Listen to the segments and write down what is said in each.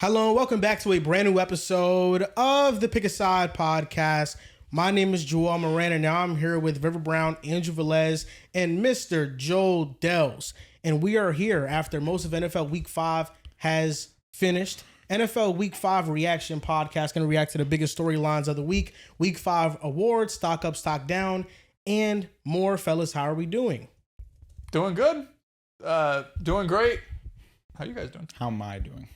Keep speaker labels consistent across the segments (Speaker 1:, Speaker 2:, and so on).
Speaker 1: Hello and welcome back to a brand new episode of the Pick a Side podcast. My name is Joel Moran, and now I'm here with River Brown, Andrew Velez, and Mr. Joel Dells. And we are here after most of NFL Week 5 has finished. NFL Week 5 reaction podcast, going to react to the biggest storylines of the week. Week 5 awards, stock up, stock down, and more. Fellas, how are we doing?
Speaker 2: Doing good. Doing great. How you guys doing?
Speaker 3: How am I doing?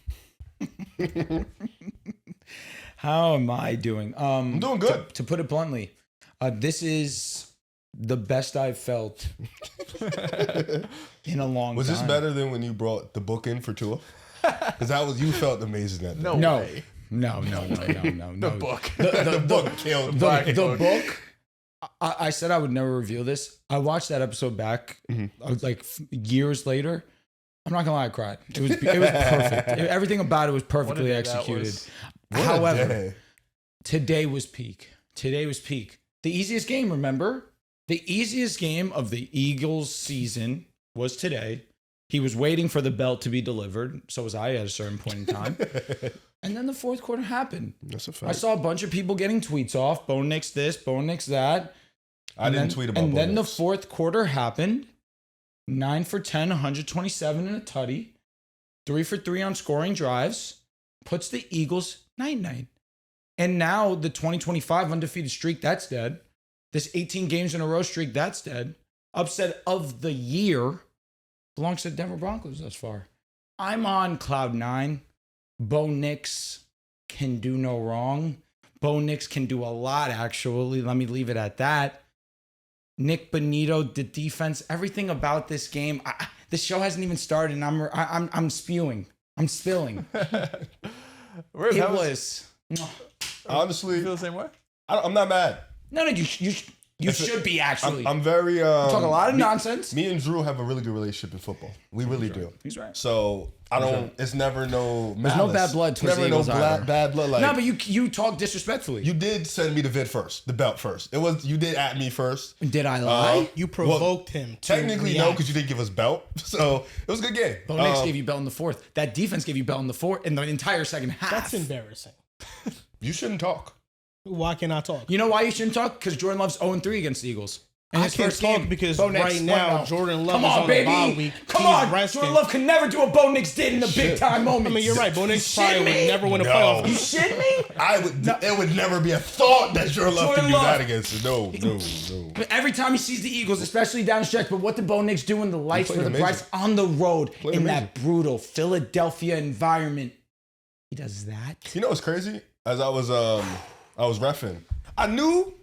Speaker 3: How am I doing?
Speaker 4: I'm doing good.
Speaker 3: To put it bluntly, this is the best I've felt in a long time.
Speaker 4: Was this better than when you brought the book in for Tua? Because you felt amazing that day.
Speaker 3: No.
Speaker 2: Way.
Speaker 3: No.
Speaker 2: The book.
Speaker 4: The book killed.
Speaker 3: The book. I said I would never reveal this. I watched that episode back, like years later. I'm not gonna lie, I cried. It was perfect. Everything about it was perfectly executed. However, today was peak. The easiest game, remember? The easiest game of the Eagles season was today. He was waiting for the belt to be delivered. So was I at a certain point in time. And then the fourth quarter happened.
Speaker 4: That's a fact.
Speaker 3: I saw a bunch of people getting tweets off. Bo Nix this, Bo Nix that.
Speaker 4: I didn't tweet about
Speaker 3: And
Speaker 4: Bo
Speaker 3: then the
Speaker 4: Nix.
Speaker 3: fourth quarter happened. 9 for 10, 127 and a tutty. 3 for 3 on scoring drives. Puts the Eagles 9-9. And now the 2025 undefeated streak, that's dead. This 18 games in a row streak, that's dead. Upset of the year belongs to the Denver Broncos thus far. I'm on cloud 9. Bo Nix can do no wrong. Bo Nix can do a lot, actually. Let me leave it at that. Nick Bonito, the defense, everything about this game. This show hasn't even started, and I'm spewing. I'm spilling.
Speaker 2: It
Speaker 3: was.
Speaker 4: Honestly,
Speaker 2: You feel the same way?
Speaker 4: I'm not mad.
Speaker 3: No, you should be actually.
Speaker 4: I'm very.
Speaker 3: Talk a lot of nonsense.
Speaker 4: Me and Drew have a really good relationship in football. We really do.
Speaker 3: He's right.
Speaker 4: So I don't. It's never no.
Speaker 3: There's no bad blood towards
Speaker 4: Never
Speaker 3: the
Speaker 4: no
Speaker 3: Eagles either.
Speaker 4: bad blood. Like,
Speaker 3: No, but you talk disrespectfully.
Speaker 4: you did send me the vid first, the belt first. It was you did at me first.
Speaker 3: Did I lie?
Speaker 1: You provoked him to
Speaker 4: Technically, no,
Speaker 1: react.
Speaker 4: because you didn't give us belt. So it was a good game.
Speaker 3: Bo Nix gave you belt in the fourth. That defense gave you belt in the fourth in the entire second half.
Speaker 1: That's embarrassing.
Speaker 4: You shouldn't talk.
Speaker 1: Why can't I talk?
Speaker 3: You know why you shouldn't talk? Because Jordan Love's 0-3 against the Eagles. And
Speaker 1: I
Speaker 3: his
Speaker 1: can't
Speaker 3: first
Speaker 1: talk
Speaker 3: game,
Speaker 1: because
Speaker 3: Bo Nix
Speaker 1: right now
Speaker 3: went
Speaker 1: Jordan Love
Speaker 3: Come
Speaker 1: is
Speaker 3: on,
Speaker 1: on
Speaker 3: baby.
Speaker 1: the bye week.
Speaker 3: Come
Speaker 1: He's
Speaker 3: on.
Speaker 1: resting.
Speaker 3: Jordan Love can never do what Bo Nix did in the big time moments.
Speaker 1: I mean, you're right. Bo Nix probably
Speaker 3: shitting
Speaker 1: would
Speaker 3: me?
Speaker 1: never win a
Speaker 4: No.
Speaker 1: playoff.
Speaker 3: You shitting me?
Speaker 4: I would. It would never be a thought that Jordan Love
Speaker 3: Jordan
Speaker 4: can do
Speaker 3: Love.
Speaker 4: that against us. No.
Speaker 3: But every time he sees the Eagles, especially down the stretch, but what did Bo Nix do in the lights for
Speaker 4: played
Speaker 3: the
Speaker 4: amazing.
Speaker 3: price on the road
Speaker 4: Played
Speaker 3: in
Speaker 4: amazing.
Speaker 3: that brutal Philadelphia environment? He does that.
Speaker 4: You know what's crazy? As I was reffing, I knew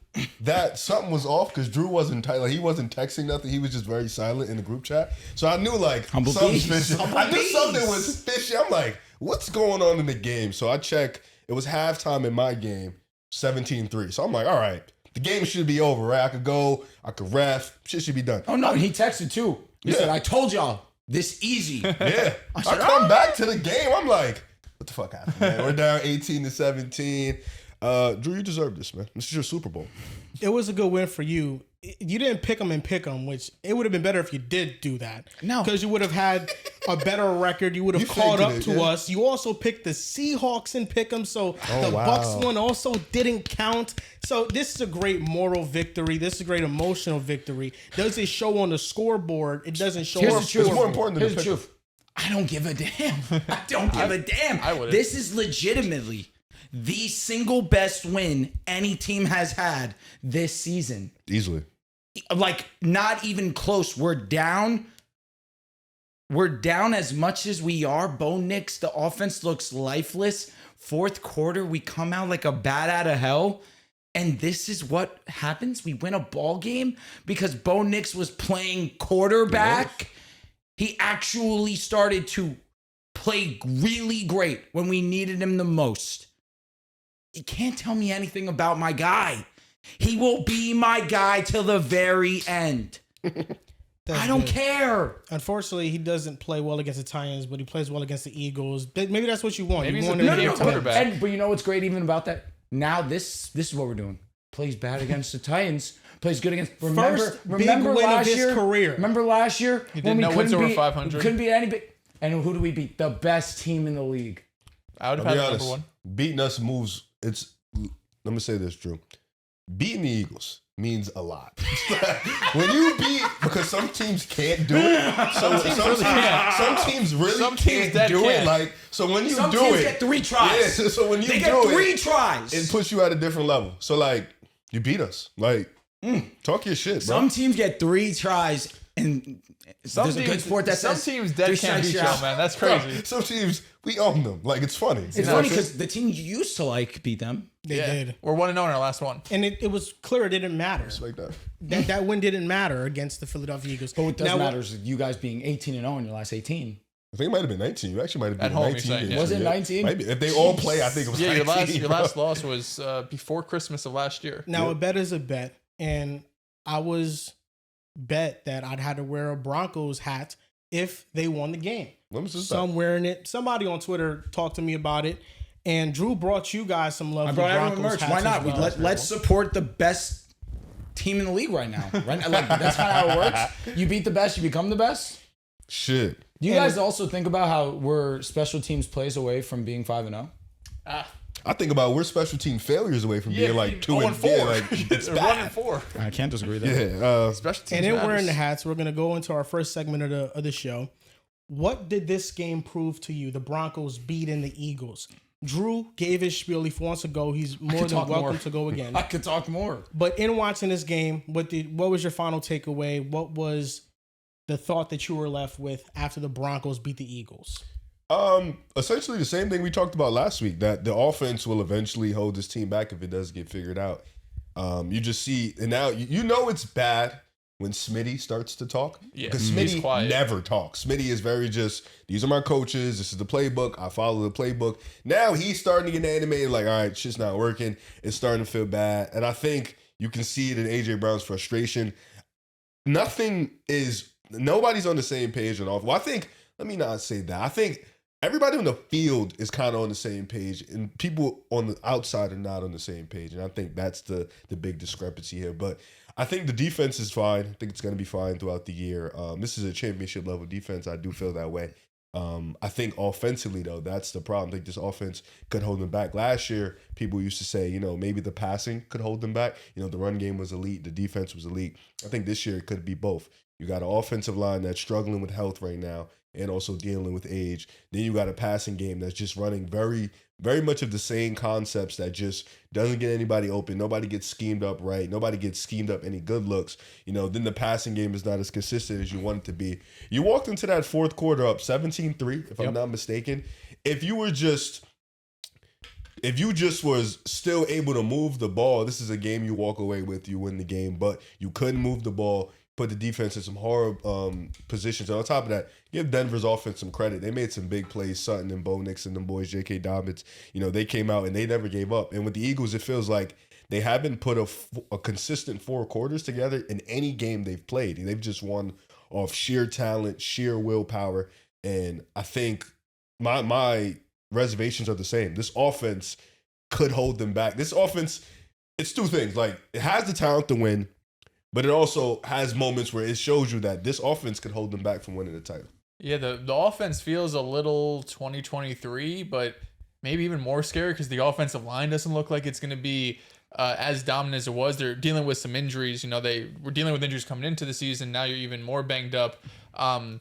Speaker 4: that something was off because Drew wasn't he wasn't texting nothing. He was just very silent in the group chat. So I knew
Speaker 3: Humble
Speaker 4: something's
Speaker 3: bees.
Speaker 4: fishy.
Speaker 3: Humble
Speaker 4: I knew
Speaker 3: bees.
Speaker 4: something was fishy. I'm like, what's going on in the game? So I check. It was halftime in my game, 17-3. So I'm like, all right, the game should be over, right? I could go, I could ref, shit should be done.
Speaker 3: Oh, no, and he texted too. He
Speaker 4: Yeah.
Speaker 3: said, I told y'all, this easy.
Speaker 4: Yeah. I come back to the game. I'm like, what the fuck happened, man? We're down 18-17. Drew, you deserve this, man. This is your Super Bowl.
Speaker 1: It was a good win for you. You didn't pick them and pick them, which it would have been better if you did do that.
Speaker 3: No.
Speaker 1: Because you would have had a better record. You would have
Speaker 4: You
Speaker 1: caught
Speaker 4: faking
Speaker 1: up
Speaker 4: it,
Speaker 1: to
Speaker 4: yeah.
Speaker 1: us. You also picked the Seahawks and pick them, so the
Speaker 4: wow.
Speaker 1: Bucks one also didn't count. So this is a great moral victory. This is a great emotional victory. Does it show on the scoreboard? It doesn't show
Speaker 3: Here's
Speaker 1: on
Speaker 3: the
Speaker 1: the
Speaker 3: truth.
Speaker 4: It's more
Speaker 1: scoreboard.
Speaker 4: important than
Speaker 3: Here's
Speaker 4: the
Speaker 3: the
Speaker 4: pick.
Speaker 3: truth. I don't give a damn. I don't give a damn.
Speaker 2: I wouldn't.
Speaker 3: This is legitimately the single best win any team has had this season.
Speaker 4: Easily.
Speaker 3: Like, not even close. We're down as much as we are. Bo Nix, the offense looks lifeless. Fourth quarter, we come out like a bat out of hell. And this is what happens. We win a ball game because Bo Nix was playing quarterback. He actually started to play really great when we needed him the most. You can't tell me anything about my guy. He will be my guy till the very end. I don't care.
Speaker 1: Unfortunately, he doesn't play well against the Titans, but he plays well against the Eagles. Maybe that's what you want.
Speaker 2: Maybe
Speaker 1: You
Speaker 2: he's
Speaker 1: want
Speaker 2: a
Speaker 1: him to
Speaker 2: big
Speaker 1: get
Speaker 2: game
Speaker 1: to
Speaker 2: quarterback.
Speaker 3: But you know what's great even about that? Now this is what we're doing. Plays bad against the Titans. Plays good against.
Speaker 1: First big
Speaker 3: remember
Speaker 1: win of
Speaker 3: last
Speaker 1: his
Speaker 3: year?
Speaker 1: career.
Speaker 3: Remember last year?
Speaker 2: He did no wins over 500.
Speaker 3: We couldn't beat any big. And who do we beat? The best team in the league.
Speaker 2: I would have
Speaker 4: I'll
Speaker 2: had
Speaker 4: be
Speaker 2: the
Speaker 4: honest,
Speaker 2: number 1.
Speaker 4: beating us moves. Let me say this, Drew. Beating the Eagles means a lot. When you beat, because some teams can't do it. Some teams really can't do it. Like, so when you
Speaker 3: Some
Speaker 4: do
Speaker 3: teams
Speaker 4: it,
Speaker 3: get 3 tries.
Speaker 4: yeah. So when you
Speaker 3: They
Speaker 4: do
Speaker 3: get
Speaker 4: it,
Speaker 3: 3 tries.
Speaker 4: it puts you at a different level. So like, you beat us. Like, talk your shit, bro.
Speaker 3: Some teams get 3 tries, and there's a good sport that
Speaker 2: some
Speaker 3: says
Speaker 2: teams dead
Speaker 3: 3
Speaker 2: can't beat
Speaker 3: strikes
Speaker 2: you,
Speaker 3: you're out.
Speaker 2: man. That's
Speaker 4: Bro,
Speaker 2: crazy.
Speaker 4: some teams we own them. Like, it's funny.
Speaker 3: It's funny because the team you used to like beat them.
Speaker 1: They did.
Speaker 2: We're 1-0 in our last one.
Speaker 1: And it was clear it didn't matter.
Speaker 4: like that.
Speaker 1: That win didn't matter against the Philadelphia Eagles.
Speaker 3: But what does
Speaker 1: Now,
Speaker 3: matter is you guys being 18-0 in your last 18.
Speaker 4: I think it might have been 19. You actually might have been
Speaker 2: At home,
Speaker 4: 19.
Speaker 2: you're saying, yeah.
Speaker 3: Was it 19?
Speaker 4: Maybe. If they all play, I think it was
Speaker 2: Yeah,
Speaker 4: 19.
Speaker 2: your
Speaker 4: bro.
Speaker 2: last loss was before Christmas of last year.
Speaker 1: Now a bet is a bet, and I was bet that I'd had to wear a Broncos hat if they won the game.
Speaker 4: When was this
Speaker 1: So I'm wearing it. Somebody on Twitter talked to me about it, and Drew brought you guys some love.
Speaker 3: I
Speaker 1: for
Speaker 3: brought everyone
Speaker 1: Broncos
Speaker 3: merch.
Speaker 1: hats
Speaker 3: Why
Speaker 1: as
Speaker 3: not?
Speaker 1: well.
Speaker 3: Let's support the best team in the league right now. Right? Like, that's kind of how it works. You beat the best, you become the best.
Speaker 4: Shit.
Speaker 3: Do you guys also think about how we're special teams plays away from being 5-0?
Speaker 4: I think about we're special team failures away from being like 2-4. Yeah, like,
Speaker 2: it's 1-4.
Speaker 3: I can't disagree with that.
Speaker 4: yeah.
Speaker 2: Special teams
Speaker 1: And then wearing
Speaker 2: matters.
Speaker 1: the hats, we're gonna go into our first segment of the show. What did this game prove to you? The Broncos beating the Eagles. Drew gave his spiel. If he wants to go, he's more than welcome to go again.
Speaker 3: I could talk more.
Speaker 1: But in watching this game, what was your final takeaway? What was the thought that you were left with after the Broncos beat the Eagles?
Speaker 4: Essentially the same thing we talked about last week, that the offense will eventually hold this team back if it does get figured out. You just see, and now you know it's bad when Smitty starts to talk.
Speaker 2: Yeah,
Speaker 4: because
Speaker 2: he's
Speaker 4: Smitty
Speaker 2: quiet.
Speaker 4: never talks. Smitty is very just, these are my coaches, this is the playbook, I follow the playbook. Now he's starting to get animated, like, all right, shit's not working. It's starting to feel bad. And I think you can see it in AJ Brown's frustration. Nobody's on the same page on off. Well, let me not say that. I think everybody on the field is kind of on the same page, and people on the outside are not on the same page. And I think that's the big discrepancy here. But I think the defense is fine. I think it's going to be fine throughout the year. This is a championship level defense. I do feel that way. I think offensively, though, that's the problem. I think this offense could hold them back. Last year, people used to say, maybe the passing could hold them back. The run game was elite. The defense was elite. I think this year it could be both. You got an offensive line that's struggling with health right now and also dealing with age. Then you got a passing game that's just running very, very much of the same concepts that just doesn't get anybody open. Nobody gets schemed up right. Nobody gets schemed up any good looks. Then the passing game is not as consistent as you want it to be. You walked into that fourth quarter up 17-3, if I'm not mistaken. If you just was still able to move the ball, this is a game you walk away with, you win the game, but you couldn't move the ball, put the defense in some horrible positions. And on top of that, give Denver's offense some credit. They made some big plays. Sutton and Bo Nix and them boys, J.K. Dobbins, they came out and they never gave up. And with the Eagles, it feels like they haven't put a consistent 4 quarters together in any game they've played. They've just won off sheer talent, sheer willpower. And I think my reservations are the same. This offense could hold them back. This offense, it's 2 things. Like, it has the talent to win, but it also has moments where it shows you that this offense could hold them back from winning the title.
Speaker 2: Yeah, the offense feels a little 2023, but maybe even more scary because the offensive line doesn't look like it's going to be as dominant as it was. They're dealing with some injuries. They were dealing with injuries coming into the season. Now you're even more banged up. I'm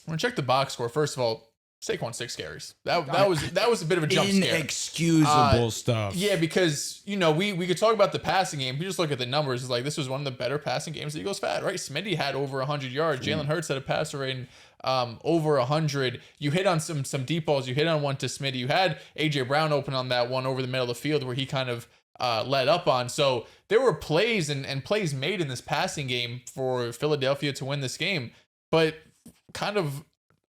Speaker 2: going to check the box score. First of all, Saquon 6 carries. That was a bit of a jump scare.
Speaker 3: Inexcusable stuff.
Speaker 2: Yeah, because we could talk about the passing game. If you just look at the numbers, it's like this was one of the better passing games the Eagles had, right? Smitty had over 100 yards. Jalen Hurts had a passer rating over 100. You hit on some deep balls. You hit on one to Smitty. You had AJ Brown open on that one over the middle of the field where he kind of led up on. So there were plays and plays made in this passing game for Philadelphia to win this game, but kind of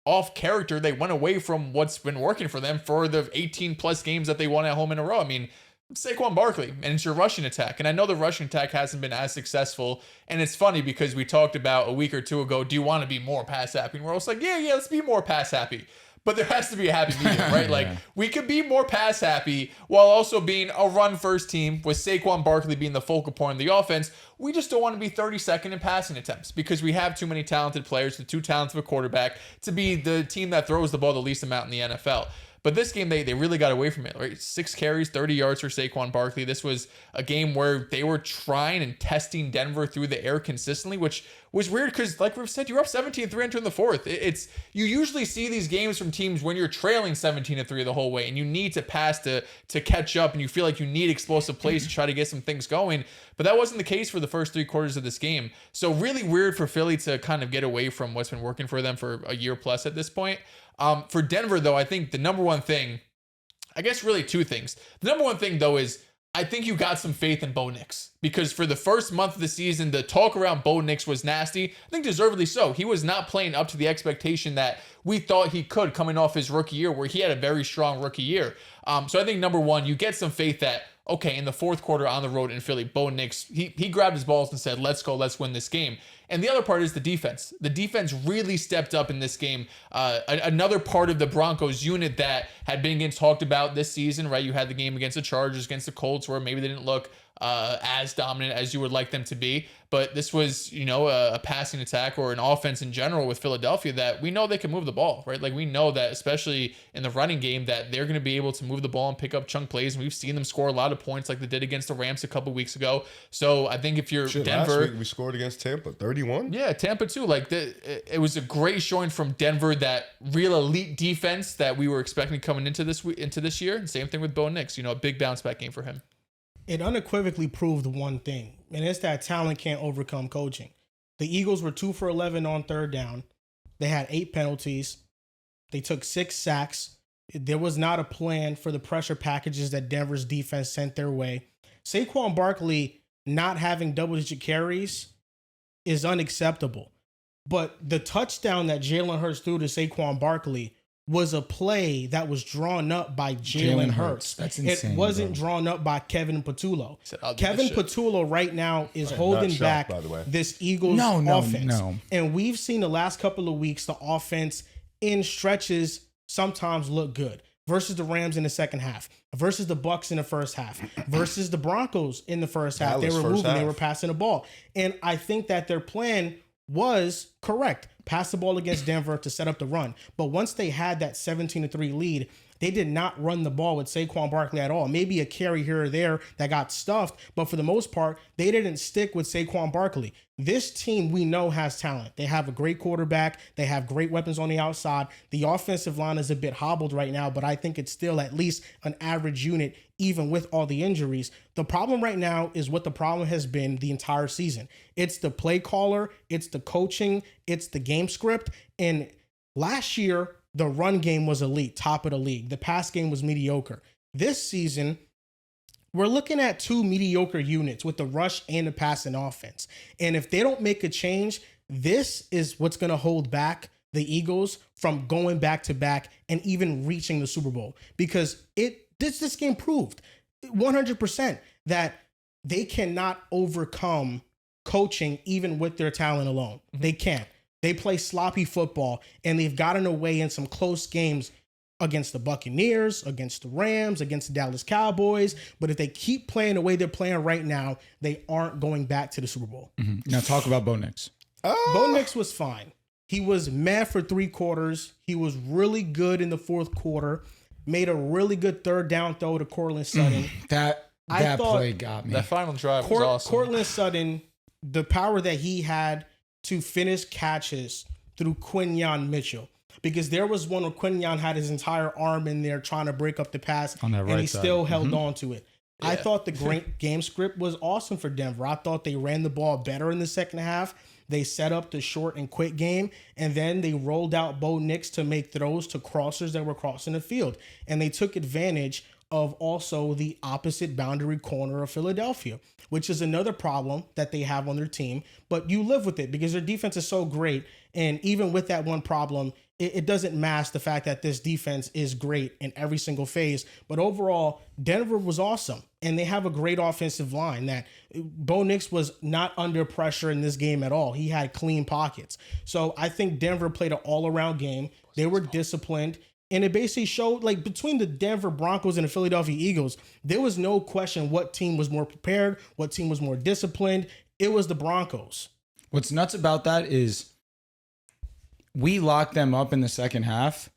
Speaker 2: off character, they went away from what's been working for them for the 18 plus games that they won at home in a row. I mean, Saquon Barkley, and it's your rushing attack. And I know the rushing attack hasn't been as successful. And it's funny because we talked about a week or 2 ago, do you want to be more pass happy? And we're also like, yeah, let's be more pass happy. But there has to be a happy medium, right? Like, we could be more pass happy while also being a run first team with Saquon Barkley being the focal point of the offense. We just don't want to be 32nd in passing attempts because we have too many talented players, the too talented of a quarterback to be the team that throws the ball the least amount in the NFL. But this game, they really got away from it, right? 6 carries, 30 yards for Saquon Barkley. This was a game where they were trying and testing Denver through the air consistently, which was weird because, like we've said, you're up 17-3 entering the fourth. It's you usually see these games from teams when you're trailing 17-3 the whole way, and you need to pass to catch up, and you feel like you need explosive plays to try to get some things going. But that wasn't the case for the first 3 quarters of this game. So really weird for Philly to kind of get away from what's been working for them for a year plus at this point. For Denver, though, I think the number one thing, I guess really 2 things. The number one thing, though, is I think you got some faith in Bo Nix, because for the first month of the season, the talk around Bo Nix was nasty. I think deservedly so. He was not playing up to the expectation that we thought he could coming off his rookie year, where he had a very strong rookie year. So I think number one, you get some faith that, okay, in the fourth quarter on the road in Philly, Bo Nix, he grabbed his balls and said, let's go, let's win this game. And the other part is the defense. The defense really stepped up in this game. Another part of the Broncos unit that had been getting talked about this season, right? You had the game against the Chargers, against the Colts, where maybe they didn't look as dominant as you would like them to be. But this was, a passing attack or an offense in general with Philadelphia that we know they can move the ball, right? Like we know that, especially in the running game, that they're going to be able to move the ball and pick up chunk plays. And we've seen them score a lot of points like they did against the Rams a couple weeks ago. So I think if you're Denver,
Speaker 4: last week we scored against Tampa, 31.
Speaker 2: Yeah, Tampa too. Like it was a great showing from Denver, that real elite defense that we were expecting coming into this year. And same thing with Bo Nix, a big bounce back game for him.
Speaker 1: It unequivocally proved one thing, and it's that talent can't overcome coaching. The Eagles were 2 for 11 on third down. They had 8 penalties. They took 6 sacks. There was not a plan for the pressure packages that Denver's defense sent their way. Saquon Barkley not having double-digit carries is unacceptable. But the touchdown that Jalen Hurts threw to Saquon Barkley was a play that was drawn up by Jalen Hurts.
Speaker 3: That's insane.
Speaker 1: It wasn't drawn up by Kevin Patullo. Kevin Patullo right now is holding back this Eagles offense. No. And we've seen the last couple of weeks the offense in stretches sometimes look good. Versus the Rams in the second half, versus the Bucs in the first half, versus the Broncos in the first half. They were moving, they were passing the ball. And I think that their plan was correct. Pass the ball against Denver to set up the run. But once they had that 17-3 lead, they did not run the ball with Saquon Barkley at all. Maybe a carry here or there that got stuffed, but for the most part, they didn't stick with Saquon Barkley. This team we know has talent. They have a great quarterback. They have great weapons on the outside. The offensive line is a bit hobbled right now, but I think it's still at least an average unit, even with all the injuries. The problem right now is what the problem has been the entire season. It's the play caller, it's the coaching, it's the game script. And last year, the run game was elite, top of the league. The pass game was mediocre. This season, we're looking at 2 mediocre units with the rush and the passing offense. And if they don't make a change, this is what's going to hold back the Eagles from going back to back and even reaching the Super Bowl. Because this game proved 100% that they cannot overcome coaching even with their talent alone. They can't. They play sloppy football, and they've gotten away in some close games against the Buccaneers, against the Rams, against the Dallas Cowboys. But if they keep playing the way they're playing right now, they aren't going back to the Super Bowl.
Speaker 3: Now talk about Bo Nix.
Speaker 1: Bo Nix was fine. He was mad for 3 quarters. He was really good in the fourth quarter. Made a really good third down throw to Courtland Sutton.
Speaker 3: That play got me.
Speaker 2: That final drive was awesome.
Speaker 1: Courtland Sutton, the power that he had to finish catches through Quinyon Mitchell. Because there was one where Quinyon had his entire arm in there trying to break up the pass, on that right and he side. Still held on to it. Yeah. I thought the great game script was awesome for Denver. I thought they ran the ball better in the second half. They set up the short and quick game, and then they rolled out Bo Nix to make throws to crossers that were crossing the field. And they took advantage of also the opposite boundary corner of Philadelphia, which is another problem that they have on their team. But you live with it because their defense is so great. And even with that one problem, it doesn't mask the fact that this defense is great in every single phase. But overall, Denver was awesome. And they have a great offensive line that Bo Nix was not under pressure in this game at all. He had clean pockets. So I think Denver played an all-around game. They were disciplined. And it basically showed, like, between the Denver Broncos and the Philadelphia Eagles, there was no question what team was more prepared, what team was more disciplined. It was the Broncos.
Speaker 3: What's nuts about that is we locked them up in the second half,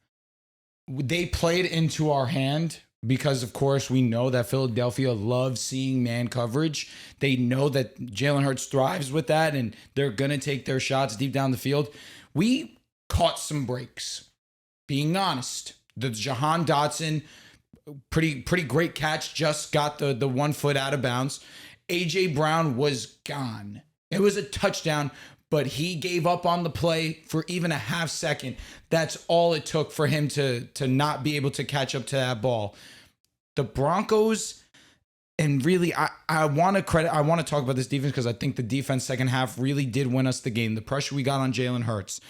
Speaker 3: they played into our hand because, of course, we know that Philadelphia loves seeing man coverage. They know that Jalen Hurts thrives with that, and they're going to take their shots deep down the field. We caught some breaks, being honest. The Jahan Dotson, pretty great catch, just got the 1 foot out of bounds. A.J. Brown was gone. It was a touchdown, but he gave up on the play for even a half second. That's all it took for him to not be able to catch up to that ball. The Broncos, and really, I want to talk about this defense because I think the defense second half really did win us the game. The pressure we got on Jalen Hurts.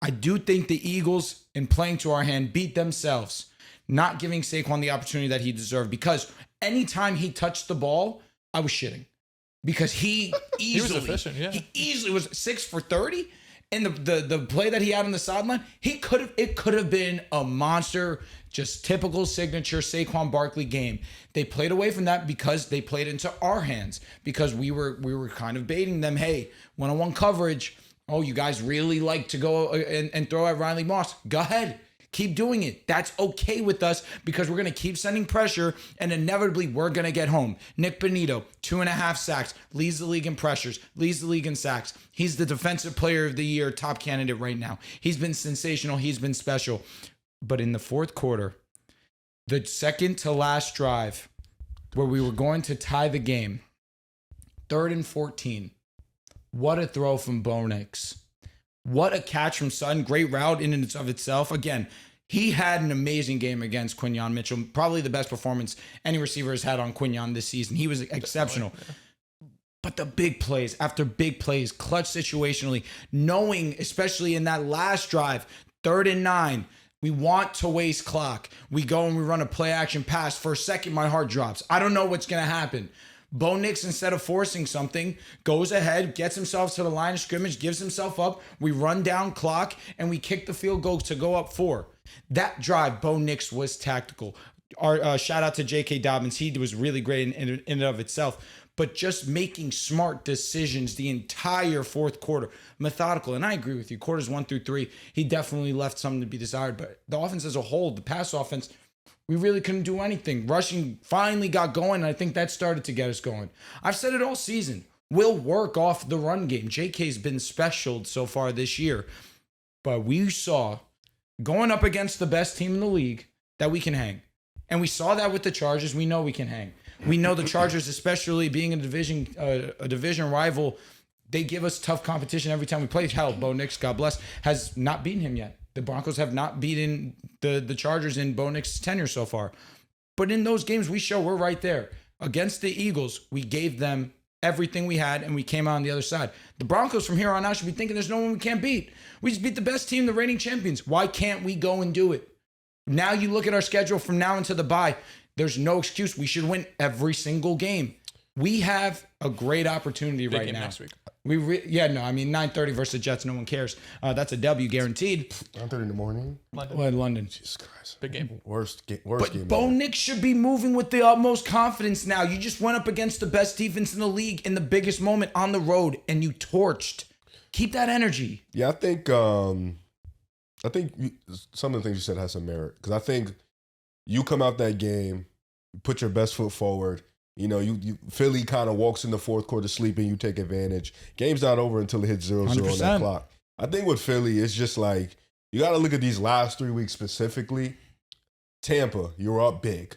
Speaker 3: I do think the Eagles, in playing to our hand, beat themselves, not giving Saquon the opportunity that he deserved, because anytime he touched the ball, I was shitting. Because he easily,
Speaker 2: was efficient, yeah.
Speaker 3: He easily was 6 for 30. And the play that he had on the sideline, it could have been a monster, just typical signature Saquon Barkley game. They played away from that because they played into our hands, because we were kind of baiting them. Hey, one-on-one coverage. Oh, you guys really like to go and throw at Riley Moss. Go ahead. Keep doing it. That's okay with us because we're going to keep sending pressure, and inevitably we're going to get home. Nick Bonito, 2.5 sacks, leads the league in pressures, leads the league in sacks. He's the defensive player of the year, top candidate right now. He's been sensational. He's been special. But in the fourth quarter, the second to last drive where we were going to tie the game, 3rd and 14. What a throw from Bo Nix. What a catch from Sutton. Great route in and of itself. Again, he had an amazing game against Quinyon Mitchell. Probably the best performance any receiver has had on Quinyon this season. He was exceptional. But the big plays after big plays, clutch situationally, knowing, especially in that last drive, 3rd and 9, we want to waste clock. We go and we run a play action pass. For a second, my heart drops. I don't know what's going to happen. Bo Nix, instead of forcing something, goes ahead, gets himself to the line of scrimmage, gives himself up. We run down clock, and we kick the field goal to go up 4. That drive, Bo Nix was tactical. Our shout out to J.K. Dobbins. He was really great in and of itself. But just making smart decisions the entire fourth quarter. Methodical. And I agree with you. Quarters 1 through 3, he definitely left something to be desired. But the offense as a whole, the pass offense, we really couldn't do anything. Rushing finally got going, and I think that started to get us going. I've said it all season. We'll work off the run game. JK's been special so far this year. But we saw, going up against the best team in the league, that we can hang. And we saw that with the Chargers. We know we can hang. We know the Chargers, especially being a division rival, they give us tough competition every time we play. Hell, Bo Nix, God bless, has not beaten him yet. The Broncos have not beaten the Chargers in Bo Nix's tenure so far. But in those games, we show we're right there. Against the Eagles, we gave them everything we had, and we came out on the other side. The Broncos from here on out should be thinking there's no one we can't beat. We just beat the best team, the reigning champions. Why can't we go and do it? Now you look at our schedule from now until the bye. There's no excuse. We should win every single game. We have a great opportunity
Speaker 2: Big
Speaker 3: right
Speaker 2: game
Speaker 3: now.
Speaker 2: next week.
Speaker 3: 9:30 versus the Jets. No one cares. That's a W guaranteed.
Speaker 4: 9:30 in the morning.
Speaker 3: London.
Speaker 4: Jesus Christ.
Speaker 2: Big game.
Speaker 4: Worst game.
Speaker 3: But Bo Nix should be moving with the utmost confidence now. You just went up against the best defense in the league in the biggest moment on the road, and you torched. Keep that energy.
Speaker 4: Yeah, I think some of the things you said has some merit, because I think you come out that game, put your best foot forward. You know, you Philly kind of walks in the fourth quarter sleeping, you take advantage. Game's not over until it hits 0-0 on
Speaker 3: 100%.
Speaker 4: that clock. I think with Philly, it's just like, you got to look at these last 3 weeks specifically. Tampa, you were up big.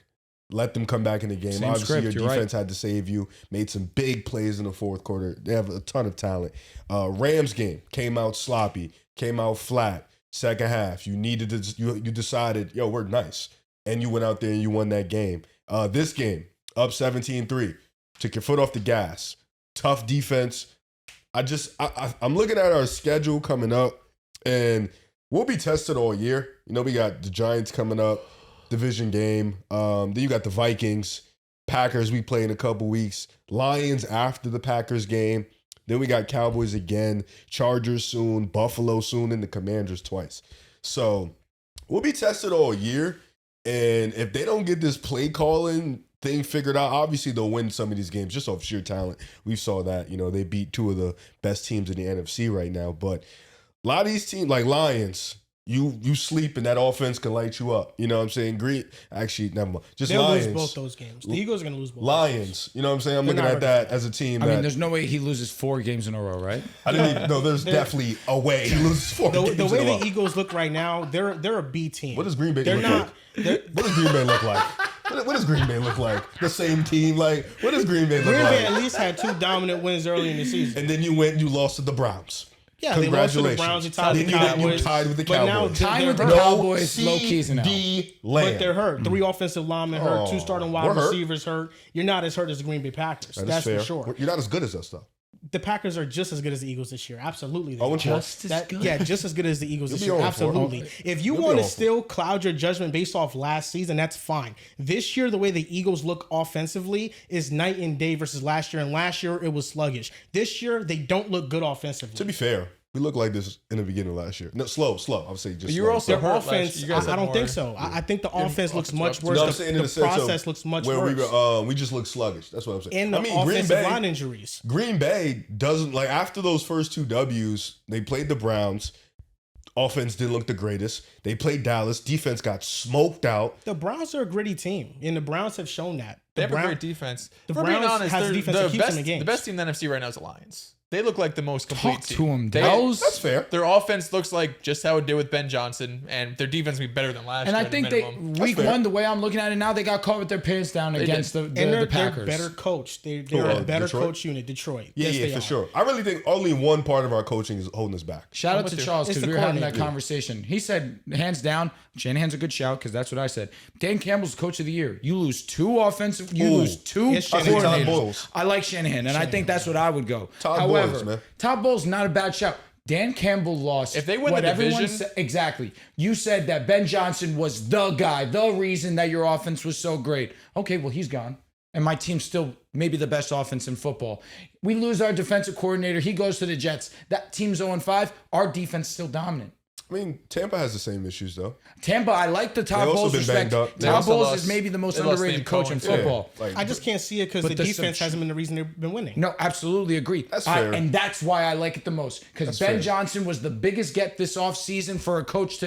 Speaker 4: Let them come back in the game.
Speaker 3: Same
Speaker 4: Obviously,
Speaker 3: script,
Speaker 4: your
Speaker 3: you're
Speaker 4: defense had to save you. Made some big plays in the fourth quarter. They have a ton of talent. Rams game came out sloppy, came out flat. Second half, you needed to. You decided, yo, we're nice, and you went out there and you won that game. This game, up 17-3, took your foot off the gas. Tough defense. I'm looking at our schedule coming up, and we'll be tested all year. You know, we got the Giants coming up, division game. Then you got the Vikings, Packers we play in a couple weeks, Lions after the Packers game. Then we got Cowboys again, Chargers soon, Buffalo soon, and the Commanders twice. So we'll be tested all year. And if they don't get this play calling thing figured out, obviously they'll win some of these games just off sheer talent. We saw that, you know, they beat 2 of the best teams in the NFC right now. But a lot of these teams, like Lions, You sleep and that offense can light you up. You know what I'm saying? Actually, never mind. Just
Speaker 1: They'll
Speaker 4: Lions.
Speaker 1: lose both those games. The Eagles are going to lose both.
Speaker 4: Lions. You know what I'm saying? I'm
Speaker 1: They're
Speaker 4: looking
Speaker 1: not
Speaker 4: at that as a team.
Speaker 3: I mean, there's no way he loses 4 games in a row, right?
Speaker 4: I didn't even know there's definitely a way he loses 4 games.
Speaker 1: The way
Speaker 4: in a row.
Speaker 1: the Eagles look right now, they're a B team.
Speaker 4: What does Green Bay
Speaker 1: They're
Speaker 4: look
Speaker 1: not.
Speaker 4: like? What does Green Bay look like? What does Green Bay look like? The same team? Like, what does Green Bay look
Speaker 1: Green Bay
Speaker 4: like?
Speaker 1: at least had 2 dominant wins early in the season.
Speaker 4: And then you lost to the Browns.
Speaker 1: Yeah, they lost to the
Speaker 4: Congratulations.
Speaker 1: Browns. They tied with the
Speaker 4: Then you
Speaker 1: Cowboys.
Speaker 4: tied with the
Speaker 1: But now
Speaker 4: Cowboys.
Speaker 3: Tied with the
Speaker 1: they're hurt.
Speaker 3: Cowboys, low keys now.
Speaker 4: CD
Speaker 1: But
Speaker 4: Lamb.
Speaker 1: they're hurt. 3 offensive linemen hurt. 2 starting wide
Speaker 4: we're hurt.
Speaker 1: receivers hurt. You're not as hurt as the Green Bay Packers.
Speaker 4: That is
Speaker 1: That's
Speaker 4: fair.
Speaker 1: for sure.
Speaker 4: You're not as good as us, though.
Speaker 1: The Packers are just as good as the Eagles this year. Absolutely. They are.
Speaker 3: Just as good.
Speaker 1: Yeah, just as good as the Eagles this
Speaker 4: be
Speaker 1: year.
Speaker 4: on for it.
Speaker 1: Absolutely. If you
Speaker 4: You'll be
Speaker 1: want to
Speaker 4: on for it.
Speaker 1: still cloud your judgment based off last season, that's fine. This year, the way the Eagles look offensively is night and day versus last year. And last year, it was sluggish. This year, they don't look good offensively.
Speaker 4: To be fair, we looked like this in the beginning of last year. No, slow. I would say just
Speaker 2: You were
Speaker 4: slow.
Speaker 2: also
Speaker 1: Their
Speaker 2: hurt last
Speaker 1: offense,
Speaker 2: year. You guys
Speaker 1: I
Speaker 2: had
Speaker 1: don't
Speaker 2: more-
Speaker 1: think so. I think the offense looks much
Speaker 2: No,
Speaker 1: worse.
Speaker 4: I'm saying in
Speaker 1: The
Speaker 4: the sense of
Speaker 1: process looks much
Speaker 4: where
Speaker 1: worse.
Speaker 4: we just look sluggish. That's what I'm saying.
Speaker 1: And the
Speaker 4: Green
Speaker 1: offensive
Speaker 4: Bay,
Speaker 1: line injuries.
Speaker 4: Green Bay doesn't like after those first 2 W's, they played the Browns. Offense didn't look the greatest. They played Dallas. Defense got smoked out.
Speaker 1: The Browns are a gritty team, and the Browns have shown that.
Speaker 2: They have a
Speaker 1: Brown-
Speaker 2: great defense.
Speaker 1: the
Speaker 2: If we're being
Speaker 1: Browns
Speaker 2: honest,
Speaker 1: has
Speaker 2: they're
Speaker 1: defense that
Speaker 2: the
Speaker 1: keeps them
Speaker 2: best.
Speaker 1: in games.
Speaker 2: The best team in the NFC right now is the Lions. They look like the most complete
Speaker 3: Talk
Speaker 2: team.
Speaker 3: to him,
Speaker 2: They-
Speaker 3: Dells.
Speaker 4: That's fair.
Speaker 2: Their offense looks like just how it did with Ben Johnson, and their defense will be better than last
Speaker 3: And
Speaker 2: year.
Speaker 3: I
Speaker 2: at a
Speaker 3: think they
Speaker 2: minimum.
Speaker 3: week
Speaker 4: fair.
Speaker 3: 1, the way I'm looking at it now, they got caught with their pants down against the
Speaker 1: And they're
Speaker 3: Packers.
Speaker 1: better coached. They're
Speaker 4: Who,
Speaker 1: a better
Speaker 4: Detroit?
Speaker 1: coach unit, Detroit.
Speaker 4: Yeah,
Speaker 1: Yes,
Speaker 4: yeah,
Speaker 1: they
Speaker 4: for
Speaker 1: are.
Speaker 4: sure. I really think only one part of our coaching is holding us back.
Speaker 3: Shout out
Speaker 2: with
Speaker 3: to
Speaker 2: you.
Speaker 3: Charles
Speaker 1: It's
Speaker 3: because
Speaker 1: the
Speaker 3: we were having that
Speaker 1: coordinator.
Speaker 3: conversation. He said, hands down, Shanahan's a good shout because that's what I said. Dan Campbell's coach of the year. You lose 2 offensive, you
Speaker 4: Ooh.
Speaker 3: lose 2
Speaker 1: It's Shanahan.
Speaker 4: Todd
Speaker 3: coordinators.
Speaker 4: Bowles.
Speaker 3: I like Shanahan, and I think that's what I would go.
Speaker 4: Todd
Speaker 3: However,
Speaker 4: Bowles, man.
Speaker 3: Todd Bowles not a bad shout. Dan Campbell lost.
Speaker 2: If they win
Speaker 3: what
Speaker 2: the
Speaker 3: everyone
Speaker 2: division-
Speaker 3: said, exactly. You said that Ben Johnson was the guy, the reason that your offense was so great. Okay, well, he's gone. And my team's still maybe the best offense in football. We lose our defensive coordinator. He goes to the Jets. That team's 0-5. Our defense still dominant.
Speaker 4: I mean, Tampa has the same issues though.
Speaker 3: Tampa, I like the Todd
Speaker 4: They also
Speaker 3: Bowles
Speaker 4: been
Speaker 3: respect.
Speaker 4: banged up. They
Speaker 3: Todd
Speaker 2: also
Speaker 3: Bowles
Speaker 2: lost-
Speaker 3: is maybe the most
Speaker 2: they lost
Speaker 3: underrated
Speaker 2: Liam
Speaker 3: coach in
Speaker 2: Cohen, too.
Speaker 3: football.
Speaker 4: Like,
Speaker 1: I just can't see it because
Speaker 3: But
Speaker 1: the
Speaker 3: the
Speaker 1: defense
Speaker 3: sub-
Speaker 1: hasn't been the reason they've been winning.
Speaker 3: No, absolutely agree.
Speaker 4: That's fair.
Speaker 3: And that's why I like it the most. Because Ben
Speaker 4: fair.
Speaker 3: Johnson was the biggest get this offseason for a coach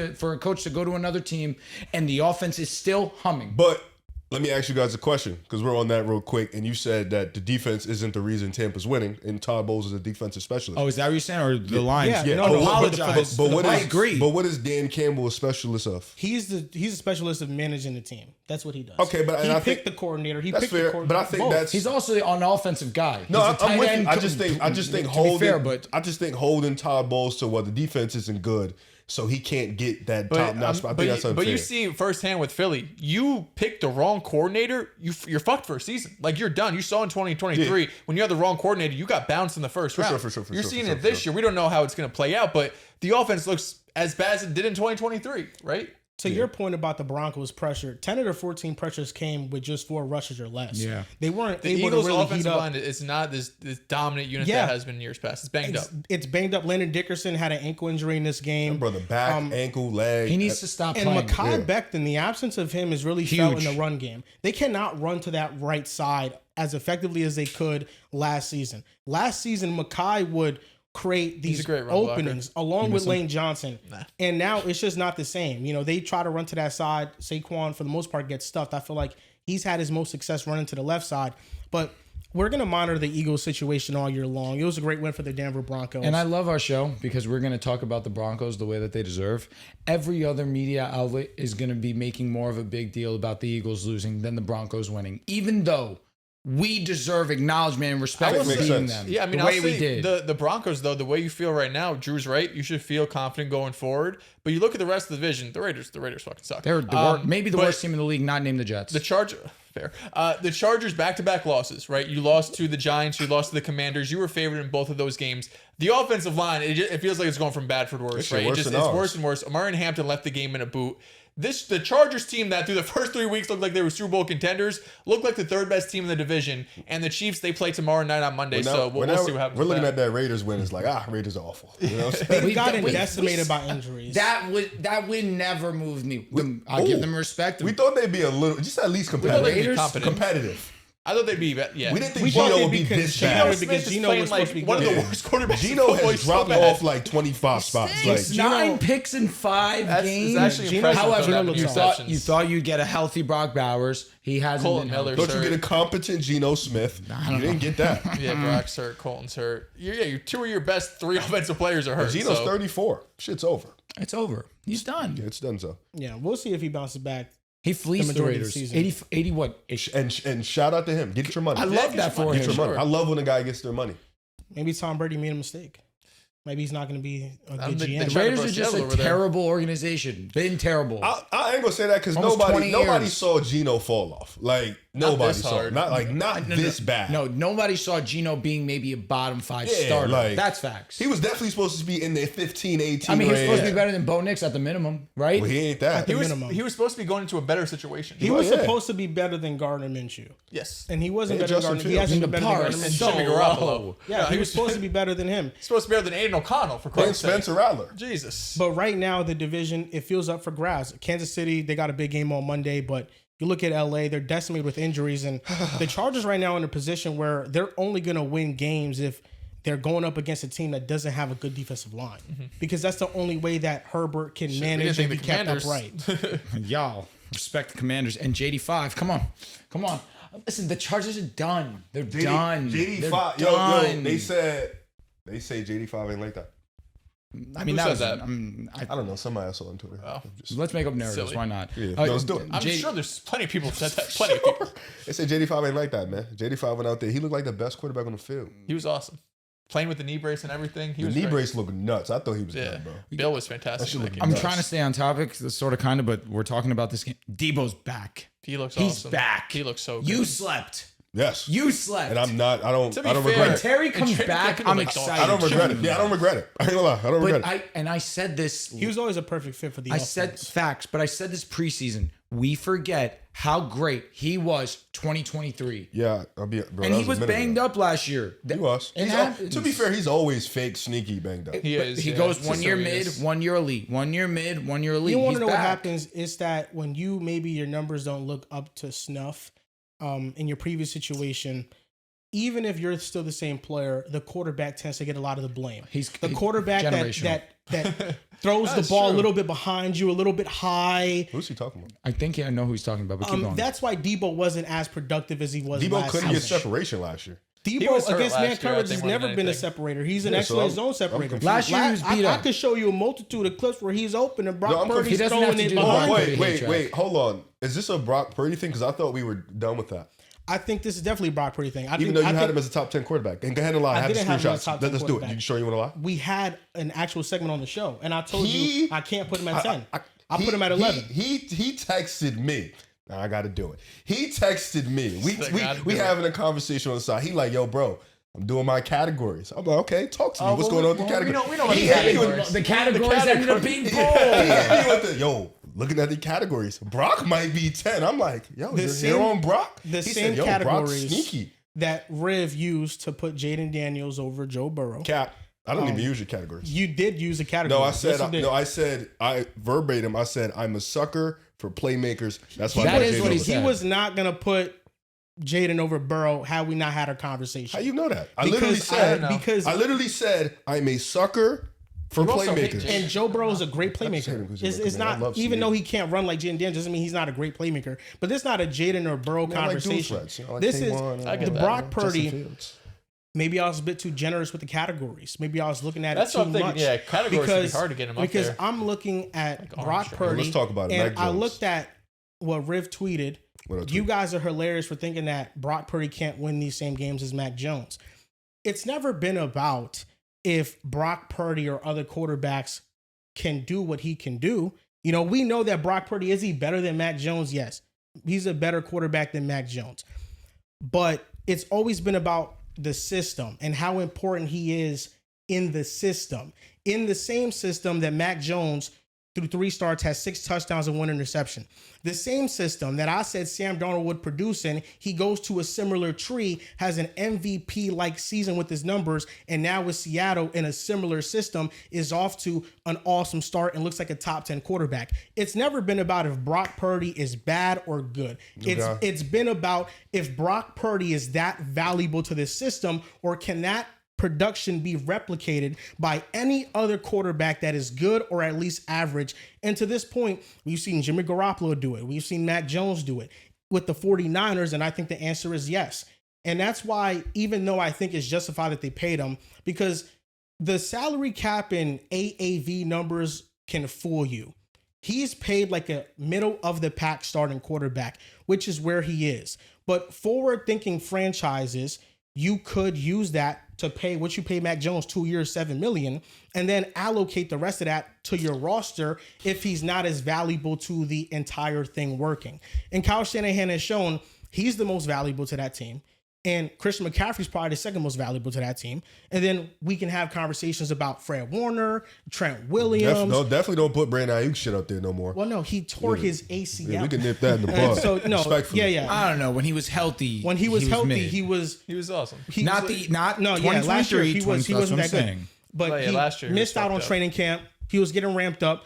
Speaker 3: to go to another team, and the offense is still humming.
Speaker 4: But let me ask you guys a question because we're on that real quick. And you said that the defense isn't the reason Tampa's winning, and Todd Bowles is a defensive specialist.
Speaker 3: Oh, is that what you're saying? Or the Lions?
Speaker 1: Yeah, no,
Speaker 3: I
Speaker 1: no,
Speaker 3: apologize.
Speaker 4: But what
Speaker 3: I
Speaker 4: is
Speaker 3: agree.
Speaker 4: But what is Dan Campbell a specialist of?
Speaker 1: He's a specialist of managing the team. That's what he does.
Speaker 4: Okay, but-
Speaker 1: he
Speaker 4: and I
Speaker 1: picked
Speaker 4: think-
Speaker 1: the coordinator. He
Speaker 4: That's
Speaker 1: picked the
Speaker 4: fair,
Speaker 1: coordinator.
Speaker 4: but I think
Speaker 1: both.
Speaker 4: that's
Speaker 3: He's also an offensive guy.
Speaker 4: no.
Speaker 3: He's a
Speaker 4: I'm
Speaker 3: tight
Speaker 4: with you.
Speaker 3: end
Speaker 4: I just think
Speaker 3: to be
Speaker 4: holding.
Speaker 3: fair, but
Speaker 4: I just think holding Todd Bowles to what the defense isn't good, so he can't get that top notch spot. I think that's unfair.
Speaker 2: but you see firsthand with Philly, you picked the wrong coordinator, you're fucked for a season. Like you're done. You saw in 2023 when you had the wrong coordinator, you got bounced in the first round.
Speaker 4: for sure,
Speaker 2: You're
Speaker 4: for
Speaker 2: seeing
Speaker 4: sure,
Speaker 2: it
Speaker 4: for
Speaker 2: this
Speaker 4: sure.
Speaker 2: year. We don't know how it's going to play out, but the offense looks as bad as it did in 2023, right?
Speaker 1: To your point about the Broncos pressure, 10 of their 14 pressures came with just 4 rushes or less.
Speaker 3: Yeah.
Speaker 1: They weren't
Speaker 2: The
Speaker 1: able
Speaker 2: Eagles'
Speaker 1: to really heat
Speaker 2: offensive
Speaker 1: up.
Speaker 2: line is not this dominant unit
Speaker 1: Yeah.
Speaker 2: that has been in years past. It's banged up.
Speaker 1: It's banged up. Landon Dickerson had an ankle injury in this game.
Speaker 4: brother, back, ankle, leg.
Speaker 3: he needs to stop
Speaker 1: And
Speaker 3: playing.
Speaker 1: Makai Becton, the absence of him is really felt in the run game. They cannot run to that right side as effectively as they could last season. Last season, Makai would create these
Speaker 2: a great run
Speaker 1: openings along with Lane Johnson. And now it's just not the same. You know, they try to run to that side. Saquon, for the most part, gets stuffed. I feel like he's had his most success running to the left side. But we're going to monitor the Eagles situation all year long. It was a great win for the Denver Broncos.
Speaker 3: And I love our show because we're going to talk about the Broncos the way that they deserve. Every other media outlet is going to be making more of a big deal about the Eagles losing than the Broncos winning, even though we deserve acknowledgement and respect
Speaker 4: That
Speaker 3: for
Speaker 4: makes
Speaker 3: beating
Speaker 4: sense.
Speaker 3: them.
Speaker 2: Yeah, I mean,
Speaker 3: the
Speaker 2: I'll
Speaker 3: way we
Speaker 2: say
Speaker 3: did.
Speaker 2: the Broncos, though, the way you feel right now, Drew's right. You should feel confident going forward. But you look at the rest of the division, the Raiders fucking suck.
Speaker 3: They're maybe the
Speaker 2: but
Speaker 3: worst team in the league, not named the Jets.
Speaker 2: The Chargers back-to-back losses, right? You lost to the Giants, you lost to the Commanders. You were favored in both of those games. The offensive line, it feels like it's going from bad for worse, right?
Speaker 4: worse
Speaker 2: It's
Speaker 4: than ours.
Speaker 2: worse and worse. Amari and Hampton left the game in a boot. The Chargers team that through the first 3 weeks looked like they were Super Bowl contenders, looked like the third best team in the division. And the Chiefs, they play tomorrow night on Monday, so we'll see what happens.
Speaker 4: We're looking
Speaker 2: with
Speaker 4: at that Raiders win. It's like, Raiders are awful. You know what I'm saying?
Speaker 1: They've gotten
Speaker 3: we-
Speaker 1: decimated by injuries.
Speaker 3: That win never moved me. I give them respect.
Speaker 4: We thought they'd be a little, just at least
Speaker 2: thought
Speaker 4: competitive.
Speaker 2: they'd be
Speaker 3: Raiders?
Speaker 2: competent.
Speaker 4: Competitive.
Speaker 2: I thought they'd be, yeah.
Speaker 4: We didn't think
Speaker 1: We thought
Speaker 4: Geno
Speaker 1: they'd
Speaker 4: would
Speaker 1: be
Speaker 4: be this
Speaker 1: considered
Speaker 4: bad.
Speaker 1: because
Speaker 2: is
Speaker 1: Geno
Speaker 2: playing
Speaker 1: was supposed to be
Speaker 2: one of the
Speaker 1: good.
Speaker 2: worst quarterbacks. in
Speaker 4: Geno
Speaker 2: football.
Speaker 4: has
Speaker 2: He's so
Speaker 4: dropped
Speaker 2: bad.
Speaker 4: off like 25 spots. Like,
Speaker 3: It's 9 picks in 5 games.
Speaker 2: It's actually
Speaker 1: Geno-
Speaker 2: impressive.
Speaker 1: However,
Speaker 2: though,
Speaker 1: looks
Speaker 2: that
Speaker 1: solid.
Speaker 2: many
Speaker 3: you
Speaker 2: interceptions.
Speaker 3: thought you'd get a healthy Brock Bowers. He hasn't
Speaker 2: Colton
Speaker 3: been
Speaker 2: Miller.
Speaker 3: healthy.
Speaker 4: don't you get a competent Geno Smith? You didn't get that.
Speaker 2: Yeah, Brock's hurt. Colton's hurt. Your 2 of your best 3 offensive players are hurt.
Speaker 4: Geno's
Speaker 2: so.
Speaker 4: 34. Shit's over.
Speaker 3: It's over. He's done.
Speaker 4: Yeah, it's done so.
Speaker 1: Yeah, we'll see if he bounces back.
Speaker 3: He fleeced the
Speaker 1: majority of the
Speaker 3: Raiders.
Speaker 1: season.
Speaker 3: 80 what?
Speaker 4: And shout out to him. Get your money.
Speaker 3: I love that for
Speaker 4: Get
Speaker 3: him.
Speaker 4: your money. I love when a guy gets their money.
Speaker 1: Maybe Tom Brady made a mistake. Maybe he's not going to be a good
Speaker 2: the-
Speaker 1: GM.
Speaker 2: the
Speaker 3: The
Speaker 2: Trying to
Speaker 3: Raiders are
Speaker 2: bust
Speaker 3: just
Speaker 2: Seattle
Speaker 3: a
Speaker 2: over there.
Speaker 3: terrible organization. Been terrible.
Speaker 4: I ain't gonna say that because
Speaker 3: Almost 20
Speaker 4: nobody
Speaker 3: years.
Speaker 4: saw Geno fall off. Like nobody
Speaker 2: this
Speaker 4: saw.
Speaker 2: hard.
Speaker 4: Not this bad.
Speaker 3: No, nobody saw Geno being maybe a bottom 5
Speaker 4: Yeah,
Speaker 3: starter.
Speaker 4: like-
Speaker 3: That's facts.
Speaker 4: He was definitely supposed to be in the 15, 18
Speaker 3: I mean, he's supposed to
Speaker 4: range.
Speaker 3: be better than Bo Nix at the minimum, right?
Speaker 4: Well, he ain't that.
Speaker 2: He was,
Speaker 1: minimum.
Speaker 2: he was supposed to be going into a better situation.
Speaker 1: He was
Speaker 4: yeah.
Speaker 1: supposed to be better than Gardner Minshew.
Speaker 2: Yes.
Speaker 1: And he wasn't
Speaker 4: And
Speaker 1: better than
Speaker 4: Justin
Speaker 1: Gardner. He
Speaker 4: Fields.
Speaker 1: hasn't
Speaker 3: The
Speaker 1: been better than
Speaker 3: bar
Speaker 1: Gardner
Speaker 3: is
Speaker 1: Minshew.
Speaker 3: so
Speaker 2: Jimmy
Speaker 3: low.
Speaker 2: Garoppolo.
Speaker 1: Yeah, he was supposed to be better than him.
Speaker 2: supposed to be better than Aiden O'Connell, for
Speaker 4: And
Speaker 2: Christ's sake.
Speaker 4: Spencer Rattler.
Speaker 2: Jesus.
Speaker 1: But right now, the division, it feels up for grabs. Kansas City, they got a big game on Monday, but you look at LA, they're decimated with injuries. And the Chargers right now in a position where they're only going to win games if they're going up against a team that doesn't have a good defensive line. Because that's the only way that Herbert can
Speaker 2: we
Speaker 1: manage
Speaker 2: didn't
Speaker 1: and
Speaker 2: think
Speaker 1: be
Speaker 2: the
Speaker 1: kept
Speaker 2: Commanders-
Speaker 1: upright.
Speaker 3: Y'all respect the Commanders and JD5. Come on. Listen, the Chargers are done. They're done. They're
Speaker 4: JD5.
Speaker 3: done.
Speaker 4: They say JD5 ain't like that.
Speaker 3: I mean,
Speaker 2: Who
Speaker 3: that
Speaker 2: said
Speaker 3: was.
Speaker 2: that?
Speaker 3: I mean,
Speaker 4: I don't know. Somebody I saw on Twitter.
Speaker 2: Oh.
Speaker 3: let's make up narratives.
Speaker 2: Silly.
Speaker 3: Why not?
Speaker 4: Yeah, no, let's do it.
Speaker 2: I'm
Speaker 3: J-
Speaker 2: sure there's plenty of people who said that. Plenty of people.
Speaker 4: They said JD5 ain't like that, man. JD5 went out there. He looked like the best quarterback on the field.
Speaker 2: He was awesome. Playing with the knee brace and everything. He
Speaker 4: The
Speaker 2: was
Speaker 4: knee
Speaker 2: great.
Speaker 4: brace looked nuts. I thought he was
Speaker 2: Yeah.
Speaker 4: done, bro.
Speaker 2: Bill was fantastic.
Speaker 4: That shit
Speaker 2: in
Speaker 4: looked
Speaker 2: that
Speaker 3: I'm
Speaker 2: game.
Speaker 4: nuts.
Speaker 3: trying to stay on topic, sort of, kind of, but we're talking about this game. Debo's back.
Speaker 2: He looks
Speaker 3: He's
Speaker 2: awesome.
Speaker 3: back.
Speaker 2: He looks so good.
Speaker 3: You slept.
Speaker 4: Yes.
Speaker 3: You slept.
Speaker 4: And I'm not. I don't
Speaker 2: To be
Speaker 4: regret
Speaker 2: fair,
Speaker 3: When
Speaker 4: it.
Speaker 3: Terry comes
Speaker 2: Training
Speaker 3: back,
Speaker 2: camp,
Speaker 3: I'm
Speaker 2: like,
Speaker 3: excited.
Speaker 4: I don't regret it. Yeah, I don't regret it. I ain't gonna lie. I don't regret it.
Speaker 3: But I said this.
Speaker 1: He was always a perfect fit for the
Speaker 3: I
Speaker 1: offense.
Speaker 3: said facts, but I said this preseason. We forget how great he was 2023.
Speaker 4: Yeah, I'll be. Bro,
Speaker 3: And
Speaker 4: that
Speaker 3: he was
Speaker 4: a minute
Speaker 3: banged
Speaker 4: ago.
Speaker 3: up last year.
Speaker 4: He was.
Speaker 3: It
Speaker 4: He's
Speaker 3: happens.
Speaker 4: to be fair, he's always fake, sneaky, banged up.
Speaker 2: He is.
Speaker 3: He
Speaker 2: yeah.
Speaker 3: goes
Speaker 2: It's
Speaker 3: 1
Speaker 2: just
Speaker 3: year
Speaker 2: who he
Speaker 3: mid,
Speaker 2: is.
Speaker 3: 1 year elite, 1 year mid, 1 year elite.
Speaker 1: You want
Speaker 3: He's
Speaker 1: to know what
Speaker 3: back.
Speaker 1: happens is that when you maybe your numbers don't look up to snuff in your previous situation, even if you're still the same player, the quarterback tends to get a lot of the blame.
Speaker 3: He's
Speaker 1: The quarterback
Speaker 3: generational.
Speaker 1: that throws the
Speaker 2: That's
Speaker 1: ball a
Speaker 2: true.
Speaker 1: little bit behind you, a little bit high.
Speaker 4: Who's he talking about?
Speaker 3: I think I know who he's talking about, but keep going.
Speaker 1: That's why Debo wasn't as productive as he was
Speaker 4: Debo
Speaker 1: last
Speaker 4: couldn't get
Speaker 1: season.
Speaker 4: separation last year.
Speaker 1: Debo
Speaker 2: was hurt
Speaker 1: against
Speaker 2: last
Speaker 1: man
Speaker 2: year, I
Speaker 1: coverage
Speaker 2: think,
Speaker 1: has
Speaker 2: more than
Speaker 1: never been a
Speaker 2: anything.
Speaker 1: separator. He's an
Speaker 4: Yeah,
Speaker 1: excellent
Speaker 4: so
Speaker 1: zone separator.
Speaker 4: confused.
Speaker 3: Last year he was beat
Speaker 1: I
Speaker 3: up.
Speaker 1: could show you a multitude of clips where he's open and
Speaker 4: No,
Speaker 1: Brock
Speaker 4: I'm
Speaker 1: Purdy's
Speaker 3: confused. He doesn't have
Speaker 1: throwing
Speaker 3: to
Speaker 1: it
Speaker 3: do the
Speaker 1: behind
Speaker 3: ball.
Speaker 1: him.
Speaker 3: Wait,
Speaker 4: Hold on. Is this a Brock Purdy thing? Because I thought we were done with that.
Speaker 1: I think this is definitely a Brock Purdy thing.
Speaker 4: Even though you had him as a top 10 quarterback. And go ahead and lie. I have the
Speaker 1: didn't have him as
Speaker 4: screenshots.
Speaker 1: a top 10
Speaker 4: Let's do it.
Speaker 1: quarterback.
Speaker 4: You sure you want to lie?
Speaker 1: we had an actual segment on the show, and I told
Speaker 4: He-
Speaker 1: you I can't put him at 10. I put him at 11.
Speaker 4: He texted me. Now I got to do it. He texted me. We
Speaker 2: do it.
Speaker 4: having a conversation on the side. He like, yo, bro, I'm doing my categories. I'm like, okay, talk to me. What's going on with the categories?
Speaker 2: we know what
Speaker 4: He
Speaker 2: the
Speaker 4: hit me with-
Speaker 2: categories.
Speaker 3: the categories ended up being
Speaker 4: He
Speaker 3: gold.
Speaker 4: hit me with the, yo, looking at the categories, Brock might be 10. I'm like, yo,
Speaker 1: The
Speaker 4: you're
Speaker 1: same-
Speaker 4: here on Brock?
Speaker 1: the
Speaker 4: He
Speaker 1: same
Speaker 4: said, yo, Brock's
Speaker 1: categories.
Speaker 4: sneaky.
Speaker 1: That Riv used to put Jaden Daniels over Joe Burrow.
Speaker 4: Cap. I don't even use your categories.
Speaker 1: You did use a category.
Speaker 4: No, I
Speaker 1: Yes,
Speaker 4: said,
Speaker 1: you did.
Speaker 4: I verbatim, I said, I'm a sucker for playmakers. That's why
Speaker 3: That
Speaker 4: I put
Speaker 3: is
Speaker 4: Jaden
Speaker 3: what he
Speaker 4: over.
Speaker 3: said.
Speaker 1: He was not going to put Jaden over Burrow had we not had our conversation.
Speaker 4: How you know that? I
Speaker 1: Because
Speaker 4: literally said,
Speaker 2: I don't know.
Speaker 1: because
Speaker 4: I literally said, I'm a sucker for
Speaker 2: You also hate
Speaker 4: playmakers.
Speaker 2: Jaden.
Speaker 1: and Joe Burrow is a great
Speaker 4: hate him
Speaker 1: playmaker.
Speaker 4: 'cause he's
Speaker 1: It's
Speaker 4: a man. I
Speaker 1: not
Speaker 4: love
Speaker 1: even
Speaker 4: seeing
Speaker 1: though
Speaker 4: him.
Speaker 1: he can't run like Jaden Daniels doesn't mean he's not a great playmaker. But this is not a Jaden or Burrow
Speaker 4: I like dual
Speaker 1: conversation.
Speaker 4: threats, you know, like
Speaker 1: This
Speaker 4: K1,
Speaker 1: is
Speaker 2: I get
Speaker 1: the
Speaker 2: that.
Speaker 1: Brock
Speaker 4: Justin
Speaker 1: Purdy.
Speaker 4: Fields.
Speaker 1: Maybe I was a bit too generous with the categories. Maybe I was looking at
Speaker 2: That's
Speaker 1: it too
Speaker 2: what I'm thinking.
Speaker 1: much.
Speaker 2: Yeah, categories would be hard to get him up
Speaker 1: because
Speaker 2: there.
Speaker 1: I'm looking at
Speaker 2: Like
Speaker 1: Brock
Speaker 2: Armstrong.
Speaker 1: Purdy.
Speaker 4: Let's talk about it.
Speaker 1: And
Speaker 4: Mac
Speaker 1: I
Speaker 4: Jones.
Speaker 1: looked at what Riv tweeted.
Speaker 4: What I
Speaker 1: You
Speaker 4: tweet?
Speaker 1: guys are hilarious for thinking that Brock Purdy can't win these same games as Mac Jones. It's never been about if Brock Purdy or other quarterbacks can do what he can do. You know, we know that Brock Purdy, is he better than Mac Jones? Yes. He's a better quarterback than Mac Jones. But it's always been about the system and how important he is in the system. In the same system that Mac Jones through 3 starts, has 6 touchdowns and 1 interception. The same system that I said Sam Darnold would produce in, he goes to a similar tree, has an MVP-like season with his numbers, and now with Seattle in a similar system is off to an awesome start and looks like a top 10 quarterback. It's never been about if Brock Purdy is bad or good. It's been about if Brock Purdy is that valuable to this system, or can that production be replicated by any other quarterback that is good or at least average. And to this point, we've seen Jimmy Garoppolo do it. We've seen Mac Jones do it with the 49ers. And I think the answer is yes. And that's why, even though I think it's justified that they paid him, because the salary cap and AAV numbers can fool you. He's paid like a middle of the pack starting quarterback, which is where he is. But forward thinking franchises, you could use that to pay what you pay Mac Jones 2 years, $7 million, and then allocate the rest of that to your roster if he's not as valuable to the entire thing working. And Kyle Shanahan has shown he's the most valuable to that team. And Christian McCaffrey's probably the second most valuable to that team. And then we can have conversations about Fred Warner, Trent Williams.
Speaker 4: Definitely don't put Brandon Ayuk shit up there no more.
Speaker 1: Well, no, he tore his ACL.
Speaker 4: Yeah, we can nip that in the bud.
Speaker 1: So no, yeah.
Speaker 3: I don't know. When he was healthy,
Speaker 1: he was
Speaker 3: he
Speaker 2: was awesome.
Speaker 1: Last year he wasn't that good. But
Speaker 2: last year
Speaker 1: he missed out on training camp. He was getting ramped up.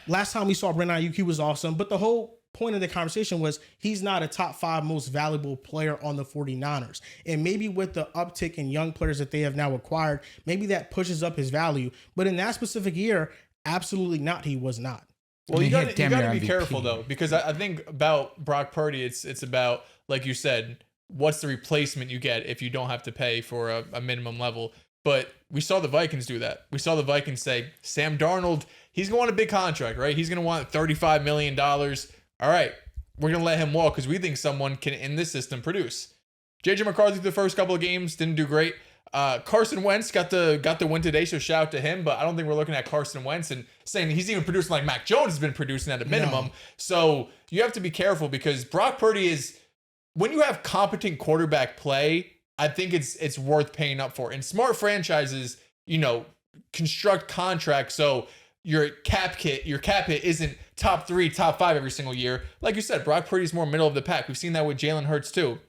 Speaker 1: Last time we saw Brandon Ayuk, he was awesome. But the whole point of the conversation was he's not a top 5 most valuable player on the 49ers. And maybe with the uptick in young players that they have now acquired, maybe that pushes up his value. But in that specific year, absolutely not. He was not.
Speaker 2: Well, you got to be careful, though, because I think about Brock Purdy, it's about, like you said, what's the replacement you get if you don't have to pay for a minimum level. But we saw the Vikings do that. We saw the Vikings say, Sam Darnold, he's going to want a big contract, right? He's going to want $35 million. All right, we're going to let him walk because we think someone can, in this system, produce. J.J. McCarthy, the first couple of games, didn't do great. Carson Wentz got the win today, so shout out to him. But I don't think we're looking at Carson Wentz and saying he's even producing like Mac Jones has been producing at a minimum. No. So you have to be careful because Brock Purdy is, when you have competent quarterback play, I think it's worth paying up for. And smart franchises, construct contracts so your cap hit isn't top 3, top 5 every single year. Like you said, Brock Purdy's more middle of the pack. We've seen that with Jalen Hurts too.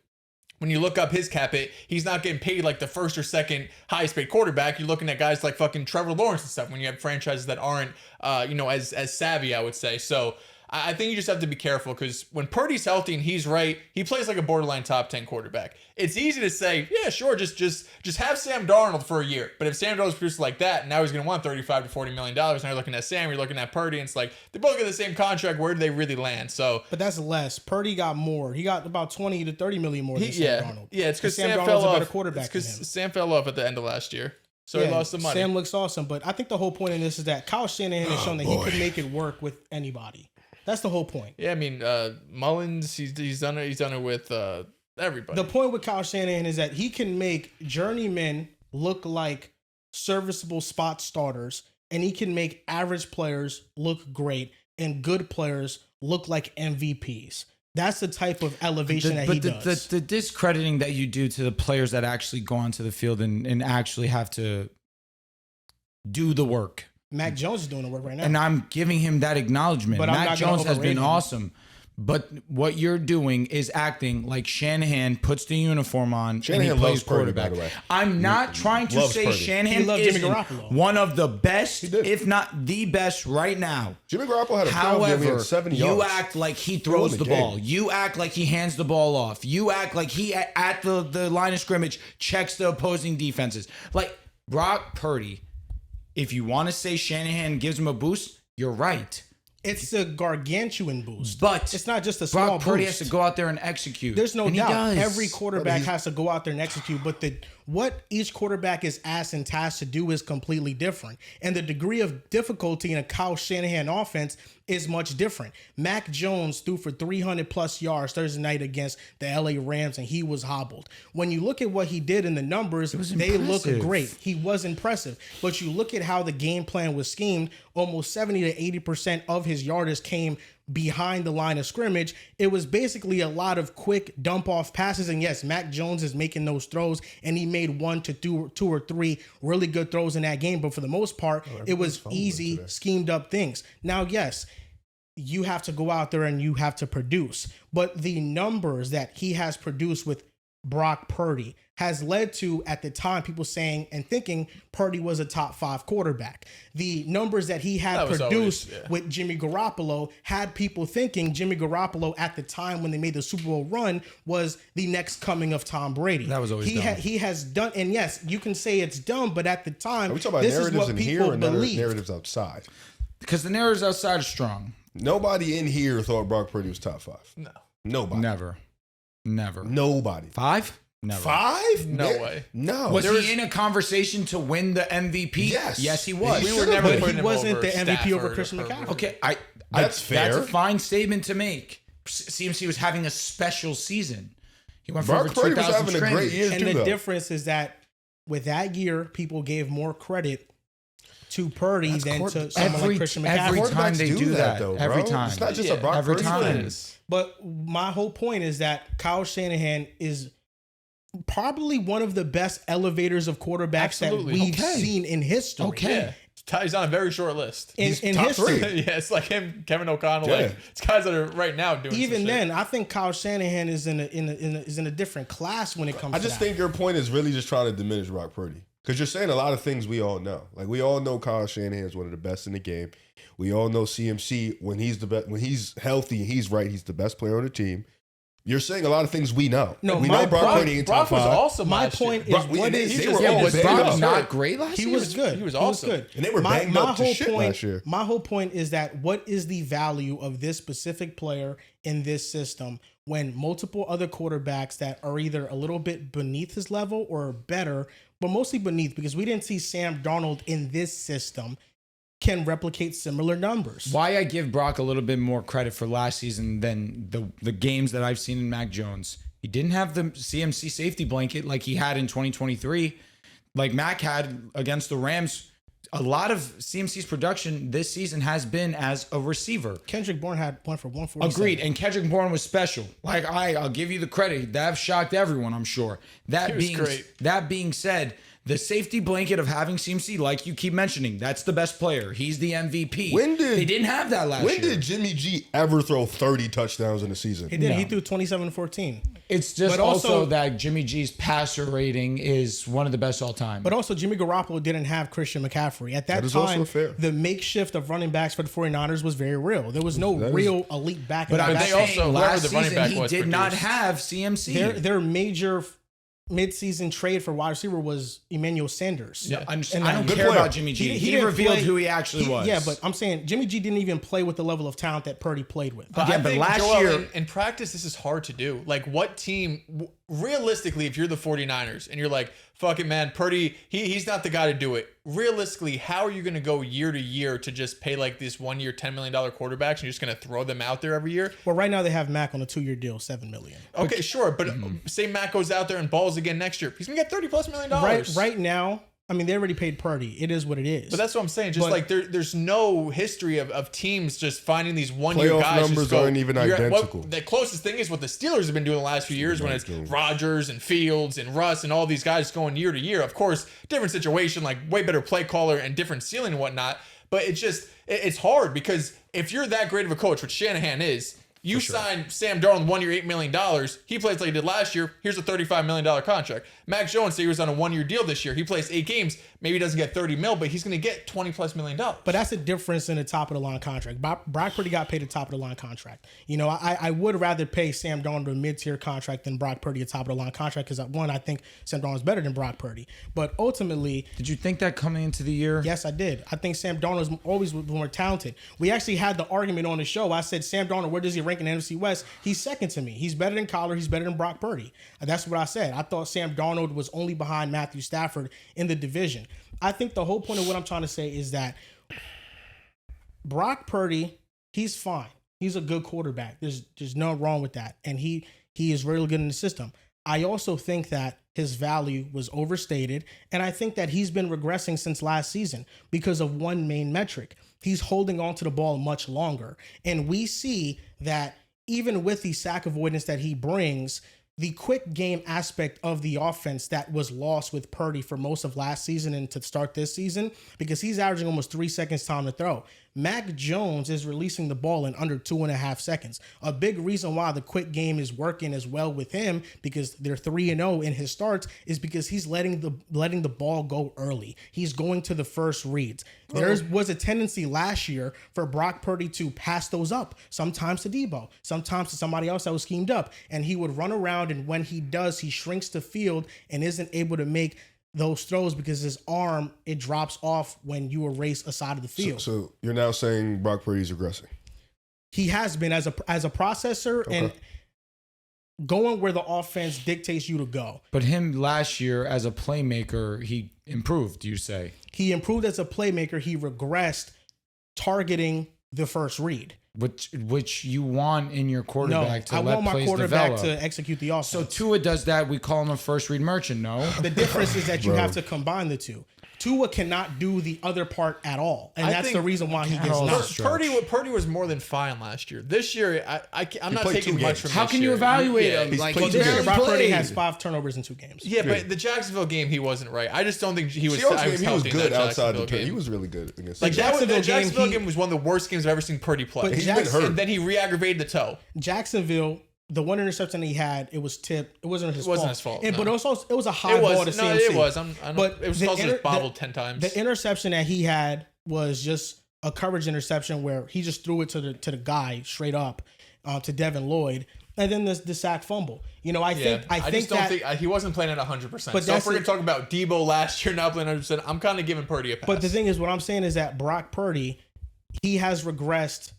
Speaker 2: When you look up his cap hit, he's not getting paid like the first or second highest paid quarterback. You're looking at guys like fucking Trevor Lawrence and stuff when you have franchises that aren't, as savvy, I would say. So I think you just have to be careful because when Purdy's healthy and he's right, he plays like a borderline top 10 quarterback. It's easy to say, yeah, sure, just have Sam Darnold for a year. But if Sam Darnold's produced like that, now he's going to want $35 to $40 million. Now you're looking at Sam, you're looking at Purdy, and it's like they both get the same contract. Where do they really land? So,
Speaker 1: but that's less. Purdy got more. He got about 20 to 30 million more than Sam Darnold.
Speaker 2: Yeah, it's because
Speaker 1: Sam
Speaker 2: Darnold's
Speaker 1: fell off. A better quarterback than him.
Speaker 2: Sam fell off at the end of last year. So he lost some money.
Speaker 1: Sam looks awesome, but I think the whole point of this is that Kyle Shanahan has shown that he could make it work with anybody. That's the whole point.
Speaker 2: Yeah, I mean, Mullins, he's done it. He's done it with everybody.
Speaker 1: The point with Kyle Shanahan is that he can make journeymen look like serviceable spot starters, and he can make average players look great and good players look like MVPs. That's the type of elevation that he does.
Speaker 3: The discrediting that you do to the players that actually go onto the field and actually have to do the work.
Speaker 1: Mac Jones is doing the work right now.
Speaker 3: And I'm giving him that acknowledgement. But Mac Jones has been awesome. But what you're doing is acting like Shanahan puts the uniform on and he plays quarterback. By the way. I'm not trying to say Purdy. Shanahan is one of the best, if not the best right now.
Speaker 4: Jimmy Garoppolo had a problem game 70 yards.
Speaker 3: You act like he throws the ball. You act like he hands the ball off. You act like he, at the line of scrimmage, checks the opposing defenses. Like Brock Purdy, if you want to say Shanahan gives him a boost, you're right.
Speaker 1: It's a gargantuan boost.
Speaker 3: But
Speaker 1: it's not just a small
Speaker 3: Brock Purdy
Speaker 1: boost.
Speaker 3: has to go out there and execute.
Speaker 1: There's no doubt. Every quarterback has to go out there and execute. But what each quarterback is asked and tasked to do is completely different. And the degree of difficulty in a Kyle Shanahan offense is much different. Mac Jones threw for 300+ yards Thursday night against the LA Rams, and he was hobbled. When you look at what he did in the numbers, they look great. He was impressive. But you look at how the game plan was schemed, almost 70 to 80% of his yardage came behind the line of scrimmage. It was basically a lot of quick dump off passes. And yes, Mac Jones is making those throws, and he made 1 to 2 or 3 really good throws in that game. But for the most part, it was easy, schemed up things. Now, yes, you have to go out there and you have to produce. But the numbers that he has produced with Brock Purdy has led to, at the time, people saying and thinking Purdy was a top 5 quarterback. The numbers that he had produced with Jimmy Garoppolo had people thinking Jimmy Garoppolo at the time when they made the Super Bowl run was the next coming of Tom Brady.
Speaker 3: That was always dumb.
Speaker 1: He has done, and yes, you can say it's dumb, but at the time,
Speaker 4: Are we talking about
Speaker 1: this is
Speaker 4: narratives
Speaker 1: what
Speaker 4: in here
Speaker 1: people
Speaker 4: or
Speaker 1: believed.
Speaker 4: narratives outside?
Speaker 3: Because the narratives outside are strong.
Speaker 4: Nobody in here thought Brock Purdy was top 5.
Speaker 2: No.
Speaker 4: Nobody.
Speaker 3: Never.
Speaker 4: Nobody.
Speaker 3: 5? Never.
Speaker 4: 5?
Speaker 2: No way.
Speaker 4: No.
Speaker 3: Was he in a conversation to win the MVP?
Speaker 4: Yes.
Speaker 3: Yes, he was.
Speaker 4: He
Speaker 2: We were
Speaker 4: should've
Speaker 2: never
Speaker 4: been.
Speaker 2: putting
Speaker 1: He
Speaker 2: him
Speaker 1: wasn't
Speaker 2: over
Speaker 1: the MVP over
Speaker 2: Stafford
Speaker 1: Christian
Speaker 2: or
Speaker 1: McCaffrey.
Speaker 2: Herbert.
Speaker 3: Okay,
Speaker 4: That's fair.
Speaker 3: That's a fine statement to make. CMC was having a special season. He went for
Speaker 4: Brock
Speaker 3: over
Speaker 4: Purdy was
Speaker 3: 2,000
Speaker 4: having a great year
Speaker 1: And
Speaker 4: too,
Speaker 1: the
Speaker 4: though.
Speaker 1: difference is that with that year, people gave more credit to Purdy than to someone like Christian McCaffrey.
Speaker 3: every time they do that,
Speaker 4: though,
Speaker 3: every
Speaker 4: bro.
Speaker 3: time.
Speaker 4: It's not just
Speaker 2: Yeah,
Speaker 4: a Brock
Speaker 3: every
Speaker 4: Purdy
Speaker 3: time.
Speaker 4: thing.
Speaker 1: But my whole point is that Kyle Shanahan is probably one of the best elevators of quarterbacks
Speaker 2: Absolutely.
Speaker 1: that we've
Speaker 3: Okay.
Speaker 1: seen in history.
Speaker 3: Okay.
Speaker 2: Yeah. He's on a very short list.
Speaker 1: In
Speaker 4: top
Speaker 1: history.
Speaker 4: 3.
Speaker 2: Yeah, it's like him, Kevin O'Connell.
Speaker 4: Yeah.
Speaker 2: Like, it's guys that are right now doing
Speaker 1: Even
Speaker 2: some shit.
Speaker 1: then, I think Kyle Shanahan is in a different class when it comes
Speaker 4: I
Speaker 1: to
Speaker 4: just
Speaker 1: that.
Speaker 4: think your point is really just trying to diminish Brock Purdy. Because you're saying a lot of things we all know. Like, we all know Kyle Shanahan is one of the best in the game. We all know CMC, when he's the best, when he's healthy, he's right, he's the best player on the team. You're saying a lot of things we know.
Speaker 1: No,
Speaker 4: we
Speaker 1: my
Speaker 4: know Brock
Speaker 1: Brock-
Speaker 4: Purdy ain't top
Speaker 2: Brock was
Speaker 4: 5.
Speaker 2: awesome.
Speaker 1: My
Speaker 2: last year.
Speaker 1: point is,
Speaker 4: Brock-
Speaker 1: what
Speaker 4: they-
Speaker 1: is
Speaker 4: they
Speaker 1: his
Speaker 4: were
Speaker 3: Yeah,
Speaker 4: all
Speaker 3: was
Speaker 4: banged
Speaker 3: Brock
Speaker 4: up.
Speaker 3: not great last
Speaker 1: He
Speaker 3: year?
Speaker 1: was good.
Speaker 2: he was
Speaker 1: He
Speaker 2: awesome.
Speaker 1: good.
Speaker 4: And they were banged up to shit last year.
Speaker 1: My whole point is that what is the value of this specific player in this system when multiple other quarterbacks that are either a little bit beneath his level or better, but mostly beneath, because we didn't see Sam Darnold in this system can replicate similar numbers.
Speaker 3: Why I give Brock a little bit more credit for last season than the games that I've seen in Mac Jones. He didn't have the CMC safety blanket like he had in 2023. Like Mac had against the Rams. A lot of CMC's production this season has been as a receiver.
Speaker 1: Kendrick Bourne had one for 147.
Speaker 3: Agreed. And Kendrick Bourne was special. Like I'll give you the credit. That shocked everyone, I'm sure.
Speaker 2: He was great.
Speaker 3: That being said, the safety blanket of having CMC, like you keep mentioning, that's the best player. He's the MVP. They didn't have that last year.
Speaker 4: When did Jimmy G ever throw 30 touchdowns in a season?
Speaker 1: He did.
Speaker 3: No.
Speaker 1: He threw 27-14.
Speaker 3: It's just
Speaker 1: But
Speaker 3: also
Speaker 1: also-
Speaker 3: that Jimmy G's passer rating is one of the best all time.
Speaker 1: But also, Jimmy Garoppolo didn't have Christian McCaffrey. At that
Speaker 4: is also
Speaker 1: time,
Speaker 4: fair.
Speaker 1: the makeshift of running backs for the 49ers was very real. There was no
Speaker 4: That is-
Speaker 1: real elite back.
Speaker 3: But
Speaker 1: in
Speaker 3: I'm
Speaker 1: that
Speaker 2: they
Speaker 1: back.
Speaker 2: also-
Speaker 3: saying
Speaker 2: whoever
Speaker 3: last
Speaker 2: the running
Speaker 3: season
Speaker 2: back
Speaker 3: he
Speaker 2: was
Speaker 3: did not
Speaker 2: produced.
Speaker 3: have CMC.
Speaker 1: Their major midseason trade for wide receiver was Emmanuel Sanders.
Speaker 3: Yeah, I
Speaker 1: And
Speaker 3: don't
Speaker 1: that-
Speaker 3: care
Speaker 4: player.
Speaker 3: about Jimmy G. He
Speaker 1: didn't
Speaker 3: revealed
Speaker 1: play-
Speaker 3: who he actually was.
Speaker 1: Yeah, but I'm saying Jimmy G didn't even play with the level of talent that Purdy played with.
Speaker 2: But
Speaker 3: Yeah,
Speaker 2: I
Speaker 3: but
Speaker 2: think,
Speaker 3: last
Speaker 2: Joel,
Speaker 3: year-
Speaker 2: in practice, this is hard to do. Like, what team, realistically, if you're the 49ers and you're like, fuck it, man, Purdy, he's not the guy to do it. Realistically, how are you going to go year to year to just pay like this 1 year, $10 million quarterbacks and you're just going to throw them out there every year?
Speaker 1: Well, right now they have Mac on a 2-year deal, $7 million.
Speaker 2: Okay, sure. But say Matt goes out there and balls again next year. He's going to get $30+ million.
Speaker 1: Right now, I mean, they already paid Purdy. It is what it is.
Speaker 2: But that's what I'm saying. Just
Speaker 1: But-
Speaker 2: like there's no history of teams just finding these 1 year
Speaker 4: Playoff
Speaker 2: guys.
Speaker 4: numbers
Speaker 2: just go,
Speaker 4: aren't even
Speaker 2: you're at-
Speaker 4: identical.
Speaker 2: the closest thing is what the Steelers have been doing the last few years when it's
Speaker 4: games.
Speaker 2: Rodgers and Fields and Russ and all these guys going year to year. Of course, different situation, like way better play caller and different ceiling and whatnot. But it's hard because if you're that great of a coach, which Shanahan is, you sign Sam Darnold 1 year, $8 million. He plays like he did last year. Here's a $35 million contract. Mac Jones, say he was on a 1 year deal this year. He plays 8 games. Maybe he doesn't get $30 million, but he's going to get $20+ million.
Speaker 1: But that's the difference in the top of the line contract. Brock Purdy got paid a top of the line contract. You know, I would rather pay Sam Darnold a mid-tier contract than Brock Purdy a top of the line contract because, one, I think Sam Darnold is better than Brock Purdy. But ultimately,
Speaker 3: Did you think that coming into the year?
Speaker 1: yes, I did. I think Sam Darnold is always more talented. We actually had the argument on the show. I said, Sam Darnold, where does he rank in the NFC West? He's second to me. He's better than Collar. He's better than Brock Purdy. And that's what I said. I thought Sam Darnold was only behind Matthew Stafford in the division. I think the whole point of what I'm trying to say is that Brock Purdy, he's fine. He's a good quarterback. There's no wrong with that. And he is really good in the system. I also think that his value was overstated. And I think that he's been regressing since last season because of one main metric. he's holding on to the ball much longer. And we see that even with the sack avoidance that he brings, the quick game aspect of the offense that was lost with Purdy for most of last season and to start this season, because he's averaging almost 3 seconds time to throw. Mac Jones is releasing the ball in under 2.5 seconds. A big reason why the quick game is working as well with him, because they're 3-0 in his starts, is because he's letting the ball go early. He's going to the first reads. There was a tendency last year for Brock Purdy to pass those up, sometimes to Debo, sometimes to somebody else that was schemed up, and he would run around, and when he does, he shrinks the field and isn't able to make those throws because his arm, it drops off when you erase a side of the field.
Speaker 4: So you're now saying Brock Purdy's regressing?
Speaker 1: He has been as a processor and going where the offense dictates you to go.
Speaker 3: But him last year as a playmaker, he improved, you say?
Speaker 1: He improved as a playmaker. He regressed targeting the first read.
Speaker 3: Which you want in your quarterback to let plays develop.
Speaker 1: I want my quarterback to execute the offense.
Speaker 3: So Tua does that. We call him a first read merchant, no?
Speaker 1: The difference is that you have to combine the two. Tua cannot do the other part at all, and that's the reason why he gets knocked.
Speaker 2: Purdy was more than fine last year. This year, I'm not taking much from.
Speaker 3: How can you evaluate him?
Speaker 1: Like this year, Brock Purdy has 5 turnovers in 2 games.
Speaker 2: Yeah, but the Jacksonville game, he wasn't right. I just don't think he was.
Speaker 4: He was good outside the game. He was really good against.
Speaker 2: Like that Jacksonville game was one of the worst games I've ever seen Purdy play.
Speaker 4: He's been hurt.
Speaker 2: And then he re-aggravated the toe.
Speaker 1: Jacksonville. The one interception he had, it was tipped. It wasn't his fault.
Speaker 2: It wasn't his fault.
Speaker 1: And,
Speaker 2: no.
Speaker 1: But it was a high ball to CMC.
Speaker 2: No, it was. But it was also just bobbled 10 times.
Speaker 1: The interception that he had was just a coverage interception where he just threw it to the guy straight up to Devin Lloyd, and then the sack fumble. You know, I think
Speaker 2: he wasn't playing at 100%. But so if we're gonna talk about Debo last year not playing 100%, I'm kind of giving Purdy a pass.
Speaker 1: But the thing is, what I'm saying is that Brock Purdy, he has regressed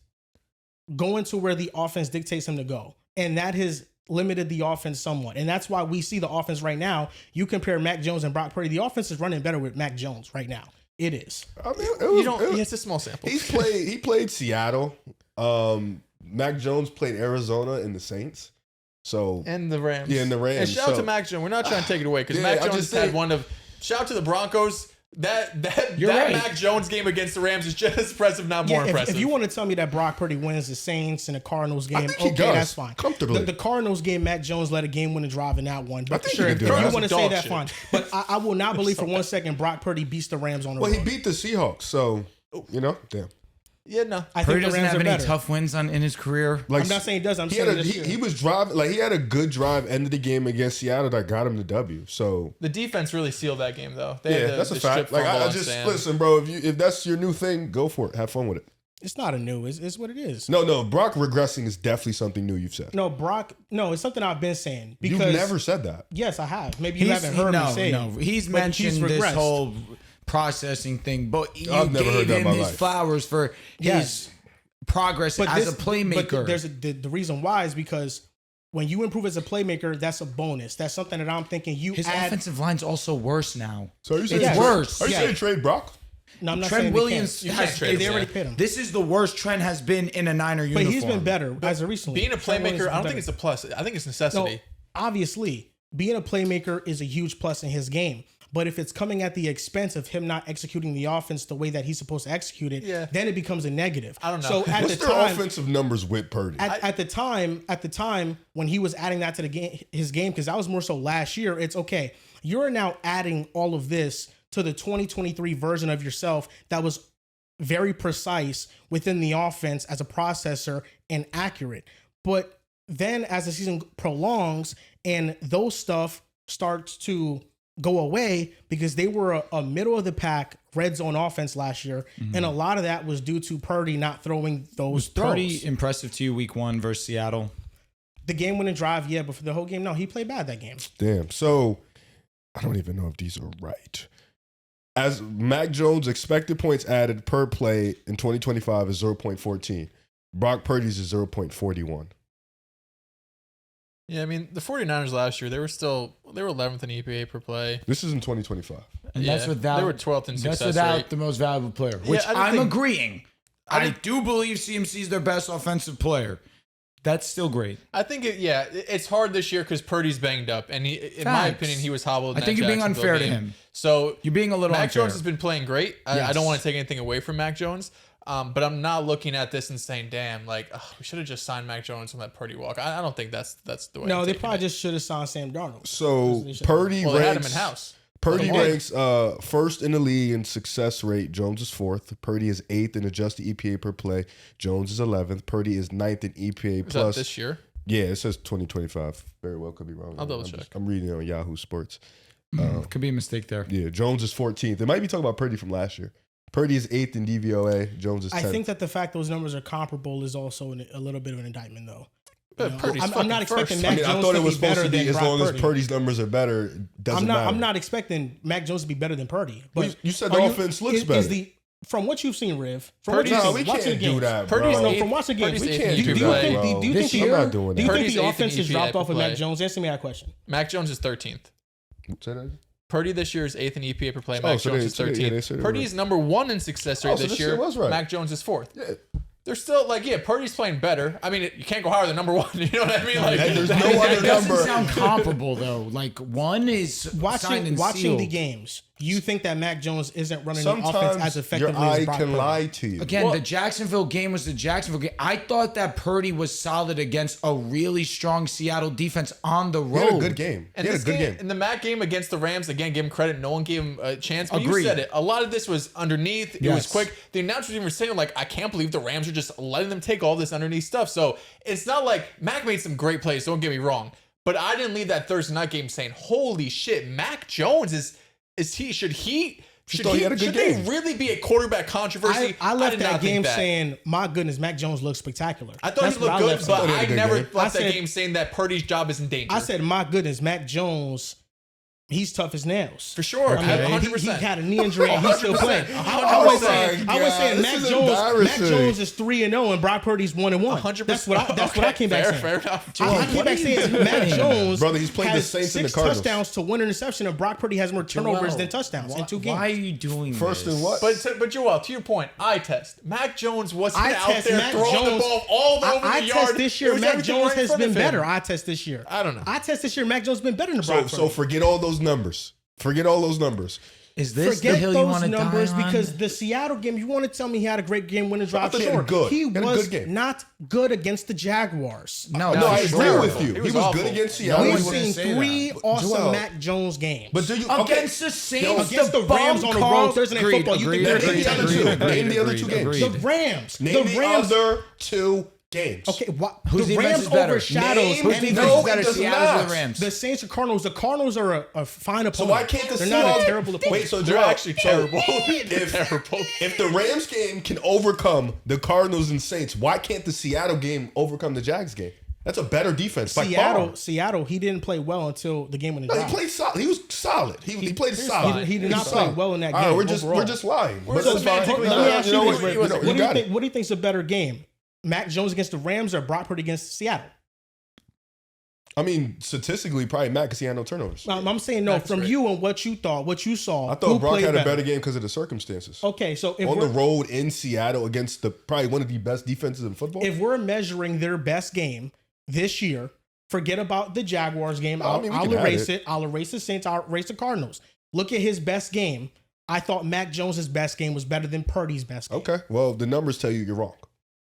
Speaker 1: going to where the offense dictates him to go. And that has limited the offense somewhat. And that's why we see the offense right now. You compare Mac Jones and Brock Purdy, the offense is running better with Mac Jones right now. It is.
Speaker 4: I mean,
Speaker 2: it's a small sample.
Speaker 4: He played Seattle. Mac Jones played Arizona and the Saints. So
Speaker 2: and the Rams.
Speaker 4: Yeah, and the Rams.
Speaker 2: And shout out to Mac Jones. We're not trying to take it away because Mac Jones had one of. Shout out to the Broncos. That right. Mac Jones game against the Rams is just as impressive, not more impressive.
Speaker 1: If you want to tell me that Brock Purdy wins the Saints and the Cardinals game,
Speaker 4: okay, that's fine. Comfortably.
Speaker 1: The Cardinals game, Mac Jones led a game-winning drive in that one. But
Speaker 4: I think
Speaker 1: if you want to say that, fine. But I will not believe for 1 second Brock Purdy beats the Rams on the road.
Speaker 4: Well, he beat the Seahawks, so, damn.
Speaker 2: Yeah, no.
Speaker 1: I think
Speaker 3: Purdy doesn't have any tough wins in his career.
Speaker 4: Like,
Speaker 1: I'm not saying he does. I'm saying
Speaker 4: he was driving. Like, he had a good drive end of the game against Seattle that got him the W. So
Speaker 2: the defense really sealed that game, though.
Speaker 4: That's a fact. Like, I just listen, bro. If that's your new thing, go for it. Have fun with it.
Speaker 1: It's not a new. It's what it is.
Speaker 4: No. Brock regressing is definitely something new you've said.
Speaker 1: No, it's something I've been saying. Because
Speaker 4: you've never said that.
Speaker 1: Yes, I have. Maybe you haven't heard me say it.
Speaker 3: No, he's mentioned this whole processing thing, but
Speaker 4: I've never heard that in my life.
Speaker 3: Flowers for his progress as a playmaker.
Speaker 1: But there's the reason why is because when you improve as a playmaker, that's a bonus. That's something that I'm thinking his
Speaker 3: offensive line's also worse now.
Speaker 4: So are you saying
Speaker 3: it's worse?
Speaker 4: Are you saying trade Brock?
Speaker 1: No, I'm not
Speaker 3: Trent
Speaker 1: saying
Speaker 3: Williams
Speaker 1: they
Speaker 3: already
Speaker 1: paid him.
Speaker 3: This is the worst Trent has been in a Niner uniform.
Speaker 1: But he's been better as of recently.
Speaker 2: Being a playmaker, I don't think it's a plus. I think it's necessity.
Speaker 1: No, obviously, being a playmaker is a huge plus in his game. But if it's coming at the expense of him not executing the offense the way that he's supposed to execute it, then it becomes a negative.
Speaker 2: I don't know.
Speaker 4: So what's their offensive numbers with Purdy?
Speaker 1: At the time when he was adding that to his game, because that was more so last year, it's okay. You're now adding all of this to the 2023 version of yourself that was very precise within the offense as a processor and accurate. But then as the season prolongs and those stuff starts to go away because they were a middle of the pack red zone offense last year, and a lot of that was due to Purdy not throwing those throws.
Speaker 3: Purdy impressive to you week 1 versus Seattle?
Speaker 1: The game-winning drive, yeah, but for the whole game, no, he played bad that game.
Speaker 4: Damn. So I don't even know if these are right. As Mac Jones' expected points added per play in 2025 is 0.14. Brock Purdy's is 0.41.
Speaker 2: Yeah, I mean, the 49ers last year, they were 11th in EPA per play.
Speaker 4: This is in 2025.
Speaker 3: And that's without,
Speaker 2: they were 12th in success rate.
Speaker 3: That's without the most valuable player, which I'm agreeing. I do believe CMC is their best offensive player. That's still great.
Speaker 2: I think, it's hard this year because Purdy's banged up. And in my opinion, he was hobbled in
Speaker 3: I think you're being unfair to him.
Speaker 2: So
Speaker 3: you're being a little
Speaker 2: Mac
Speaker 3: unfair.
Speaker 2: Jones has been playing great. I don't want to take anything away from Mac Jones. But I'm not looking at this and saying, damn, like, we should have just signed Mac Jones on that Purdy walk. I don't think that's the way.
Speaker 1: No,
Speaker 2: I'm
Speaker 1: they
Speaker 2: taking
Speaker 1: probably
Speaker 2: it.
Speaker 1: just should have signed Sam Darnold.
Speaker 4: So
Speaker 1: They should've.
Speaker 4: Purdy
Speaker 2: Well, they had him
Speaker 4: ranks
Speaker 2: in house.
Speaker 4: Purdy
Speaker 2: They did.
Speaker 4: ranks first in the league in success rate. Jones is fourth. Purdy is eighth in adjusted EPA per play. Jones is 11th. Purdy is ninth in EPA
Speaker 2: Is
Speaker 4: plus.
Speaker 2: that this year?
Speaker 4: Yeah, it says 2025. Very well could be wrong.
Speaker 2: I'll double check.
Speaker 4: I'm reading it on Yahoo Sports.
Speaker 3: Could be a mistake there.
Speaker 4: Yeah, Jones is 14th. They might be talking about Purdy from last year. Purdy is 8th in DVOA. Jones is 10th.
Speaker 1: I think that the fact those numbers are comparable is also a little bit of an indictment, though. You know,
Speaker 2: Purdy's
Speaker 1: I'm not
Speaker 2: fucking
Speaker 1: expecting
Speaker 2: first.
Speaker 1: Mac
Speaker 4: I mean, I
Speaker 1: Jones
Speaker 4: thought
Speaker 1: to
Speaker 4: it was
Speaker 1: be
Speaker 4: supposed
Speaker 1: better
Speaker 4: to be
Speaker 1: than
Speaker 4: as
Speaker 1: Brock
Speaker 4: long as
Speaker 1: Purdy.
Speaker 4: Purdy's numbers are better. It doesn't matter.
Speaker 1: I'm not expecting Mac Jones to be better than Purdy. But
Speaker 4: You said the
Speaker 1: are
Speaker 4: offense looks
Speaker 1: is
Speaker 4: better.
Speaker 1: From what you've seen, Riv, from
Speaker 2: Purdy's-
Speaker 1: what
Speaker 4: No,
Speaker 1: you've
Speaker 4: we
Speaker 1: seen, watching
Speaker 4: can't
Speaker 1: the
Speaker 4: do
Speaker 1: games,
Speaker 4: that,
Speaker 2: Purdy's
Speaker 4: bro.
Speaker 2: eighth-
Speaker 1: from watching the games,
Speaker 2: Purdy's
Speaker 4: We
Speaker 2: eighth
Speaker 4: can't
Speaker 2: in
Speaker 4: do
Speaker 1: do you
Speaker 4: that,
Speaker 1: think
Speaker 4: bro.
Speaker 1: do you
Speaker 3: This
Speaker 1: think
Speaker 3: year?
Speaker 4: I'm not doing
Speaker 1: do you
Speaker 4: that.
Speaker 1: think
Speaker 2: Purdy's
Speaker 1: the
Speaker 2: eighth in
Speaker 1: offense has
Speaker 2: EPA
Speaker 1: dropped
Speaker 2: per
Speaker 1: off of Mac
Speaker 2: play.
Speaker 1: Jones? Answer me that question.
Speaker 2: Mac Jones is 13th.
Speaker 4: Say that?
Speaker 2: Purdy this year is 8th in EPA per play.
Speaker 4: Oh,
Speaker 2: Mac
Speaker 4: so
Speaker 2: Jones
Speaker 4: they-
Speaker 2: is
Speaker 4: so they-
Speaker 2: 13th.
Speaker 4: yeah, they said it
Speaker 2: Purdy
Speaker 4: right.
Speaker 2: is number 1 in success rate
Speaker 4: Oh, so
Speaker 2: this
Speaker 4: this
Speaker 2: year.
Speaker 4: shit was right.
Speaker 2: Mac Jones is 4th.
Speaker 4: Yeah.
Speaker 2: They're still like, yeah, Purdy's playing better. I mean, you can't go higher than number 1. You know what I mean? Like,
Speaker 4: There's no
Speaker 3: That
Speaker 4: other
Speaker 3: doesn't
Speaker 4: number.
Speaker 3: sound comparable though. Like one is signed
Speaker 1: Watching
Speaker 3: and
Speaker 1: the
Speaker 3: sealed.
Speaker 1: games, you think that Mac Jones isn't running the offense as
Speaker 4: Sometimes
Speaker 1: effectively
Speaker 4: your eye
Speaker 1: as Brock
Speaker 4: can
Speaker 1: Purdy?
Speaker 4: lie to you.
Speaker 3: Again,
Speaker 2: Well-
Speaker 3: the Jacksonville game was the Jacksonville game. I thought that Purdy was solid against a really strong Seattle defense on the
Speaker 4: He
Speaker 3: road.
Speaker 4: had a good game.
Speaker 2: And
Speaker 4: He had a
Speaker 2: this
Speaker 4: good
Speaker 2: game,
Speaker 4: game.
Speaker 2: in the Mac game against the Rams, again, give him credit. No one gave him a chance. But
Speaker 3: Agreed.
Speaker 2: you said it. A lot of this was underneath. It was
Speaker 3: Yes.
Speaker 2: quick. The announcers even were saying, like, I can't believe the Rams are just letting them take all this underneath stuff. So it's not like Mac made some great plays. Don't get me wrong. But I didn't leave that Thursday night game saying, holy shit, Mac Jones should
Speaker 4: thought he had a good game.
Speaker 2: they really be a quarterback controversy?
Speaker 1: I left
Speaker 2: did
Speaker 1: that
Speaker 2: not think
Speaker 1: game
Speaker 2: that.
Speaker 1: saying, "My goodness, Mac Jones looks spectacular."
Speaker 2: I thought
Speaker 1: That's
Speaker 2: he
Speaker 1: what
Speaker 2: looked good,
Speaker 1: left
Speaker 2: but
Speaker 1: it.
Speaker 4: he had a
Speaker 2: I
Speaker 4: good
Speaker 2: never
Speaker 4: game.
Speaker 2: left
Speaker 1: I
Speaker 2: that
Speaker 1: said-
Speaker 2: game saying that Purdy's job is in danger.
Speaker 1: I said, "My goodness, Mac Jones, he's tough as nails."
Speaker 2: for sure,
Speaker 1: I mean,
Speaker 2: 100%.
Speaker 1: he had a knee injury and he's still
Speaker 2: 100%.
Speaker 1: playing. I was saying
Speaker 4: God,
Speaker 1: Mac
Speaker 4: this is
Speaker 1: Jones. Mac
Speaker 4: embarrassing.
Speaker 1: What is 3-0 and Brock Purdy's 1-1.
Speaker 2: 100%.
Speaker 1: That's what I came back
Speaker 2: fair,
Speaker 1: saying.
Speaker 2: Fair enough.
Speaker 1: I came
Speaker 3: what
Speaker 1: back
Speaker 3: are you
Speaker 1: saying
Speaker 3: doing?
Speaker 1: Mac Jones,
Speaker 4: Brother, he's played the
Speaker 1: has
Speaker 4: Saints and the
Speaker 1: 6
Speaker 4: Cardinals.
Speaker 1: touchdowns to 1 interception, and Brock Purdy has more turnovers than touchdowns in 2 games.
Speaker 3: Why are you doing
Speaker 4: First
Speaker 3: this?
Speaker 4: and what?
Speaker 2: But Joel, to your point, eye test. Mac Jones wasn't
Speaker 1: I
Speaker 2: out
Speaker 1: test
Speaker 2: there
Speaker 1: Mac
Speaker 2: throwing
Speaker 1: Jones.
Speaker 2: the ball all over
Speaker 1: I
Speaker 2: the
Speaker 1: test
Speaker 2: yard.
Speaker 1: this
Speaker 2: It
Speaker 1: year.
Speaker 2: was
Speaker 1: Mac
Speaker 2: everything
Speaker 1: Jones
Speaker 2: right in
Speaker 1: has
Speaker 2: front
Speaker 1: been
Speaker 2: of him.
Speaker 1: better. I test this year.
Speaker 2: I don't know.
Speaker 1: I test this year. Mac Jones has been better than Brock
Speaker 4: So
Speaker 1: Purdy.
Speaker 4: forget all those numbers. Forget all those numbers.
Speaker 3: Is this the
Speaker 1: Forget
Speaker 3: hill you
Speaker 1: those
Speaker 3: want to die
Speaker 1: numbers
Speaker 3: on?
Speaker 1: because the Seattle game, you want to tell me he had a great game winning drive?
Speaker 4: thought he had
Speaker 1: Sure.
Speaker 4: a good-
Speaker 1: He
Speaker 4: he had a
Speaker 1: was
Speaker 4: good game.
Speaker 1: not good against the Jaguars.
Speaker 3: no,
Speaker 4: No, I
Speaker 3: he's
Speaker 4: agree
Speaker 3: terrible.
Speaker 4: with you.
Speaker 2: He
Speaker 4: He
Speaker 2: was
Speaker 4: was
Speaker 2: awful.
Speaker 4: good against
Speaker 3: No
Speaker 4: Seattle.
Speaker 3: one
Speaker 1: We've
Speaker 3: wouldn't
Speaker 1: seen
Speaker 3: say
Speaker 1: 3
Speaker 3: that.
Speaker 1: awesome
Speaker 4: Joel.
Speaker 1: Mac Jones games.
Speaker 4: But do you
Speaker 3: Against the Saints,
Speaker 1: Against the Rams on the road Thursday Night Football, you think they're
Speaker 4: agreed,
Speaker 1: the other
Speaker 4: agreed,
Speaker 1: two?
Speaker 4: agreed. Name the other two games.
Speaker 1: The Rams.
Speaker 4: Name
Speaker 1: the
Speaker 4: the
Speaker 1: Rams.
Speaker 4: other 2 games.
Speaker 1: Okay,
Speaker 3: Whose
Speaker 1: the
Speaker 3: defense
Speaker 1: Rams
Speaker 3: is better?
Speaker 1: overshadows
Speaker 4: Name-
Speaker 3: Whose
Speaker 1: anything.
Speaker 3: defense
Speaker 4: No,
Speaker 3: is better,
Speaker 4: it does
Speaker 3: Seattle's or
Speaker 4: not.
Speaker 3: the Rams?
Speaker 1: The Saints and Cardinals. The Cardinals are a fine opponent.
Speaker 4: So why can't the
Speaker 1: They're not a
Speaker 4: Seahawks-
Speaker 1: terrible opponent.
Speaker 4: Wait, so
Speaker 2: They're
Speaker 4: Joel,
Speaker 2: actually terrible.
Speaker 4: If,
Speaker 2: Terrible.
Speaker 4: if the Rams game can overcome the Cardinals and Saints, why can't the Seattle game overcome the Jags game? That's a better defense. By far.
Speaker 1: Seattle, he didn't play well until the game winning
Speaker 4: No,
Speaker 1: drive.
Speaker 4: he played solid. He was solid. He played solid.
Speaker 1: He did not
Speaker 4: was
Speaker 1: play
Speaker 4: solid.
Speaker 1: well in that
Speaker 4: All right,
Speaker 1: game
Speaker 4: we're just
Speaker 1: overall.
Speaker 4: lying. But
Speaker 2: So
Speaker 4: that's fine.
Speaker 2: semantically,
Speaker 1: Let me ask you
Speaker 4: know
Speaker 1: this,
Speaker 4: what?
Speaker 1: Rick.
Speaker 4: You
Speaker 1: What
Speaker 4: know,
Speaker 1: do you
Speaker 4: got
Speaker 1: think?
Speaker 4: it.
Speaker 1: What do you think's a better game? Mac Jones against the Rams or Brock Purdy against Seattle?
Speaker 4: I mean, statistically, probably Matt because he had no turnovers.
Speaker 1: I'm saying no.
Speaker 2: That's
Speaker 1: From
Speaker 2: right.
Speaker 1: you and what you thought, what you saw.
Speaker 4: I
Speaker 1: who
Speaker 4: thought Brock
Speaker 1: played
Speaker 4: had a better game because of the circumstances.
Speaker 1: Okay, so if
Speaker 4: On the
Speaker 1: we're,
Speaker 4: road in Seattle against the probably one of the best defenses in football.
Speaker 1: if we're measuring their best game this year, forget about the Jaguars game.
Speaker 4: I mean, we
Speaker 1: I'll
Speaker 4: can add
Speaker 1: erase
Speaker 4: it.
Speaker 1: it. I'll erase the Saints. I'll erase the Cardinals. Look at his best game. I thought Mac Jones's best game was better than Purdy's best game.
Speaker 4: Okay, well, the numbers tell you you're wrong.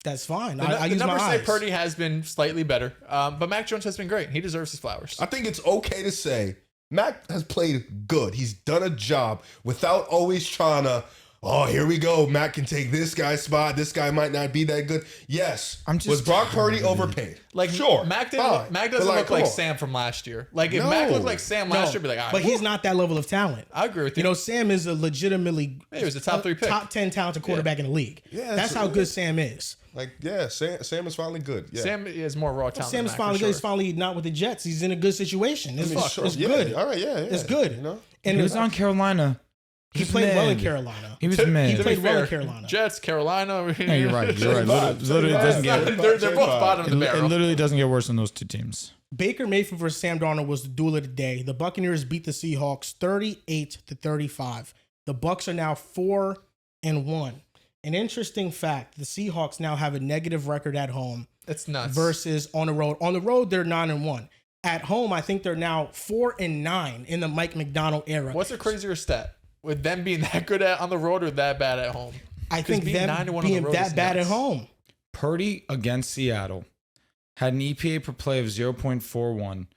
Speaker 1: That's fine.
Speaker 2: The,
Speaker 1: I
Speaker 2: the
Speaker 1: use my
Speaker 2: numbers say
Speaker 1: eyes.
Speaker 2: Purdy has been slightly better, but Mac Jones has been great. He deserves his flowers.
Speaker 4: I think it's okay to say Mac has played good. He's done a job without always trying to, oh, here we go. Mac can take this guy's spot. This guy might not be that good. Yes. Was Brock Purdy overpaid?
Speaker 2: Like
Speaker 4: sure.
Speaker 2: Mac
Speaker 4: fine.
Speaker 2: Mac
Speaker 4: But,
Speaker 2: doesn't look
Speaker 4: come
Speaker 2: like
Speaker 4: on.
Speaker 2: Sam from last year. Like if
Speaker 4: No.
Speaker 2: Mac looked like Sam last
Speaker 1: No,
Speaker 2: year, be like, all right,
Speaker 1: but he's not that level of talent.
Speaker 2: I agree with you.
Speaker 1: You know, Sam is a legitimately
Speaker 2: he was a top 3 pick.
Speaker 1: top 10 talented quarterback in the league.
Speaker 4: Yeah,
Speaker 1: that's how good Sam is.
Speaker 4: Like, yeah, Sam is finally good. Yeah.
Speaker 2: Sam is more raw talent.
Speaker 1: Sam's
Speaker 2: than Mac,
Speaker 1: finally
Speaker 2: for
Speaker 1: good. He's
Speaker 2: sure.
Speaker 1: finally not with the Jets. He's in a good situation. It's,
Speaker 4: I mean, sure.
Speaker 1: it's
Speaker 4: Yeah,
Speaker 1: good.
Speaker 4: All right, yeah.
Speaker 1: It's good.
Speaker 4: You know?
Speaker 1: And
Speaker 3: He was on Carolina.
Speaker 1: he played well in Carolina.
Speaker 3: He was
Speaker 2: To
Speaker 3: mid.
Speaker 2: be
Speaker 1: played well in
Speaker 2: fair,
Speaker 1: Carolina.
Speaker 2: Jets, Carolina.
Speaker 3: Yeah, you're right. You're right. Literally doesn't get.
Speaker 2: They're both bottom of the
Speaker 3: It
Speaker 2: barrel.
Speaker 3: literally doesn't get worse than those two teams.
Speaker 1: Baker Mayfield versus Sam Darnold was the duel of the day. The Buccaneers beat the Seahawks 38-35. The Bucs are now 4-1. An interesting fact: the Seahawks now have a negative record at home
Speaker 2: It's nuts.
Speaker 1: versus on the road. On the road, they're 9-1. At home, I think they're now 4-9 in the Mike McDonald era.
Speaker 2: What's a crazier stat? With them being that good on the road or that bad at home?
Speaker 1: I think
Speaker 2: being
Speaker 1: them
Speaker 2: 9-1 on the
Speaker 1: being
Speaker 2: road
Speaker 1: that
Speaker 2: is
Speaker 1: bad at
Speaker 2: nuts.
Speaker 1: home.
Speaker 3: Purdy against Seattle had an EPA per play of 0.41,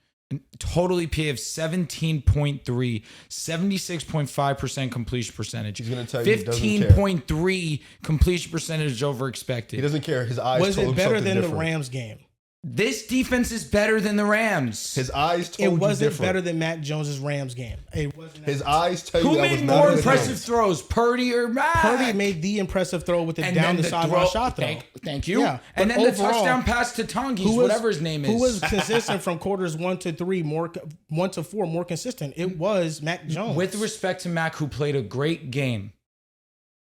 Speaker 3: total EPA of 17.3, 76.5% completion percentage.
Speaker 4: He's gonna tell you he doesn't care.
Speaker 3: 15.3 completion percentage over expected.
Speaker 4: He doesn't care. His eyes
Speaker 1: Was
Speaker 4: told
Speaker 1: it
Speaker 4: him
Speaker 1: better
Speaker 4: something
Speaker 1: than
Speaker 4: different.
Speaker 1: the Rams game?
Speaker 3: This defense is better than the Rams.
Speaker 4: His eyes told
Speaker 1: It
Speaker 4: you
Speaker 1: wasn't
Speaker 4: different.
Speaker 1: better than Mac Jones's Rams game. It wasn't.
Speaker 4: His eyes tell you
Speaker 3: Who
Speaker 4: that
Speaker 3: made
Speaker 4: was not
Speaker 3: more
Speaker 4: in his
Speaker 3: impressive
Speaker 4: hands.
Speaker 3: throws, Purdy or Mac?
Speaker 1: Purdy made the impressive throw with the
Speaker 3: and
Speaker 1: down
Speaker 3: then
Speaker 1: the sideline shot throw.
Speaker 3: Thank you.
Speaker 1: Yeah,
Speaker 3: And
Speaker 1: but
Speaker 3: then the
Speaker 1: overall,
Speaker 3: touchdown pass to Tongi, whatever his name is.
Speaker 1: Who was consistent from quarters 1 to 3, 1 to 4, more consistent? It was Mac Jones.
Speaker 3: With respect to Mac, who played a great game,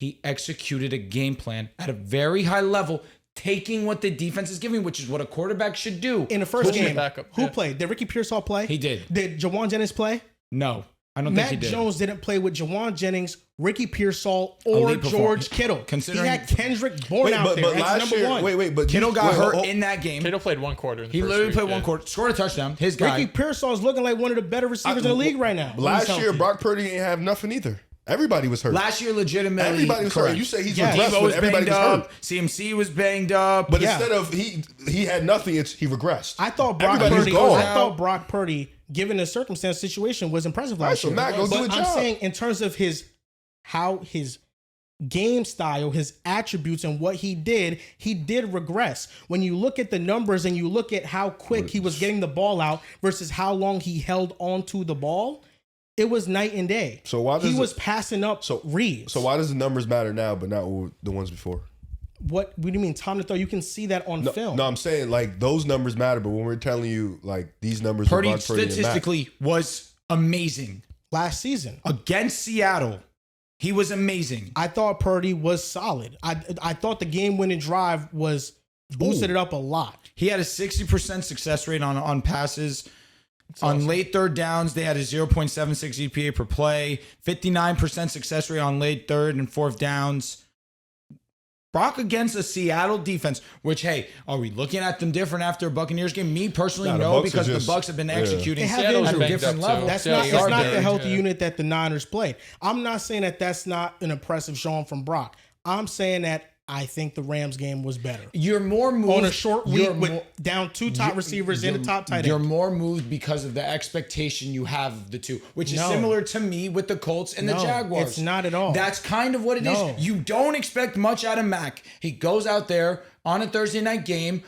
Speaker 3: he executed a game plan at a very high level, taking what the defense is giving, which is what a quarterback should do.
Speaker 1: in the first game,
Speaker 2: backup?
Speaker 1: who
Speaker 2: Yeah.
Speaker 1: played? Did Ricky Pearsall play?
Speaker 3: He did.
Speaker 1: Did Jawan Jennings play?
Speaker 3: No, I don't
Speaker 1: Mac
Speaker 3: think he did.
Speaker 1: Jones didn't play with Jawan Jennings, Ricky Pearsall, or
Speaker 3: Elite
Speaker 1: George
Speaker 3: performance.
Speaker 1: Kittle.
Speaker 3: Considering-
Speaker 1: he had Kendrick Bourne out there
Speaker 4: but
Speaker 1: as
Speaker 4: last
Speaker 1: number
Speaker 4: year,
Speaker 1: one.
Speaker 4: but
Speaker 3: Kittle got hurt
Speaker 4: hold-
Speaker 3: in that game.
Speaker 2: Kittle played one quarter. In the
Speaker 3: He
Speaker 2: first
Speaker 3: literally
Speaker 2: week,
Speaker 3: played one
Speaker 2: yeah.
Speaker 3: quarter, scored a touchdown. His guy.
Speaker 1: Ricky Pearsall is looking like one of the better receivers in the league right now. when he's
Speaker 4: Last year,
Speaker 1: healthy.
Speaker 4: Brock Purdy ain't have nothing either. Everybody was hurt.
Speaker 3: Last year, legitimately,
Speaker 4: Everybody was
Speaker 3: correct.
Speaker 4: hurt. You say he's
Speaker 1: Yeah.
Speaker 4: regressed,
Speaker 3: Deebo
Speaker 4: but
Speaker 3: was
Speaker 4: everybody
Speaker 3: banged
Speaker 4: was hurt.
Speaker 3: up. CMC was banged up.
Speaker 4: But
Speaker 1: Yeah.
Speaker 4: instead of he had nothing, he regressed.
Speaker 1: I thought Brock
Speaker 4: Everybody's
Speaker 1: Purdy.
Speaker 4: gone.
Speaker 1: I thought Brock Purdy, given the circumstance situation, was impressive last
Speaker 4: so
Speaker 1: year.
Speaker 4: Mac, go do
Speaker 1: but
Speaker 4: a
Speaker 1: I'm
Speaker 4: job.
Speaker 1: saying in terms of his game style, his attributes, and what he did regress. When you look at the numbers and you look at how quick he was getting the ball out versus how long he held onto the ball, it was night and day.
Speaker 4: So why does
Speaker 1: he
Speaker 4: it-
Speaker 1: was passing up reads?
Speaker 4: So why does the numbers matter now, but not the ones before?
Speaker 1: What do you mean time to throw? You can see that on film.
Speaker 4: No, I'm saying like those numbers matter, but when we're telling you like these numbers,
Speaker 3: Purdy
Speaker 4: with Brock Purdy and Mac,
Speaker 3: statistically was amazing.
Speaker 1: Last season,
Speaker 3: Against Seattle, he was amazing.
Speaker 1: I thought Purdy was solid. I thought the game-winning drive was boosted it up a lot.
Speaker 3: He had a 60% success rate on passes. On late third downs, they had a 0.76 EPA per play, 59% success rate on late third and fourth downs. Brock against a Seattle defense, which, hey, are we looking at them different after a Buccaneers game? Me personally,
Speaker 4: Nah, the
Speaker 3: no,
Speaker 4: Bucs are
Speaker 3: because
Speaker 4: just-
Speaker 3: the Bucs have been
Speaker 4: yeah.
Speaker 3: executing
Speaker 1: They have
Speaker 3: Seattle at a
Speaker 1: injuries.
Speaker 3: different
Speaker 2: Banged up,
Speaker 3: level.
Speaker 2: too.
Speaker 1: That's
Speaker 2: Yeah,
Speaker 1: not.
Speaker 2: they
Speaker 1: It's
Speaker 2: are
Speaker 1: not the
Speaker 2: big,
Speaker 1: healthy
Speaker 2: yeah.
Speaker 1: unit that the Niners played. I'm not saying that that's not an impressive showing from Brock. I'm saying that I think the Rams game was better
Speaker 3: You're more moved
Speaker 1: on a short week
Speaker 3: you're
Speaker 1: with
Speaker 3: more-
Speaker 1: down two top receivers and a top tight
Speaker 3: You're
Speaker 1: end.
Speaker 3: more moved because of the expectation you have of the two, which is
Speaker 1: No.
Speaker 3: similar to me with the Colts and the
Speaker 1: No,
Speaker 3: Jaguars.
Speaker 1: it's not at all.
Speaker 3: That's kind of what it is.
Speaker 1: No.
Speaker 3: You don't expect much out of Mac. He goes out there on a Thursday night game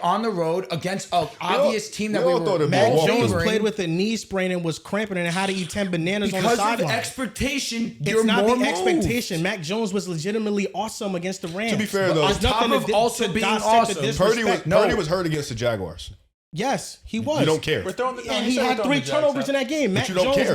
Speaker 3: on the road against an obvious team that
Speaker 4: we
Speaker 3: we
Speaker 4: all
Speaker 3: were
Speaker 4: thought it
Speaker 1: Mac
Speaker 4: was
Speaker 1: Jones
Speaker 4: favoring.
Speaker 1: played with a knee sprain and was cramping and had to eat 10 bananas on the
Speaker 3: because of
Speaker 1: sideline.
Speaker 3: expectation.
Speaker 1: It's
Speaker 3: You're
Speaker 1: not
Speaker 3: more
Speaker 1: the
Speaker 3: moved.
Speaker 1: expectation. Mac Jones was legitimately awesome against the Rams.
Speaker 4: To be fair,
Speaker 1: But
Speaker 4: though,
Speaker 1: there's
Speaker 3: on top
Speaker 1: nothing
Speaker 3: of
Speaker 1: to-
Speaker 3: also
Speaker 1: to
Speaker 3: being
Speaker 1: dissect
Speaker 3: awesome,
Speaker 1: the
Speaker 4: Purdy
Speaker 1: disrespect.
Speaker 4: was hurt against the Jaguars.
Speaker 1: Yes, he was.
Speaker 4: You don't care.
Speaker 2: We're throwing the.
Speaker 1: And he had 3 turnovers in that game. Mac
Speaker 4: you don't
Speaker 1: Jones
Speaker 4: care.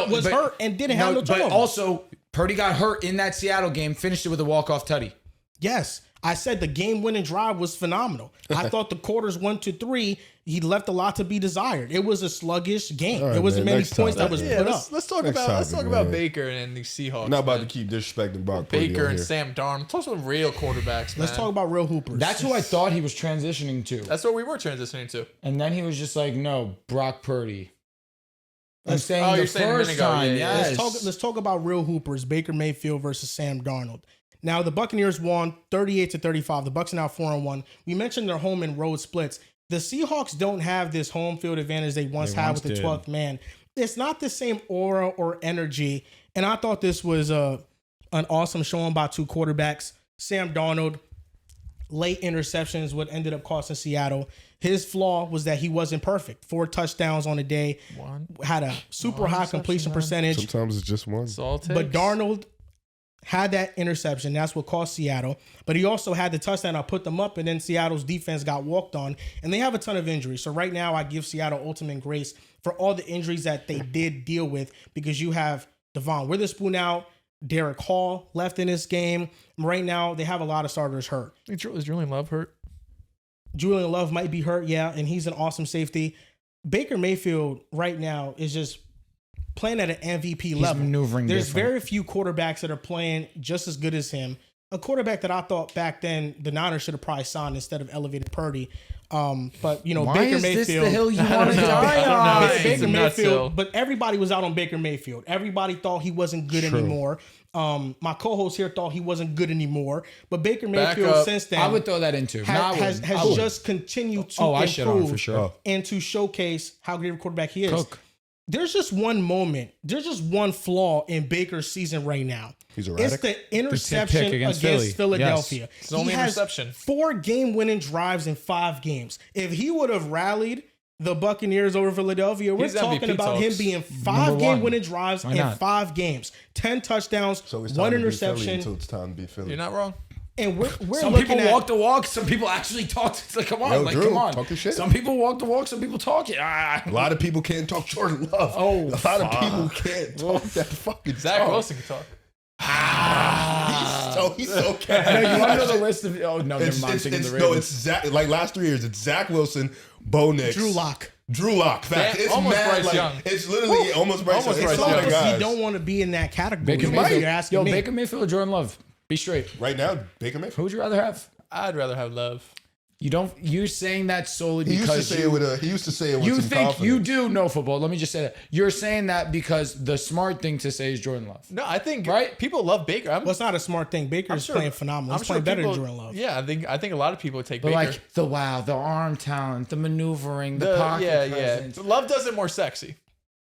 Speaker 1: was
Speaker 3: but-
Speaker 1: hurt and didn't have no
Speaker 3: But
Speaker 1: turnovers.
Speaker 3: also, Purdy got hurt in that Seattle game, finished it with a walk-off tutty.
Speaker 1: Yes, I said the game-winning drive was phenomenal. I thought the quarters 1 to 3, he left a lot to be desired. It was a sluggish game.
Speaker 4: All right,
Speaker 1: there wasn't
Speaker 4: man,
Speaker 1: many
Speaker 4: next
Speaker 1: points that
Speaker 4: topic.
Speaker 1: was
Speaker 2: Yeah,
Speaker 1: put
Speaker 2: let's,
Speaker 1: up.
Speaker 2: let's talk
Speaker 4: Next
Speaker 2: about
Speaker 4: topic, man.
Speaker 2: Baker and the Seahawks.
Speaker 4: I'm not about to
Speaker 2: man.
Speaker 4: keep disrespecting Brock Purdy
Speaker 2: Baker
Speaker 4: on
Speaker 2: and
Speaker 4: here.
Speaker 2: Sam Darnold. Talk about real quarterbacks, man.
Speaker 1: Let's talk about real hoopers.
Speaker 3: That's who I thought he was transitioning to.
Speaker 2: That's what we were transitioning to.
Speaker 3: And then he was just like, no, Brock Purdy. I'm
Speaker 1: Let's-
Speaker 3: saying
Speaker 2: oh,
Speaker 3: the
Speaker 2: you're saying a minute
Speaker 3: first
Speaker 2: ago,
Speaker 3: time,
Speaker 2: yeah, yeah.
Speaker 3: yes.
Speaker 1: Let's talk about real hoopers. Baker Mayfield versus Sam Darnold. Now the Buccaneers won 38-35. The Bucs are now 4-1. We mentioned their home and road splits. The Seahawks don't have this home field advantage they once had with the
Speaker 3: did.
Speaker 1: 12th man. It's not the same aura or energy. And I thought this was an awesome showing by two quarterbacks. Sam Darnold, late interceptions, what ended up costing Seattle. His flaw was that he wasn't perfect. 4 touchdowns on a day. Had a super high completion percentage.
Speaker 4: Sometimes it's just one.
Speaker 2: That's all it takes.
Speaker 1: But Darnold had that interception. That's what cost Seattle. But he also had the touchdown. I put them up, and then Seattle's defense got walked on. And they have a ton of injuries. So right now, I give Seattle ultimate grace for all the injuries that they did deal with, because you have Devon Witherspoon out, Derek Hall left in this game. Right now, they have a lot of starters hurt.
Speaker 2: Is Julian Love hurt?
Speaker 1: Julian Love might be hurt, yeah, and he's an awesome safety. Baker Mayfield right now is just playing at an MVP level.
Speaker 3: maneuvering
Speaker 1: There's
Speaker 3: different.
Speaker 1: very few quarterbacks that are playing just as good as him. A quarterback that I thought back then the Niners should have probably signed instead of elevated Purdy But
Speaker 3: Why
Speaker 1: Baker
Speaker 3: is this
Speaker 1: Mayfield.
Speaker 3: the hill you want to die on?
Speaker 2: It's
Speaker 1: Baker
Speaker 2: a nuts hill.
Speaker 1: Mayfield, but everybody was out on Baker Mayfield. Everybody thought he wasn't good anymore. My co-host here thought he wasn't good anymore. But Baker Mayfield
Speaker 2: up.
Speaker 1: since then
Speaker 3: I would throw that into.
Speaker 1: has just continued to
Speaker 3: I shit on him
Speaker 1: improve
Speaker 3: for sure.
Speaker 1: and to showcase how great of a quarterback he is.
Speaker 3: Cook.
Speaker 1: There's just one moment. There's just one flaw in Baker's season right now.
Speaker 4: He's erratic.
Speaker 1: It's the interception
Speaker 3: pick against
Speaker 1: against
Speaker 3: Philly.
Speaker 1: Philadelphia.
Speaker 3: Yes.
Speaker 2: It's the only
Speaker 1: He has
Speaker 2: interception.
Speaker 1: 4 game-winning drives in 5 games. If he would have rallied the Buccaneers over Philadelphia, we're
Speaker 2: He's
Speaker 1: talking
Speaker 2: MVP
Speaker 1: about him
Speaker 2: talks.
Speaker 1: being
Speaker 3: Number
Speaker 1: 5
Speaker 3: one.
Speaker 1: game-winning drives
Speaker 3: Why
Speaker 1: in
Speaker 3: not?
Speaker 1: 5 games, 10 touchdowns,
Speaker 4: So it's
Speaker 1: 1
Speaker 4: time to beat Philly
Speaker 1: interception,
Speaker 4: until it's time to beat Philly.
Speaker 2: You're not wrong.
Speaker 1: and we're
Speaker 3: Some
Speaker 1: looking
Speaker 3: people
Speaker 1: at
Speaker 3: walk the walk. Some people actually talk. It's like, come on,
Speaker 4: Yo,
Speaker 3: like,
Speaker 4: Drew,
Speaker 3: come on.
Speaker 4: talk your shit.
Speaker 3: Some people walk the walk. Some people talk it.
Speaker 4: A lot of people can't talk Jordan Love.
Speaker 3: Oh,
Speaker 4: a lot of people can't talk that fucking
Speaker 2: Zach
Speaker 4: talk.
Speaker 2: Wilson can talk.
Speaker 4: He's so
Speaker 3: No,
Speaker 4: cat.
Speaker 3: you want to know the list of? Oh no, never mind. Thinking the Ravens.
Speaker 4: it's Zach. Like last 3 years, it's Zach Wilson, Bo Nix,
Speaker 1: Drew Lock.
Speaker 4: Fact.
Speaker 2: Yeah,
Speaker 4: It's
Speaker 2: almost
Speaker 4: mad.
Speaker 2: Bryce
Speaker 4: Like,
Speaker 2: Young.
Speaker 4: it's literally almost Bryce
Speaker 2: Almost
Speaker 4: Young.
Speaker 2: Bryce
Speaker 4: It's a
Speaker 2: Young.
Speaker 4: lot of
Speaker 1: Because
Speaker 4: guys.
Speaker 1: you don't want to be in that category.
Speaker 3: Baker
Speaker 1: If
Speaker 3: Mayfield.
Speaker 1: you're asking me.
Speaker 3: Baker Mayfield or Jordan Love? Be straight.
Speaker 4: Right now, Baker Mayfield.
Speaker 3: Who would you rather have?
Speaker 2: I'd rather have Love.
Speaker 3: You don't. You're saying that solely
Speaker 4: He used to
Speaker 3: because
Speaker 4: say it with a. He used to say it with
Speaker 3: you
Speaker 4: some
Speaker 3: think
Speaker 4: confidence.
Speaker 3: you do know football. Let me just say that you're saying that because the smart thing to say is Jordan Love.
Speaker 2: No, I think
Speaker 3: Right?
Speaker 2: people love Baker.
Speaker 1: Well, it's not a smart thing. Baker's playing phenomenal. He's playing better than Jordan Love.
Speaker 2: Yeah, I think a lot of people would take
Speaker 3: But
Speaker 2: Baker.
Speaker 3: like the arm talent, the maneuvering, the pocket
Speaker 2: yeah,
Speaker 3: presence.
Speaker 2: yeah. Love does it more sexy.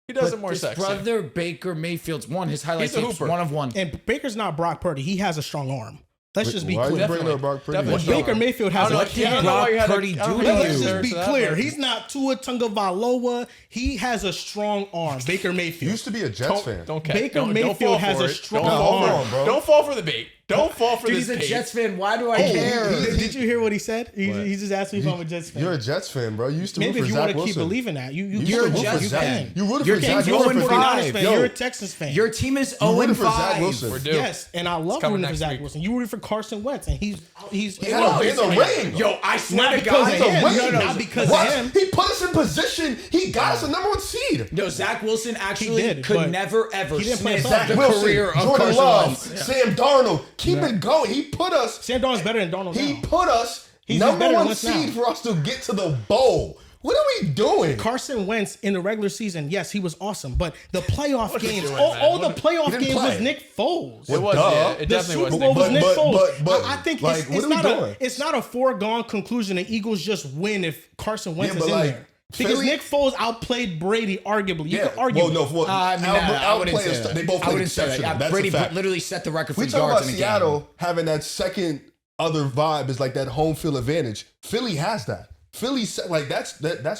Speaker 2: He does it more
Speaker 3: His
Speaker 2: sexy.
Speaker 3: brother Baker Mayfield's one. His highlights
Speaker 2: He's a
Speaker 3: tapes,
Speaker 2: hooper.
Speaker 3: 1 of 1.
Speaker 1: And Baker's not Brock Purdy. He has a strong arm. Let's just be
Speaker 4: Why are you
Speaker 1: clear.
Speaker 4: bringing up Brock Purdy?
Speaker 2: Definitely.
Speaker 1: What Baker Mayfield has
Speaker 2: I don't
Speaker 1: a
Speaker 2: know,
Speaker 1: cannon.
Speaker 2: I don't know why you had to-
Speaker 3: Purdy
Speaker 2: I don't
Speaker 3: do
Speaker 2: know why
Speaker 3: to
Speaker 2: you
Speaker 1: Let's
Speaker 3: you.
Speaker 2: had to
Speaker 1: just be
Speaker 2: that,
Speaker 1: clear.
Speaker 2: but-
Speaker 1: He's not Tua Tagovailoa. He has a strong arm. Baker
Speaker 4: You
Speaker 1: Mayfield.
Speaker 4: used to be a Jets fan.
Speaker 2: Don't
Speaker 1: Baker
Speaker 2: don't
Speaker 1: Mayfield
Speaker 2: fall
Speaker 1: has
Speaker 2: for
Speaker 1: a
Speaker 2: it.
Speaker 1: strong
Speaker 2: Don't fall for
Speaker 1: arm,
Speaker 2: it.
Speaker 4: bro.
Speaker 2: Don't fall for the bait. Don't fall for
Speaker 3: Dude,
Speaker 2: this
Speaker 3: he's a
Speaker 2: bait.
Speaker 3: Jets fan. Why do I
Speaker 4: Oh,
Speaker 3: care?
Speaker 1: Did you hear what he said? He just asked me if I'm a Jets fan.
Speaker 4: You're a Jets fan, bro. You used to
Speaker 1: Maybe
Speaker 4: root
Speaker 1: if
Speaker 4: for
Speaker 1: you want
Speaker 4: Zach
Speaker 1: to keep
Speaker 4: Wilson.
Speaker 1: believing that, you
Speaker 3: You're a
Speaker 4: root for
Speaker 3: Jets
Speaker 4: Zach.
Speaker 3: fan.
Speaker 4: You rooted
Speaker 3: Your
Speaker 4: for
Speaker 3: team's
Speaker 4: Zach Wilson
Speaker 3: 0-5.
Speaker 4: for
Speaker 1: 49ers fan.
Speaker 4: Yo,
Speaker 1: You're a Texans fan.
Speaker 3: Your team is
Speaker 4: You rooted
Speaker 3: 0
Speaker 4: for Zach
Speaker 3: 5.
Speaker 4: Wilson.
Speaker 2: We're due.
Speaker 1: Yes, and I love
Speaker 2: coming
Speaker 1: rooting for
Speaker 2: next
Speaker 1: Zach
Speaker 2: week.
Speaker 1: Wilson. You rooted for Carson Wentz, and he's
Speaker 4: He had a ring.
Speaker 3: Yo, I swear
Speaker 1: not
Speaker 3: to
Speaker 1: because
Speaker 3: God,
Speaker 1: of him.
Speaker 4: win.
Speaker 1: Not because
Speaker 4: What?
Speaker 1: of him.
Speaker 4: He put us in position. He got us the number 1 seed.
Speaker 3: No, Zach Wilson actually
Speaker 1: did,
Speaker 3: could
Speaker 1: but
Speaker 3: never ever
Speaker 1: he didn't play
Speaker 3: sniff
Speaker 1: Zach
Speaker 3: the
Speaker 4: Wilson,
Speaker 3: career of
Speaker 4: Jordan
Speaker 3: Carson
Speaker 4: Love,
Speaker 3: Wentz.
Speaker 4: Sam Darnold. Keep it going. He put us.
Speaker 1: Sam Darnold's better than Darnold
Speaker 4: He
Speaker 1: now.
Speaker 4: put us
Speaker 1: He's
Speaker 4: number
Speaker 1: better than
Speaker 4: 1
Speaker 1: Wentz
Speaker 4: seed
Speaker 1: now.
Speaker 4: for us to get to the bowl. What are we doing?
Speaker 1: Carson Wentz in the regular season, yes, he was awesome, but the playoff
Speaker 2: What are you
Speaker 1: games,
Speaker 2: doing,
Speaker 1: all
Speaker 2: man?
Speaker 1: the playoff
Speaker 4: He didn't
Speaker 1: games
Speaker 4: play.
Speaker 1: was Nick Foles.
Speaker 2: It was,
Speaker 4: Duh.
Speaker 2: yeah. It
Speaker 1: The
Speaker 2: definitely
Speaker 1: Super
Speaker 2: was.
Speaker 1: Bowl was
Speaker 2: Nick
Speaker 1: Nick
Speaker 4: but-
Speaker 1: Foles.
Speaker 4: but-
Speaker 1: I think
Speaker 4: like,
Speaker 1: it's
Speaker 4: what are we
Speaker 1: not
Speaker 4: doing?
Speaker 1: it's not a foregone conclusion the Eagles just win if Carson Wentz
Speaker 4: Yeah,
Speaker 1: is
Speaker 4: but
Speaker 1: in
Speaker 4: like,
Speaker 1: there. Because
Speaker 4: Philly-
Speaker 1: Nick Foles outplayed Brady, arguably. You
Speaker 4: Yeah.
Speaker 1: could argue.
Speaker 4: Well, no, for
Speaker 3: I mean, I wouldn't say
Speaker 4: outplayers,
Speaker 3: that.
Speaker 4: they both
Speaker 3: I
Speaker 4: played
Speaker 3: wouldn't say that.
Speaker 4: exceptional.
Speaker 3: Yeah,
Speaker 4: That's
Speaker 3: Brady
Speaker 4: a fact.
Speaker 3: literally set the record for
Speaker 4: We talk
Speaker 3: yards
Speaker 4: about
Speaker 3: in a game.
Speaker 4: Seattle having that second other vibe is like that home field advantage. Philly has that. Philly like that's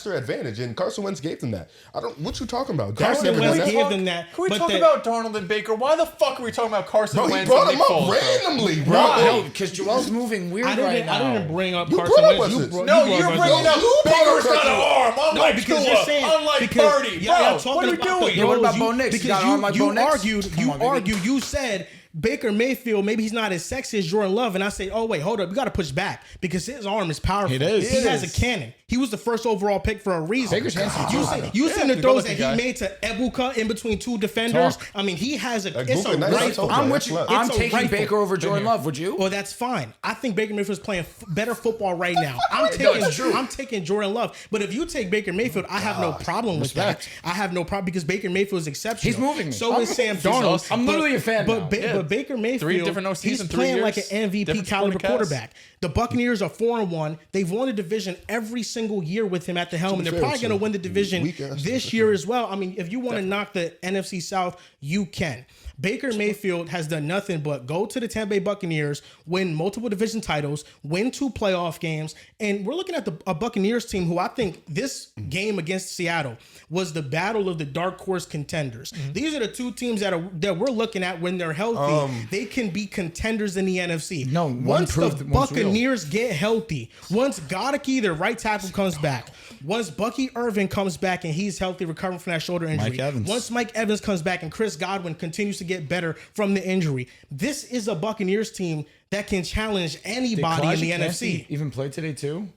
Speaker 4: their advantage, and Carson Wentz gave them that. I don't. What you talking about? Dak
Speaker 1: Carson
Speaker 4: never did
Speaker 1: Wentz
Speaker 4: that.
Speaker 1: gave them that.
Speaker 2: Can we
Speaker 1: but
Speaker 2: talk
Speaker 1: the-
Speaker 2: about Darnold and Baker? Why the fuck are we talking about Carson
Speaker 4: Bro, he
Speaker 2: Wentz
Speaker 4: brought
Speaker 2: and
Speaker 4: him
Speaker 2: Nick
Speaker 4: up
Speaker 2: Foles, bro?
Speaker 4: randomly, bro.
Speaker 3: No, because Joel's moving weird
Speaker 1: I
Speaker 3: right
Speaker 1: didn't,
Speaker 3: now.
Speaker 1: I didn't bring up
Speaker 4: You
Speaker 1: Carson
Speaker 4: brought up
Speaker 1: Wentz.
Speaker 4: Wentz.
Speaker 2: No, you're bringing up
Speaker 4: You brought
Speaker 2: Baker's
Speaker 4: up
Speaker 2: got an
Speaker 4: Carson.
Speaker 2: arm, unlike
Speaker 1: because
Speaker 2: Tua,
Speaker 1: you're saying
Speaker 2: unlike
Speaker 1: because,
Speaker 2: Purdy.
Speaker 1: yeah,
Speaker 2: Bro,
Speaker 1: I'm talking
Speaker 2: what are we
Speaker 1: about
Speaker 2: doing?
Speaker 1: the
Speaker 3: Yeah, what about
Speaker 1: throws.
Speaker 3: Bo Nix?
Speaker 1: Because
Speaker 3: You got an arm like Bo Nix?
Speaker 1: You argued. You said Baker Mayfield, maybe he's not as sexy as Jordan Love, and I say, oh wait, hold up, you got to push back because his arm is powerful.
Speaker 3: It is.
Speaker 1: He
Speaker 3: It
Speaker 1: has
Speaker 3: is.
Speaker 1: a cannon. He was the first overall pick for a reason.
Speaker 3: Baker's handsome too.
Speaker 1: You seen the
Speaker 2: he's a
Speaker 1: throws
Speaker 2: good-looking
Speaker 1: that he
Speaker 2: guy.
Speaker 1: made to Ebuka in between two defenders.
Speaker 3: Talk.
Speaker 1: I mean, he has a.
Speaker 4: Like,
Speaker 1: It's a
Speaker 4: Luka, nice. I
Speaker 1: rifle.
Speaker 4: told you.
Speaker 3: I'm
Speaker 4: That's
Speaker 3: with you.
Speaker 4: left.
Speaker 3: I'm
Speaker 1: It's a
Speaker 3: taking
Speaker 1: rifle.
Speaker 3: Baker over Jordan Love. Would you?
Speaker 1: Well, that's fine. I think Baker Mayfield's playing better football right now.
Speaker 3: it's true.
Speaker 1: I'm taking Jordan Love. But if you take Baker Mayfield, I have no problem with
Speaker 3: Respect.
Speaker 1: that. I have no problem because Baker Mayfield is exceptional.
Speaker 3: He's moving me.
Speaker 1: So is Sam Darnold.
Speaker 2: awesome.
Speaker 3: I'm literally a fan now.
Speaker 1: But Baker Mayfield,
Speaker 2: different OCs
Speaker 1: he's
Speaker 2: in 3
Speaker 1: playing
Speaker 2: years.
Speaker 1: like an MVP
Speaker 2: Different
Speaker 1: caliber
Speaker 2: supporting cast.
Speaker 1: quarterback. The Buccaneers are 4-1. They've won the division every single year with him at the helm, and they're
Speaker 4: fair,
Speaker 1: probably going to
Speaker 4: too.
Speaker 1: win the division
Speaker 4: Weak ass
Speaker 1: this
Speaker 4: division.
Speaker 1: year as well. I mean, if you want to knock the NFC South, you can. Baker Mayfield has done nothing but go to the Tampa Bay Buccaneers, win multiple division titles, win 2 playoff games, and we're looking at a Buccaneers team who I think this game against Seattle was the battle of the dark horse contenders. These are the 2 teams that we're looking at when they're healthy. They can be contenders in the NFC.
Speaker 3: No, one
Speaker 1: once
Speaker 3: proved
Speaker 1: the
Speaker 3: it, one's real.
Speaker 1: Buccaneers get healthy, once Goddard, their right tackle, comes back, once Bucky Irvin comes back and he's healthy, recovering from that shoulder injury,
Speaker 3: Mike Evans.
Speaker 1: once Mike Evans comes back and Chris Godwin continues to get better from the injury, this is a Buccaneers team that can challenge anybody in the NFC.
Speaker 3: Even play today too?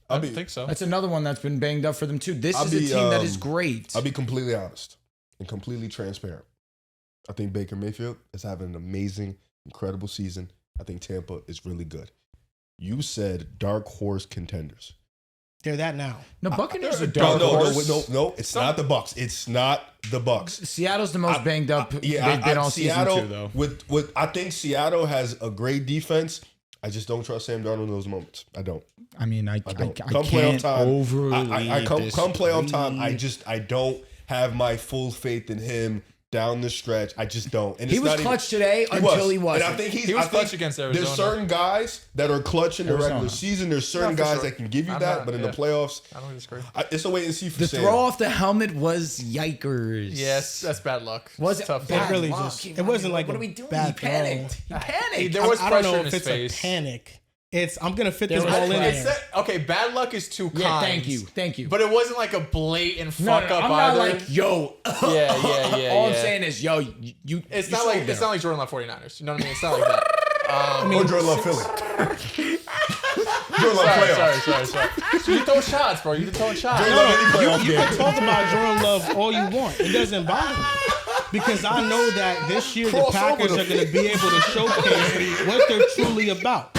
Speaker 2: I don't think so.
Speaker 3: That's another one that's been banged up for them too. This
Speaker 4: I'll
Speaker 3: is a
Speaker 4: be,
Speaker 3: team that is great.
Speaker 4: I'll be completely honest and completely transparent. I think Baker Mayfield is having an amazing, incredible season. I think Tampa is really good. You said dark horse contenders.
Speaker 1: They're that now.
Speaker 3: No, Buccaneers are
Speaker 4: No,
Speaker 3: dark horse.
Speaker 4: no. It's not the Bucks. It's not the Bucks.
Speaker 3: Seattle's the most banged up.
Speaker 4: Yeah,
Speaker 3: they don't
Speaker 4: Seattle
Speaker 3: season 2 though.
Speaker 4: with I think Seattle has a great defense. I just don't trust Sam Darnold in those moments. I don't.
Speaker 3: I mean, I
Speaker 4: don't.
Speaker 3: can't
Speaker 4: Come playoff time,
Speaker 3: overly
Speaker 4: come playoff time.
Speaker 3: disagree.
Speaker 4: I don't have my full faith in him down the stretch. I just don't. And
Speaker 3: He
Speaker 4: it's
Speaker 3: was
Speaker 4: not
Speaker 3: clutch
Speaker 4: even,
Speaker 3: today until he
Speaker 4: And
Speaker 3: wasn't.
Speaker 4: I think
Speaker 2: He was clutch against Arizona.
Speaker 4: There's certain guys that are clutch in the regular
Speaker 3: Arizona.
Speaker 4: season. There's certain
Speaker 2: for
Speaker 4: guys
Speaker 2: sure.
Speaker 4: that can give you
Speaker 2: I'm
Speaker 4: that,
Speaker 2: not-
Speaker 4: but in
Speaker 2: yeah.
Speaker 4: the playoffs,
Speaker 2: I don't disagree.
Speaker 4: it's a wait and see for
Speaker 3: The
Speaker 4: Sam.
Speaker 3: throw off the helmet was yikers.
Speaker 2: Yes, that's bad luck.
Speaker 3: Was
Speaker 2: It's
Speaker 3: it
Speaker 2: tough.
Speaker 3: bad
Speaker 1: It really
Speaker 3: luck?
Speaker 1: just- it wasn't like
Speaker 3: what
Speaker 1: a
Speaker 3: are we doing?
Speaker 1: bad
Speaker 3: He panicked.
Speaker 1: throw.
Speaker 3: He panicked.
Speaker 2: There was
Speaker 1: I don't
Speaker 2: pressure
Speaker 1: know
Speaker 2: in
Speaker 1: if
Speaker 2: his
Speaker 1: it's
Speaker 2: face.
Speaker 1: a panic. I'm gonna fit
Speaker 3: There
Speaker 1: this
Speaker 3: was
Speaker 1: ball in
Speaker 3: pressure.
Speaker 1: there.
Speaker 2: Okay, bad luck is too kind.
Speaker 3: Yeah, thank you.
Speaker 2: But it wasn't like a blatant
Speaker 3: No,
Speaker 2: fuck
Speaker 3: no,
Speaker 2: up
Speaker 3: I'm
Speaker 2: either.
Speaker 3: not like, yo.
Speaker 2: Yeah.
Speaker 3: All I'm saying is, yo, you.
Speaker 2: It's
Speaker 3: you
Speaker 2: not like
Speaker 3: sold
Speaker 2: it's
Speaker 3: there.
Speaker 2: not like Jordan Love 49ers. You know what I mean? It's not like that.
Speaker 4: Or Jordan Love Philly. Jordan Love playoffs.
Speaker 2: Sorry. So you throw shots, bro. You throwing shots.
Speaker 4: Jordan Love any playoff
Speaker 1: You
Speaker 4: game.
Speaker 1: can talk about Jordan Love all you want. It doesn't bother me. Because I know that this year the
Speaker 4: Cross
Speaker 1: Packers
Speaker 4: over
Speaker 1: are
Speaker 4: the
Speaker 1: going to be able to showcase what they're truly about.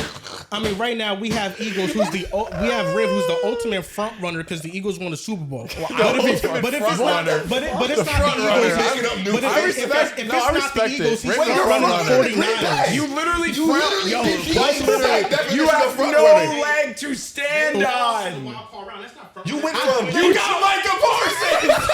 Speaker 1: I mean, right now we have Eagles, we have Riv, who's the ultimate front runner because the Eagles won the Super Bowl. But if it's not the Eagles,
Speaker 2: I respect
Speaker 1: the Eagles,
Speaker 2: it.
Speaker 1: he's
Speaker 2: Front
Speaker 1: front running
Speaker 2: runner.
Speaker 1: 49ers.
Speaker 3: You literally
Speaker 4: You literally
Speaker 3: yo,
Speaker 4: think he's
Speaker 3: Mike,
Speaker 4: the exact definition
Speaker 3: you
Speaker 4: of
Speaker 3: have
Speaker 4: front
Speaker 3: no
Speaker 4: running.
Speaker 3: leg to stand on.
Speaker 4: You went from
Speaker 3: You got Micah Parsons.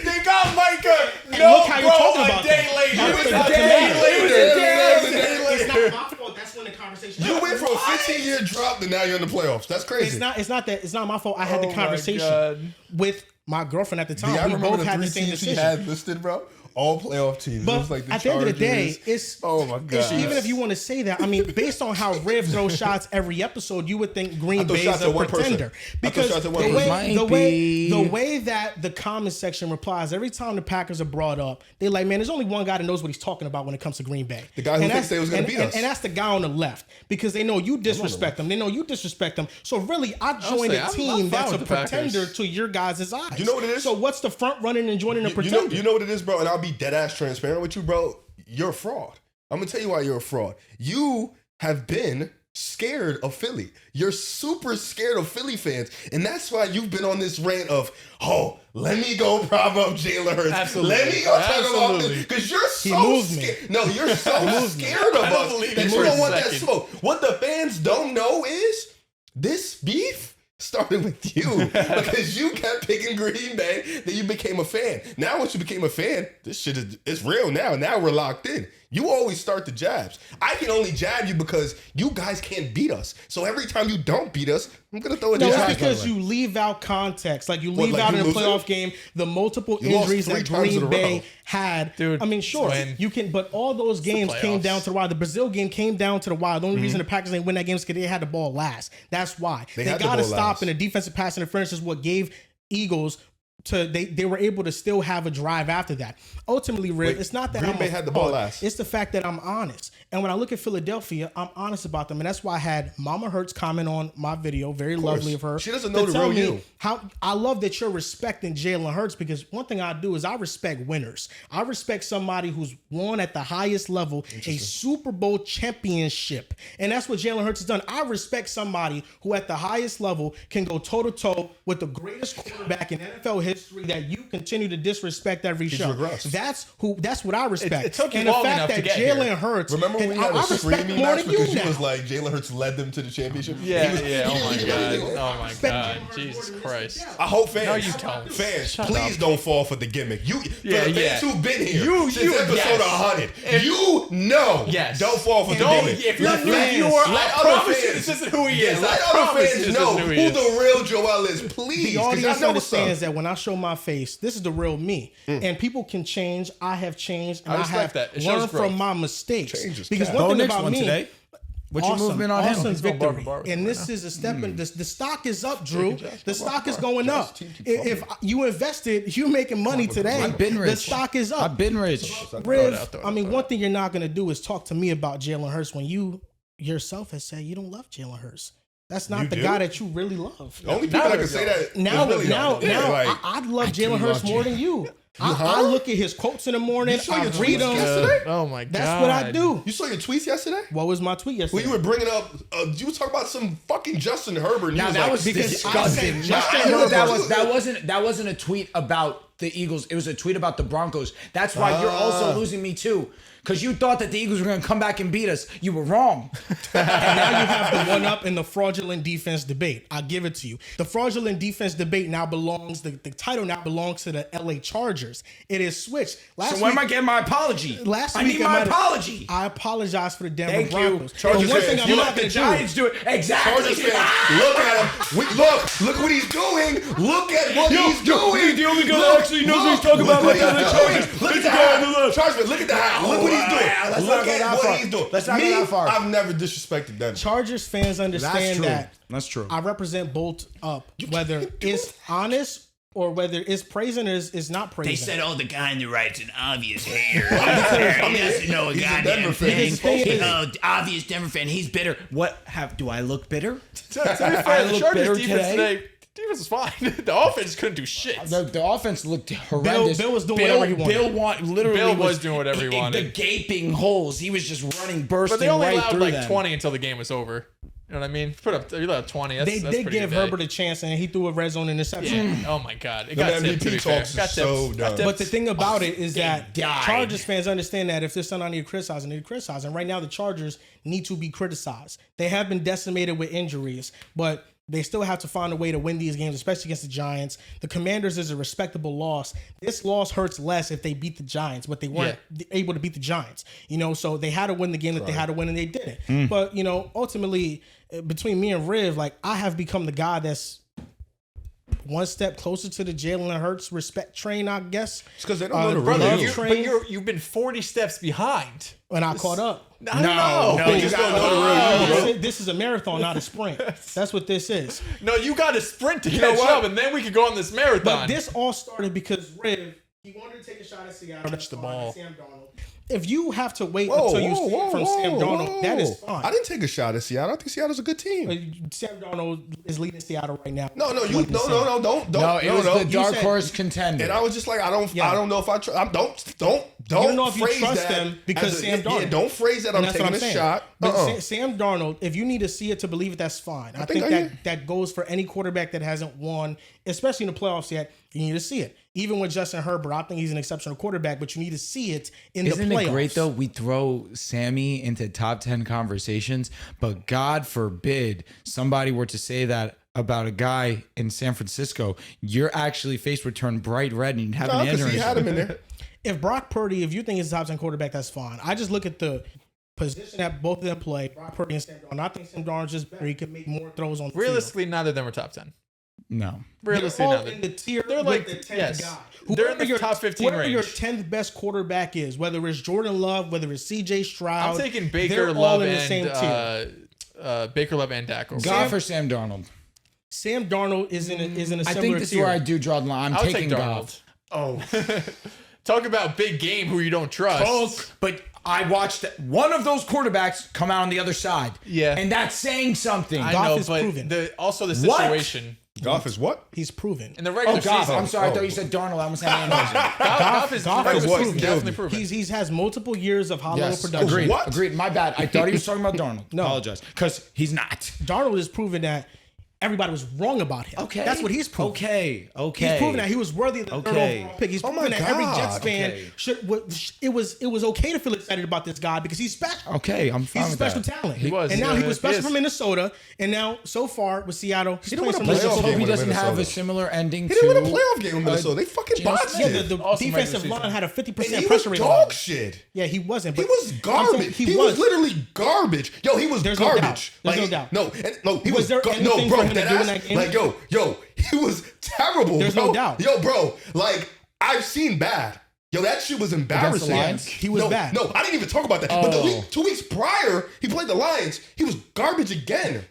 Speaker 3: They got Micah. No,
Speaker 1: look how you're
Speaker 3: bro,
Speaker 1: talking
Speaker 3: a
Speaker 1: about
Speaker 3: day
Speaker 1: that.
Speaker 3: later.
Speaker 1: It
Speaker 3: It
Speaker 1: was
Speaker 3: was
Speaker 1: a
Speaker 3: a
Speaker 1: day
Speaker 3: day later.
Speaker 1: It's not my fault. That's when the conversation.
Speaker 4: You went from a 15-year drop to now you're in the playoffs. That's crazy.
Speaker 1: It's not my fault. I had the
Speaker 2: Oh my
Speaker 1: conversation
Speaker 2: God.
Speaker 1: with my girlfriend at the
Speaker 4: Do y'all
Speaker 1: time. We
Speaker 4: remember
Speaker 1: both
Speaker 4: the
Speaker 1: had the
Speaker 4: three
Speaker 1: same
Speaker 4: teams he
Speaker 1: decision.
Speaker 4: had listed, bro? All playoff teams.
Speaker 1: But
Speaker 4: it was like the
Speaker 1: at the end of the day,
Speaker 4: Chargers.
Speaker 1: it's
Speaker 4: Oh my God.
Speaker 1: even if you want to say that, I mean, based on how Riv throws shots every episode, you would think Green
Speaker 4: throw
Speaker 1: Bay
Speaker 4: shots
Speaker 1: is a
Speaker 4: at one person.
Speaker 1: pretender
Speaker 4: I throw
Speaker 1: because
Speaker 4: shots at one
Speaker 1: the
Speaker 4: person.
Speaker 1: way that the comment section replies every time the Packers are brought up, they're like, man, there's only one guy that knows what he's talking about when it comes to Green Bay.
Speaker 4: The guy who thinks they was gonna beat us.
Speaker 1: and that's the guy on the left because they know you disrespect them. They know you disrespect them. So really, I joined
Speaker 2: say,
Speaker 1: a
Speaker 2: I'm
Speaker 1: team
Speaker 2: fine
Speaker 1: that's a
Speaker 2: with the Packers.
Speaker 1: pretender to your guys' eyes.
Speaker 4: You know what it is?
Speaker 1: So what's the front running and joining a
Speaker 4: You
Speaker 1: pretender?
Speaker 4: know what it is, bro? And I'll be dead ass transparent with you, bro. You're a fraud. I'm gonna tell you why you're a fraud. You have been scared of Philly. You're super scared of Philly fans. And that's why you've been on this rant of, oh, let me go prop up Jalen Hurts.
Speaker 2: Absolutely.
Speaker 4: Let me go talk about
Speaker 2: Absolutely.
Speaker 4: this. Because you're so
Speaker 1: moved me.
Speaker 4: scared. No, you're so scared of
Speaker 2: I don't
Speaker 4: us
Speaker 2: believe
Speaker 4: that
Speaker 2: you
Speaker 4: you
Speaker 2: for a
Speaker 4: don't want that
Speaker 2: second.
Speaker 4: smoke. What the fans don't know is this beef started with you because you kept picking Green Bay, then you became a fan. Now once you became a fan, this shit is it's real now. Now we're locked in. You always start the jabs. I can only jab you because you guys can't beat us. So every time you don't beat us, I'm gonna throw a
Speaker 1: No,
Speaker 4: jab.
Speaker 1: it's because you leave out context. Like you
Speaker 4: What,
Speaker 1: leave
Speaker 4: like
Speaker 1: out
Speaker 4: you
Speaker 1: in a
Speaker 4: losing?
Speaker 1: playoff game the multiple
Speaker 4: You lost
Speaker 1: injuries
Speaker 4: 3
Speaker 1: that
Speaker 4: times in a
Speaker 1: Green
Speaker 4: row.
Speaker 1: Bay had.
Speaker 2: Dude,
Speaker 1: I mean, sure,
Speaker 2: when-
Speaker 1: you can, but all those games came
Speaker 2: playoffs.
Speaker 1: down to the wire. The Brazil game came down to the wire. The only
Speaker 4: Mm-hmm.
Speaker 1: reason the Packers didn't win that game is because they had the ball last. That's why
Speaker 4: They
Speaker 1: they
Speaker 4: had the
Speaker 1: got to
Speaker 4: ball
Speaker 1: stop.
Speaker 4: last.
Speaker 1: And the defensive pass interference is what gave Eagles. They were able to still have a drive after that. Ultimately, Riv,
Speaker 4: Wait,
Speaker 1: it's not that
Speaker 4: Green
Speaker 1: I'm
Speaker 4: Bay
Speaker 1: a
Speaker 4: had the ball
Speaker 1: fraud.
Speaker 4: last.
Speaker 1: It's the fact that I'm honest. And when I look at Philadelphia, I'm honest about them, and that's why I had Mama Hurts comment on my video. Very lovely of her.
Speaker 4: She doesn't know
Speaker 1: to
Speaker 4: the
Speaker 1: tell
Speaker 4: real
Speaker 1: me
Speaker 4: you.
Speaker 1: how I love that you're respecting Jalen Hurts because one thing I do is I respect winners. I respect somebody who's won at the highest level a Super Bowl championship, and that's what Jalen Hurts has done. I respect somebody who at the highest level can go toe to toe with the greatest quarterback in NFL history that you continue to disrespect every show.
Speaker 4: regressed.
Speaker 1: That's what I respect.
Speaker 2: It took you
Speaker 1: and the
Speaker 2: long
Speaker 1: fact
Speaker 2: enough
Speaker 1: that
Speaker 2: to get
Speaker 1: Jalen
Speaker 2: here.
Speaker 1: Hurts,
Speaker 4: Remember when we
Speaker 1: and
Speaker 4: had
Speaker 1: I
Speaker 4: a
Speaker 1: respect
Speaker 4: screaming
Speaker 1: more
Speaker 4: match
Speaker 1: than you
Speaker 4: because
Speaker 1: now.
Speaker 4: you was like Jalen Hurts led them to the championship?
Speaker 2: Yeah,
Speaker 4: He was-
Speaker 2: yeah. Oh my
Speaker 4: he
Speaker 2: God.
Speaker 4: literally-
Speaker 2: Oh my God. Jesus Christ.
Speaker 4: I hope fans,
Speaker 2: No, you don't.
Speaker 4: fans,
Speaker 2: Shut
Speaker 4: please
Speaker 2: up.
Speaker 4: don't fall for the gimmick. You,
Speaker 2: Yeah,
Speaker 4: for the
Speaker 2: yeah.
Speaker 4: fans who've been here since episode
Speaker 2: yes.
Speaker 4: 100,
Speaker 2: If-
Speaker 4: you know,
Speaker 2: Yes.
Speaker 4: don't fall for the
Speaker 2: Don't.
Speaker 4: gimmick.
Speaker 2: If you're
Speaker 1: Let
Speaker 2: new
Speaker 1: fans-
Speaker 2: viewer, I
Speaker 4: let
Speaker 2: promise
Speaker 4: other
Speaker 2: you
Speaker 4: fans-
Speaker 2: this isn't who he
Speaker 4: Yeah,
Speaker 2: is.
Speaker 4: let
Speaker 2: I
Speaker 4: other
Speaker 2: promise
Speaker 4: fans
Speaker 2: this
Speaker 4: know
Speaker 2: isn't
Speaker 4: who
Speaker 2: he is.
Speaker 4: the real Joel is, please.
Speaker 1: The
Speaker 4: 'cause I
Speaker 1: audience
Speaker 4: know what's
Speaker 1: understands
Speaker 4: up.
Speaker 1: that when I show my face, this is the real me. And people can change. I have changed. And
Speaker 2: I
Speaker 1: I,
Speaker 2: respect
Speaker 1: have
Speaker 2: that. It shows
Speaker 1: learned
Speaker 2: growth.
Speaker 1: from my mistakes.
Speaker 4: Change is
Speaker 1: Because
Speaker 4: cap.
Speaker 1: one
Speaker 3: Bo
Speaker 1: thing
Speaker 3: Nix
Speaker 1: about
Speaker 3: won
Speaker 1: me,
Speaker 3: today. What's your movement on him?
Speaker 1: awesome
Speaker 2: He's going bar for
Speaker 1: victory.
Speaker 2: bar with
Speaker 1: And
Speaker 2: me
Speaker 1: this
Speaker 2: right
Speaker 1: is a step in the stock is up, Drew. The stock is going
Speaker 4: Josh,
Speaker 1: up.
Speaker 4: team keep
Speaker 1: If you invested, you're making money today.
Speaker 3: I've been
Speaker 1: The
Speaker 3: rich.
Speaker 1: stock is up.
Speaker 3: I've been rich.
Speaker 1: Riv,
Speaker 2: throw it
Speaker 1: I mean, one thing you're not going to do is talk to me about Jalen Hurts when you yourself has said you don't love Jalen Hurts. That's not
Speaker 4: You
Speaker 1: the
Speaker 4: do?
Speaker 1: guy that you really love.
Speaker 4: The only people
Speaker 2: Now
Speaker 4: that can
Speaker 2: there's
Speaker 4: say
Speaker 2: y'all.
Speaker 4: that
Speaker 1: Now,
Speaker 4: is really
Speaker 1: now,
Speaker 4: y'all. Yeah,
Speaker 1: now,
Speaker 4: like,
Speaker 1: I love
Speaker 3: do
Speaker 1: Jalen Hurts
Speaker 3: love
Speaker 1: more
Speaker 3: Jalen.
Speaker 1: than you. I look at his quotes in the morning.
Speaker 4: You saw
Speaker 1: I
Speaker 4: your
Speaker 1: read
Speaker 4: tweets
Speaker 1: them.
Speaker 4: yesterday?
Speaker 2: Oh my god.
Speaker 1: That's what I do.
Speaker 4: You saw your tweets yesterday?
Speaker 1: What was my tweet yesterday?
Speaker 4: When you were bringing up, you were talking about some fucking Justin Herbert. And
Speaker 3: Now
Speaker 4: you
Speaker 3: that
Speaker 4: like,
Speaker 3: was
Speaker 1: because I said
Speaker 3: disgusting.
Speaker 1: Justin
Speaker 3: Herbert. That wasn't a tweet about the Eagles. It was a tweet about the Broncos. That's why you're also losing me too. Because you thought that the Eagles were going to come back and beat us. You were wrong.
Speaker 1: And now you have the one-up in the fraudulent defense debate. I'll give it to you. The fraudulent defense debate now belongs, the title now belongs to the LA Chargers. It is switched.
Speaker 3: So when am I getting my apology? I need my apology.
Speaker 1: I apologize for the Denver
Speaker 3: Thank
Speaker 1: Broncos.
Speaker 3: you. Chargers
Speaker 1: But one thing
Speaker 3: fans,
Speaker 1: I'm
Speaker 3: you
Speaker 1: not
Speaker 3: let the
Speaker 1: going to
Speaker 3: Giants do it. Exactly.
Speaker 4: Chargers fans, look at him. Look what he's doing. Look at what he's doing.
Speaker 3: The only guy that actually knows what he's talking about right now.
Speaker 4: Look at the hat. Chargers fans, look at the hat. Look what he's doing.
Speaker 3: Let's
Speaker 4: Look
Speaker 3: not go
Speaker 4: at
Speaker 3: that
Speaker 4: what
Speaker 3: far.
Speaker 4: he's doing.
Speaker 3: Let's not go that far.
Speaker 4: I've never disrespected them.
Speaker 1: Chargers fans understand that
Speaker 3: That's true.
Speaker 1: I represent both up, whether it's honest or whether it's praising or is not praising.
Speaker 5: They said, "Oh, the guy on the right's an obvious hater. He doesn't know a
Speaker 4: he's a
Speaker 5: goddamn
Speaker 4: Denver fan.
Speaker 5: thing.
Speaker 4: He's supposed to be.
Speaker 5: Oh, obvious Denver fan. He's bitter. Do I look bitter?
Speaker 2: To be fair,
Speaker 3: I
Speaker 2: the
Speaker 3: look
Speaker 2: Chargers
Speaker 3: bitter
Speaker 2: defense
Speaker 3: today.
Speaker 2: today. Defense was fine. The offense couldn't do shit.
Speaker 3: The offense looked horrendous.
Speaker 1: Bill was doing whatever he wanted.
Speaker 2: Bill was doing whatever he wanted.
Speaker 3: The gaping holes. He was just running, bursting
Speaker 2: But they only
Speaker 3: right
Speaker 2: allowed
Speaker 3: through
Speaker 2: like
Speaker 3: them.
Speaker 2: 20 until the game was over. You know what I mean? You allowed 20. That's
Speaker 1: They
Speaker 2: that's
Speaker 1: did
Speaker 2: pretty
Speaker 1: give
Speaker 2: good day.
Speaker 1: Herbert a chance, and he threw a red zone interception.
Speaker 2: Yeah. Oh my god. It
Speaker 4: The
Speaker 2: got tipped, to be
Speaker 4: MVP
Speaker 2: fair.
Speaker 4: talks
Speaker 2: Got
Speaker 4: is so
Speaker 2: tipped.
Speaker 4: dumb.
Speaker 2: Got tipped.
Speaker 1: But the thing about it is that
Speaker 5: died.
Speaker 1: Chargers fans understand that if there's something I need to criticize, I need to criticize. And right now, the Chargers need to be criticized. They have been decimated with injuries, but they still have to find a way to win these games, especially against the Giants. The Commanders is a respectable loss. This loss hurts less if they beat the Giants, but they weren't able to beat the Giants. So they had to win the game that they had to win, and they didn't. But, ultimately, between me and Riv, like, I have become the guy that's one step closer to the Jalen Hurts respect train, I guess.
Speaker 4: It's because they don't know the
Speaker 2: Brother,
Speaker 4: real
Speaker 1: you-
Speaker 4: deal.
Speaker 2: you've been 40 steps behind.
Speaker 1: And I caught up.
Speaker 2: I don't know.
Speaker 4: You just don't know the real deal.
Speaker 1: This is a marathon, not a sprint. That's what this is.
Speaker 2: No, you got to sprint to
Speaker 4: know
Speaker 2: catch
Speaker 4: what?
Speaker 2: up, and then we could go on this marathon.
Speaker 1: But this all started because Riv, he wanted to take a shot at Seattle.
Speaker 2: Touch the ball.
Speaker 1: Sam Darnold. If you have to wait until you see it from Sam Darnold, that is fine.
Speaker 4: I didn't take a shot at Seattle. I think Seattle's a good team.
Speaker 1: Sam Darnold is leading Seattle right now.
Speaker 4: No, don't.
Speaker 3: No, it was the dark
Speaker 1: said-
Speaker 3: horse contender.
Speaker 4: And I was just like, I don't know if I trust. Don't
Speaker 1: You don't know if you
Speaker 4: phrase
Speaker 1: trust
Speaker 4: that
Speaker 1: them because
Speaker 4: as a-
Speaker 1: Sam Darnold.
Speaker 4: Yeah, don't phrase that
Speaker 1: And
Speaker 4: I'm
Speaker 1: that's what
Speaker 4: taking a
Speaker 1: saying.
Speaker 4: shot.
Speaker 1: But Sam Darnold, if you need to see it to believe it, that's fine. I think that goes for any quarterback that hasn't won, especially in the playoffs yet. You need to see it. Even with Justin Herbert, I think he's an exceptional quarterback, but you need to see it in the playoffs.
Speaker 3: Isn't it great though? We throw Sammy into top 10 conversations, but God forbid somebody were to say that about a guy in San Francisco. Your actually face would turn bright red and you'd have an
Speaker 4: Because he had him in there.
Speaker 1: If Brock Purdy, if you think he's a top 10 quarterback, that's fine. I just look at the position that both of them play, Brock Purdy and Sam Darnold. I think Sam Darnold's just better. He can make more throws on the field.
Speaker 2: Realistically, neither of them were top 10.
Speaker 3: No.
Speaker 2: Realistically,
Speaker 1: They're all
Speaker 2: neither.
Speaker 1: in the tier.
Speaker 2: They're like,
Speaker 1: with the 10th
Speaker 2: yes.
Speaker 1: guy.
Speaker 2: They're in the top 15
Speaker 1: whoever
Speaker 2: range.
Speaker 1: your 10th best quarterback is, whether it's Jordan Love, whether it's CJ Stroud.
Speaker 2: I'm taking
Speaker 1: they're
Speaker 2: Baker,
Speaker 1: all
Speaker 2: Love,
Speaker 1: in the same tier.
Speaker 2: and Baker, Love, and Dak. over.
Speaker 3: God for Sam Darnold.
Speaker 1: Sam Darnold is in a similar
Speaker 3: I think this is
Speaker 1: tier.
Speaker 3: where I do draw the line. I'm
Speaker 2: I would
Speaker 3: taking
Speaker 2: take
Speaker 3: Goff.
Speaker 2: Darnold. Talk about big game who you don't trust.
Speaker 3: But I watched one of those quarterbacks come out on the other side.
Speaker 2: Yeah.
Speaker 3: And that's saying something.
Speaker 2: I
Speaker 1: Goff
Speaker 2: know,
Speaker 1: is
Speaker 2: but
Speaker 1: proven.
Speaker 2: also the
Speaker 3: What?
Speaker 2: situation
Speaker 4: Goff is what?
Speaker 1: He's proven.
Speaker 2: in the regular
Speaker 3: Oh, Goff.
Speaker 2: season.
Speaker 3: I'm sorry. I thought you said Darnold. I almost had an
Speaker 2: Goff is
Speaker 1: Goff
Speaker 2: regular
Speaker 1: is
Speaker 2: season
Speaker 1: proven.
Speaker 2: definitely proven.
Speaker 1: He's has multiple years of high level
Speaker 3: Yes.
Speaker 1: production.
Speaker 3: Agreed.
Speaker 4: What?
Speaker 3: Agreed. My bad. I thought he was talking about Darnold.
Speaker 1: No.
Speaker 3: Apologize. Because he's not.
Speaker 1: Darnold has proven that everybody was wrong about him.
Speaker 3: Okay.
Speaker 1: That's what he's proven.
Speaker 3: Okay.
Speaker 1: He's proven that he was worthy of the third overall pick. He's
Speaker 4: Oh
Speaker 1: proven
Speaker 4: my
Speaker 1: that every
Speaker 4: God.
Speaker 1: Jets fan
Speaker 3: Okay.
Speaker 1: it was okay to feel excited about this guy because he's special.
Speaker 3: Okay, I'm fine
Speaker 1: He's a
Speaker 3: with
Speaker 1: special
Speaker 3: that.
Speaker 1: talent.
Speaker 2: He was.
Speaker 1: And now he was
Speaker 2: He
Speaker 1: special
Speaker 2: is.
Speaker 1: from Minnesota. And now, so far, with Seattle, he's
Speaker 4: didn't
Speaker 1: playing
Speaker 4: win
Speaker 1: some
Speaker 4: a playoff
Speaker 3: Let's
Speaker 1: really
Speaker 3: hope he
Speaker 4: with
Speaker 3: doesn't have a
Speaker 4: Minnesota.
Speaker 3: similar ending
Speaker 4: He
Speaker 3: to.
Speaker 4: didn't win a playoff game with Minnesota. They fucking
Speaker 3: Geno
Speaker 4: botched
Speaker 3: Smith.
Speaker 1: Yeah,
Speaker 4: it.
Speaker 1: the
Speaker 2: Awesome
Speaker 1: defensive
Speaker 2: regular
Speaker 1: line had a
Speaker 4: And
Speaker 1: 50%
Speaker 4: he was
Speaker 1: pressure rate.
Speaker 4: dog shit.
Speaker 1: Yeah, he wasn't.
Speaker 4: He
Speaker 1: But
Speaker 4: was garbage. He was literally garbage. Yo, he was
Speaker 1: There's no doubt.
Speaker 4: garbage.
Speaker 1: There's no
Speaker 4: Like,
Speaker 1: doubt.
Speaker 4: No, he
Speaker 1: Was
Speaker 4: was.
Speaker 1: there
Speaker 4: No,
Speaker 1: anything
Speaker 4: bro,
Speaker 1: for him to
Speaker 4: that
Speaker 1: do in
Speaker 4: ass.
Speaker 1: that game?
Speaker 4: Like, yo, he was terrible.
Speaker 1: There's
Speaker 4: bro.
Speaker 1: no doubt.
Speaker 4: Yo, bro, like I've seen bad. Yo, that shit was embarrassing.
Speaker 3: Lions?
Speaker 1: He was bad.
Speaker 4: No, I didn't even talk about that. But 2 weeks prior, he played the Lions. He was garbage again.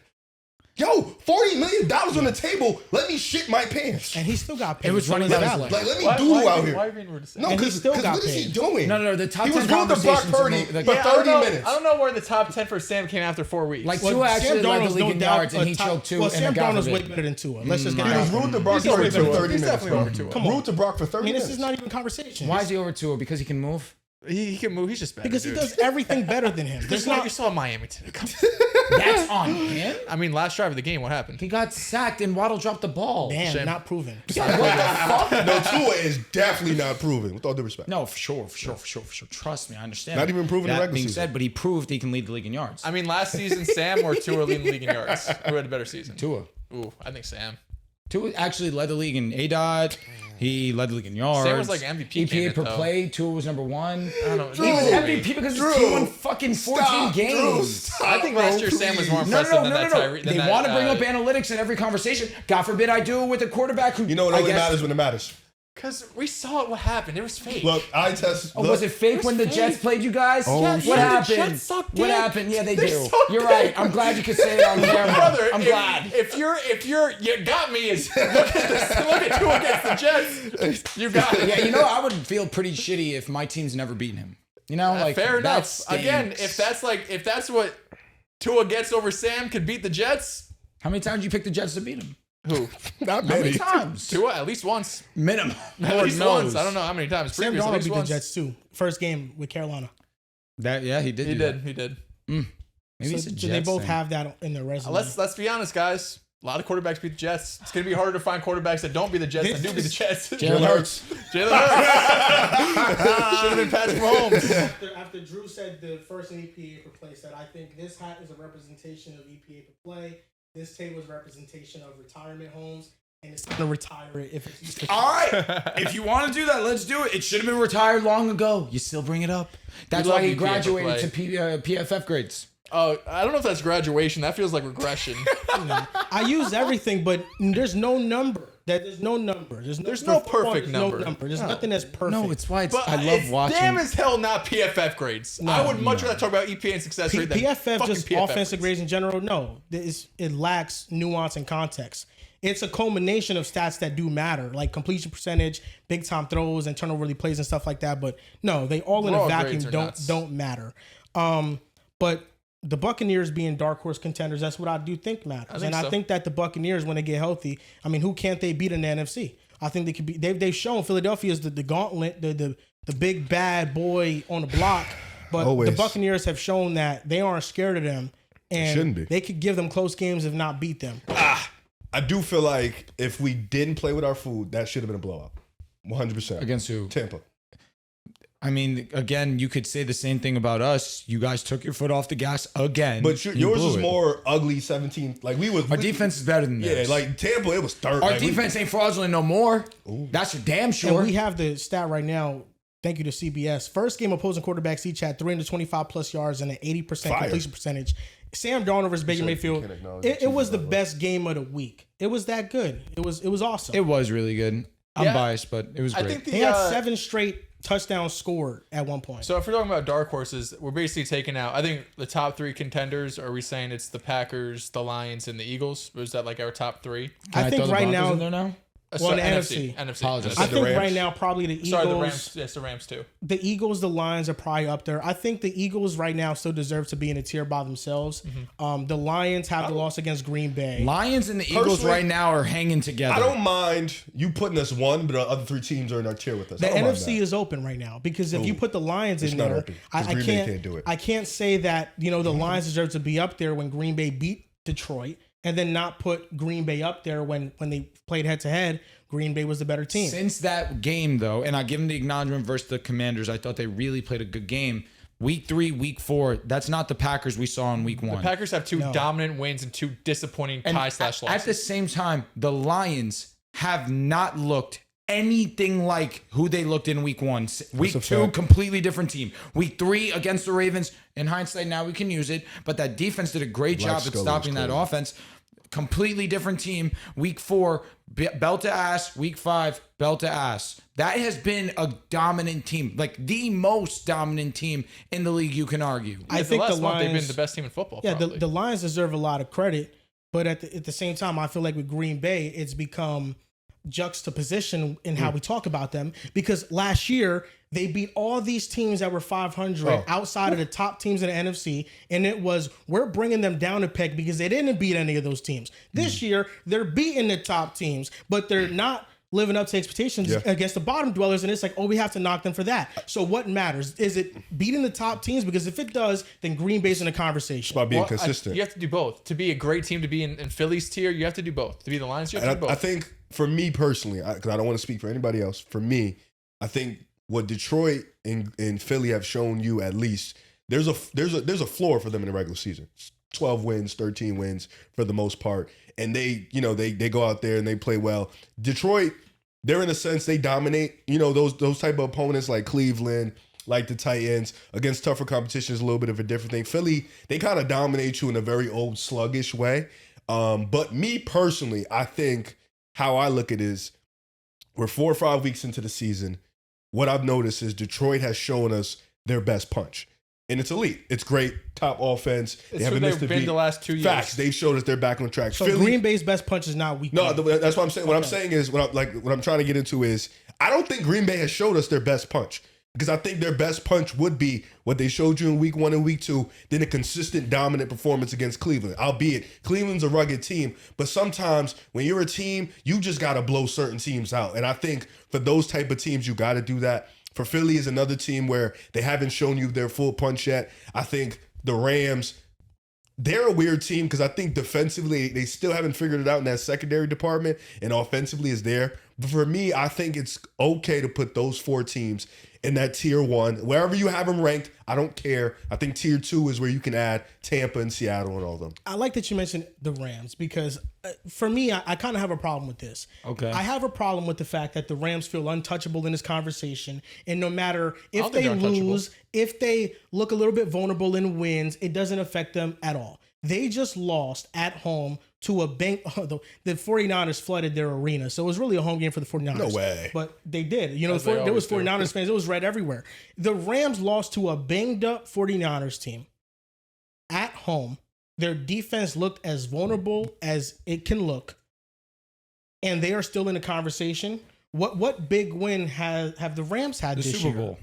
Speaker 4: yo, $40 million on the table. Let me shit my pants.
Speaker 1: And he still got paid.
Speaker 3: It was
Speaker 1: So
Speaker 3: running
Speaker 1: is
Speaker 3: down his
Speaker 1: Allen.
Speaker 3: leg.
Speaker 4: Like, let me doodle out here.
Speaker 2: Why are you being rude to Sam?
Speaker 4: No,
Speaker 1: And he
Speaker 4: because
Speaker 1: still got
Speaker 4: what is he
Speaker 1: paid.
Speaker 4: doing?
Speaker 3: No. The top
Speaker 4: He
Speaker 3: 10
Speaker 4: was rude to Brock
Speaker 3: conversations
Speaker 4: Purdy
Speaker 3: are
Speaker 4: for 30 minutes.
Speaker 2: I don't know where the top 10 for Sam came after 4 weeks.
Speaker 3: Like
Speaker 1: Well,
Speaker 3: Tua
Speaker 1: Sam
Speaker 3: actually led the
Speaker 1: Darnold's
Speaker 3: league
Speaker 1: no
Speaker 3: in
Speaker 1: doubt
Speaker 3: yards, and he
Speaker 1: a top-
Speaker 3: choked too.
Speaker 1: Well,
Speaker 3: and
Speaker 1: Sam
Speaker 3: God
Speaker 1: Darnold's way
Speaker 3: forbid.
Speaker 1: better than Tua. Let's just get
Speaker 4: He
Speaker 1: it
Speaker 4: was
Speaker 1: out.
Speaker 4: rude to Brock
Speaker 2: He's
Speaker 4: Purdy
Speaker 2: over
Speaker 4: for
Speaker 2: Tua.
Speaker 4: 30
Speaker 2: He's
Speaker 4: minutes.
Speaker 2: definitely over
Speaker 4: bro.
Speaker 2: Tua.
Speaker 1: Come on.
Speaker 4: Rude to Brock for 30
Speaker 1: I mean,
Speaker 4: minutes.
Speaker 1: this is not even conversation.
Speaker 3: Why is he over Tua? Because he can move?
Speaker 2: he can move. He's just better.
Speaker 1: Because he
Speaker 2: dude.
Speaker 1: does everything better than him.
Speaker 2: There's
Speaker 1: There's
Speaker 2: not.
Speaker 1: not.
Speaker 2: You saw Miami today.
Speaker 3: That's on him.
Speaker 2: I mean, last drive of the game, what happened?
Speaker 3: He got sacked and Waddle dropped the ball.
Speaker 1: Damn,
Speaker 2: Shame.
Speaker 1: not proven.
Speaker 4: No, Tua is definitely not proven, with all due respect.
Speaker 3: No, for sure. Trust me, I understand.
Speaker 4: Not even proven in
Speaker 3: That
Speaker 4: regular
Speaker 3: being
Speaker 4: season.
Speaker 3: said, but he proved he can lead the league in yards.
Speaker 2: I mean, last season, Sam or Tua leading the league in yards? Who had a better season?
Speaker 3: Tua.
Speaker 2: Ooh, I think Sam.
Speaker 3: Tua actually led the league in ADOT. He led the league in yards.
Speaker 2: Sam was like MVP
Speaker 3: EPA
Speaker 2: candidate,
Speaker 3: per
Speaker 2: though.
Speaker 3: play. Tua was number 1.
Speaker 2: I don't know.
Speaker 3: He was MVP because his team won fucking 14
Speaker 4: Stop, Drew,
Speaker 3: games.
Speaker 4: stop,
Speaker 2: I think
Speaker 4: bro,
Speaker 2: last year Sam was more
Speaker 4: please.
Speaker 2: impressive than that Tyree.
Speaker 3: They want to bring up analytics in every conversation. God forbid I do it with a quarterback who
Speaker 4: You know, it
Speaker 3: I
Speaker 4: only
Speaker 3: guess-
Speaker 4: matters when it matters.
Speaker 2: Because we saw what happened. It was fake.
Speaker 4: Look, I test.
Speaker 3: Oh, was it fake when the
Speaker 2: fake.
Speaker 3: Jets played you guys?
Speaker 4: Oh,
Speaker 3: What
Speaker 4: shit.
Speaker 3: happened?
Speaker 2: The Jets suck
Speaker 3: What
Speaker 2: dick.
Speaker 3: happened? Yeah, they
Speaker 2: They
Speaker 3: do.
Speaker 2: suck
Speaker 3: You're
Speaker 2: dick.
Speaker 3: right. I'm glad you could say it on camera.
Speaker 2: Brother,
Speaker 3: I'm glad.
Speaker 2: If you're, you got me. Is look at Tua against the Jets. You got it.
Speaker 3: Yeah, you know, I would feel pretty shitty if my team's never beaten him. You know, like
Speaker 2: Fair
Speaker 3: that
Speaker 2: enough.
Speaker 3: stinks.
Speaker 2: Again, if that's what Tua gets over Sam, could beat the Jets.
Speaker 3: How many times did you pick the Jets to beat him?
Speaker 2: Who?
Speaker 4: Not
Speaker 3: How many
Speaker 4: many.
Speaker 3: times?
Speaker 2: Tua at least once.
Speaker 3: Minimum.
Speaker 2: At
Speaker 3: Lord
Speaker 2: least
Speaker 3: knows.
Speaker 2: once. I don't know how many times.
Speaker 1: Sam
Speaker 2: Previous, at
Speaker 1: Darnold
Speaker 2: least
Speaker 1: beat the
Speaker 2: once.
Speaker 1: Jets too. First game with Carolina.
Speaker 3: That he did.
Speaker 2: He
Speaker 3: do
Speaker 2: did.
Speaker 3: that.
Speaker 2: He did.
Speaker 3: Maybe
Speaker 1: So
Speaker 3: it's a
Speaker 1: they
Speaker 3: Jets
Speaker 1: both
Speaker 3: thing.
Speaker 1: have that in their resume.
Speaker 2: Let's be honest, guys. A lot of quarterbacks beat the Jets. It's gonna be harder to find quarterbacks that don't beat the Jets than do beat the Jets.
Speaker 3: Jalen Hurts.
Speaker 2: Jalen Hurts. Should have been Patrick Mahomes.
Speaker 1: After Drew said the first in EPA per play, said I think this hat is a representation of EPA per play. This table is representation of retirement homes, and it's gonna retire it if it's.
Speaker 3: All right. If you want to do that, let's do it. It should have been retired long ago. You still bring it up. That's
Speaker 2: love
Speaker 3: why he
Speaker 2: EPA per
Speaker 3: graduated
Speaker 2: play.
Speaker 3: to PFF grades.
Speaker 2: Oh, I don't know if that's graduation. That feels like regression.
Speaker 1: I use everything, but there's no number. There's no number. There's
Speaker 2: no perfect number.
Speaker 1: There's nothing that's perfect.
Speaker 3: No, it's why
Speaker 2: But
Speaker 3: I love
Speaker 2: it's
Speaker 3: watching.
Speaker 2: damn as hell not PFF grades. I would much rather talk about EPA and success rate than
Speaker 1: PFF
Speaker 2: fucking
Speaker 1: just
Speaker 2: PFF
Speaker 1: offensive grades in general. No, it lacks nuance and context. It's a culmination of stats that do matter, like completion percentage, big time throws, and turnover worthy plays and stuff like that. But no, they all in a
Speaker 2: Raw
Speaker 1: vacuum
Speaker 2: grades are nuts.
Speaker 1: don't matter. But the Buccaneers being dark horse contenders, that's what I do think matters.
Speaker 2: I
Speaker 1: think that the Buccaneers, when they get healthy, I mean, who can't they beat in the NFC? I think they could be. They've shown Philadelphia is the gauntlet, the big bad boy on the block. But
Speaker 4: Always.
Speaker 1: the Buccaneers have shown that they aren't scared of them, and
Speaker 4: Shouldn't be.
Speaker 1: they could give them close games if not beat them.
Speaker 4: I do feel like if we didn't play with our food, that should have been a blowout. 100%.
Speaker 3: Against who?
Speaker 4: Tampa.
Speaker 3: I mean, again, you could say the same thing about us. You guys took your foot off the gas again.
Speaker 4: But
Speaker 3: You
Speaker 4: yours
Speaker 3: blew
Speaker 4: is
Speaker 3: it.
Speaker 4: more ugly 17. Like we was.
Speaker 3: Our defense is better than
Speaker 4: Yeah,
Speaker 3: theirs.
Speaker 4: like Tampa, it was third.
Speaker 3: Our
Speaker 4: like,
Speaker 3: defense ain't fraudulent no more. That's for damn sure.
Speaker 1: And we have the stat right now. Thank you to CBS. First game opposing quarterbacks each had 325 plus yards and an 80%
Speaker 4: Fire.
Speaker 1: completion percentage. Sam Darnold versus Baker
Speaker 4: said you
Speaker 1: Mayfield.
Speaker 4: can't acknowledge
Speaker 1: It
Speaker 4: the
Speaker 1: was the
Speaker 4: cheese,
Speaker 1: best game of the week. It was that good. It was awesome.
Speaker 3: It was really good. I'm
Speaker 2: Yeah.
Speaker 3: biased, but it was
Speaker 2: I
Speaker 3: great.
Speaker 2: think the
Speaker 1: they had 7 straight touchdowns scored at one point.
Speaker 2: So if we're talking about dark horses, we're basically taking out. I think the top 3 contenders. Are we saying it's the Packers, the Lions, and the Eagles? Was that like our top 3?
Speaker 3: Can
Speaker 1: I think
Speaker 3: throw the
Speaker 1: right
Speaker 3: Broncos
Speaker 1: now-
Speaker 3: in there now.
Speaker 1: Well, the
Speaker 2: NFC.
Speaker 3: Apologize.
Speaker 1: I
Speaker 4: the
Speaker 1: think
Speaker 4: Rams.
Speaker 1: right now probably the Eagles.
Speaker 2: Sorry, the Rams. Yes, the Rams too.
Speaker 1: The Eagles, the Lions are probably up there. I think the Eagles right now still deserve to be in a tier by themselves. The Lions have the loss against Green Bay.
Speaker 3: Lions and the Eagles
Speaker 4: Personally,
Speaker 3: right now are hanging together.
Speaker 4: I don't mind you putting us one, but the other 3 teams are in our tier with us.
Speaker 1: The
Speaker 4: I don't mind
Speaker 1: NFC
Speaker 4: that.
Speaker 1: is open right now because if you put the Lions
Speaker 4: It's
Speaker 1: in
Speaker 4: not
Speaker 1: there,
Speaker 4: open, 'cause
Speaker 1: I
Speaker 4: Green Bay
Speaker 1: can't
Speaker 4: can't do it.
Speaker 1: I can't say that the Lions deserve to be up there when Green Bay beat Detroit, and then not put Green Bay up there when they played head to head. Green Bay was the better team.
Speaker 3: Since that game, though, and I give them the acknowledgement versus the Commanders, I thought they really played a good game. Week 3, week 4, that's not the Packers we saw in week 1.
Speaker 2: The Packers have 2 dominant wins and 2 disappointing
Speaker 3: And
Speaker 2: tie/losses.
Speaker 3: At the same time, the Lions have not looked anything like who they looked in week 1. Week
Speaker 4: a
Speaker 3: 2,
Speaker 4: fact.
Speaker 3: completely different team. Week 3 against the Ravens. In hindsight, now we can use it, but that defense did a great job at
Speaker 4: Scully
Speaker 3: stopping
Speaker 4: was
Speaker 3: that
Speaker 4: cool.
Speaker 3: offense. Completely different team. Week 4, belt to ass. Week 5, belt to ass. That has been a dominant team, like the most dominant team in the league, you can argue.
Speaker 1: I
Speaker 2: Yeah,
Speaker 1: think
Speaker 2: the
Speaker 1: the
Speaker 2: last month they've been
Speaker 1: Lions.
Speaker 2: the best team in football.
Speaker 1: Yeah,
Speaker 2: probably.
Speaker 1: the Lions deserve a lot of credit. But at the same time, I feel like with Green Bay, it's become juxtaposition in how we talk about them, because last year they beat all these teams that were 500 outside of the top teams in the NFC, and it was, we're bringing them down a peg because they didn't beat any of those teams. This year they're beating the top teams, but they're not living up to expectations against the bottom dwellers, and it's like, oh, we have to knock them for that. So what matters? Is it beating the top teams? Because if it does, then Green Bay's in the conversation.
Speaker 4: It's about being consistent.
Speaker 2: You have to do both. To be a great team, to be in Philly's tier, you have to do both. To be the Lions, you have to do both.
Speaker 4: I think for me personally, because I don't want to speak for anybody else, for me, I think what Detroit and Philly have shown you, at least, there's a floor for them in the regular season. 12 wins, 13 wins for the most part. And they go out there and they play well. Detroit, they're in a sense, they dominate, those type of opponents like Cleveland, like the Titans, against tougher competition is a little bit of a different thing. Philly, they kind of dominate you in a very old sluggish way. But me personally, I think how I look at it is, we're 4 or 5 weeks into the season. What I've noticed is Detroit has shown us their best punch. And it's elite. It's great. Top offense.
Speaker 2: They haven't missed a beat. The last 2 years.
Speaker 4: Facts. They've showed us they're back on track.
Speaker 1: So Philly, Green Bay's best punch is not weak.
Speaker 4: No, that's what I'm saying. What I'm saying is, what I'm trying to get into is, I don't think Green Bay has showed us their best punch. Because I think their best punch would be what they showed you in week 1 and week 2, then a consistent dominant performance against Cleveland. Albeit, Cleveland's a rugged team, but sometimes when you're a team, you just got to blow certain teams out. And I think for those type of teams, you got to do that. For Philly is another team where they haven't shown you their full punch yet. I think the Rams, they're a weird team because I think defensively they still haven't figured it out in that secondary department, and offensively is there. But for me, I think it's okay to put those 4 teams in that tier 1. Wherever you have them ranked, I don't care. I think tier 2 is where you can add Tampa and Seattle and all of them.
Speaker 1: I like that you mentioned the Rams because for me, I kind of have a problem with this.
Speaker 3: Okay.
Speaker 1: I have a problem with the fact that the Rams feel untouchable in this conversation. And no matter if they lose, if they look a little bit vulnerable in wins, it doesn't affect them at all. They just lost at home to a bank. The 49ers flooded their arena. So it was really a home game for the 49ers.
Speaker 4: No way.
Speaker 1: But they did. There was 49ers fans. It was red everywhere. The Rams lost to a banged up 49ers team at home. Their defense looked as vulnerable as it can look. And they are still in the conversation. What big win have the Rams had this year?
Speaker 3: The Super Bowl.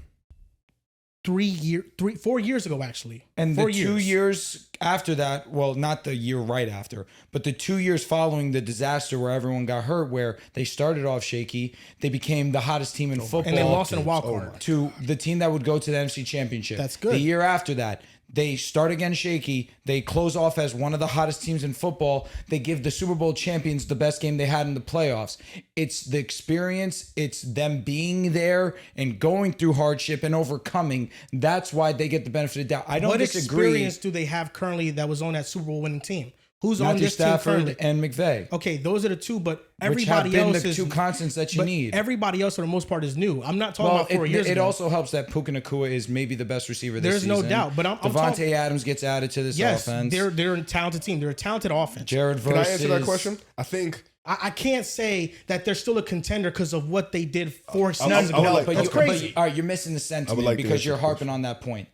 Speaker 1: 4 years ago, actually.
Speaker 3: And the 2 years after that, well, not the year right after, but the 2 years following the disaster where everyone got hurt, where they started off shaky, they became the hottest team in football.
Speaker 1: And they lost in a wild card.
Speaker 3: To the team that would go to the NFC Championship.
Speaker 1: That's good.
Speaker 3: The year after that, they start again shaky. They close off as one of the hottest teams in football. They give the Super Bowl champions the best game they had in the playoffs. It's the experience. It's them being there and going through hardship and overcoming. That's why they get the benefit of the doubt. I don't disagree.
Speaker 1: What experience do they have currently that was on that Super Bowl winning team? Who's on
Speaker 3: Matthew
Speaker 1: this
Speaker 3: Stafford
Speaker 1: team currently?
Speaker 3: and McVay.
Speaker 1: Okay, those are the two, but
Speaker 3: Which have
Speaker 1: everybody
Speaker 3: been
Speaker 1: else
Speaker 3: the
Speaker 1: is
Speaker 3: two constants that you need.
Speaker 1: Everybody else, for the most part, is new. I'm not talking about 4 years ago.
Speaker 3: It also helps that Puka Nacua is maybe the best receiver this season.
Speaker 1: There's no doubt, but I'm
Speaker 3: Devontae Adams gets added to this offense.
Speaker 1: They're a talented team. They're a talented offense.
Speaker 3: Jared versus.
Speaker 4: Can I answer that question? I think
Speaker 1: I can't say that they're still a contender because of what they did 4 seasons
Speaker 4: I
Speaker 1: ago.
Speaker 4: would like-
Speaker 1: That's crazy.
Speaker 3: All right, you're missing the sentiment because you're harping on that point.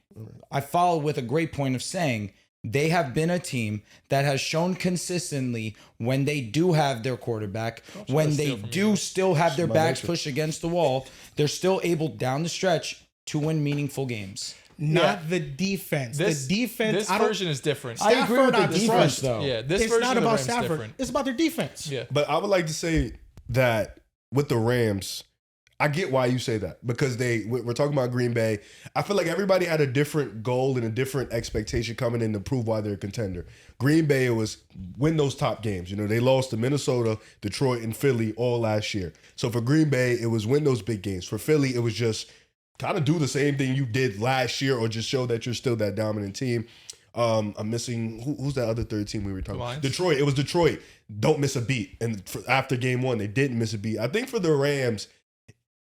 Speaker 3: I follow with a great point of saying they have been a team that has shown consistently when they do have their quarterback, when they do still have their backs pushed against the wall, they're still able down the stretch to win meaningful games.
Speaker 1: Not the defense. The defense.
Speaker 2: This version is different.
Speaker 3: I agree with the defense, though.
Speaker 2: Yeah, this
Speaker 1: It's
Speaker 2: version
Speaker 1: not
Speaker 2: of the
Speaker 1: about
Speaker 2: Rams is
Speaker 1: Stafford.
Speaker 2: different.
Speaker 1: It's about their defense.
Speaker 2: Yeah.
Speaker 4: But I would like to say that with the Rams, I get why you say that because we're talking about Green Bay. I feel like everybody had a different goal and a different expectation coming in to prove why they're a contender. Green Bay was win those top games. They lost to Minnesota, Detroit, and Philly all last year. So for Green Bay, it was win those big games. For Philly, it was just kind of do the same thing you did last year or just show that you're still that dominant team. I'm missing who's that other third team we were talking about? Detroit. It was Detroit. Don't miss a beat. And after game 1, they didn't miss a beat. I think for the Rams,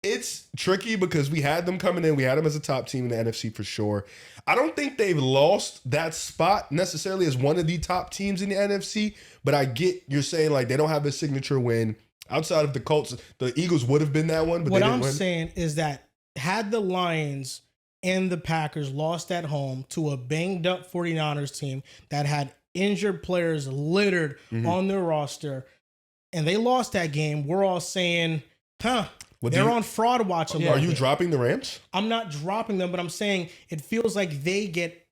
Speaker 4: it's tricky because we had them coming in. We had them as a top team in the NFC for sure. I don't think they've lost that spot necessarily as one of the top teams in the NFC, but I get you're saying like they don't have a signature win. Outside of the Colts, the Eagles would have been that one, but
Speaker 1: what
Speaker 4: they didn't
Speaker 1: I'm
Speaker 4: win.
Speaker 1: saying is that had the Lions and the Packers lost at home to a banged up 49ers team that had injured players littered on their roster, and they lost that game. We're all saying, they're on fraud watch a little
Speaker 4: Are you
Speaker 1: bit.
Speaker 4: dropping the Rams?
Speaker 1: I'm not dropping them, but I'm saying it feels like they get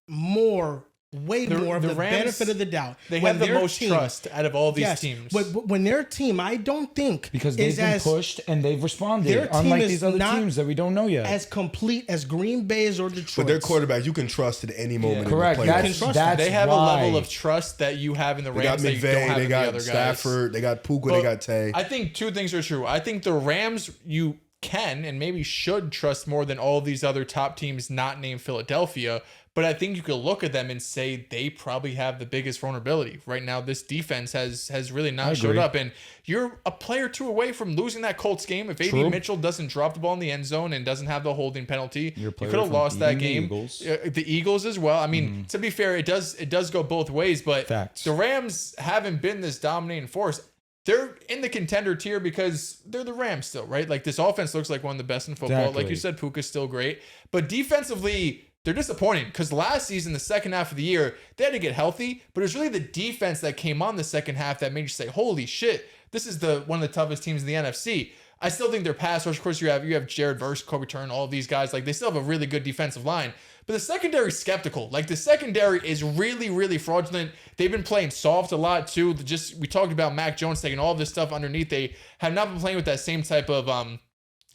Speaker 1: way more of the
Speaker 2: Rams,
Speaker 1: benefit of the doubt.
Speaker 2: They
Speaker 1: When
Speaker 2: have the
Speaker 1: their
Speaker 2: most
Speaker 1: team-
Speaker 2: trust out of all these
Speaker 1: Yes,
Speaker 2: teams.
Speaker 1: but when their team, I don't think
Speaker 3: Because they've
Speaker 1: is
Speaker 3: been
Speaker 1: as
Speaker 3: pushed and they've responded,
Speaker 1: their team
Speaker 3: unlike
Speaker 1: is
Speaker 3: these other
Speaker 1: not
Speaker 3: teams that we don't know yet.
Speaker 1: as complete as Green Bay's or Detroit.
Speaker 4: But their quarterback, you can trust at any moment.
Speaker 3: Correct.
Speaker 4: In the
Speaker 1: can
Speaker 4: playoffs.
Speaker 1: trust
Speaker 3: That's
Speaker 2: they have
Speaker 3: why.
Speaker 2: a level of trust that you have in the
Speaker 4: They got
Speaker 2: Rams that you don't
Speaker 4: McVay,
Speaker 2: have
Speaker 4: they
Speaker 2: in the other
Speaker 4: got
Speaker 2: guys.
Speaker 4: Stafford, they got Puka,
Speaker 2: But
Speaker 4: they got Tay.
Speaker 2: I think two things are true. I think the Rams you can and maybe should trust more than all these other top teams not named Philadelphia. But I think you could look at them and say they probably have the biggest vulnerability. Right now, this defense has really not showed up. And you're a player or two away from losing that Colts game. If A.D. Mitchell doesn't drop the ball in the end zone and doesn't have the holding penalty, you could have lost that game. The Eagles as well. I mean, to be fair, it does go both ways. But
Speaker 3: Facts.
Speaker 2: the Rams haven't been this dominating force. They're in the contender tier because they're the Rams still, right? Like this offense looks like one of the best in football.
Speaker 3: Exactly.
Speaker 2: Like you said, Puka's still great. But defensively, they're disappointing because last season, the second half of the year, they had to get healthy, but it was really the defense that came on the second half that made you say, holy shit, this is one of the toughest teams in the NFC. I still think their pass rush, of course, you have Jared Verse, Kobe Turner, all of these guys, like they still have a really good defensive line. But the secondary is skeptical. Like the secondary is really, really fraudulent. They've been playing soft a lot too. We talked about Mac Jones taking all of this stuff underneath. They have not been playing with that same type of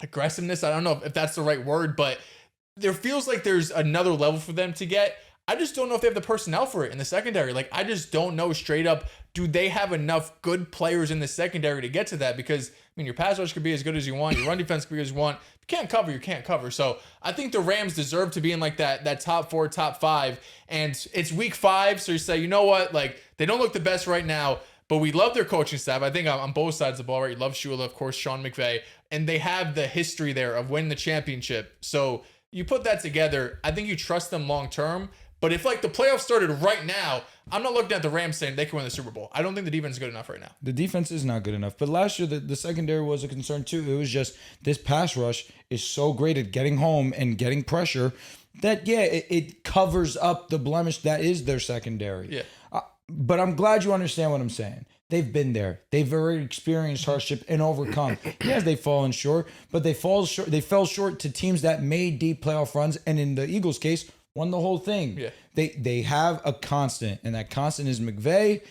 Speaker 2: aggressiveness. I don't know if that's the right word, but there feels like there's another level for them to get. I just don't know if they have the personnel for it in the secondary. Like, I just don't know straight up, do they have enough good players in the secondary to get to that? Because, I mean, your pass rush could be as good as you want. Your run defense could be as you want. If you can't cover, you can't cover. So I think the Rams deserve to be in like that top 4, top 5. And it's week 5. So you say, you know what? Like, they don't look the best right now, but we love their coaching staff. I think on both sides of the ball, right? You love Shula, of course, Sean McVay. And they have the history there of winning the championship. So you put that together, I think you trust them long term. But if like the playoffs started right now, I'm not looking at the Rams saying they can win the Super Bowl. I don't think the defense is good enough right now.
Speaker 3: The defense is not good enough. But last year, the secondary was a concern too. It was just this pass rush is so great at getting home and getting pressure that, it covers up the blemish that is their secondary.
Speaker 2: Yeah.
Speaker 3: But I'm glad you understand what I'm saying. They've been there. They've already experienced hardship and overcome. Yes, they've fallen short, but they fell short to teams that made deep playoff runs, and in the Eagles' case, won the whole thing.
Speaker 2: Yeah.
Speaker 3: They have a constant, and that constant is McVay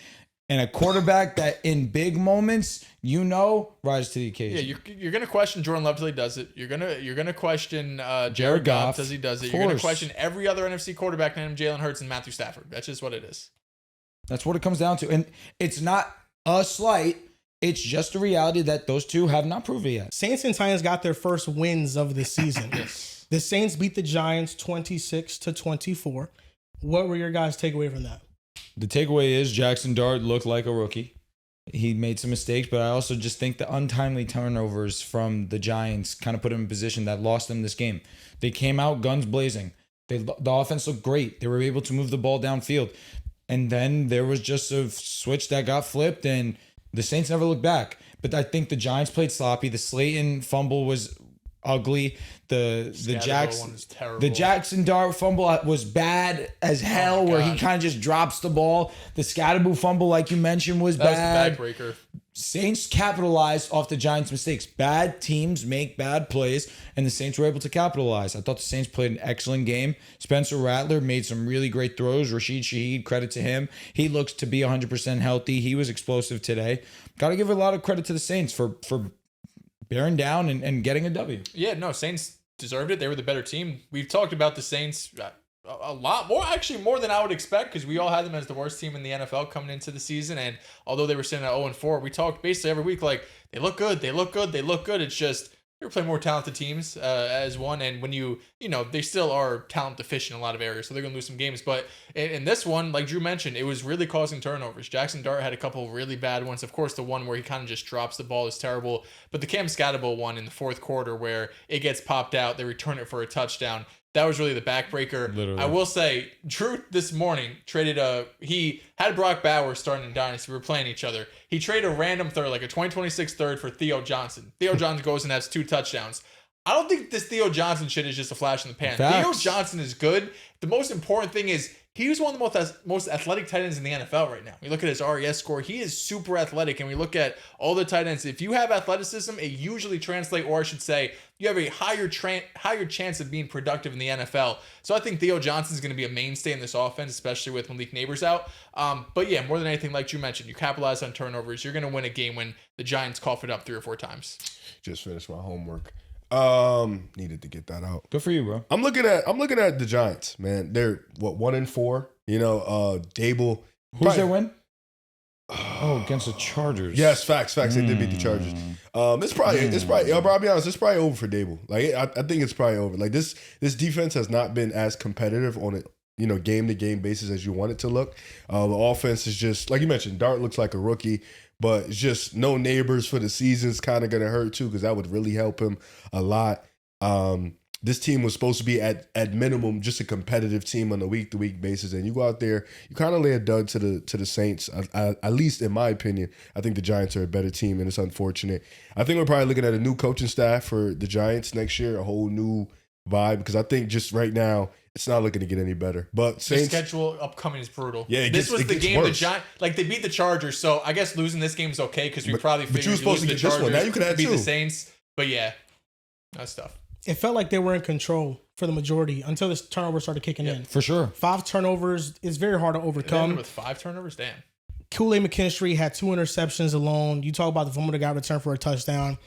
Speaker 3: and a quarterback that in big moments, rise to the occasion.
Speaker 2: Yeah, you're gonna question Jordan Love till he does it. You're gonna question Jared Goff does he does it. You're gonna question every other NFC quarterback named Jalen Hurts and Matthew Stafford. That's just what it is.
Speaker 3: That's what it comes down to, and it's not a slight. It's just a reality that those two have not proven yet.
Speaker 1: Saints and Titans got their first wins of the season.
Speaker 2: Yes.
Speaker 1: The Saints beat the Giants 26-24. What were your guys' takeaway from that?
Speaker 3: The takeaway is Jackson Dart looked like a rookie. He made some mistakes, but I also just think the untimely turnovers from the Giants kind of put him in a position that lost them this game. They came out guns blazing. The offense looked great. They were able to move the ball downfield. And then there was just a switch that got flipped, and the Saints never looked back. But I think the Giants played sloppy. The Slayton fumble was ugly. The Jackson Dart fumble was bad as hell, where he kind of just drops the ball. The Scatterboo fumble, like you mentioned, was bad.
Speaker 2: That was the backbreaker.
Speaker 3: Saints capitalized off the Giants' mistakes. Bad teams make bad plays, and the Saints were able to capitalize. I thought the Saints played an excellent game. Spencer Rattler made some really great throws. Rashid Shaheed, credit to him. He looks to be 100% healthy. He was explosive today. Got to give a lot of credit to the Saints for bearing down and getting a W.
Speaker 2: Yeah, no, Saints deserved it. They were the better team. We've talked about the Saints a lot more, actually more than I would expect, because we all had them as the worst team in the NFL coming into the season. And although they were sitting at 0-4, we talked basically every week like they look good. It's just they're playing more talented teams as one. And when they still are talent deficient in a lot of areas, so they're going to lose some games. But in this one, like Drew mentioned, it was really causing turnovers. Jackson Dart had a couple of really bad ones. Of course, the one where he kind of just drops the ball is terrible. But the Cam Scatterboo one in the fourth quarter where it gets popped out, they return it for a touchdown. That was really the backbreaker.
Speaker 3: Literally.
Speaker 2: I will say, Drew this morning he had Brock Bowers starting in Dynasty. We were playing each other. He traded a random third, like a 2026 third for Theo Johnson. Theo Johnson goes and has 2 touchdowns. I don't think this Theo Johnson shit is just a flash in the pan.
Speaker 3: Facts.
Speaker 2: Theo Johnson is good. The most important thing is he's one of the most athletic tight ends in the NFL right now. We look at his RES score. He is super athletic. And we look at all the tight ends. If you have athleticism, it usually translates, or I should say, you have a higher chance of being productive in the NFL. So I think Theo Johnson is going to be a mainstay in this offense, especially with Malik Neighbors out. But yeah, more than anything, like you mentioned, you capitalize on turnovers. You're going to win a game when the Giants cough it up 3 or 4 times.
Speaker 4: Just finished my homework. Needed to get that out.
Speaker 3: Good for you, bro.
Speaker 4: I'm looking at the Giants, man. They're 1-4. Dable.
Speaker 3: Who's their win? Oh, against the Chargers.
Speaker 4: Yes, facts. They did beat the Chargers. It's probably. I'll be honest. It's probably over for Dable. Like I think it's probably over. Like this defense has not been as competitive on a game to game basis as you want it to look. The offense is just like you mentioned. Dart looks like a rookie. But it's just no Neighbors for the season's kind of going to hurt too, because that would really help him a lot. This team was supposed to be at minimum just a competitive team on a week to week basis, and you go out there, you kind of lay a dud to the Saints. At least in my opinion, I think the Giants are a better team, and it's unfortunate. I think we're probably looking at a new coaching staff for the Giants next year, a whole new vibe, because I think just right now it's not looking to get any better. But Saints,
Speaker 2: the schedule upcoming is brutal.
Speaker 4: Yeah,
Speaker 2: this was the game
Speaker 4: worse.
Speaker 2: the Giants they beat the Chargers, so I guess losing this game is okay because we probably figured
Speaker 4: you were supposed to
Speaker 2: the
Speaker 4: get this
Speaker 2: Chargers,
Speaker 4: one. Now you could have
Speaker 2: beat
Speaker 4: two.
Speaker 2: the Saints. But yeah, that's tough.
Speaker 1: It felt like they were in control for the majority until this turnover started kicking in.
Speaker 3: For sure.
Speaker 1: 5 turnovers is very hard to
Speaker 2: They
Speaker 1: overcome.
Speaker 2: ended with 5 turnovers. Damn.
Speaker 1: Kool-Aid McKinstry had 2 interceptions alone. You talk about the fumble that got returned for a touchdown.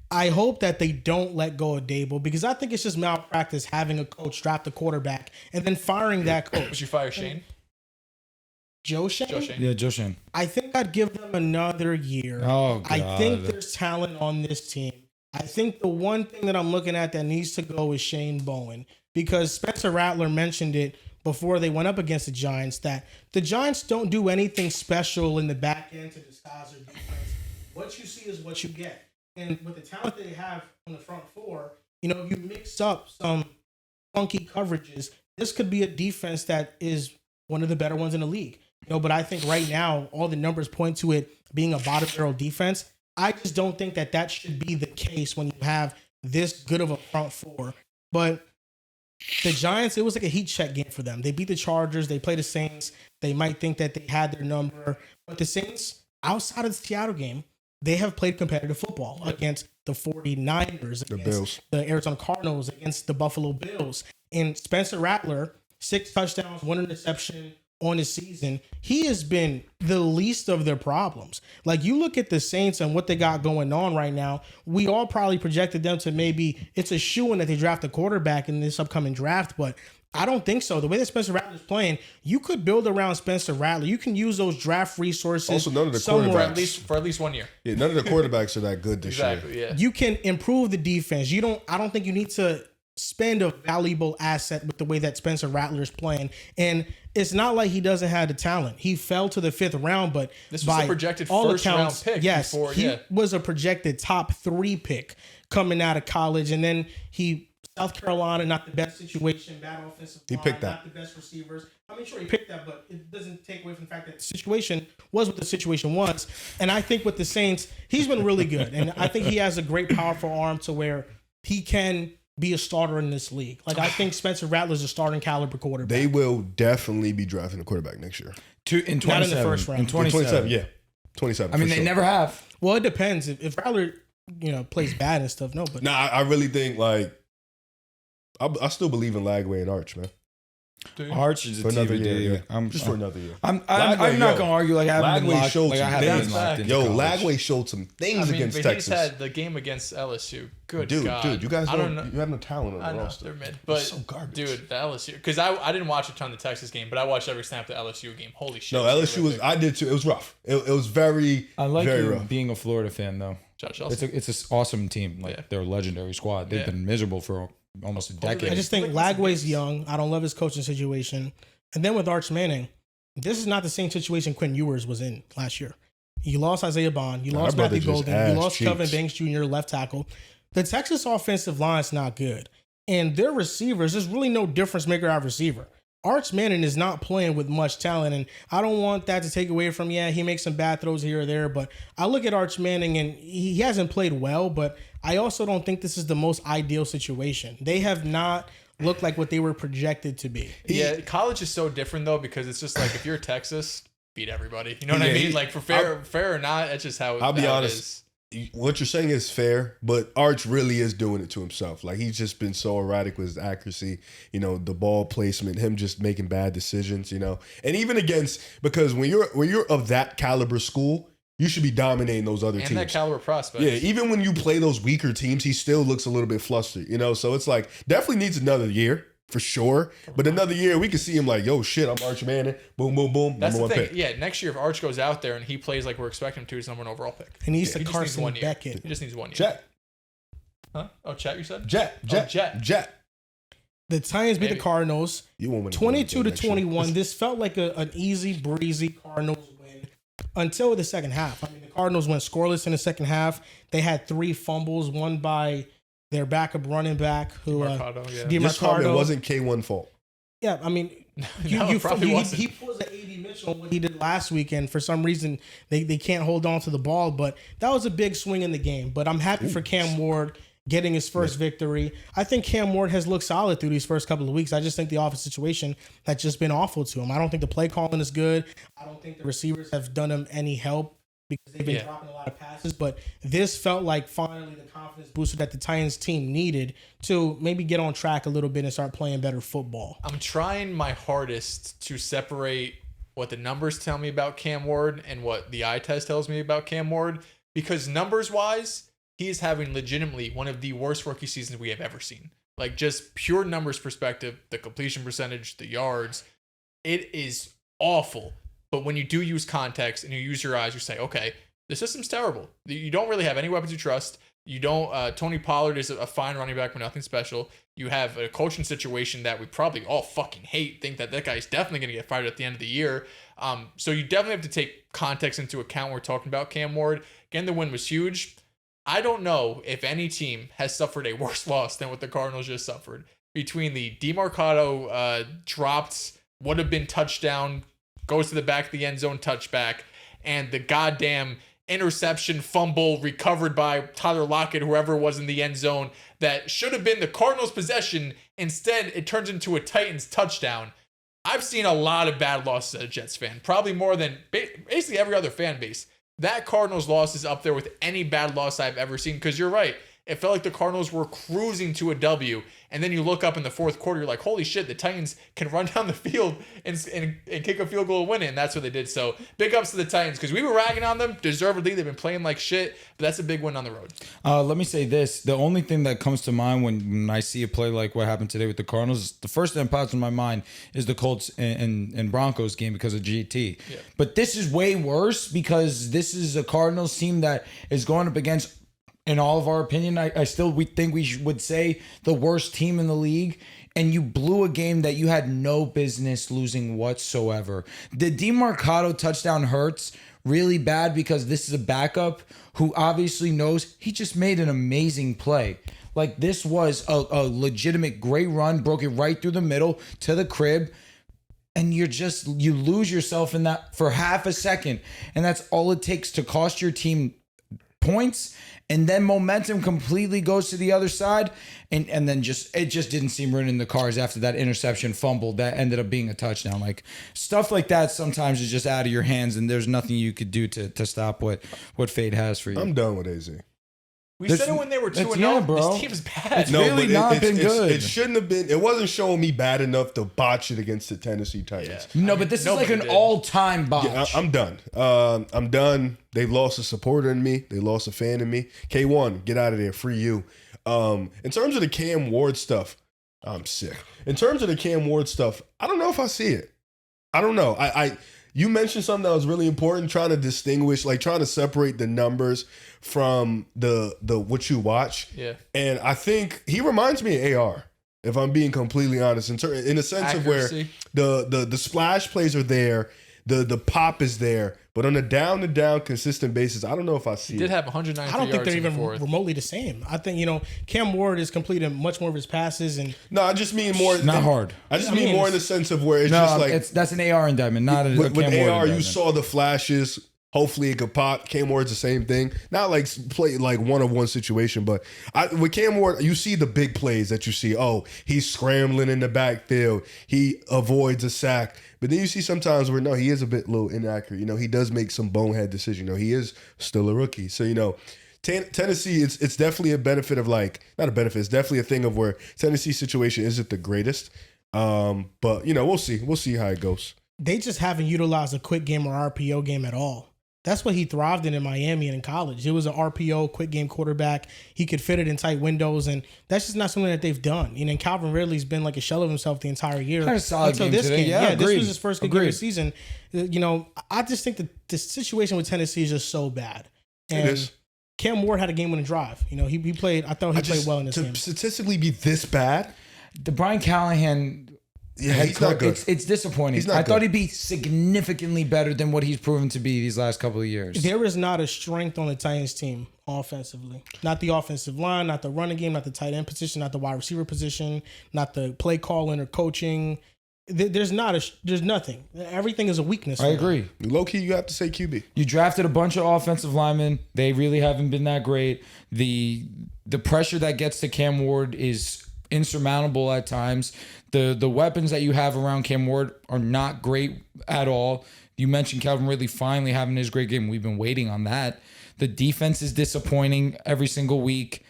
Speaker 1: I hope that they don't let go of Dable, because I think it's just malpractice having a coach draft a quarterback and then firing that
Speaker 2: Would
Speaker 1: coach.
Speaker 2: you fire Shane?
Speaker 1: Joe Shane?
Speaker 2: Joe Shane.
Speaker 3: Yeah, Joe Shane.
Speaker 1: I think I'd give them another year.
Speaker 3: Oh, God.
Speaker 1: I think there's talent on this team. I think the one thing that I'm looking at that needs to go is Shane Bowen, because Spencer Rattler mentioned it before they went up against the Giants, that the Giants don't do anything special in the back end to disguise their defense. What you see is what you get. And with the talent that they have on the front 4, if you mix up some funky coverages, this could be a defense that is one of the better ones in the league. But I think right now, all the numbers point to it being a bottom barrel defense. I just don't think that should be the case when you have this good of a front 4. But the Giants, it was like a heat check game for them. They beat the Chargers. They played the Saints. They might think that they had their number. But the Saints, outside of the Seattle game, they have played competitive football against the 49ers,
Speaker 4: The
Speaker 1: against
Speaker 4: Bills,
Speaker 1: the Arizona Cardinals, against the Buffalo Bills. And Spencer Rattler, 6 touchdowns, 1 interception on his season. He has been the least of their problems. Like, you look at the Saints and what they got going on right now, we all probably projected them to maybe it's a shoo-in that they draft a quarterback in this upcoming draft, but I don't think so. The way that Spencer Rattler's playing, you could build around Spencer Rattler. You can use those draft resources.
Speaker 4: Also, none of the
Speaker 1: somewhere.
Speaker 4: quarterbacks
Speaker 2: For at least 1 year.
Speaker 4: Yeah, none of the quarterbacks are that good this year.
Speaker 2: Exactly. Yeah.
Speaker 1: You can improve the defense. I don't think you need to spend a valuable asset with the way that Spencer Rattler is playing. And it's not like he doesn't have the talent. He fell to the 5th round, but
Speaker 2: This was
Speaker 1: by
Speaker 2: a projected
Speaker 1: all
Speaker 2: first-round
Speaker 1: accounts,
Speaker 2: pick
Speaker 1: yes,
Speaker 2: before,
Speaker 1: he
Speaker 2: yeah.
Speaker 1: was a projected top 3 pick coming out of college. And then South Carolina, not the best situation, bad offensive line,
Speaker 4: picked that.
Speaker 1: not the best receivers. I mean, sure, he picked that, but it doesn't take away from the fact that the situation was what the situation was. And I think with the Saints, he's been really good. And I think he has a great, powerful arm to where he can be a starter in this league. Like, I think Spencer Rattler's a starting caliber quarterback.
Speaker 4: They will definitely be drafting a quarterback next year.
Speaker 3: In 27.
Speaker 1: Not in the first round.
Speaker 3: In 27.
Speaker 4: Yeah. 27.
Speaker 3: I mean,
Speaker 4: for
Speaker 3: they
Speaker 4: sure.
Speaker 3: never have.
Speaker 1: Well, it depends. If Rattler, plays bad and stuff, no. But
Speaker 4: Nah, I really think, I still believe in Lagway and Arch, man.
Speaker 3: Arch is a
Speaker 4: For another
Speaker 3: TV
Speaker 4: year.
Speaker 3: day.
Speaker 4: Yeah. Just for another year.
Speaker 3: I'm
Speaker 4: Lagway,
Speaker 3: not
Speaker 4: yo,
Speaker 3: gonna argue like I haven't been
Speaker 4: Lagway
Speaker 3: locked.
Speaker 4: showed
Speaker 3: Like I
Speaker 4: some
Speaker 3: haven't been
Speaker 4: things.
Speaker 3: locked into
Speaker 4: Yo,
Speaker 3: college.
Speaker 4: Lagway showed some things against
Speaker 2: but
Speaker 4: Texas.
Speaker 2: he's had the game against LSU. Good God.
Speaker 4: Dude, you guys
Speaker 2: I don't know.
Speaker 4: you have no talent on
Speaker 2: I
Speaker 4: the
Speaker 2: know
Speaker 4: roster.
Speaker 2: they're mid, but
Speaker 4: so garbage.
Speaker 2: dude, the LSU, because I didn't watch a ton of the Texas game, but I watched every snap of the LSU game. Holy shit!
Speaker 4: No, LSU was. I did too. It was rough. It was very.
Speaker 3: I like
Speaker 4: very
Speaker 3: you
Speaker 4: rough.
Speaker 3: being a Florida fan though.
Speaker 2: Josh Elson.
Speaker 3: It's an awesome team. Like
Speaker 2: Yeah.
Speaker 3: they're a legendary squad. They've
Speaker 2: Yeah.
Speaker 3: been miserable for almost a decade.
Speaker 1: I just think Lagway's young. I don't love his coaching situation. And then with Arch Manning, this is not the same situation Quinn Ewers was in last year. You lost Isaiah Bond. You lost
Speaker 4: that brother
Speaker 1: Matthew
Speaker 4: just
Speaker 1: Golden. You
Speaker 4: ass
Speaker 1: lost
Speaker 4: cheeks.
Speaker 1: Kevin Banks Jr., left tackle. The Texas offensive line is not good. And their receivers, there's really no difference maker at receiver. Arch Manning is not playing with much talent, and I don't want that to take away from, he makes some bad throws here or there, but I look at Arch Manning, and he hasn't played well, but I also don't think this is the most ideal situation. They have not looked like what they were projected to be.
Speaker 2: Yeah, college is so different though because it's just like if you're Texas, beat everybody. You know what I mean? Like for fair or not, that's just how.
Speaker 4: I'll be
Speaker 2: how
Speaker 4: honest.
Speaker 2: It is.
Speaker 4: What you're saying is fair, but Arch really is doing it to himself. Like he's just been so erratic with his accuracy, the ball placement, him just making bad decisions, and even against because when you're of that caliber school, you should be dominating those other teams.
Speaker 2: And that caliber prospect.
Speaker 4: Yeah, even when you play those weaker teams, he still looks a little bit flustered, So it's like definitely needs another year. For sure. But another year, we can see him like, yo, shit, I'm Arch Manning. Boom, boom, boom.
Speaker 2: That's the thing.
Speaker 4: Pick.
Speaker 2: Yeah, next year, if Arch goes out there and he plays like we're expecting him to, he's number 1 overall pick.
Speaker 1: He needs to
Speaker 2: just
Speaker 1: Carson
Speaker 2: needs 1 year.
Speaker 1: Beckett.
Speaker 2: He just needs 1 year.
Speaker 4: Jet.
Speaker 2: Huh? Oh, Jet, you said?
Speaker 4: Jet.
Speaker 1: The Titans beat the
Speaker 2: Maybe.
Speaker 1: Cardinals
Speaker 4: You won't win
Speaker 1: 22-21. This felt like an easy breezy Cardinals win until the second half. I mean, the Cardinals went scoreless in the second half. They had 3 fumbles, one by their backup running back who
Speaker 2: DeMarcado, yeah.
Speaker 4: This time it wasn't K1 fault.
Speaker 1: Yeah, I mean,
Speaker 2: it probably wasn't.
Speaker 1: he pulls the A.D. Mitchell what he did last weekend. For some reason, they can't hold on to the ball, but that was a big swing in the game. But I'm happy for Cam Ward getting his first victory. I think Cam Ward has looked solid through these first couple of weeks. I just think the offense situation has just been awful to him. I don't think the play calling is good. I don't think the receivers have done him any help because they've been dropping a lot of passes. But this felt like finally the confidence booster that the Titans team needed to maybe get on track a little bit and start playing better football.
Speaker 2: I'm trying my hardest to separate what the numbers tell me about Cam Ward and what the eye test tells me about Cam Ward because numbers-wise, he is having legitimately one of the worst rookie seasons we have ever seen. Like just pure numbers perspective, the completion percentage, the yards, it is awful. But when you do use context and you use your eyes, you say, okay, the system's terrible. You don't really have any weapons you trust. You don't. Tony Pollard is a fine running back, but nothing special. You have a coaching situation that we probably all fucking hate. Think that guy's definitely going to get fired at the end of the year. So you definitely have to take context into account. We're talking about Cam Ward. Again, the win was huge. I don't know if any team has suffered a worse loss than what the Cardinals just suffered. Between the DeMarcado dropped, would have been touchdown, goes to the back of the end zone touchback, and the goddamn interception fumble recovered by Tyler Lockett, whoever was in the end zone, that should have been the Cardinals' possession. Instead, it turns into a Titans touchdown. I've seen a lot of bad losses as a Jets fan, probably more than basically every other fan base. That Cardinals loss is up there with any bad loss I've ever seen, because you're right. It felt like the Cardinals were cruising to a W, and then you look up in the fourth quarter, you're like, holy shit, the Titans can run down the field and kick a field goal and win it, and that's what they did. So big ups to the Titans, because we were ragging on them, deservedly. They've been playing like shit, but that's a big win on the road.
Speaker 3: Let me say this. The only thing that comes to mind when I see a play like what happened today with the Cardinals, the first thing that pops in my mind is the Colts and Broncos game because of GT. Yeah. But this is way worse because this is a Cardinals team that is going up against, in all of our opinion, we think we would say the worst team in the league, and you blew a game that you had no business losing whatsoever. The DeMarcado touchdown hurts really bad because this is a backup who obviously knows he just made an amazing play. Like, this was a legitimate great run, broke it right through the middle to the crib, and you lose yourself in that for half a second, and that's all it takes to cost your team points, and then momentum completely goes to the other side, and then it just didn't seem right in the cars after that interception fumble that ended up being a touchdown. Like, stuff like that sometimes is just out of your hands, and there's nothing you could do to stop what fate has for you.
Speaker 4: I'm done with AZ.
Speaker 2: We said it when they were 2-0.
Speaker 3: Bro.
Speaker 2: This team's bad.
Speaker 3: It's really not been good.
Speaker 4: It shouldn't have been. It wasn't showing me bad enough to botch it against the Tennessee Titans.
Speaker 3: Yeah. But this is like an all-time botch.
Speaker 4: Yeah, I'm done. I'm done. They've lost a supporter in me. They lost a fan in me. K1, get out of there. Free you. In terms of the Cam Ward stuff, I'm sick. In terms of the Cam Ward stuff, I don't know if I see it. I don't know. You mentioned something that was really important, trying to distinguish, like trying to separate the numbers from the what you watch.
Speaker 2: Yeah.
Speaker 4: And I think he reminds me of AR, if I'm being completely honest, in the sense
Speaker 2: Accuracy.
Speaker 4: of where the splash plays are there, the pop is there, but on a down-to-down consistent basis, I don't know if I see
Speaker 2: He did
Speaker 4: it.
Speaker 2: have 193 yards.
Speaker 1: I don't think they're
Speaker 2: in the
Speaker 1: even
Speaker 2: fourth.
Speaker 1: remotely the same. I think, Cam Ward is completing much more of his passes, and
Speaker 4: No, I just mean more.
Speaker 3: Not hard.
Speaker 4: I just mean more in the sense of where it's
Speaker 3: No,
Speaker 4: just like
Speaker 3: that's an AR indictment, not a
Speaker 4: with
Speaker 3: Cam Ward
Speaker 4: AR, you
Speaker 3: indictment.
Speaker 4: saw the flashes. Hopefully it could pop. Cam Ward's the same thing. Not like play like one-on-one situation, but with Cam Ward, you see the big plays that you see. Oh, he's scrambling in the backfield. He avoids a sack. But then you see sometimes where, no, he is a little inaccurate. He does make some bonehead decisions. He is still a rookie. So, Tennessee, it's definitely a benefit of not a benefit. It's definitely a thing of where Tennessee's situation isn't the greatest. But, we'll see. We'll see how it goes.
Speaker 1: They just haven't utilized a quick game or RPO game at all. That's what he thrived in Miami and in college. It was an RPO, quick game quarterback. He could fit it in tight windows, and that's just not something that they've done. And Calvin Ridley's been like a shell of himself the entire year.
Speaker 3: Had a solid
Speaker 1: until
Speaker 3: game
Speaker 1: this
Speaker 3: today.
Speaker 1: game.
Speaker 3: Yeah,
Speaker 1: this was his first good game of the season. I just think that the situation with Tennessee is just so bad. And
Speaker 4: it is.
Speaker 1: Cam Ward had a game-winning drive. He played. I thought he played well in this game.
Speaker 4: To statistically be this bad,
Speaker 3: The Brian Callahan.
Speaker 4: he's not good.
Speaker 3: It's disappointing. I thought he'd be significantly better than what he's proven to be these last couple of years.
Speaker 1: There is not a strength on the Titans team offensively. Not the offensive line, not the running game, not the tight end position, not the wide receiver position, not the play calling or coaching. There's nothing. Everything is a weakness.
Speaker 3: I agree.
Speaker 4: Low key, you have to say QB.
Speaker 3: You drafted a bunch of offensive linemen. They really haven't been that great. The pressure that gets to Cam Ward is insurmountable at times. The weapons that you have around Cam Ward are not great at all. You mentioned Calvin Ridley finally having his great game. We've been waiting on that. The defense is disappointing every single week.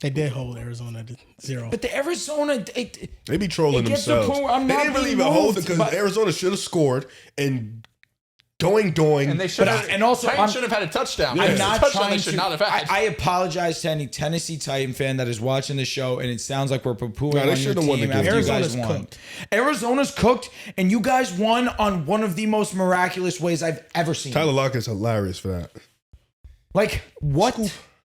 Speaker 1: They did hold Arizona to 0.
Speaker 3: But the Arizona,
Speaker 4: They be trolling
Speaker 3: It gets to a
Speaker 4: themselves.
Speaker 3: point where I'm
Speaker 4: They
Speaker 3: not
Speaker 4: didn't really
Speaker 3: being
Speaker 4: even hold it
Speaker 3: moved,
Speaker 4: because
Speaker 3: but-
Speaker 4: Arizona should have scored and doing.
Speaker 2: And they should have.
Speaker 3: and also,
Speaker 2: Titans should have had a touchdown.
Speaker 3: I'm
Speaker 2: It's a
Speaker 3: not
Speaker 2: touchdown
Speaker 3: trying
Speaker 2: they should
Speaker 3: to.
Speaker 2: not have had.
Speaker 3: I apologize to any Tennessee Titan fan that is watching the show, and it sounds like we're poo-pooing
Speaker 4: No, they
Speaker 3: on your
Speaker 4: should've won the
Speaker 3: team
Speaker 4: game.
Speaker 3: after you guys
Speaker 1: Arizona's
Speaker 3: won.
Speaker 1: cooked.
Speaker 3: Arizona's cooked, and you guys won on one of the most miraculous ways I've ever seen.
Speaker 4: Tyler Lockett's hilarious for that.
Speaker 3: Like what?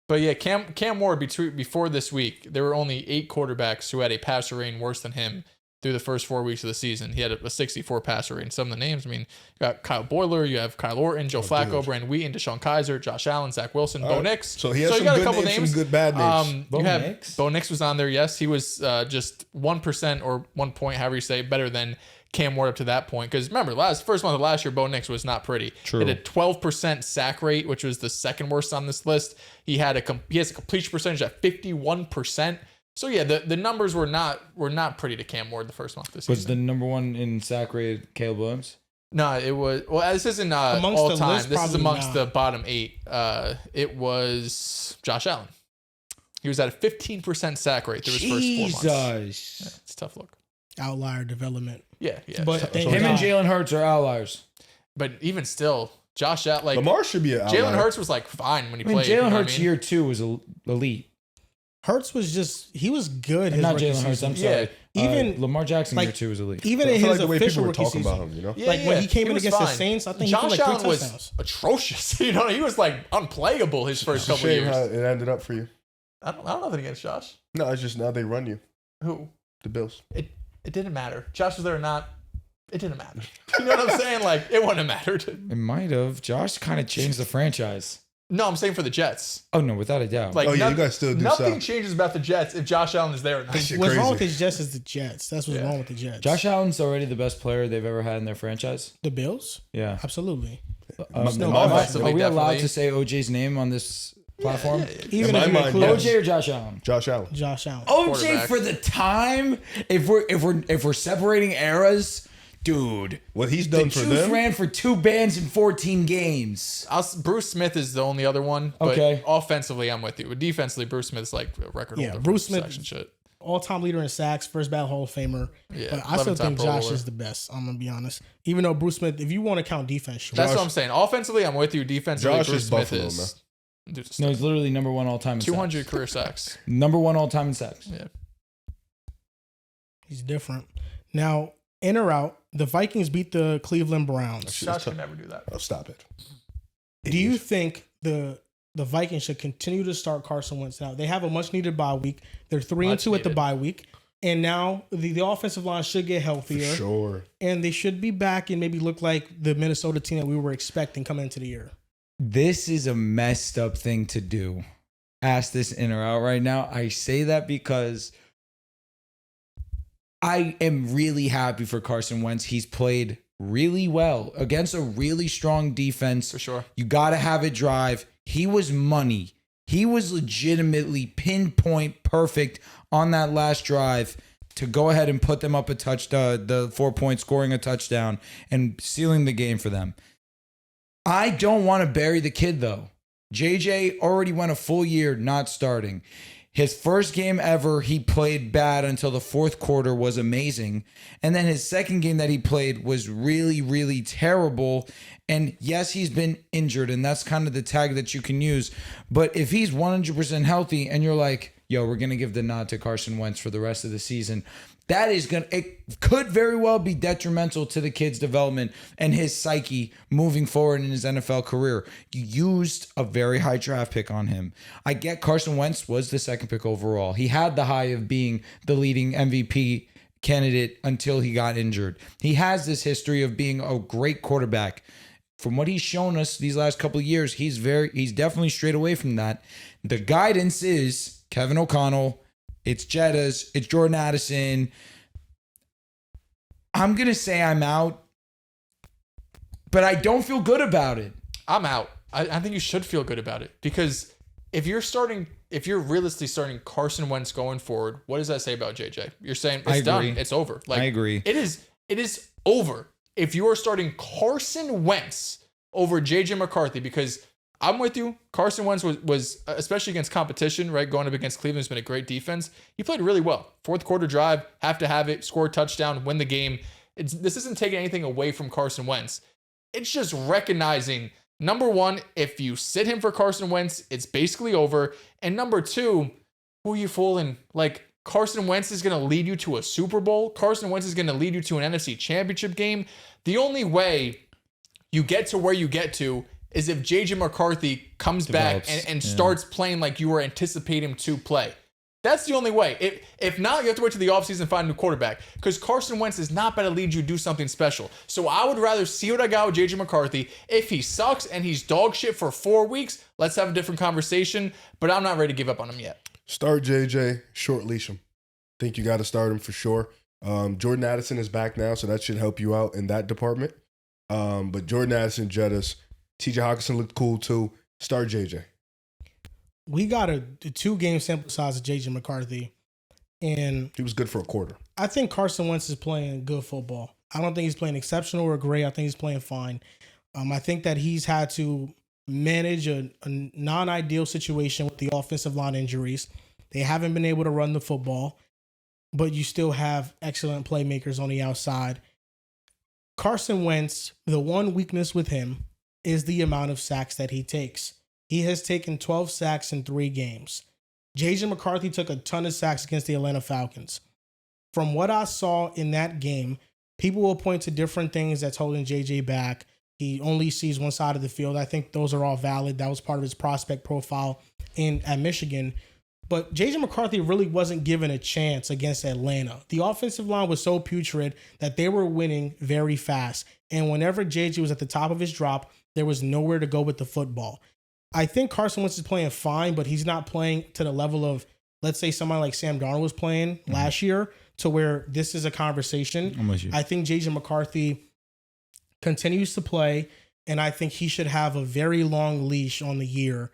Speaker 2: But yeah, Cam Ward before this week, there were only 8 quarterbacks who had a passer rating worse than him through the first 4 weeks of the season. He had a 64 passer rating. Some of the names, you got Kyle Boyler, you have Kyle Orton, Joe Flacco, Brandon Wheaton, Deshaun Kaiser, Josh Allen, Zach Wilson, Bo Nix.
Speaker 4: So he has
Speaker 2: you
Speaker 4: some
Speaker 2: got
Speaker 4: good
Speaker 2: a couple
Speaker 4: names, some good bad names.
Speaker 3: Bo
Speaker 2: You have
Speaker 3: Nix?
Speaker 2: Bo Nix was on there. Yes, he was just 1% or 1 point, however you say, better than Cam Ward up to that point. Because remember, first month of last year, Bo Nix was not pretty.
Speaker 3: True.
Speaker 2: He had a 12% sack rate, which was the second worst on this list. He has a completion percentage at 51%. So yeah, the numbers were not pretty to Cam Ward the first month this
Speaker 3: Was
Speaker 2: season.
Speaker 3: the number one in sack rate Caleb Williams?
Speaker 2: No, it was. Well, this isn't
Speaker 1: Amongst
Speaker 2: all
Speaker 1: the
Speaker 2: time.
Speaker 1: list,
Speaker 2: This is
Speaker 1: probably
Speaker 2: amongst
Speaker 1: not.
Speaker 2: the bottom 8. It was Josh Allen. He was at a 15% sack rate through his first 4 months.
Speaker 3: Jesus.
Speaker 2: Yeah, it's tough look.
Speaker 1: Outlier development.
Speaker 2: Yeah.
Speaker 1: But thank
Speaker 3: Him and
Speaker 1: God.
Speaker 3: Jalen Hurts are outliers.
Speaker 2: But even still, Josh Allen,
Speaker 4: Lamar should be an
Speaker 2: Jalen
Speaker 4: outlier.
Speaker 2: Hurts was fine when he
Speaker 3: I mean,
Speaker 2: played. you know
Speaker 3: Jalen
Speaker 2: what I
Speaker 3: Hurts
Speaker 2: mean?
Speaker 3: year 2 was elite.
Speaker 1: Hurts was he was good. His
Speaker 3: Not
Speaker 1: rookie
Speaker 3: Jalen Hurts.
Speaker 1: season.
Speaker 3: I'm sorry.
Speaker 1: Even
Speaker 3: Lamar Jackson
Speaker 1: like,
Speaker 3: year 2 was elite.
Speaker 1: Even
Speaker 4: I
Speaker 1: in
Speaker 4: feel
Speaker 1: his
Speaker 4: like the way people
Speaker 1: official
Speaker 4: were
Speaker 1: rookie
Speaker 4: talking
Speaker 1: season,
Speaker 4: about him, you know?
Speaker 2: Yeah,
Speaker 1: like when he came in
Speaker 2: was
Speaker 1: against the
Speaker 2: fine.
Speaker 1: Saints, I think he
Speaker 2: Josh
Speaker 1: threw like
Speaker 2: Allen
Speaker 1: 3
Speaker 2: was
Speaker 1: touchdowns.
Speaker 2: atrocious. He was like unplayable his first couple
Speaker 4: Shame
Speaker 2: years.
Speaker 4: how it ended up for you.
Speaker 2: I don't know nothing against Josh.
Speaker 4: No, it's just now they run you,
Speaker 2: Who?
Speaker 4: the Bills.
Speaker 2: It didn't matter. Josh was there or not. It didn't matter. You know what I'm saying? Like it wouldn't have mattered.
Speaker 3: It might have. Josh kind of changed the franchise.
Speaker 2: No, I'm saying for the Jets.
Speaker 3: Oh, no, without a doubt.
Speaker 2: Like
Speaker 4: Oh, yeah, you guys still do
Speaker 2: nothing
Speaker 4: suck.
Speaker 2: changes about the Jets if Josh Allen is there or not.
Speaker 4: That shit
Speaker 1: What's wrong
Speaker 4: crazy.
Speaker 1: with the Jets is the Jets. That's what's wrong with the Jets.
Speaker 3: Josh Allen's already the best player they've ever had in their franchise.
Speaker 1: The Bills?
Speaker 3: Yeah.
Speaker 1: Absolutely.
Speaker 3: No,
Speaker 2: offensively,
Speaker 3: are we allowed
Speaker 2: definitely.
Speaker 3: to say OJ's name on this platform?
Speaker 1: Even
Speaker 4: In
Speaker 1: if
Speaker 4: my
Speaker 1: you
Speaker 4: mind,
Speaker 1: include
Speaker 3: OJ or Josh Allen?
Speaker 4: Josh Allen.
Speaker 1: Josh Allen.
Speaker 3: OJ
Speaker 2: Quarterback.
Speaker 3: for the time. If we're separating eras, dude.
Speaker 4: What he's
Speaker 3: The
Speaker 4: done for
Speaker 3: Chiefs
Speaker 4: them.
Speaker 3: ran for 2 bands in 14 games.
Speaker 2: Bruce Smith is the only other one. But
Speaker 3: Okay.
Speaker 2: offensively, I'm with you. But defensively, Bruce Smith's like a record
Speaker 1: Yeah,
Speaker 2: holder
Speaker 1: Bruce
Speaker 2: for
Speaker 1: Smith-
Speaker 2: sacks and shit.
Speaker 1: All-time leader in sacks, first ballot Hall of Famer.
Speaker 2: Yeah,
Speaker 1: But I still
Speaker 2: 11-time
Speaker 1: think
Speaker 2: Pro
Speaker 1: Josh
Speaker 2: Bowler.
Speaker 1: is the best. I'm gonna be honest. Even though Bruce Smith, if you want to count defense, sure.
Speaker 2: That's what I'm saying. Offensively, I'm with you. Defensively,
Speaker 4: Josh
Speaker 2: Bruce
Speaker 4: is
Speaker 2: Smith
Speaker 4: Buffalo,
Speaker 2: is dude's
Speaker 3: No, he's literally number 1 all time in
Speaker 2: 200
Speaker 3: sacks.
Speaker 2: career sacks.
Speaker 3: Number 1 all time in sacks.
Speaker 2: Yeah.
Speaker 1: He's different. Now, in or out, the Vikings beat the Cleveland Browns.
Speaker 2: Josh can never do that.
Speaker 4: Oh, stop it.
Speaker 1: Do you think the Vikings should continue to start Carson Wentz now? They have a much needed bye week. They're 3-2 at the
Speaker 2: needed.
Speaker 1: bye week. And now the offensive line should get healthier.
Speaker 4: Sure.
Speaker 1: And they should be back and maybe look like the Minnesota team that we were expecting coming into the year.
Speaker 3: This is a messed up thing to do. Ask this in or out right now. I say that because I am really happy for Carson Wentz. He's played really well against a really strong defense.
Speaker 2: For sure.
Speaker 3: You got to have it drive. He was money. He was legitimately pinpoint perfect on that last drive to go ahead and put them up a the 4 point, scoring a touchdown and sealing the game for them. I don't want to bury the kid though. JJ already went a full year not starting. His first game ever, he played bad until the fourth quarter was amazing. And then his second game that he played was really, really terrible. And yes, he's been injured, and that's kind of the tag that you can use. But if he's 100% healthy and you're like, yo, we're going to give the nod to Carson Wentz for the rest of the season, it could very well be detrimental to the kid's development and his psyche moving forward in his NFL career. You used a very high draft pick on him. I get Carson Wentz was the second pick overall. He had the high of being the leading MVP candidate until he got injured. He has this history of being a great quarterback. From what he's shown us these last couple of years, he's definitely strayed away from that. The guidance is Kevin O'Connell, it's Jettas, it's Jordan Addison. I'm going to say I'm out, but I don't feel good about it.
Speaker 2: I'm out. I think you should feel good about it because if you're realistically starting Carson Wentz going forward, what does that say about JJ? You're saying it's done. It's over.
Speaker 3: I agree.
Speaker 2: It is over. If you are starting Carson Wentz over JJ McCarthy, because I'm with you. Carson Wentz was especially against competition, right? Going up against Cleveland has been a great defense. He played really well. Fourth quarter drive, have to have it, score a touchdown, win the game. This isn't taking anything away from Carson Wentz. It's just recognizing, number one, if you sit him for Carson Wentz, it's basically over. And number two, who are you fooling? Like, Carson Wentz is going to lead you to a Super Bowl. Carson Wentz is going to lead you to an NFC Championship game. The only way you get to where you get to is if JJ McCarthy comes back and starts playing like you were anticipating him to play. That's the only way. If not, you have to wait till the offseason and find a new quarterback because Carson Wentz is not going to lead you to do something special. So I would rather see what I got with JJ McCarthy. If he sucks and he's dog shit for 4 weeks, let's have a different conversation, but I'm not ready to give up on him yet.
Speaker 4: Start JJ, short leash him. Think you got to start him for sure. Jordan Addison is back now, so that should help you out in that department. But Jordan Addison, Jettas, TJ Hawkinson looked cool too. Start JJ.
Speaker 1: We got a 2-game sample size of JJ McCarthy, and
Speaker 4: he was good for a quarter.
Speaker 1: I think Carson Wentz is playing good football. I don't think he's playing exceptional or great. I think he's playing fine. I think that he's had to manage a non-ideal situation with the offensive line injuries. They haven't been able to run the football, but you still have excellent playmakers on the outside. Carson Wentz, the one weakness with him is the amount of sacks that he takes. He has taken 12 sacks in 3 games. JJ McCarthy took a ton of sacks against the Atlanta Falcons. From what I saw in that game, people will point to different things that's holding JJ back. He only sees one side of the field. I think those are all valid. That was part of his prospect profile at Michigan. But JJ McCarthy really wasn't given a chance against Atlanta. The offensive line was so putrid that they were winning very fast. And whenever JJ was at the top of his drop, there was nowhere to go with the football. I think Carson Wentz is playing fine, but he's not playing to the level of, let's say, somebody like Sam Darnold was playing last year, to where this is a conversation. I think JJ McCarthy continues to play, and I think he should have a very long leash on the year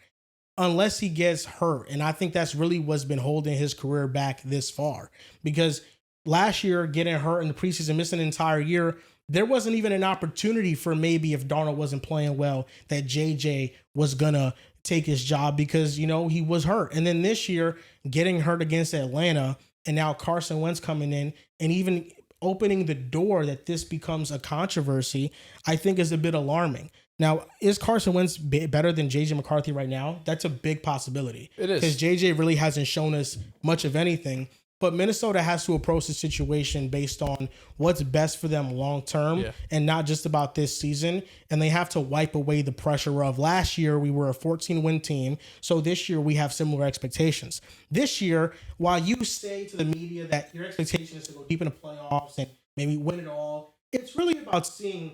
Speaker 1: unless he gets hurt. And I think that's really what's been holding his career back this far. Because last year, getting hurt in the preseason, missing an entire year, there wasn't even an opportunity for maybe if Darnold wasn't playing well that JJ was going to take his job because, you know, he was hurt. And then this year, getting hurt against Atlanta and now Carson Wentz coming in and even opening the door that this becomes a controversy, I think is a bit alarming. Now, is Carson Wentz better than JJ McCarthy right now? That's a big possibility.
Speaker 2: It is.
Speaker 1: Because JJ really hasn't shown us much of anything. But Minnesota has to approach the situation based on what's best for them long term and not just about this season. And they have to wipe away the pressure of last year we were a 14-win team. So this year we have similar expectations. This year, while you say to the media that your expectation is to go deep in the playoffs and maybe win it all, it's really about seeing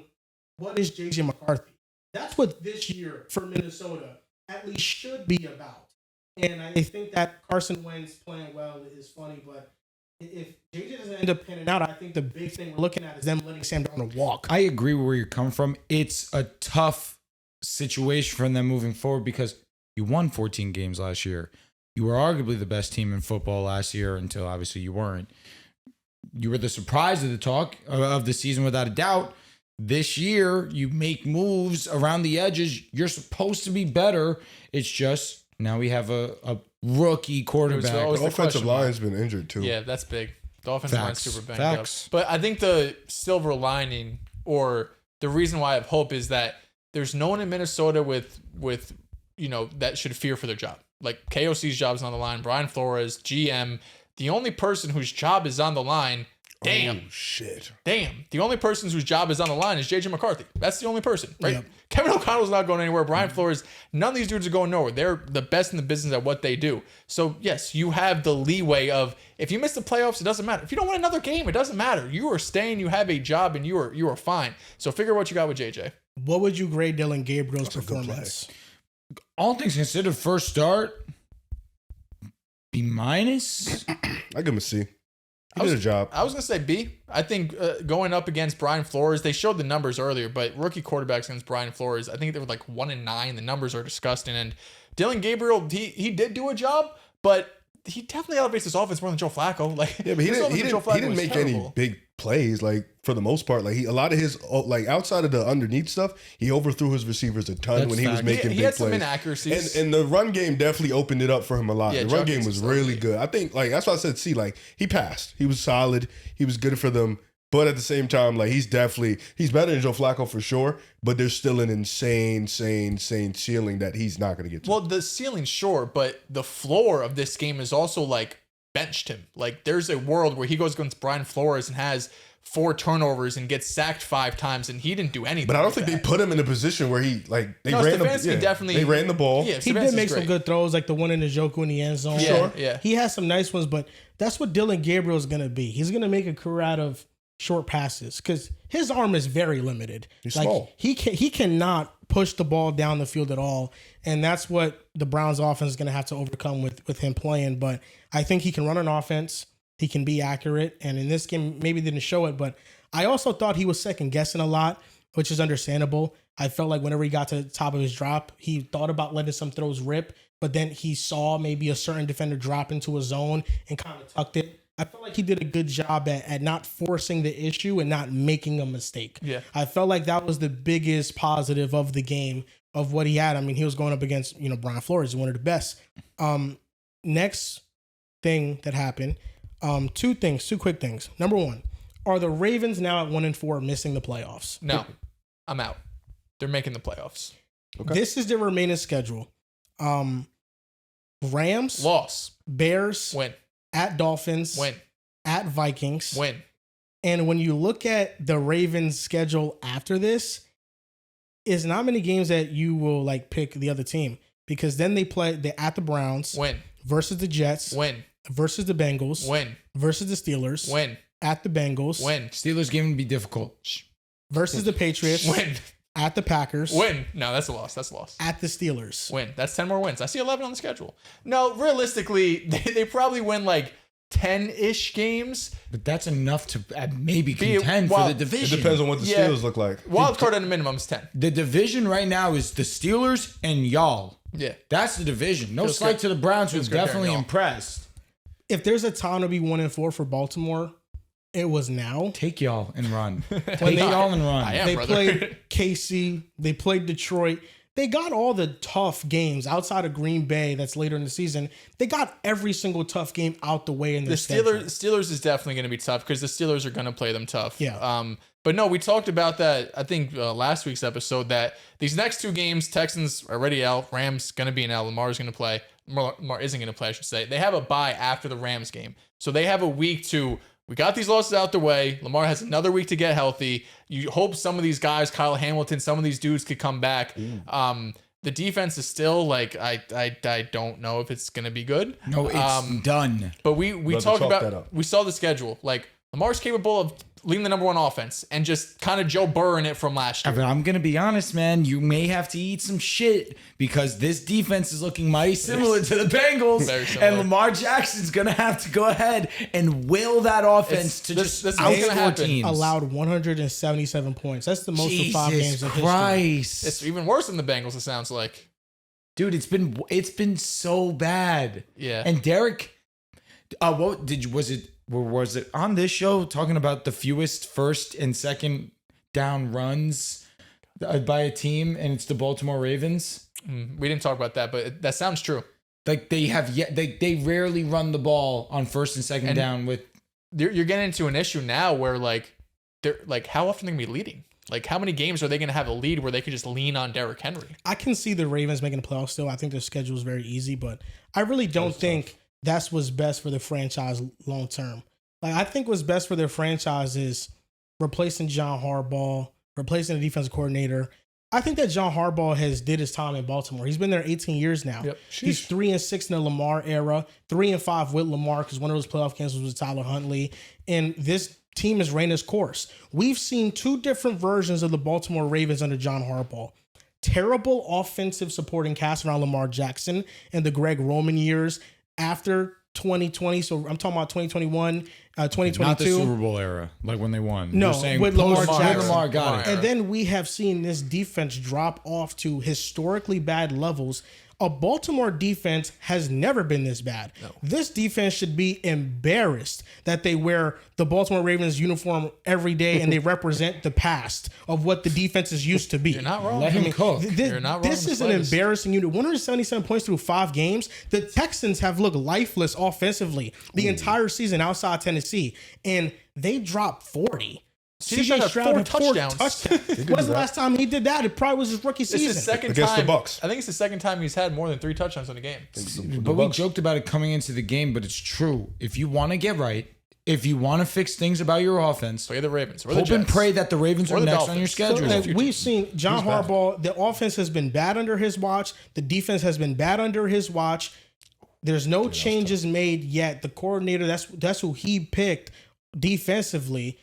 Speaker 1: what is JJ McCarthy. That's what this year for Minnesota at least should be about. And I think that Carson Wentz playing well is funny, but if JJ doesn't end up pinning out, I think the big thing we're looking at is them letting Sam Darnold walk.
Speaker 3: I agree where you're coming from. It's a tough situation for them moving forward because you won 14 games last year. You were arguably the best team in football last year until obviously you weren't. You were the surprise of the talk of the season without a doubt. This year, you make moves around the edges. You're supposed to be better. It's just now we have a rookie quarterback.
Speaker 4: The offensive line's been injured too.
Speaker 2: Yeah, that's big. The offensive line's super banged
Speaker 3: Facts.
Speaker 2: up. But I think the silver lining or the reason why I have hope is that there's no one in Minnesota with that should fear for their job. Like KOC's job is on the line. Brian Flores, GM. The only person whose job is on the line,
Speaker 4: Oh, shit.
Speaker 2: the only person whose job is on the line is JJ McCarthy. That's the only person, right?
Speaker 1: Yep.
Speaker 2: Kevin O'Connell's not going anywhere. Brian Flores, none of these dudes are going nowhere. They're the best in the business at what they do. So, yes, you have the leeway of if you miss the playoffs, it doesn't matter. If you don't win another game, it doesn't matter. You are staying, you have a job, and you are fine. So, figure what you got with JJ.
Speaker 1: What would you grade Dylan Gabriel's performance?
Speaker 3: All things considered, first start, B-.
Speaker 4: I give him a C. He did a job.
Speaker 2: I was going to say B. I think going up against Brian Flores, they showed the numbers earlier, but rookie quarterbacks against Brian Flores, I think they were like 1-9. The numbers are disgusting. And Dylan Gabriel, he did do a job, but he definitely elevates his offense more than Joe Flacco. Like,
Speaker 4: Yeah, but he didn't make any big plays. Like for the most part, like a lot of his like outside of the underneath stuff, he overthrew his receivers a ton
Speaker 3: That's
Speaker 4: when he was
Speaker 3: fact.
Speaker 4: making
Speaker 2: He
Speaker 4: big
Speaker 2: had some
Speaker 4: plays.
Speaker 2: inaccuracies.
Speaker 4: And the run game definitely opened it up for him a lot.
Speaker 2: Yeah,
Speaker 4: the run
Speaker 2: Chuck
Speaker 4: game
Speaker 2: is
Speaker 4: was
Speaker 2: slowly.
Speaker 4: really good. I think like that's why I said C. Like he passed. He was solid. He was good for them. But at the same time, like he's better than Joe Flacco for sure. But there's still an insane ceiling that he's not going to get to.
Speaker 2: Well, the ceiling's sure, but the floor of this game is also like benched him. Like there's a world where he goes against Brian Flores and has 4 turnovers and gets sacked 5 times, and he didn't do anything.
Speaker 4: But I don't
Speaker 2: like
Speaker 4: think
Speaker 2: that.
Speaker 4: they put him in a position where he like they
Speaker 2: No,
Speaker 4: ran
Speaker 2: Stefanski definitely-
Speaker 4: they ran the ball.
Speaker 2: Yeah,
Speaker 1: He did make some good throws, like the one in the Njoku in the end zone.
Speaker 2: Yeah, yeah.
Speaker 1: He has some nice ones, but that's what Dylan Gabriel is going to be. He's going to make a career out of short passes because his arm is very limited.
Speaker 4: He's
Speaker 1: like,
Speaker 4: small.
Speaker 1: He cannot push the ball down the field at all, and that's what the Browns' offense is going to have to overcome with him playing. But I think he can run an offense. He can be accurate, and in this game, maybe didn't show it, but I also thought he was second guessing a lot, which is understandable. I felt like whenever he got to the top of his drop, he thought about letting some throws rip, but then he saw maybe a certain defender drop into a zone and kind of tucked it. I felt like he did a good job at not forcing the issue and not making a mistake.
Speaker 2: Yeah.
Speaker 1: I felt like that was the biggest positive of the game of what he had. I mean, he was going up against, Brian Flores, one of the best. Next thing that happened, two quick things. Number one, are the Ravens now at 1-4 missing the playoffs?
Speaker 2: No, I'm out. They're making the playoffs.
Speaker 4: Okay.
Speaker 1: This is their remaining schedule. Rams,
Speaker 2: Loss.
Speaker 1: Bears,
Speaker 2: Win.
Speaker 1: at Dolphins,
Speaker 2: Win.
Speaker 1: at Vikings.
Speaker 2: Win.
Speaker 1: And when you look at the Ravens schedule after this, is not many games that you will like pick the other team because then they at the Browns,
Speaker 2: Win.
Speaker 1: versus the Jets,
Speaker 2: Win.
Speaker 1: versus the Bengals,
Speaker 2: Win.
Speaker 1: versus the Steelers,
Speaker 2: Win.
Speaker 1: at the Bengals,
Speaker 2: Win.
Speaker 3: Steelers game would be difficult.
Speaker 1: versus the Patriots,
Speaker 2: Win.
Speaker 1: at the Packers,
Speaker 2: Win. No, that's a loss. That's a loss.
Speaker 1: at the Steelers.
Speaker 2: Win. That's 10 more wins. I see 11 on the schedule. No, realistically, they probably win like 10-ish games.
Speaker 3: But that's enough to maybe
Speaker 2: Be-
Speaker 3: contend
Speaker 2: well,
Speaker 3: for
Speaker 2: it
Speaker 3: the
Speaker 4: It
Speaker 3: division.
Speaker 4: depends on what the
Speaker 2: Yeah.
Speaker 4: Steelers look like.
Speaker 2: Wild card at a minimum is 10.
Speaker 3: The division right now is the Steelers and y'all.
Speaker 2: Yeah.
Speaker 3: That's the division. No
Speaker 2: Feels
Speaker 3: slight
Speaker 2: good.
Speaker 3: to the Browns, who's
Speaker 2: Feels good there,
Speaker 3: definitely
Speaker 2: y'all.
Speaker 3: impressed.
Speaker 1: If there's a time to be 1-4 for Baltimore, it was now.
Speaker 3: Take y'all and run. Take
Speaker 1: they-
Speaker 3: y'all and run.
Speaker 2: I am.
Speaker 1: They
Speaker 2: brother.
Speaker 1: played KC. They played Detroit. They got all the tough games outside of Green Bay that's later in the season. They got every single tough game out the way in their
Speaker 2: The
Speaker 1: schedule.
Speaker 2: Steelers is definitely going to be tough because the Steelers are going to play them tough.
Speaker 1: Yeah.
Speaker 2: But no, we talked about that, I think, last week's episode, that these next 2 games, Texans already out, Rams going to be an L, Lamar's going to play. Lamar isn't going to play, I should say. They have a bye after the Rams game. So they have a week to, we got these losses out the way. Lamar has another week to get healthy. You hope some of these guys, Kyle Hamilton, some of these dudes could come back. The defense is still like, I don't know if it's going to be good.
Speaker 3: No, it's done.
Speaker 2: But we
Speaker 4: Brother,
Speaker 2: talked
Speaker 4: chalk that
Speaker 2: about,
Speaker 4: up.
Speaker 2: we saw the schedule. Like, Lamar's capable of leading the number one offense and just kind of Joe Burrowing it from last year.
Speaker 3: But I'm going to be honest, man. You may have to eat some shit because this defense is looking mighty similar to the Bengals.
Speaker 2: Very similar.
Speaker 3: And Lamar Jackson's going to have to go ahead and will that offense to
Speaker 2: this
Speaker 3: just
Speaker 2: is gonna
Speaker 3: outscore
Speaker 2: happen.
Speaker 3: teams.
Speaker 1: Allowed 177 points. That's the most for
Speaker 3: Jesus
Speaker 1: 5 games in history.
Speaker 3: Christ.
Speaker 2: It's even worse than the Bengals, it sounds like.
Speaker 3: Dude, it's been so bad.
Speaker 2: Yeah.
Speaker 3: And Derek, was it on this show talking about the fewest first and second down runs by a team, and it's the Baltimore Ravens?
Speaker 2: We didn't talk about that, but that sounds true.
Speaker 3: Like they rarely run the ball on first and second down with.
Speaker 2: You're getting into an issue now where they're how often are they gonna be leading? Like, how many games are they going to have a lead where they could just lean on Derrick Henry?
Speaker 1: I can see the Ravens making the playoffs still. I think their schedule is very easy, but I really don't think that's what's best for the franchise long term. Like, I think what's best for their franchise is replacing John Harbaugh, replacing the defensive coordinator. I think that John Harbaugh has did his time in Baltimore. He's been there 18 years now.
Speaker 2: Yep.
Speaker 1: He's 3-6 in the Lamar era, 3-5 with Lamar because one of those playoff games was with Tyler Huntley. And this team has ran its course. We've seen 2 different versions of the Baltimore Ravens under John Harbaugh. Terrible offensive supporting cast around Lamar Jackson and the Greg Roman years after 2020. So I'm talking about 2021, 2022.
Speaker 3: Not the Super Bowl era, like when they won.
Speaker 1: No,
Speaker 3: You're saying
Speaker 1: with Lamar Jackson.
Speaker 3: Lamar got it.
Speaker 1: And then we have seen this defense drop off to historically bad levels. A Baltimore defense has never been this bad. No. This defense should be embarrassed that they wear the Baltimore Ravens uniform every day and they represent the past of what the defenses used to be.
Speaker 2: You're not wrong.
Speaker 3: Let him cook.
Speaker 2: You're not wrong.
Speaker 1: This is an embarrassing unit. 177 points through 5 games. The Texans have looked lifeless offensively the entire season outside Tennessee, and they dropped 40.
Speaker 2: CJ Stroud had 4 touchdowns.
Speaker 1: When's the last time he did that? It probably was his rookie season.
Speaker 2: It's his second
Speaker 4: against
Speaker 2: time.
Speaker 4: the Bucks.
Speaker 2: I think it's the second time he's had more than 3 touchdowns in a game.
Speaker 3: But we joked about it coming into the game, but it's true. If you want to get right, if you want to fix things about your offense,
Speaker 2: Play the Ravens. Or the
Speaker 3: hope and
Speaker 2: Jets.
Speaker 3: pray that the Ravens
Speaker 2: Or
Speaker 3: are
Speaker 2: the
Speaker 3: next on your
Speaker 2: Dolphins.
Speaker 3: schedule.
Speaker 1: So, we've seen John Harbaugh. The offense has been bad under his watch. The defense has been bad under his watch. There's no changes made yet. The coordinator, that's who he picked defensively.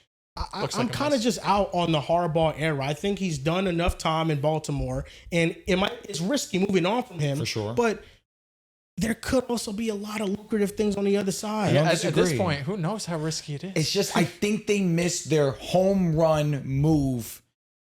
Speaker 1: I'm kind of just out on the Harbaugh era. I think he's done enough time in Baltimore, and it's risky moving on from him.
Speaker 3: For sure.
Speaker 1: But there could also be a lot of lucrative things on the other side.
Speaker 3: don't
Speaker 2: At this
Speaker 3: disagree.
Speaker 2: point, who knows how risky it is?
Speaker 3: It's just I think they missed their home run move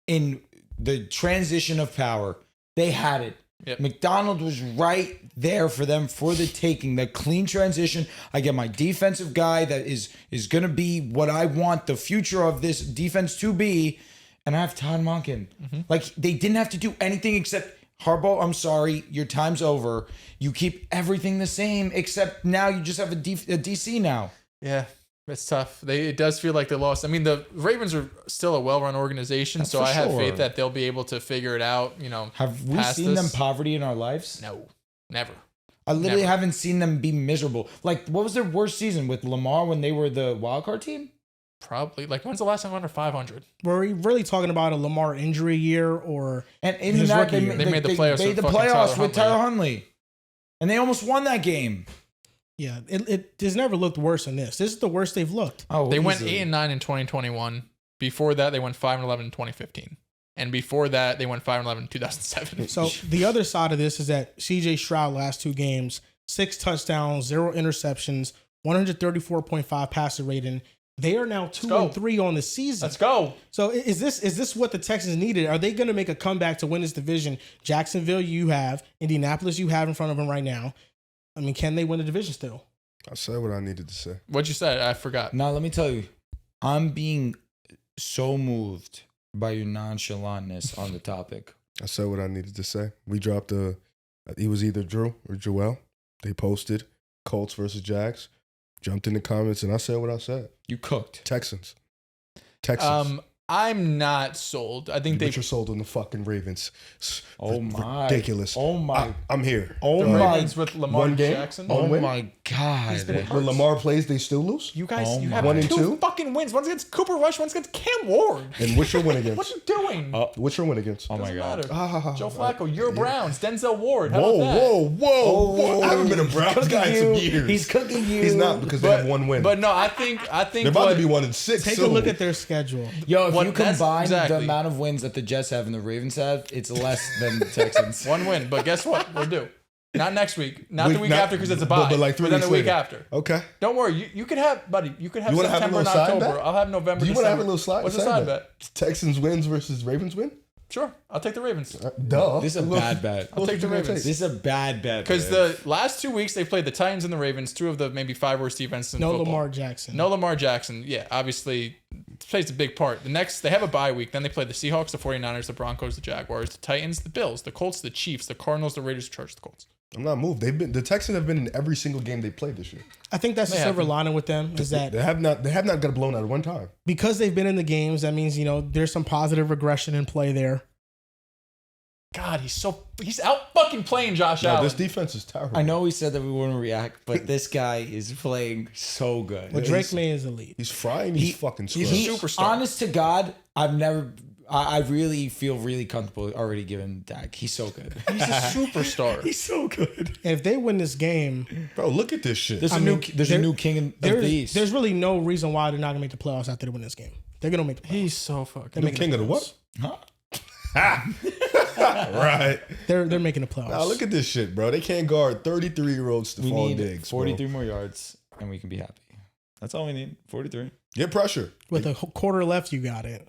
Speaker 3: in the transition of power. They had it.
Speaker 2: Yep.
Speaker 3: McDonald was right there for them for the taking. The clean transition. I get my defensive guy that is going to be what I want the future of this defense to be, and I have Todd Monken. Like, they didn't have to do anything except Harbaugh, I'm sorry, your time's over. You keep everything the same except now you just have a DC now.
Speaker 2: Yeah, it's tough. It does feel like they lost. I mean, the Ravens are still a well-run organization, so
Speaker 3: For
Speaker 2: I have
Speaker 3: sure.
Speaker 2: faith that they'll be able to figure it out.
Speaker 3: Have we
Speaker 2: past
Speaker 3: seen
Speaker 2: this.
Speaker 3: them poverty in our lives?
Speaker 2: No, never.
Speaker 3: I literally
Speaker 2: Never.
Speaker 3: haven't seen them be miserable. Like, what was their worst season with Lamar when they were the wildcard team?
Speaker 2: Probably. Like, when's the last time under 500?
Speaker 1: Were we really talking about a Lamar injury year or
Speaker 3: And in
Speaker 1: His
Speaker 3: that,
Speaker 1: rookie year.
Speaker 2: They made the playoffs
Speaker 3: made
Speaker 2: with
Speaker 3: the
Speaker 2: fucking
Speaker 3: playoffs
Speaker 2: Tyler
Speaker 3: with Tyler Huntley, and they almost won that game.
Speaker 1: yeah, it has never looked worse than this. This is the worst they've looked.
Speaker 3: Oh,
Speaker 2: They went
Speaker 3: easily.
Speaker 2: 8-9 in 2021. Before that, they went 5-11 in 2015. And before that, they went 5-11 in 2007.
Speaker 1: So the other side of this is that CJ Stroud last 2 games, 6 touchdowns, 0 interceptions, 134.5 passer rating. They are now 2-3 on the season.
Speaker 2: Let's go.
Speaker 1: So is this what the Texans needed? Are they going to make a comeback to win this division? Jacksonville, you have. Indianapolis, you have in front of them right now. I mean, can they win the division still?
Speaker 4: I said what I needed to say.
Speaker 2: What'd you say? I forgot.
Speaker 3: Now, let me tell you, I'm being so moved by your nonchalantness on the topic.
Speaker 4: I said what I needed to say. We dropped it was either Drew or Joel. They posted Colts versus Jags. Jumped in the comments and I said what I said.
Speaker 3: You cooked.
Speaker 4: Texans.
Speaker 2: I'm not sold. I think
Speaker 4: But you're sold on the fucking Ravens.
Speaker 3: Oh my.
Speaker 4: Ridiculous.
Speaker 3: Oh my.
Speaker 4: I'm here.
Speaker 3: Oh
Speaker 2: the
Speaker 3: my.
Speaker 2: Ravens with Lamar
Speaker 4: One game?
Speaker 2: Jackson.
Speaker 3: Oh
Speaker 4: win?
Speaker 3: my God.
Speaker 4: When Lamar plays, they still lose?
Speaker 2: You guys,
Speaker 3: Oh
Speaker 2: you
Speaker 3: my.
Speaker 2: have
Speaker 4: 1 and
Speaker 2: 2
Speaker 4: 2?
Speaker 2: fucking wins. One's against Cooper Rush, one's against Cam Ward.
Speaker 4: And which your win
Speaker 2: What
Speaker 4: against?
Speaker 2: are you doing?
Speaker 4: Which your win against?
Speaker 3: Oh my
Speaker 2: Doesn't
Speaker 3: God.
Speaker 2: matter. Joe Flacco, your Browns. Denzel Ward. How
Speaker 4: Whoa,
Speaker 2: about that?
Speaker 4: whoa. I haven't been a Browns guy in some years.
Speaker 3: He's cooking you.
Speaker 4: He's not because they have one win.
Speaker 2: But no, I think
Speaker 4: They're about to be 1 and 6.
Speaker 1: Take a
Speaker 4: soon.
Speaker 1: look at their schedule.
Speaker 3: Yo, if
Speaker 2: What-
Speaker 3: you
Speaker 2: that's-
Speaker 3: combine
Speaker 2: exactly.
Speaker 3: the amount of wins that the Jets have and the Ravens have, it's less than the Texans.
Speaker 2: 1 win. But guess what? We'll do. Not next week. Not the week
Speaker 4: not-
Speaker 2: after because it's a
Speaker 4: but
Speaker 2: bye.
Speaker 4: like 3
Speaker 2: then
Speaker 4: weeks
Speaker 2: the week
Speaker 4: later.
Speaker 2: after.
Speaker 4: Okay.
Speaker 2: Don't worry. You could have, buddy. You could have
Speaker 4: You wanna have a
Speaker 2: September and
Speaker 4: little side
Speaker 2: October.
Speaker 4: bet?
Speaker 2: I'll have November.
Speaker 4: Do you want to have a
Speaker 2: December.
Speaker 4: little slide?
Speaker 2: What's the side bet?
Speaker 4: Texans wins versus Ravens win?
Speaker 2: Sure. I'll take the Ravens.
Speaker 4: Duh.
Speaker 3: This is a bad bet.
Speaker 2: I'll take the Ravens.
Speaker 3: This is a bad bet.
Speaker 2: Because
Speaker 3: man.
Speaker 2: the last 2 weeks they played the Titans and the Ravens, 2 of the maybe 5 worst defenses in
Speaker 1: No
Speaker 2: football.
Speaker 1: Lamar Jackson.
Speaker 2: No Lamar Jackson. Yeah, obviously plays a big part. The next, they have a bye week. Then they play the Seahawks, the 49ers, the Broncos, the Jaguars, the Titans, the Bills, the Colts, the Chiefs, the Cardinals, the Raiders, the Chargers, the Colts.
Speaker 4: I'm not moved. The Texans have been in every single game they played this year.
Speaker 1: I think that's the
Speaker 2: They
Speaker 1: silver
Speaker 2: haven't.
Speaker 1: lining with them is that
Speaker 4: They have not got blown out at one time.
Speaker 1: because they've been in the games, that means, there's some positive regression in play there.
Speaker 2: God, he's out fucking playing Josh
Speaker 4: No,
Speaker 2: Allen.
Speaker 4: this defense is terrible.
Speaker 3: I know we said that we wouldn't react, but this guy is playing so good.
Speaker 1: But Drake May is elite.
Speaker 4: He's frying these fucking scrubs.
Speaker 2: He's a superstar.
Speaker 3: Honest to God, I really feel really comfortable already giving Dak. He's so good.
Speaker 2: He's a superstar.
Speaker 3: He's so good.
Speaker 1: And if they win this game,
Speaker 4: Bro, look at this shit.
Speaker 3: There's a new king of the East.
Speaker 1: there's really no reason why they're not gonna make the playoffs after they win this game. They're gonna make the playoffs.
Speaker 2: He's so fucking.
Speaker 4: The king of the what?
Speaker 3: Huh?
Speaker 4: Right.
Speaker 1: They're making the playoffs.
Speaker 4: Now look at this shit, bro. They can't guard 33-year-old
Speaker 3: We
Speaker 4: Stephon
Speaker 3: need
Speaker 4: Diggs.
Speaker 3: 43 more yards, and we can be happy. That's all we need. 43.
Speaker 4: Get pressure.
Speaker 1: With a quarter left, you got it.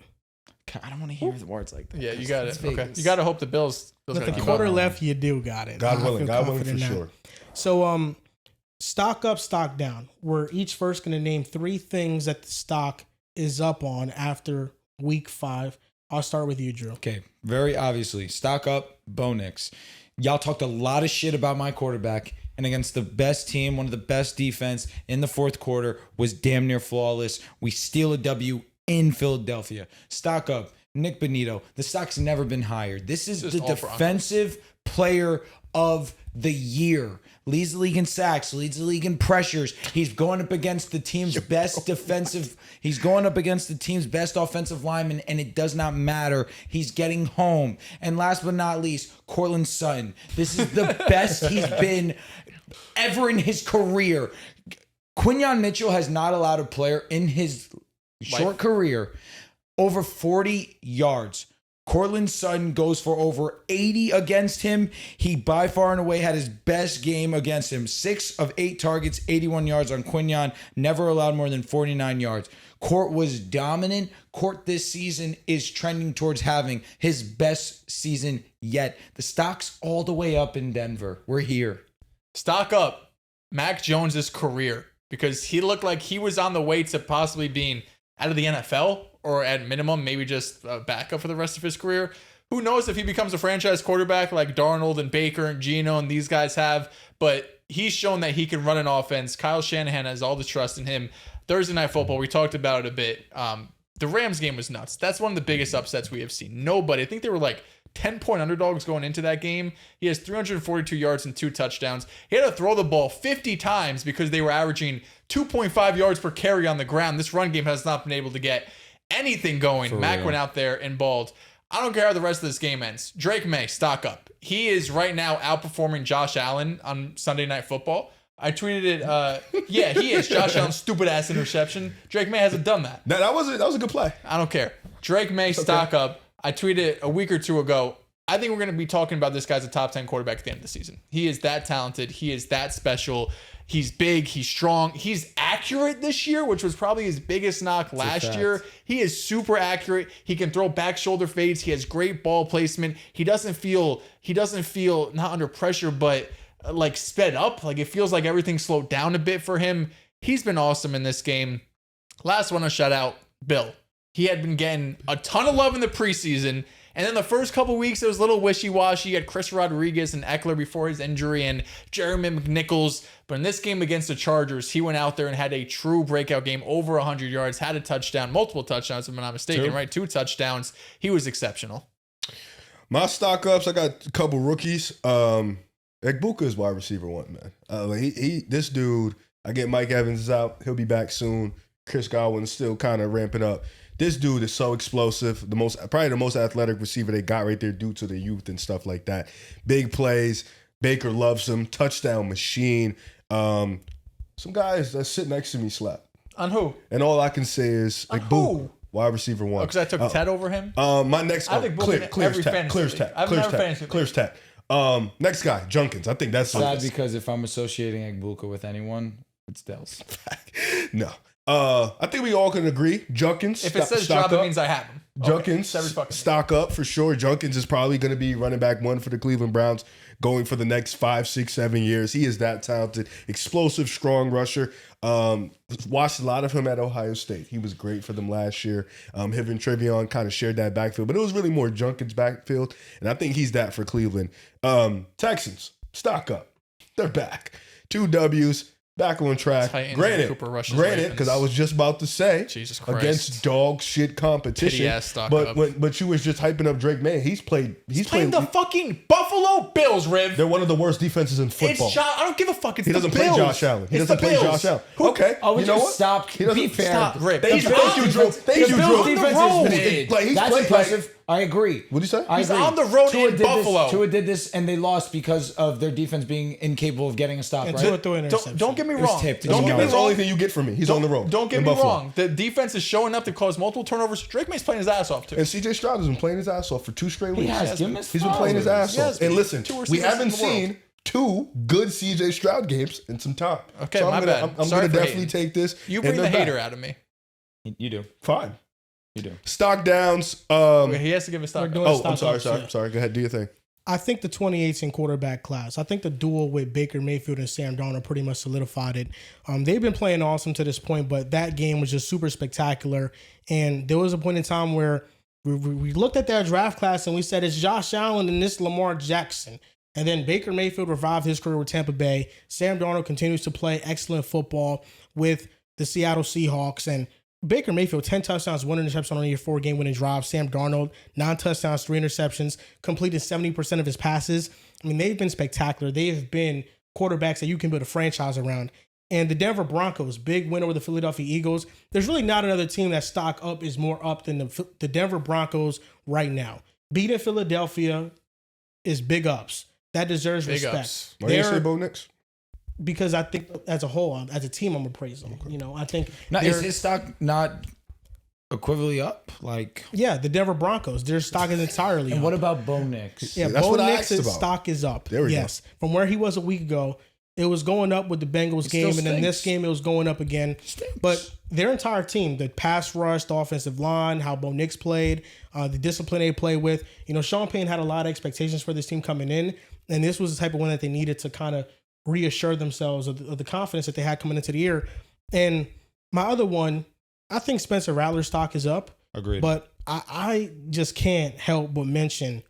Speaker 3: I don't want to hear the words like that.
Speaker 2: Yeah, you got
Speaker 3: It's
Speaker 2: it. Okay,
Speaker 3: Vegas.
Speaker 2: you got to hope the Bills.
Speaker 1: With
Speaker 2: gotta
Speaker 1: a
Speaker 2: keep
Speaker 1: quarter
Speaker 2: up.
Speaker 1: left, you do got it.
Speaker 4: God
Speaker 1: I
Speaker 4: willing.
Speaker 1: feel
Speaker 4: God willing for
Speaker 1: confident in that.
Speaker 4: sure.
Speaker 1: So, stock up, stock down. We're each first going to name 3 things that the stock is up on after week 5. I'll start with you, Drew.
Speaker 3: Okay, very obviously, stock up, Bo Nix. Y'all talked a lot of shit about my quarterback, and against the best team, one of the best defense in the fourth quarter, was damn near flawless. We steal a W in Philadelphia. Stock up, Nick Bonito. The stock's never been higher. This is
Speaker 2: Just
Speaker 3: the
Speaker 2: all Broncos.
Speaker 3: defensive player of the year. Leads the league in sacks, leads the league in pressures. He's going up against the team's best defensive. He's going up against the team's best offensive lineman, and it does not matter. He's getting home. And last but not least, Cortland Sutton. This is the best he's been ever in his career. Quinyon Mitchell has not allowed a player in his short career over 40 yards. Cortland Sutton goes for over 80 against him. He by far and away had his best game against him. 6 of 8 targets, 81 yards on Quinyon. Never allowed more than 49 yards. Court was dominant. Court this season is trending towards having his best season yet. The stock's all the way up in Denver. We're here.
Speaker 2: Stock up Mac Jones's career because he looked like he was on the way to possibly being out of the NFL or at minimum maybe just a backup for the rest of his career. Who knows if he becomes a franchise quarterback like Darnold and Baker and Geno and these guys have, but he's shown that he can run an offense. Kyle Shanahan has all the trust in him. Thursday Night Football, we talked about it a bit. The Rams game was nuts. That's one of the biggest upsets we have seen. Nobody, I think they were like 10-point underdogs going into that game. He has 342 yards and 2 touchdowns. He had to throw the ball 50 times because they were averaging 2.5 yards per carry on the ground. This run game has not been able to get anything going. Mac went out there and balled. I don't care how the rest of this game ends. Drake May, stock up. He is right now outperforming Josh Allen on Sunday Night Football. I tweeted it. Yeah, he is. Josh Allen's stupid ass interception. Drake May hasn't done that.
Speaker 4: That was a good play.
Speaker 2: I don't care. Drake May, stock up. I tweeted a week or 2 ago. I think we're going to be talking about this guy's a top 10 quarterback at the end of the season. He is that talented. He is that special. He's big. He's strong. He's accurate this year, which was probably his biggest knock last year. He is super accurate. He can throw back shoulder fades. He has great ball placement. He doesn't feel not under pressure, but like sped up. Like it feels like everything slowed down a bit for him. He's been awesome in this game. Last one, a shout out, Bill. He had been getting a ton of love in the preseason, And then the first couple weeks, it was a little wishy-washy. You had Chris Rodriguez and Eckler before his injury and Jeremy McNichols. But in this game against the Chargers, he went out there and had a true breakout game, over 100 yards, had a touchdown, multiple touchdowns, if I'm not mistaken, right? 2 touchdowns. He was exceptional.
Speaker 4: My stock ups, I got a couple rookies. Egbuka is wide receiver 1, man. This dude, I get Mike Evans is out. He'll be back soon. Chris Godwin's still kind of ramping up. This dude is so explosive. Probably the most athletic receiver they got right there due to the youth and stuff like that. Big plays. Baker loves him. Touchdown machine. Some guys that sit next to me slap.
Speaker 2: On who?
Speaker 4: And all I can say is Egbuka. Wide receiver 1.
Speaker 2: Because I took Ted over him?
Speaker 4: My next clears tech. Next guy, Junkins. I think that's
Speaker 3: sad because if I'm associating Egbuka with anyone, it's Dells.
Speaker 4: No. I think we all can agree. Junkins.
Speaker 2: If it says drop, it means I have him.
Speaker 4: Junkins, stock up for sure. Junkins is probably going to be running back 1 for the Cleveland Browns going for the next 5, 6, 7 years. He is that talented, explosive, strong rusher. Watched a lot of him at Ohio State. He was great for them last year. Him and Trevion kind of shared that backfield, but it was really more Junkins' backfield, and I think he's that for Cleveland. Texans, stock up. They're back. 2 W's. Back on track. Granted, because I was just about to say,
Speaker 2: Jesus Christ,
Speaker 4: against dog shit competition. But you was just hyping up Drake May. He's playing
Speaker 2: the fucking Buffalo Bills, Riv.
Speaker 4: They're one of the worst defenses in football.
Speaker 2: I don't give a fuck. He
Speaker 4: doesn't play Josh Allen. Okay, you know what?
Speaker 3: Stop. Be fair.
Speaker 2: Stop, Riv.
Speaker 4: Thank you, Drew.
Speaker 3: That's impressive. I agree.
Speaker 4: What did you say?
Speaker 2: He's on the road in Buffalo.
Speaker 3: Tua did this, and they lost because of their defense being incapable of getting a stop. Right?
Speaker 2: Don't get me wrong.
Speaker 4: That's the only thing you get from me. He's on the road.
Speaker 2: Don't get me wrong. The defense is showing up to cause multiple turnovers. Drake May's playing his ass off too.
Speaker 4: And CJ Stroud has been playing his ass off for 2 straight weeks.
Speaker 3: He's
Speaker 4: been playing his ass off. And listen, we haven't seen 2 good CJ Stroud games in some time.
Speaker 2: Okay,
Speaker 4: so
Speaker 2: my bad.
Speaker 4: I'm going to definitely take this.
Speaker 2: You bring the hater out of me.
Speaker 3: You do.
Speaker 4: Fine.
Speaker 3: You do.
Speaker 4: Stock downs.
Speaker 2: He has to give a stock.
Speaker 4: I'm sorry. Go ahead. Do your thing.
Speaker 1: I think the 2018 quarterback class, I think the duel with Baker Mayfield and Sam Darnold pretty much solidified it. They've been playing awesome to this point, but that game was just super spectacular. And there was a point in time where we looked at their draft class and we said, it's Josh Allen and this Lamar Jackson. And then Baker Mayfield revived his career with Tampa Bay. Sam Darnold continues to play excellent football with the Seattle Seahawks. And Baker Mayfield, 10 touchdowns, 1 interception on a 4-game winning drive. Sam Darnold, 9 touchdowns, 3 interceptions, completed 70% of his passes. I mean, they've been spectacular. They've been quarterbacks that you can build a franchise around. And the Denver Broncos, big win over the Philadelphia Eagles. There's really not another team that stock up is more up than the Denver Broncos right now. Beating Philadelphia is big ups. That deserves respect.
Speaker 4: Why do you say Bo Nix?
Speaker 1: Because I think as a whole, as a team, I'm appraising. Okay. You know, I think
Speaker 3: is his stock not equivalently up?
Speaker 1: Yeah, the Denver Broncos, their stock is entirely
Speaker 3: and
Speaker 1: up.
Speaker 3: What about Bo Nix?
Speaker 1: Yeah,
Speaker 4: that's
Speaker 1: Bo
Speaker 4: what I asked
Speaker 1: Nix's
Speaker 4: about.
Speaker 1: stock is up.
Speaker 4: There we go.
Speaker 1: From where he was a week ago, it was going up with the Bengals game, and then this game it was going up again. But their entire team, the pass rush, the offensive line, how Bo Nix played, the discipline they play with. You know, Sean Payne had a lot of expectations for this team coming in, and this was the type of one that they needed to kind of reassure themselves of the confidence that they had coming into the year. And my other one, I think Spencer Rattler's stock is up.
Speaker 3: Agreed.
Speaker 1: But I just can't help but mention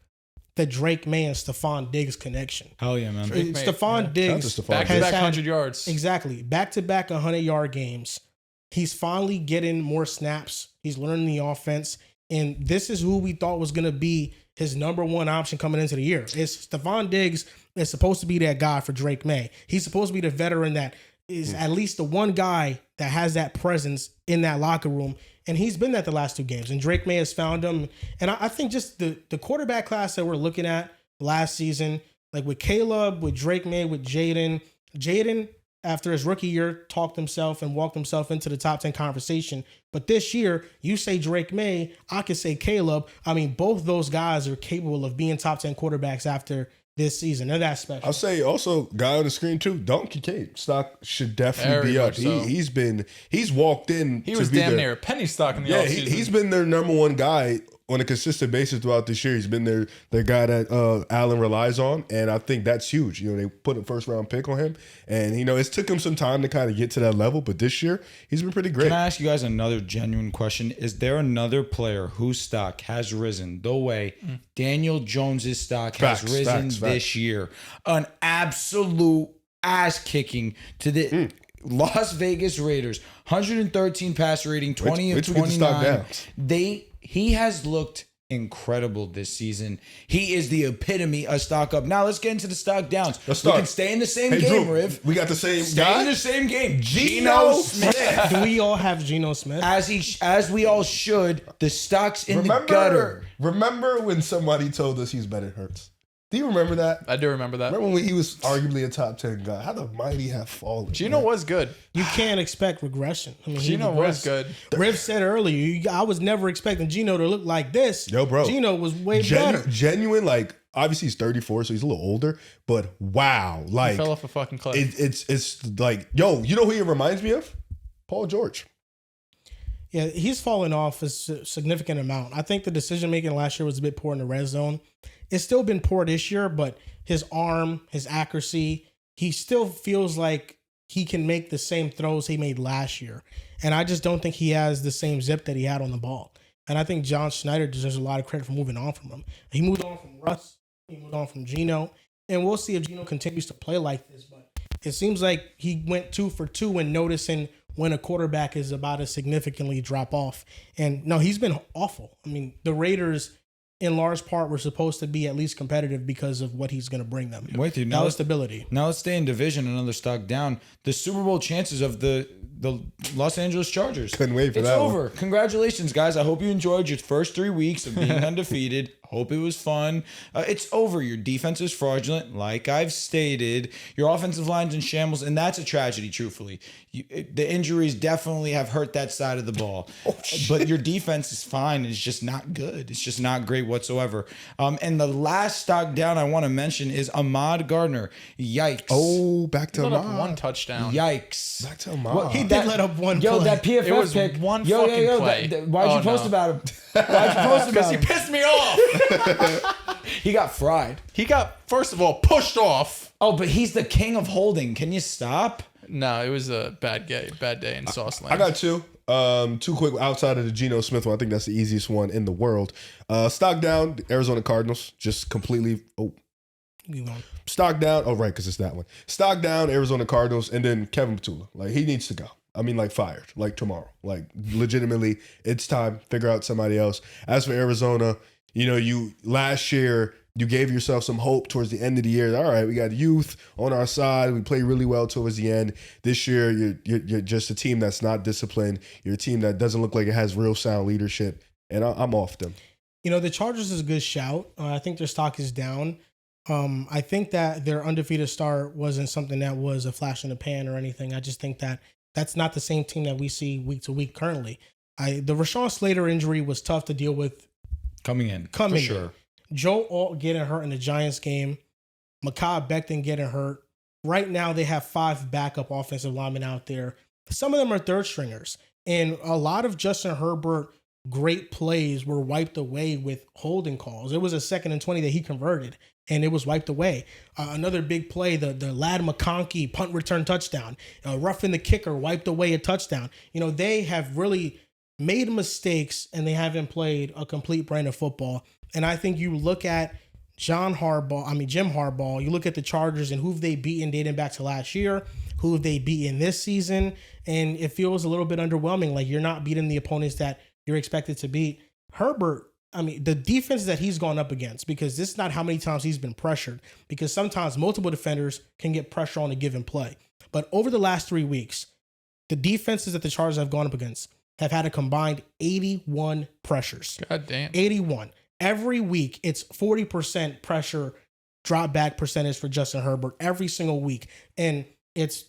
Speaker 1: the Drake May and Stephon Diggs connection.
Speaker 3: Hell yeah, man.
Speaker 1: Stephon Diggs
Speaker 2: back-to-back 100 yards.
Speaker 1: Exactly. Back-to-back 100-yard games. He's finally getting more snaps. He's learning the offense. And this is who we thought was going to be his number one option coming into the year. Stephon Diggs is supposed to be that guy for Drake May. He's supposed to be the veteran that is at least the one guy that has that presence in that locker room. And he's been that the last 2 games. And Drake May has found him. And I think just the quarterback class that we're looking at last season, like with Caleb, with Drake May, with Jaden, after his rookie year, talked himself and walked himself into the top 10 conversation. But this year, you say Drake May, I could say Caleb. I mean, both those guys are capable of being top 10 quarterbacks after this season. They're that special.
Speaker 4: I'll say also, guy on the screen too, Donkey Kincaid stock should definitely be up.
Speaker 2: So.
Speaker 4: He's walked in.
Speaker 2: He was damn near a penny stock in the offseason.
Speaker 4: He's been their number one guy on a consistent basis throughout this year. He's been their guy that Allen relies on, and I think that's huge. You know, they put a first round pick on him, and you know it took him some time to kind of get to that level, but this year he's been pretty great.
Speaker 3: Can I ask you guys another genuine question? Is there another player whose stock has risen the way Daniel Jones's stock has risen this year? An absolute ass kicking to the Las Vegas Raiders, 113 passer rating, 20 of 29. He has looked incredible this season. He is the epitome of stock up. Now let's get into the stock downs. We can stay in the same game,
Speaker 4: Drew,
Speaker 3: Riv.
Speaker 4: We got the same
Speaker 3: Stay
Speaker 4: guy?
Speaker 3: in the same game. Geno Smith.
Speaker 1: Do we all have Geno Smith?
Speaker 3: As we all should. The stock's in the gutter.
Speaker 4: Remember when somebody told us he's better than Hurts? Do you remember that?
Speaker 2: I do remember that.
Speaker 4: Remember when he was arguably a top 10 guy? How the mighty have fallen.
Speaker 2: Geno was good.
Speaker 1: You can't expect regression. I mean,
Speaker 2: Geno was good.
Speaker 1: Riv said earlier, I was never expecting Geno to look like this.
Speaker 4: Yo, bro.
Speaker 1: Geno was way better.
Speaker 4: Genuine, like, obviously he's 34, so he's a little older, but wow. Like,
Speaker 2: He fell off a fucking cliff.
Speaker 4: It's like, yo, you know who he reminds me of? Paul George.
Speaker 1: Yeah, he's fallen off a significant amount. I think the decision making last year was a bit poor in the red zone. It's still been poor this year, but his arm, his accuracy, he still feels like he can make the same throws he made last year. And I just don't think he has the same zip that he had on the ball. And I think John Schneider deserves a lot of credit for moving on from him. He moved on from Russ. He moved on from Geno. And we'll see if Geno continues to play like this. But it seems like he went 2 for 2 when noticing when a quarterback is about to significantly drop off. And no, he's been awful. I mean, the Raiders, in large part, were supposed to be at least competitive because of what he's going to bring them.
Speaker 3: I'm with you.
Speaker 1: Now stability.
Speaker 3: Now let's stay in division. Another stock down. The Super Bowl chances of the Los Angeles Chargers.
Speaker 4: Couldn't wait for
Speaker 3: it's
Speaker 4: that
Speaker 3: over.
Speaker 4: one.
Speaker 3: Congratulations, guys. I hope you enjoyed your first 3 weeks of being undefeated. Hope it was fun. It's over. Your defense is fraudulent, like I've stated. Your offensive line's in shambles, and that's a tragedy, truthfully. The injuries definitely have hurt that side of the ball. But your defense is fine. It's just not good. It's just not great whatsoever. And the last stock down I want to mention is Ahmad Gardner. Yikes.
Speaker 4: Oh, back to
Speaker 2: Let up
Speaker 4: Ahmad.
Speaker 2: one touchdown.
Speaker 3: Yikes.
Speaker 4: Back to Ahmad.
Speaker 1: He did let up one
Speaker 3: Yo,
Speaker 1: play.
Speaker 3: that PFF
Speaker 2: It was
Speaker 3: pick.
Speaker 2: one
Speaker 3: yo,
Speaker 2: fucking
Speaker 3: yo,
Speaker 2: play.
Speaker 3: Why'd you post about him? Why'd you post
Speaker 2: Because
Speaker 3: about
Speaker 2: he
Speaker 3: him?
Speaker 2: pissed me off.
Speaker 3: He got fried.
Speaker 2: He got, first of all, pushed off.
Speaker 3: Oh, but he's the king of holding. Can you stop?
Speaker 2: No, it was a bad day in Sauce Land.
Speaker 4: I got two. Two quick outside of the Geno Smith one. I think that's the easiest one in the world. Stock down, Arizona Cardinals. Just completely. Stock down. Oh, right, because it's that one. Stock down, Arizona Cardinals, and then Kevin Patula. Like, he needs to go. I mean, like, fired. Like, tomorrow. Like, legitimately, it's time. Figure out somebody else. As for Arizona, you know, you last year, you gave yourself some hope towards the end of the year. All right, we got youth on our side. We play really well towards the end. This year, you're just a team that's not disciplined. You're a team that doesn't look like it has real sound leadership. And I'm off them.
Speaker 1: You know, the Chargers is a good shout. I think their stock is down. I think that their undefeated start wasn't something that was a flash in the pan or anything. I just think that that's not the same team that we see week to week currently. The Rashawn Slater injury was tough to deal with.
Speaker 3: Coming in.
Speaker 1: For sure. Joe Alt getting hurt in the Giants game. Mekhi Becton getting hurt. Right now, they have 5 backup offensive linemen out there. Some of them are third stringers. And a lot of Justin Herbert great plays were wiped away with holding calls. It was a 2nd and 20 that he converted, and it was wiped away. Another big play, the Ladd McConkey punt return touchdown. Roughing the kicker wiped away a touchdown. You know, they have really made mistakes, and they haven't played a complete brand of football. And I think you look at Jim Harbaugh, you look at the Chargers and who they beaten dating back to last year, who they beaten this season, and it feels a little bit underwhelming. Like, you're not beating the opponents that you're expected to beat. Herbert, the defense that he's gone up against, because this is not how many times he's been pressured, because sometimes multiple defenders can get pressure on a given play. But over the last 3 weeks, the defenses that the Chargers have gone up against have had a combined 81 pressures.
Speaker 2: God damn.
Speaker 1: 81. Every week, it's 40% pressure drop back percentage for Justin Herbert every single week. And it's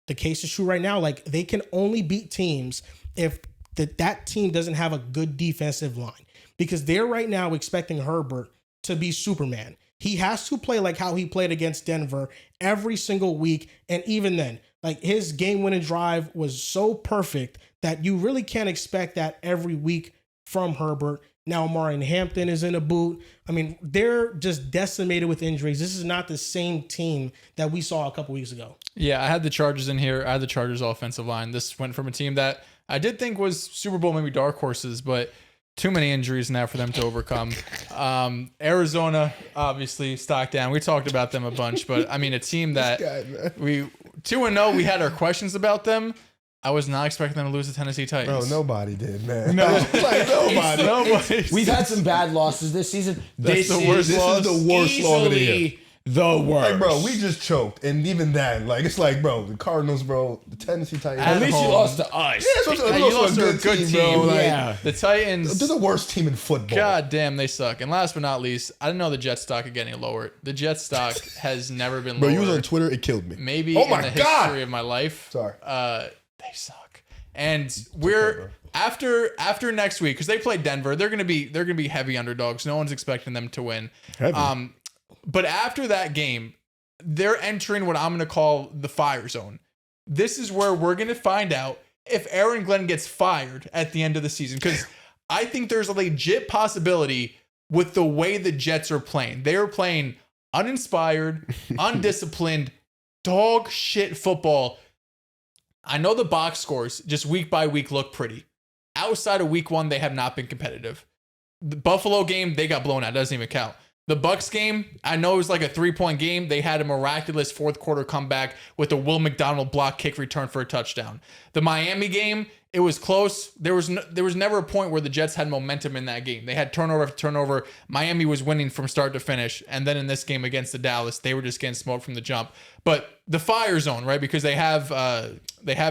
Speaker 1: the case is true right now. Like, they can only beat teams if that team doesn't have a good defensive line, because they're right now expecting Herbert to be Superman. He has to play like how he played against Denver every single week. And even then, like, his game-winning drive was so perfect that you really can't expect that every week from Herbert. Now Amari Hampton is in a boot. I mean, they're just decimated with injuries. This is not the same team that we saw a couple weeks ago.
Speaker 2: Yeah, I had the Chargers in here. I had the Chargers offensive line. This went from a team that I did think was Super Bowl, maybe dark horses, but too many injuries now for them to overcome. Arizona, obviously, stock down. We talked about them a bunch, but I mean, a team that we 2-0, we had our questions about them. I was not expecting them to lose to Tennessee Titans.
Speaker 4: Bro, nobody did, man.
Speaker 3: No.
Speaker 4: Like, nobody.
Speaker 3: We've had some bad losses this season.
Speaker 2: This
Speaker 3: This
Speaker 2: the worst
Speaker 3: is
Speaker 2: loss.
Speaker 4: This is the worst loss of the year.
Speaker 3: easily the worst.
Speaker 4: Like, bro, we just choked. And even that, like, it's like, bro, the Cardinals, bro, the Tennessee Titans.
Speaker 3: At least you
Speaker 2: home.
Speaker 3: lost to us.
Speaker 4: Yeah, so
Speaker 2: Yeah, you lost to a good team.
Speaker 4: bro. Like,
Speaker 3: Yeah.
Speaker 2: The Titans,
Speaker 4: they're the worst team in football.
Speaker 2: God damn, they suck. And last but not least, I didn't know the Jets stock could get any lower. The Jets stock has never been
Speaker 4: Bro,
Speaker 2: lower.
Speaker 4: you was on Twitter, it killed me.
Speaker 2: Maybe
Speaker 4: Oh
Speaker 2: in
Speaker 4: my
Speaker 2: the
Speaker 4: God.
Speaker 2: history of my life.
Speaker 4: Sorry.
Speaker 2: They suck. And we're after next week, because they play Denver, they're gonna be heavy underdogs. No one's expecting them to win.
Speaker 4: Heavy.
Speaker 2: But after that game, they're entering what I'm gonna call the fire zone. This is where we're gonna find out if Aaron Glenn gets fired at the end of the season. Because I think there's a legit possibility with the way the Jets are playing. They are playing uninspired, undisciplined, dog shit football. I know the box scores just week by week look pretty. Outside of week 1, they have not been competitive. The Buffalo game, they got blown out. Doesn't even count. The Bucs game, I know it was like a 3-point game. They had a miraculous fourth quarter comeback with a Will McDonald block kick return for a touchdown. The Miami game, it was close. There was never a point where the Jets had momentum in that game. They had turnover after turnover. Miami was winning from start to finish. And then in this game against the Dallas, they were just getting smoked from the jump. But the fire zone, right? Because they have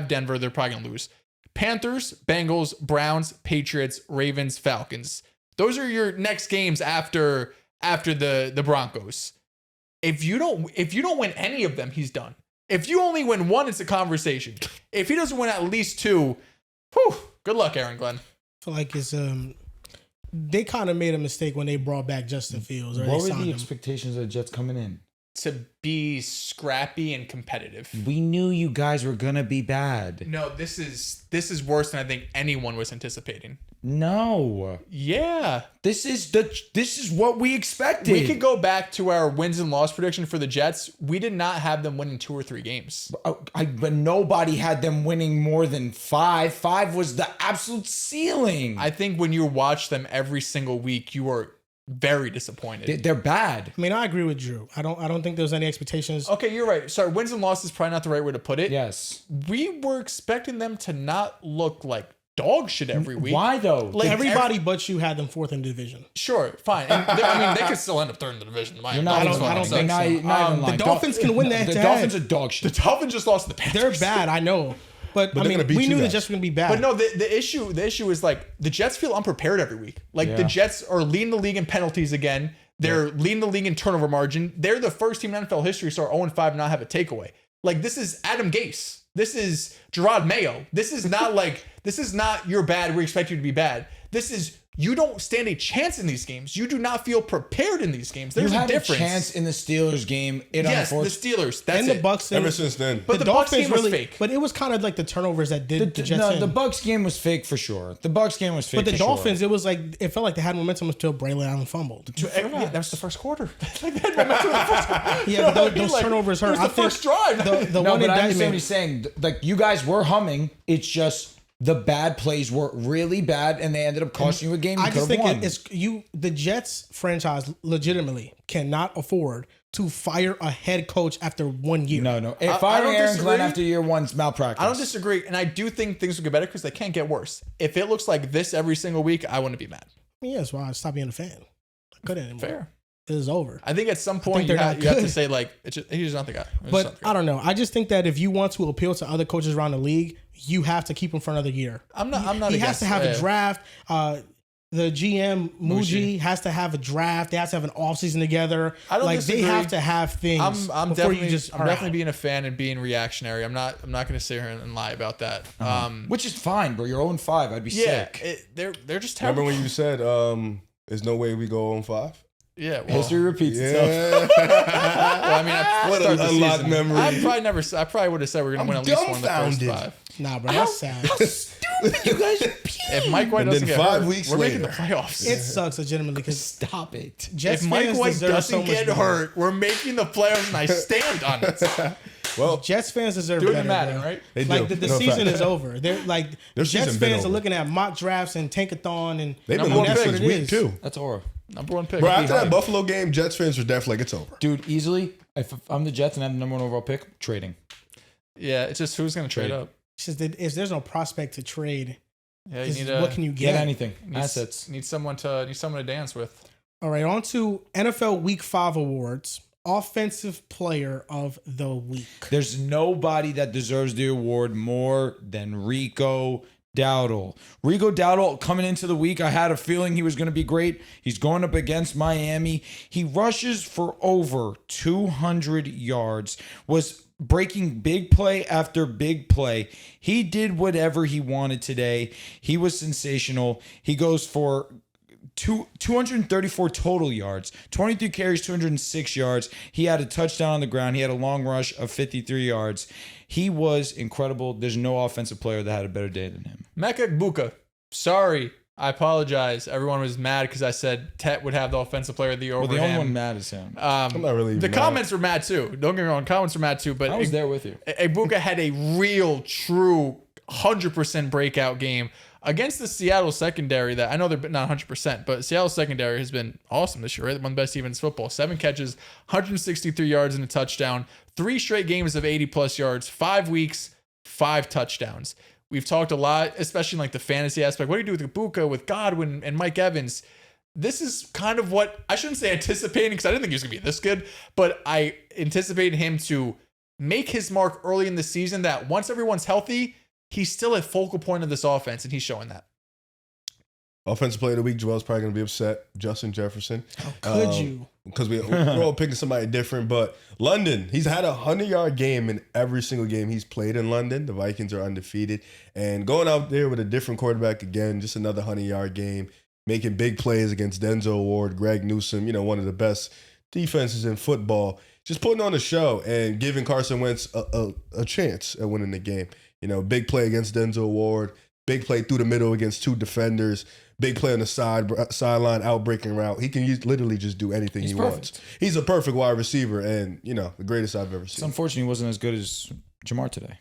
Speaker 2: Denver, they're probably gonna lose. Panthers, Bengals, Browns, Patriots, Ravens, Falcons. Those are your next games after the Broncos. If you don't win any of them, he's done. If you only win one, it's a conversation. If he doesn't win at least 2, whew, good luck, Aaron Glenn.
Speaker 1: I feel like it's they kind of made a mistake when they brought back Justin Fields. Or
Speaker 3: What
Speaker 1: they
Speaker 3: were
Speaker 1: signed
Speaker 3: the
Speaker 1: him.
Speaker 3: expectations of the Jets coming in?
Speaker 2: To be scrappy and competitive.
Speaker 3: We knew you guys were gonna be bad.
Speaker 2: No, this is worse than I think anyone was anticipating.
Speaker 3: No,
Speaker 2: Yeah.
Speaker 3: this is what we expected.
Speaker 2: We could go back to our wins and loss prediction for the Jets. We did not have them winning 2 or 3 games.
Speaker 3: But nobody had them winning more than 5. 5 was the absolute ceiling.
Speaker 2: I think when you watch them every single week, you are very disappointed.
Speaker 3: They're bad.
Speaker 1: I mean, I agree with Drew. I don't think there's any expectations.
Speaker 2: Okay, you're right. Sorry, wins and losses is probably not the right way to put it.
Speaker 3: Yes.
Speaker 2: We were expecting them to not look like dog shit every week.
Speaker 3: Why though?
Speaker 2: Like
Speaker 1: Everybody but you had them 4th in the division.
Speaker 2: Sure, fine. And they could still end up 3rd in the division.
Speaker 3: You're not
Speaker 1: I don't
Speaker 3: lying.
Speaker 1: think
Speaker 3: Not
Speaker 1: so.
Speaker 3: even lying.
Speaker 1: The Dolphins can win that
Speaker 3: The
Speaker 1: head-to-head.
Speaker 3: Dolphins are dog
Speaker 2: The
Speaker 3: shit.
Speaker 2: Dolphins just lost to the Panthers.
Speaker 1: They're bad, I know. But I
Speaker 4: they're
Speaker 1: mean,
Speaker 4: gonna beat
Speaker 1: we
Speaker 4: you
Speaker 1: knew the
Speaker 4: guys.
Speaker 1: Jets were going to be bad.
Speaker 2: But no, the issue is like the Jets feel unprepared every week. Like the
Speaker 3: Yeah.
Speaker 2: Jets are leading the league in penalties again. They're leading the league in turnover margin. They're the first team in NFL history to start 0-5 and not have a takeaway. Like this is Adam Gase. This is Gerard Mayo. This is not you're bad. We expect you to be bad. This is you don't stand a chance in these games. You do not feel prepared in these games. There's
Speaker 3: You
Speaker 2: a
Speaker 3: had
Speaker 2: difference.
Speaker 3: a chance in the Steelers game.
Speaker 2: Yes, the Steelers. That's
Speaker 1: and the
Speaker 2: it.
Speaker 1: Bucks.
Speaker 4: Ever since then.
Speaker 2: But the Bucs game was fake.
Speaker 1: But it was kind of like the turnovers that did the Jets in.
Speaker 3: The Bucs game was fake for sure. The Bucs game was fake.
Speaker 1: But the
Speaker 3: for
Speaker 1: Dolphins,
Speaker 3: sure.
Speaker 1: it was like it felt like they had momentum until Braylon Allen fumbled.
Speaker 2: Yeah, that was the first quarter. Like they had momentum in the first quarter.
Speaker 1: Yeah, but
Speaker 2: You know
Speaker 1: those
Speaker 2: what I mean?
Speaker 1: turnovers
Speaker 2: Like,
Speaker 1: hurt.
Speaker 2: It was the first drive.
Speaker 1: The
Speaker 3: No,
Speaker 1: one
Speaker 3: but I understand what
Speaker 1: indictment.
Speaker 3: he's saying. Like you guys were humming. It's just the bad plays were really bad, and they ended up costing you a game. You
Speaker 1: I just
Speaker 3: could have
Speaker 1: think
Speaker 3: won.
Speaker 1: the Jets franchise legitimately cannot afford to fire a head coach after 1 year.
Speaker 3: No.
Speaker 2: I
Speaker 3: Firing
Speaker 2: don't
Speaker 3: Aaron
Speaker 2: disagree.
Speaker 3: Glenn after year 1's malpractice.
Speaker 2: I don't disagree, and I do think things will get better because they can't get worse. If it looks like this every single week, I wouldn't be mad.
Speaker 1: Yeah, that's why I stopped being a fan. I couldn't anymore.
Speaker 2: Fair.
Speaker 1: It was over.
Speaker 2: I think at some point
Speaker 1: they're
Speaker 2: you have
Speaker 1: not
Speaker 2: to
Speaker 1: good.
Speaker 2: say like he's not the guy. He's
Speaker 1: But
Speaker 2: not the guy.
Speaker 1: I don't know. I just think that if you want to appeal to other coaches around the league, you have to keep him for another year.
Speaker 2: I'm not.
Speaker 1: He has
Speaker 2: against
Speaker 1: to have
Speaker 2: it.
Speaker 1: a draft. The GM Muji has to have a draft. They have to have an offseason together.
Speaker 2: I don't
Speaker 1: like
Speaker 2: disagree.
Speaker 1: they have to have things.
Speaker 2: I'm
Speaker 1: before
Speaker 2: definitely
Speaker 1: you just.
Speaker 2: I'm definitely being a fan and being reactionary. I'm not going to sit here and lie about that.
Speaker 3: Which is fine, bro. You're 0-5. I'd be
Speaker 2: Yeah,
Speaker 3: sick.
Speaker 2: they're just terrible.
Speaker 4: Remember when you said, there's no way we go on 5?
Speaker 2: Yeah, well,
Speaker 3: History repeats itself.
Speaker 4: Yeah.
Speaker 2: well, I mean, I
Speaker 4: What
Speaker 2: started the
Speaker 4: unlocked
Speaker 2: season.
Speaker 4: memory.
Speaker 2: I probably would have said we're going to win at least one of the first
Speaker 4: dumbfounded.
Speaker 2: 5.
Speaker 1: Nah, bro, that's sad.
Speaker 3: You guys are
Speaker 2: If Mike White
Speaker 4: And
Speaker 2: doesn't
Speaker 4: then
Speaker 2: get
Speaker 4: 5
Speaker 2: hurt,
Speaker 4: weeks
Speaker 2: we're making the
Speaker 4: later.
Speaker 2: playoffs.
Speaker 1: It sucks legitimately because
Speaker 3: Stop it.
Speaker 1: Jets
Speaker 2: If Mike
Speaker 1: fans
Speaker 2: White
Speaker 1: deserve
Speaker 2: doesn't
Speaker 1: so much
Speaker 2: get
Speaker 1: better.
Speaker 2: hurt, we're making the playoffs, and I stand on it.
Speaker 4: Well,
Speaker 1: Jets fans deserve
Speaker 2: Doing
Speaker 1: better.
Speaker 2: the Madden,
Speaker 1: bro.
Speaker 2: right?
Speaker 4: they
Speaker 1: Like
Speaker 4: do.
Speaker 1: the
Speaker 4: No,
Speaker 1: season
Speaker 4: fact.
Speaker 1: is over. They're like
Speaker 4: Their
Speaker 1: Jets
Speaker 4: season been
Speaker 1: fans are
Speaker 4: over.
Speaker 1: looking at mock drafts and tankathon and
Speaker 4: They've been
Speaker 2: Number one
Speaker 4: looking
Speaker 1: that's
Speaker 2: pick.
Speaker 1: what
Speaker 4: since
Speaker 1: it
Speaker 4: week
Speaker 1: is.
Speaker 4: 2.
Speaker 3: That's horror.
Speaker 2: Number one pick.
Speaker 4: Bro, after that
Speaker 3: hyped.
Speaker 4: Buffalo game, Jets fans were definitely like, it's over.
Speaker 3: Dude, easily, if I'm the Jets and I have the number 1 overall pick, trading.
Speaker 2: Yeah, it's just who's going to trade up.
Speaker 1: It's just that if there's no prospect to trade,
Speaker 2: Yeah, you
Speaker 1: it's
Speaker 2: need
Speaker 1: just what can you
Speaker 3: Get
Speaker 1: get?
Speaker 3: anything.
Speaker 2: need
Speaker 3: Assets.
Speaker 2: Need someone to dance with.
Speaker 1: All right, on to NFL Week 5 awards. Offensive Player of the Week.
Speaker 3: There's nobody that deserves the award more than Rico Dowdle. Rico Dowdle coming into the week, I had a feeling he was going to be great. He's going up against Miami. He rushes for over 200 yards, was breaking big play after big play. He did whatever he wanted today. He was sensational. He goes for 234 total yards, 23 carries, 206 yards. He had a touchdown on the ground. He had a long rush of 53 yards. He was incredible. There's no offensive player that had a better day than him.
Speaker 2: Mecca Buka. Sorry. I apologize. Everyone was mad because I said Tet would have the offensive player of the year over
Speaker 3: Well, the only
Speaker 2: him.
Speaker 3: one mad is him.
Speaker 4: I'm not really
Speaker 2: The
Speaker 4: mad.
Speaker 2: comments were mad too. Don't get me wrong. Comments were mad too. But
Speaker 3: I was there with you.
Speaker 2: Ibuka had a real, true 100% breakout game against the Seattle secondary that I know they're not 100%, but Seattle secondary has been awesome this year, right? One of the best teams in football. 7 catches, 163 yards and a touchdown, 3 straight games of 80 plus yards, 5 weeks, 5 touchdowns. We've talked a lot, especially in like the fantasy aspect. What do you do with Ibuka, with Godwin and Mike Evans? This is kind of what I shouldn't say anticipating because I didn't think he was going to be this good, but I anticipated him to make his mark early in the season that once everyone's healthy, he's still a focal point of this offense, and he's showing that.
Speaker 4: Offensive player of the week, Joel's probably going to be upset. Justin Jefferson.
Speaker 1: Could you?
Speaker 4: Because we're all picking somebody different. But London, he's had a 100-yard game in every single game he's played in London. The Vikings are undefeated. And going out there with a different quarterback again, just another 100-yard game, making big plays against Denzel Ward, Greg Newsome, one of the best defenses in football. Just putting on a show and giving Carson Wentz a chance at winning the game. Big play against Denzel Ward, big play through the middle against 2 defenders, big play on the sideline, out-breaking route. He can literally just do anything he wants. He's a perfect wide receiver and, the greatest I've ever
Speaker 3: It's
Speaker 4: seen.
Speaker 3: unfortunate he wasn't as good as Jamar today.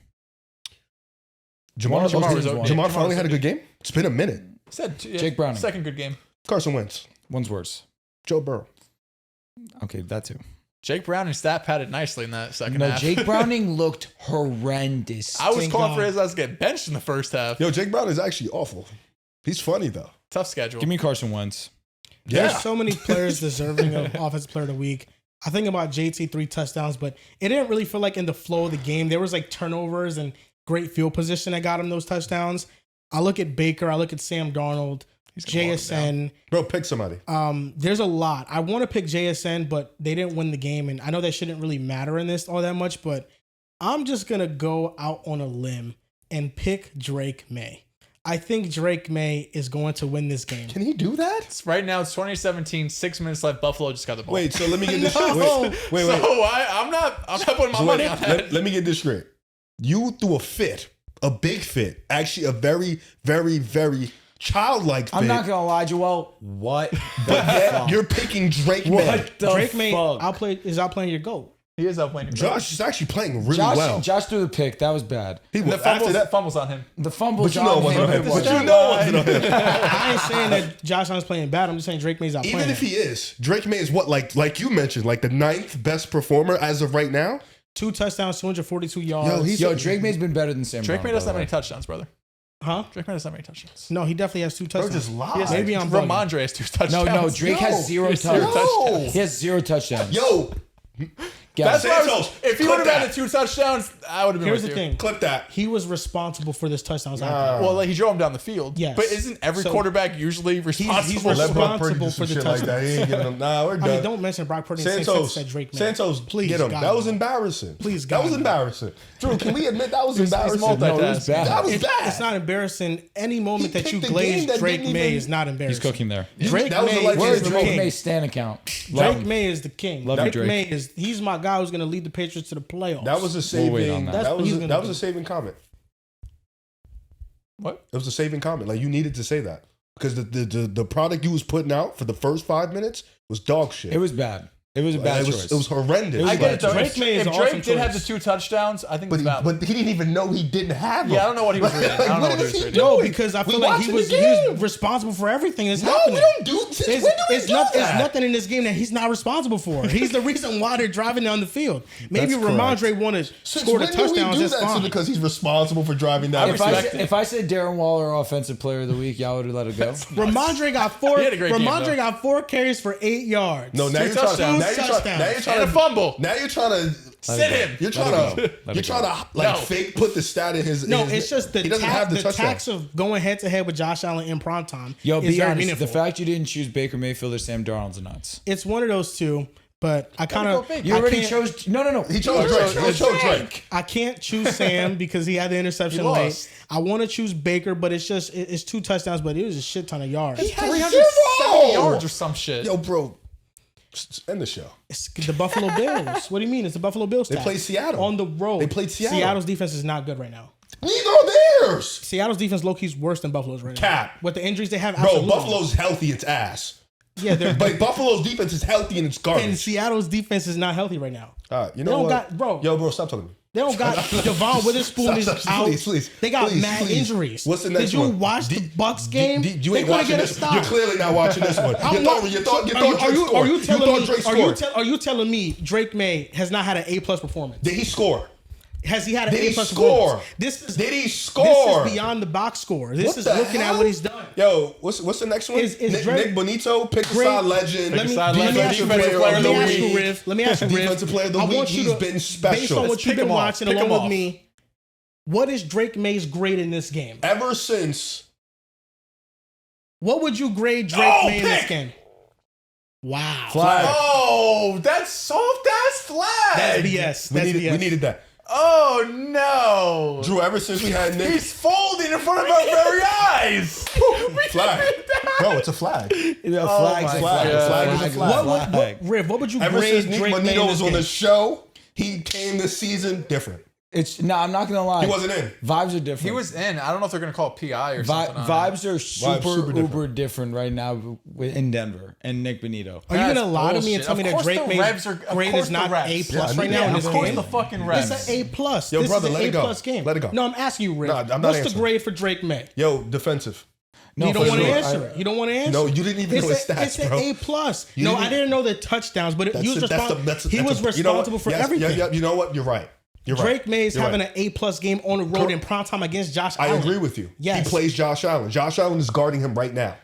Speaker 4: Jamar finally had a good game? It's been a minute.
Speaker 3: Jake Browning.
Speaker 2: Second good game.
Speaker 4: Carson Wentz.
Speaker 3: One's worse.
Speaker 4: Joe Burrow.
Speaker 3: Okay, that too.
Speaker 2: Jake Browning stat padded nicely in that second
Speaker 3: No,
Speaker 2: half.
Speaker 3: Jake Browning looked horrendous.
Speaker 2: I was
Speaker 1: Thank
Speaker 2: calling
Speaker 1: God.
Speaker 2: for his ass to get benched in the first half.
Speaker 4: Yo, Jake Brown is actually awful. He's funny, though.
Speaker 2: Tough schedule.
Speaker 3: Give me Carson Wentz.
Speaker 1: There's so many players deserving of Offensive Player of the Week. I think about JT 3 touchdowns, but it didn't really feel like in the flow of the game. There was like turnovers and great field position that got him those touchdowns. I look at Baker. I look at Sam Darnold. JSN.
Speaker 4: Bro, pick somebody.
Speaker 1: There's a lot. I want to pick JSN, but they didn't win the game, and I know that shouldn't really matter in this all that much, but I'm just going to go out on a limb and pick Drake May. I think Drake May is going to win this game.
Speaker 4: Can he do that?
Speaker 2: Right now, it's 2017, 6 minutes left. Buffalo just got the ball.
Speaker 4: Wait, so let me get this
Speaker 1: No.
Speaker 4: Wait.
Speaker 2: So I'm not putting my
Speaker 4: So
Speaker 2: money on that.
Speaker 4: Let me get this straight. You threw a big fit, actually a very, very, very childlike fit.
Speaker 3: I'm not gonna lie, Joel. What?
Speaker 4: But yet you're picking Drake May.
Speaker 3: What the
Speaker 1: Drake May
Speaker 3: fuck?
Speaker 1: is outplaying your GOAT.
Speaker 2: He is outplaying your
Speaker 4: Josh is actually playing really
Speaker 3: Josh,
Speaker 4: well.
Speaker 3: Josh threw the pick. That was bad.
Speaker 4: He
Speaker 2: The
Speaker 4: was, after that,
Speaker 2: fumbles on him.
Speaker 3: The fumble.
Speaker 4: but you know it wasn't on him. But you know it wasn't on him.
Speaker 1: I ain't saying that Josh Allen's playing bad. I'm just saying Drake May's outplaying
Speaker 4: Even if
Speaker 1: him.
Speaker 4: he is, Drake May is what, like you mentioned, like the 9th best performer as of right now.
Speaker 1: 2 touchdowns, 242 yards.
Speaker 3: Drake May's been better than Sam.
Speaker 2: Drake May
Speaker 3: Brown,
Speaker 2: doesn't
Speaker 3: by
Speaker 2: have
Speaker 3: the
Speaker 2: any
Speaker 3: way.
Speaker 2: touchdowns, brother.
Speaker 1: Huh?
Speaker 2: Drake May doesn't have any touchdowns.
Speaker 1: No, he definitely has 2 touchdowns.
Speaker 4: just lied.
Speaker 1: Maybe I'm bugging.
Speaker 2: Ramondre has 2 touchdowns.
Speaker 3: No, Drake has zero
Speaker 2: He has 0
Speaker 3: touchdowns.
Speaker 2: touchdowns.
Speaker 3: He has 0 touchdowns.
Speaker 4: Yo,
Speaker 2: That's why I was,
Speaker 4: Santos,
Speaker 2: if he
Speaker 4: clip
Speaker 2: would have had
Speaker 4: that.
Speaker 2: the 2 touchdowns, I would have been
Speaker 1: Here's
Speaker 2: with
Speaker 1: the
Speaker 2: you.
Speaker 1: thing.
Speaker 4: clip that.
Speaker 1: He was responsible for this touchdowns.
Speaker 2: Well, like, he drove him down the field.
Speaker 1: Yes.
Speaker 2: But isn't every
Speaker 1: So-
Speaker 2: quarterback usually responsible?
Speaker 1: Let
Speaker 4: Let Brock Purdy
Speaker 1: responsible
Speaker 4: do some
Speaker 1: for the
Speaker 4: shit like that. He ain't giving them. Nah, we're done.
Speaker 1: I mean, don't mention Brock Purdy and say
Speaker 4: Santos,
Speaker 1: said Drake May.
Speaker 4: Santos,
Speaker 1: Please,
Speaker 4: get him.
Speaker 1: God,
Speaker 4: That was
Speaker 1: no.
Speaker 4: embarrassing.
Speaker 1: Please,
Speaker 4: that
Speaker 1: God,
Speaker 4: was
Speaker 1: no.
Speaker 4: embarrassing. Drew, can we admit that was embarrassing?
Speaker 2: multitasking.
Speaker 3: No, it was bad.
Speaker 4: That was bad.
Speaker 1: It's not embarrassing. Any moment
Speaker 4: He
Speaker 1: that you
Speaker 4: picked a
Speaker 1: glaze
Speaker 4: game that
Speaker 1: Drake
Speaker 4: didn't
Speaker 1: May
Speaker 4: even-
Speaker 1: is not embarrassing.
Speaker 3: He's cooking there.
Speaker 1: Drake
Speaker 4: That was the
Speaker 1: May
Speaker 4: light
Speaker 3: Where's
Speaker 1: is the
Speaker 3: Drake
Speaker 1: king.
Speaker 3: May's Stan account? Love
Speaker 1: Drake
Speaker 3: him.
Speaker 1: May is the king.
Speaker 3: Love you,
Speaker 1: Drake
Speaker 3: Drake.
Speaker 1: May he's my guy who's going to lead the Patriots to the playoffs.
Speaker 4: That was a
Speaker 3: We'll wait
Speaker 4: saving.
Speaker 3: on that.
Speaker 1: That's
Speaker 4: That
Speaker 1: what
Speaker 4: was
Speaker 1: he's
Speaker 4: a,
Speaker 1: gonna
Speaker 4: that was
Speaker 1: do.
Speaker 4: a saving comment.
Speaker 2: What?
Speaker 4: It was a saving comment. Like, you needed to say that. Because the product you was putting out for the first 5 minutes was dog shit.
Speaker 3: It was bad. It was a bad choice.
Speaker 4: It was horrendous.
Speaker 2: I get it though.
Speaker 1: Drake May is
Speaker 2: If
Speaker 1: an
Speaker 2: Drake
Speaker 1: awesome
Speaker 2: did have the
Speaker 1: choice.
Speaker 2: 2 touchdowns, I think
Speaker 4: But
Speaker 2: it's valid.
Speaker 4: but he didn't even know he didn't have them.
Speaker 2: Yeah, I don't know what he was reading. I don't know what he was reading.
Speaker 1: No, because I feel like he
Speaker 4: watching
Speaker 1: was
Speaker 4: the game.
Speaker 1: responsible for everything that's
Speaker 4: No,
Speaker 1: happening.
Speaker 4: we don't do this. When do we
Speaker 1: It's
Speaker 4: do
Speaker 1: not,
Speaker 4: that?
Speaker 1: it's nothing in this game that he's not responsible for. He's the reason why they're driving down the field. Maybe
Speaker 4: That's correct.
Speaker 1: Ramondre won to
Speaker 4: Since
Speaker 1: score the
Speaker 4: when do we
Speaker 1: touchdowns.
Speaker 4: do
Speaker 1: That's
Speaker 4: that? So
Speaker 1: fine.
Speaker 4: because he's responsible for driving down the
Speaker 2: respect
Speaker 4: field.
Speaker 2: it.
Speaker 3: If I said Darren Waller offensive player of the week, y'all would have let it go.
Speaker 1: Ramondre got four.
Speaker 2: He had a great game,
Speaker 1: Ramondre
Speaker 2: though.
Speaker 1: got 4 carries for 8 yards.
Speaker 4: No, now
Speaker 2: 2
Speaker 4: you're trying.
Speaker 2: touchdowns.
Speaker 4: Now you're trying. Now you're trying
Speaker 2: And a
Speaker 4: to
Speaker 2: fumble.
Speaker 4: Now you're trying to
Speaker 2: Sit him.
Speaker 4: You're trying to like
Speaker 2: No.
Speaker 4: fake put the stat in his.
Speaker 1: No,
Speaker 4: his-
Speaker 1: it's just the,
Speaker 4: he doesn't have the touchdown.
Speaker 1: tax of going head to head with Josh Allen in prime time.
Speaker 3: Yo,
Speaker 1: is
Speaker 3: be
Speaker 1: very
Speaker 3: honest.
Speaker 1: meaningful.
Speaker 3: The fact you didn't choose Baker Mayfield or Sam Darnold's nuts.
Speaker 1: It's one of those two, but I kind
Speaker 2: go
Speaker 1: of
Speaker 2: Baker.
Speaker 3: You already chose. No.
Speaker 4: He chose Drake. He chose Drake.
Speaker 1: I can't choose Sam because he had the interception
Speaker 2: He
Speaker 1: late.
Speaker 2: lost.
Speaker 1: I want to choose Baker, but it's just it's 2 touchdowns, but it was a shit ton of yards.
Speaker 4: He has
Speaker 2: 370
Speaker 4: zero.
Speaker 2: yards or some shit.
Speaker 4: Yo, bro, end the show.
Speaker 1: It's the Buffalo Bills. What do you mean? It's the Buffalo Bills.
Speaker 4: They
Speaker 1: stats.
Speaker 4: played Seattle.
Speaker 1: on the road.
Speaker 4: They played Seattle.
Speaker 1: Seattle's defense is not good right now.
Speaker 4: Neither are theirs.
Speaker 1: Seattle's defense low key's worse than Buffalo's right now.
Speaker 4: Cap.
Speaker 1: With the injuries they have,
Speaker 4: Bro,
Speaker 1: absolutely.
Speaker 4: Buffalo's healthy. It's ass.
Speaker 1: Yeah, they're
Speaker 4: But Buffalo's defense is healthy and it's garbage.
Speaker 1: and Seattle's defense is not healthy right now.
Speaker 4: All right, you
Speaker 1: They
Speaker 4: know
Speaker 1: don't
Speaker 4: what?
Speaker 1: got- bro.
Speaker 4: Yo, bro, stop talking to me.
Speaker 1: They don't got Devon Witherspoon is out.
Speaker 4: Please.
Speaker 1: They got
Speaker 4: Please,
Speaker 1: mad
Speaker 4: please.
Speaker 1: injuries.
Speaker 4: What's the next
Speaker 1: Did you
Speaker 4: one?
Speaker 1: watch the Bucks game?
Speaker 4: You
Speaker 1: They
Speaker 4: ain't
Speaker 1: couldn't
Speaker 4: watching
Speaker 1: get a
Speaker 4: this.
Speaker 1: stop.
Speaker 4: You're clearly not watching this one.
Speaker 1: I'm
Speaker 4: You
Speaker 1: not-
Speaker 4: thought Drake scored.
Speaker 1: Are you telling me?
Speaker 4: Drake scored.
Speaker 1: Are you telling me Drake May has not had an A+ performance?
Speaker 4: Did he score?
Speaker 1: Has he had an
Speaker 4: Did he
Speaker 1: A+
Speaker 4: score?
Speaker 1: performance?
Speaker 4: Did he
Speaker 1: This
Speaker 4: score?
Speaker 1: is beyond the box score. This
Speaker 4: What
Speaker 1: is
Speaker 4: the
Speaker 1: looking at
Speaker 4: hell?
Speaker 1: what he's done.
Speaker 4: Yo, what's the next one?
Speaker 1: Is
Speaker 4: Nick
Speaker 1: Drake-
Speaker 4: Bonito, pick a
Speaker 1: Great.
Speaker 4: side legend.
Speaker 1: Let me
Speaker 2: side legend,
Speaker 1: ask you,
Speaker 2: defensive
Speaker 1: Riv.
Speaker 2: player of the
Speaker 1: Let me ask
Speaker 2: week.
Speaker 1: you, Riv. Let me ask you, Riv.
Speaker 4: Defensive player of the
Speaker 1: I
Speaker 4: week.
Speaker 1: want you
Speaker 4: He's
Speaker 1: to-
Speaker 4: been
Speaker 1: Based
Speaker 4: special.
Speaker 1: on what
Speaker 2: Let's
Speaker 1: you've
Speaker 2: pick
Speaker 1: been
Speaker 2: him off.
Speaker 1: watching
Speaker 2: Pick
Speaker 1: along
Speaker 2: him
Speaker 1: with
Speaker 2: off.
Speaker 1: me, what is Drake May's grade in this game?
Speaker 4: Ever since
Speaker 1: What would you grade Drake May in this
Speaker 4: pick.
Speaker 1: game? Wow.
Speaker 3: Flag.
Speaker 2: Oh, that's soft ass flag.
Speaker 1: That's BS.
Speaker 4: we
Speaker 1: That's
Speaker 4: needed,
Speaker 1: BS.
Speaker 4: we needed that.
Speaker 2: Oh no.
Speaker 4: Drew, ever since we had Nick
Speaker 2: He's folding in front of our very eyes.
Speaker 4: flag. Bro, it's a flag.
Speaker 3: The
Speaker 2: Oh
Speaker 3: flag's
Speaker 2: my
Speaker 3: a
Speaker 4: flag.
Speaker 3: flag.
Speaker 4: Flag is a flag.
Speaker 1: What, Riv, what would you
Speaker 4: Ever since
Speaker 1: grade
Speaker 4: Nick
Speaker 1: Drake May
Speaker 4: Bonito
Speaker 1: in
Speaker 4: was
Speaker 1: this
Speaker 4: on
Speaker 1: game?
Speaker 4: the show, he came this season different.
Speaker 3: It's no, I'm not gonna lie.
Speaker 4: He wasn't in.
Speaker 3: Vibes are different.
Speaker 2: He was in. I don't know if they're gonna call it PI or something. on it.
Speaker 3: Vibes are super,
Speaker 4: super
Speaker 3: uber different right now in Denver and Nick Bonito.
Speaker 1: Are you
Speaker 2: That's
Speaker 1: gonna lie to me and
Speaker 2: bullshit.
Speaker 1: tell me
Speaker 2: Of
Speaker 1: that
Speaker 2: course
Speaker 1: Drake
Speaker 2: the
Speaker 1: May's
Speaker 2: Revs are- of
Speaker 1: grade
Speaker 2: course
Speaker 1: is
Speaker 2: the
Speaker 1: not
Speaker 2: Revs.
Speaker 1: A+
Speaker 4: Yeah,
Speaker 1: right now
Speaker 4: yeah,
Speaker 1: in
Speaker 2: of
Speaker 1: this
Speaker 2: course
Speaker 1: game?
Speaker 2: the fucking
Speaker 1: It's
Speaker 2: Revs.
Speaker 1: an A+.
Speaker 4: Yo,
Speaker 1: This
Speaker 4: brother,
Speaker 1: is
Speaker 4: let
Speaker 1: an
Speaker 4: it go.
Speaker 1: A+ game.
Speaker 4: Let it go.
Speaker 1: No, I'm asking you, Riv.
Speaker 4: Nah, I'm not
Speaker 1: What's the
Speaker 4: answering.
Speaker 1: grade for Drake May?
Speaker 4: Yo, defensive.
Speaker 3: No,
Speaker 1: You don't
Speaker 3: for
Speaker 1: want to
Speaker 3: sure.
Speaker 1: answer it. You don't want to answer.
Speaker 4: No, you didn't even know his
Speaker 1: It's
Speaker 4: stats,
Speaker 1: an
Speaker 4: bro.
Speaker 1: A+.
Speaker 4: You
Speaker 1: No,
Speaker 4: didn't-
Speaker 1: I didn't know the touchdowns, but he was responsible. He was
Speaker 4: you know what?
Speaker 1: responsible for
Speaker 4: Yes,
Speaker 1: everything.
Speaker 4: Yeah, you know what? You're right. You're right.
Speaker 1: Drake May is
Speaker 4: You're
Speaker 1: having
Speaker 4: right.
Speaker 1: an A+ game on the road in prime time against Josh
Speaker 4: I
Speaker 1: Allen.
Speaker 4: agree with you.
Speaker 1: Yes.
Speaker 4: He plays Josh Allen. Josh Allen is guarding him right now.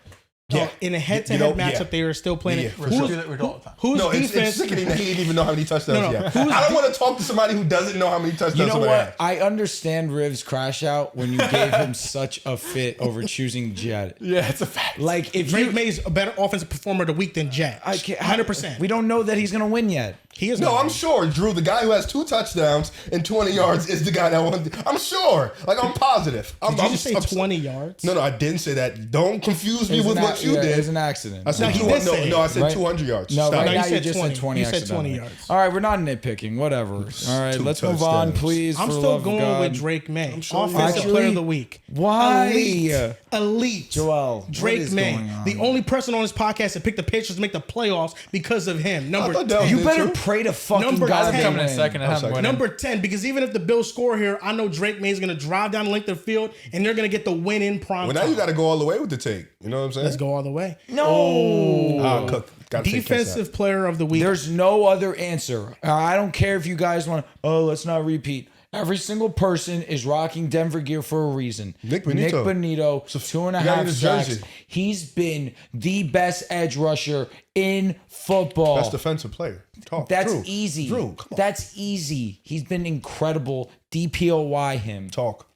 Speaker 1: No, in a head-to-head matchup, they are still playing.
Speaker 4: Yeah,
Speaker 1: it.
Speaker 4: for
Speaker 2: We
Speaker 4: sure.
Speaker 2: do that all the time.
Speaker 1: Whose
Speaker 4: No, it's
Speaker 1: defense?
Speaker 4: sickening that he didn't even know how many touchdowns
Speaker 1: No,
Speaker 4: he
Speaker 1: no.
Speaker 4: had.
Speaker 1: Who's
Speaker 4: I don't want to talk to somebody who doesn't know how many touchdowns
Speaker 3: You know
Speaker 4: somebody
Speaker 3: what?
Speaker 4: has.
Speaker 3: I understand Riv's crash out when you gave him such a fit over choosing Jet.
Speaker 2: Yeah, it's a fact.
Speaker 3: Like if
Speaker 1: Drake
Speaker 3: you,
Speaker 1: May's a better offensive performer of the week than Jet.
Speaker 3: I can't,
Speaker 1: 100%.
Speaker 3: We don't know that he's gonna win yet.
Speaker 1: He is.
Speaker 4: No,
Speaker 1: not.
Speaker 4: I'm sure, Drew, the guy who has 2 touchdowns and 20 yards is the guy that won. I'm sure. Like, I'm positive.
Speaker 1: Did you just say 20 yards?
Speaker 4: No, I didn't say that. Don't confuse me
Speaker 3: It was
Speaker 4: with
Speaker 3: an
Speaker 4: what
Speaker 3: ac-
Speaker 4: you
Speaker 3: yeah,
Speaker 4: did.
Speaker 3: It was an accident.
Speaker 4: I said
Speaker 1: No, he
Speaker 4: 200.
Speaker 1: did say it.
Speaker 4: No, I said
Speaker 3: Right?
Speaker 4: 200 yards.
Speaker 3: No,
Speaker 4: Stop.
Speaker 3: right
Speaker 1: No, you
Speaker 3: now
Speaker 1: said
Speaker 3: you just
Speaker 1: 20.
Speaker 3: said 20
Speaker 1: You said 20
Speaker 3: accidentally.
Speaker 1: yards.
Speaker 3: All right, we're not nitpicking. Whatever. All right,
Speaker 4: 2
Speaker 3: let's move on,
Speaker 4: touchdowns.
Speaker 3: please.
Speaker 1: I'm
Speaker 3: for the
Speaker 1: still
Speaker 3: love of
Speaker 1: going
Speaker 3: God.
Speaker 1: with Drake May.
Speaker 4: sure you
Speaker 1: Offensive
Speaker 3: are.
Speaker 1: player of the week.
Speaker 3: Why?
Speaker 1: Elite.
Speaker 3: Joel, what
Speaker 1: Drake
Speaker 3: is
Speaker 1: May.
Speaker 3: going on?
Speaker 1: The only person on this podcast that picked the Patriots to make the playoffs because of him. Number
Speaker 4: thought that was
Speaker 1: 10.
Speaker 3: You better
Speaker 4: True.
Speaker 3: pray to fucking
Speaker 1: Number
Speaker 3: God.
Speaker 1: 10.
Speaker 3: they
Speaker 2: coming in
Speaker 3: win.
Speaker 2: second and have
Speaker 4: sorry.
Speaker 2: him
Speaker 1: Number 10, because even if the Bills score here, I know Drake May is going to drive down the length of the field and they're going to get the win in prime
Speaker 4: Well,
Speaker 1: time.
Speaker 4: now you got to go all the way with the take. You know what I'm saying?
Speaker 1: Let's go all the way.
Speaker 3: No.
Speaker 4: Gotta take
Speaker 1: Defensive player of the week.
Speaker 3: There's no other answer. I don't care if you guys want. Oh, let's not repeat. Every single person is rocking Denver gear for a reason.
Speaker 4: Nick Bonito.
Speaker 3: 2.5
Speaker 4: you gotta get his
Speaker 3: sacks.
Speaker 4: jersey.
Speaker 3: He's been the best edge rusher in football.
Speaker 4: Best defensive player. Talk.
Speaker 3: That's
Speaker 4: Drew.
Speaker 3: easy.
Speaker 4: Drew, come on.
Speaker 3: That's easy. He's been incredible. DPOY him.
Speaker 4: Talk.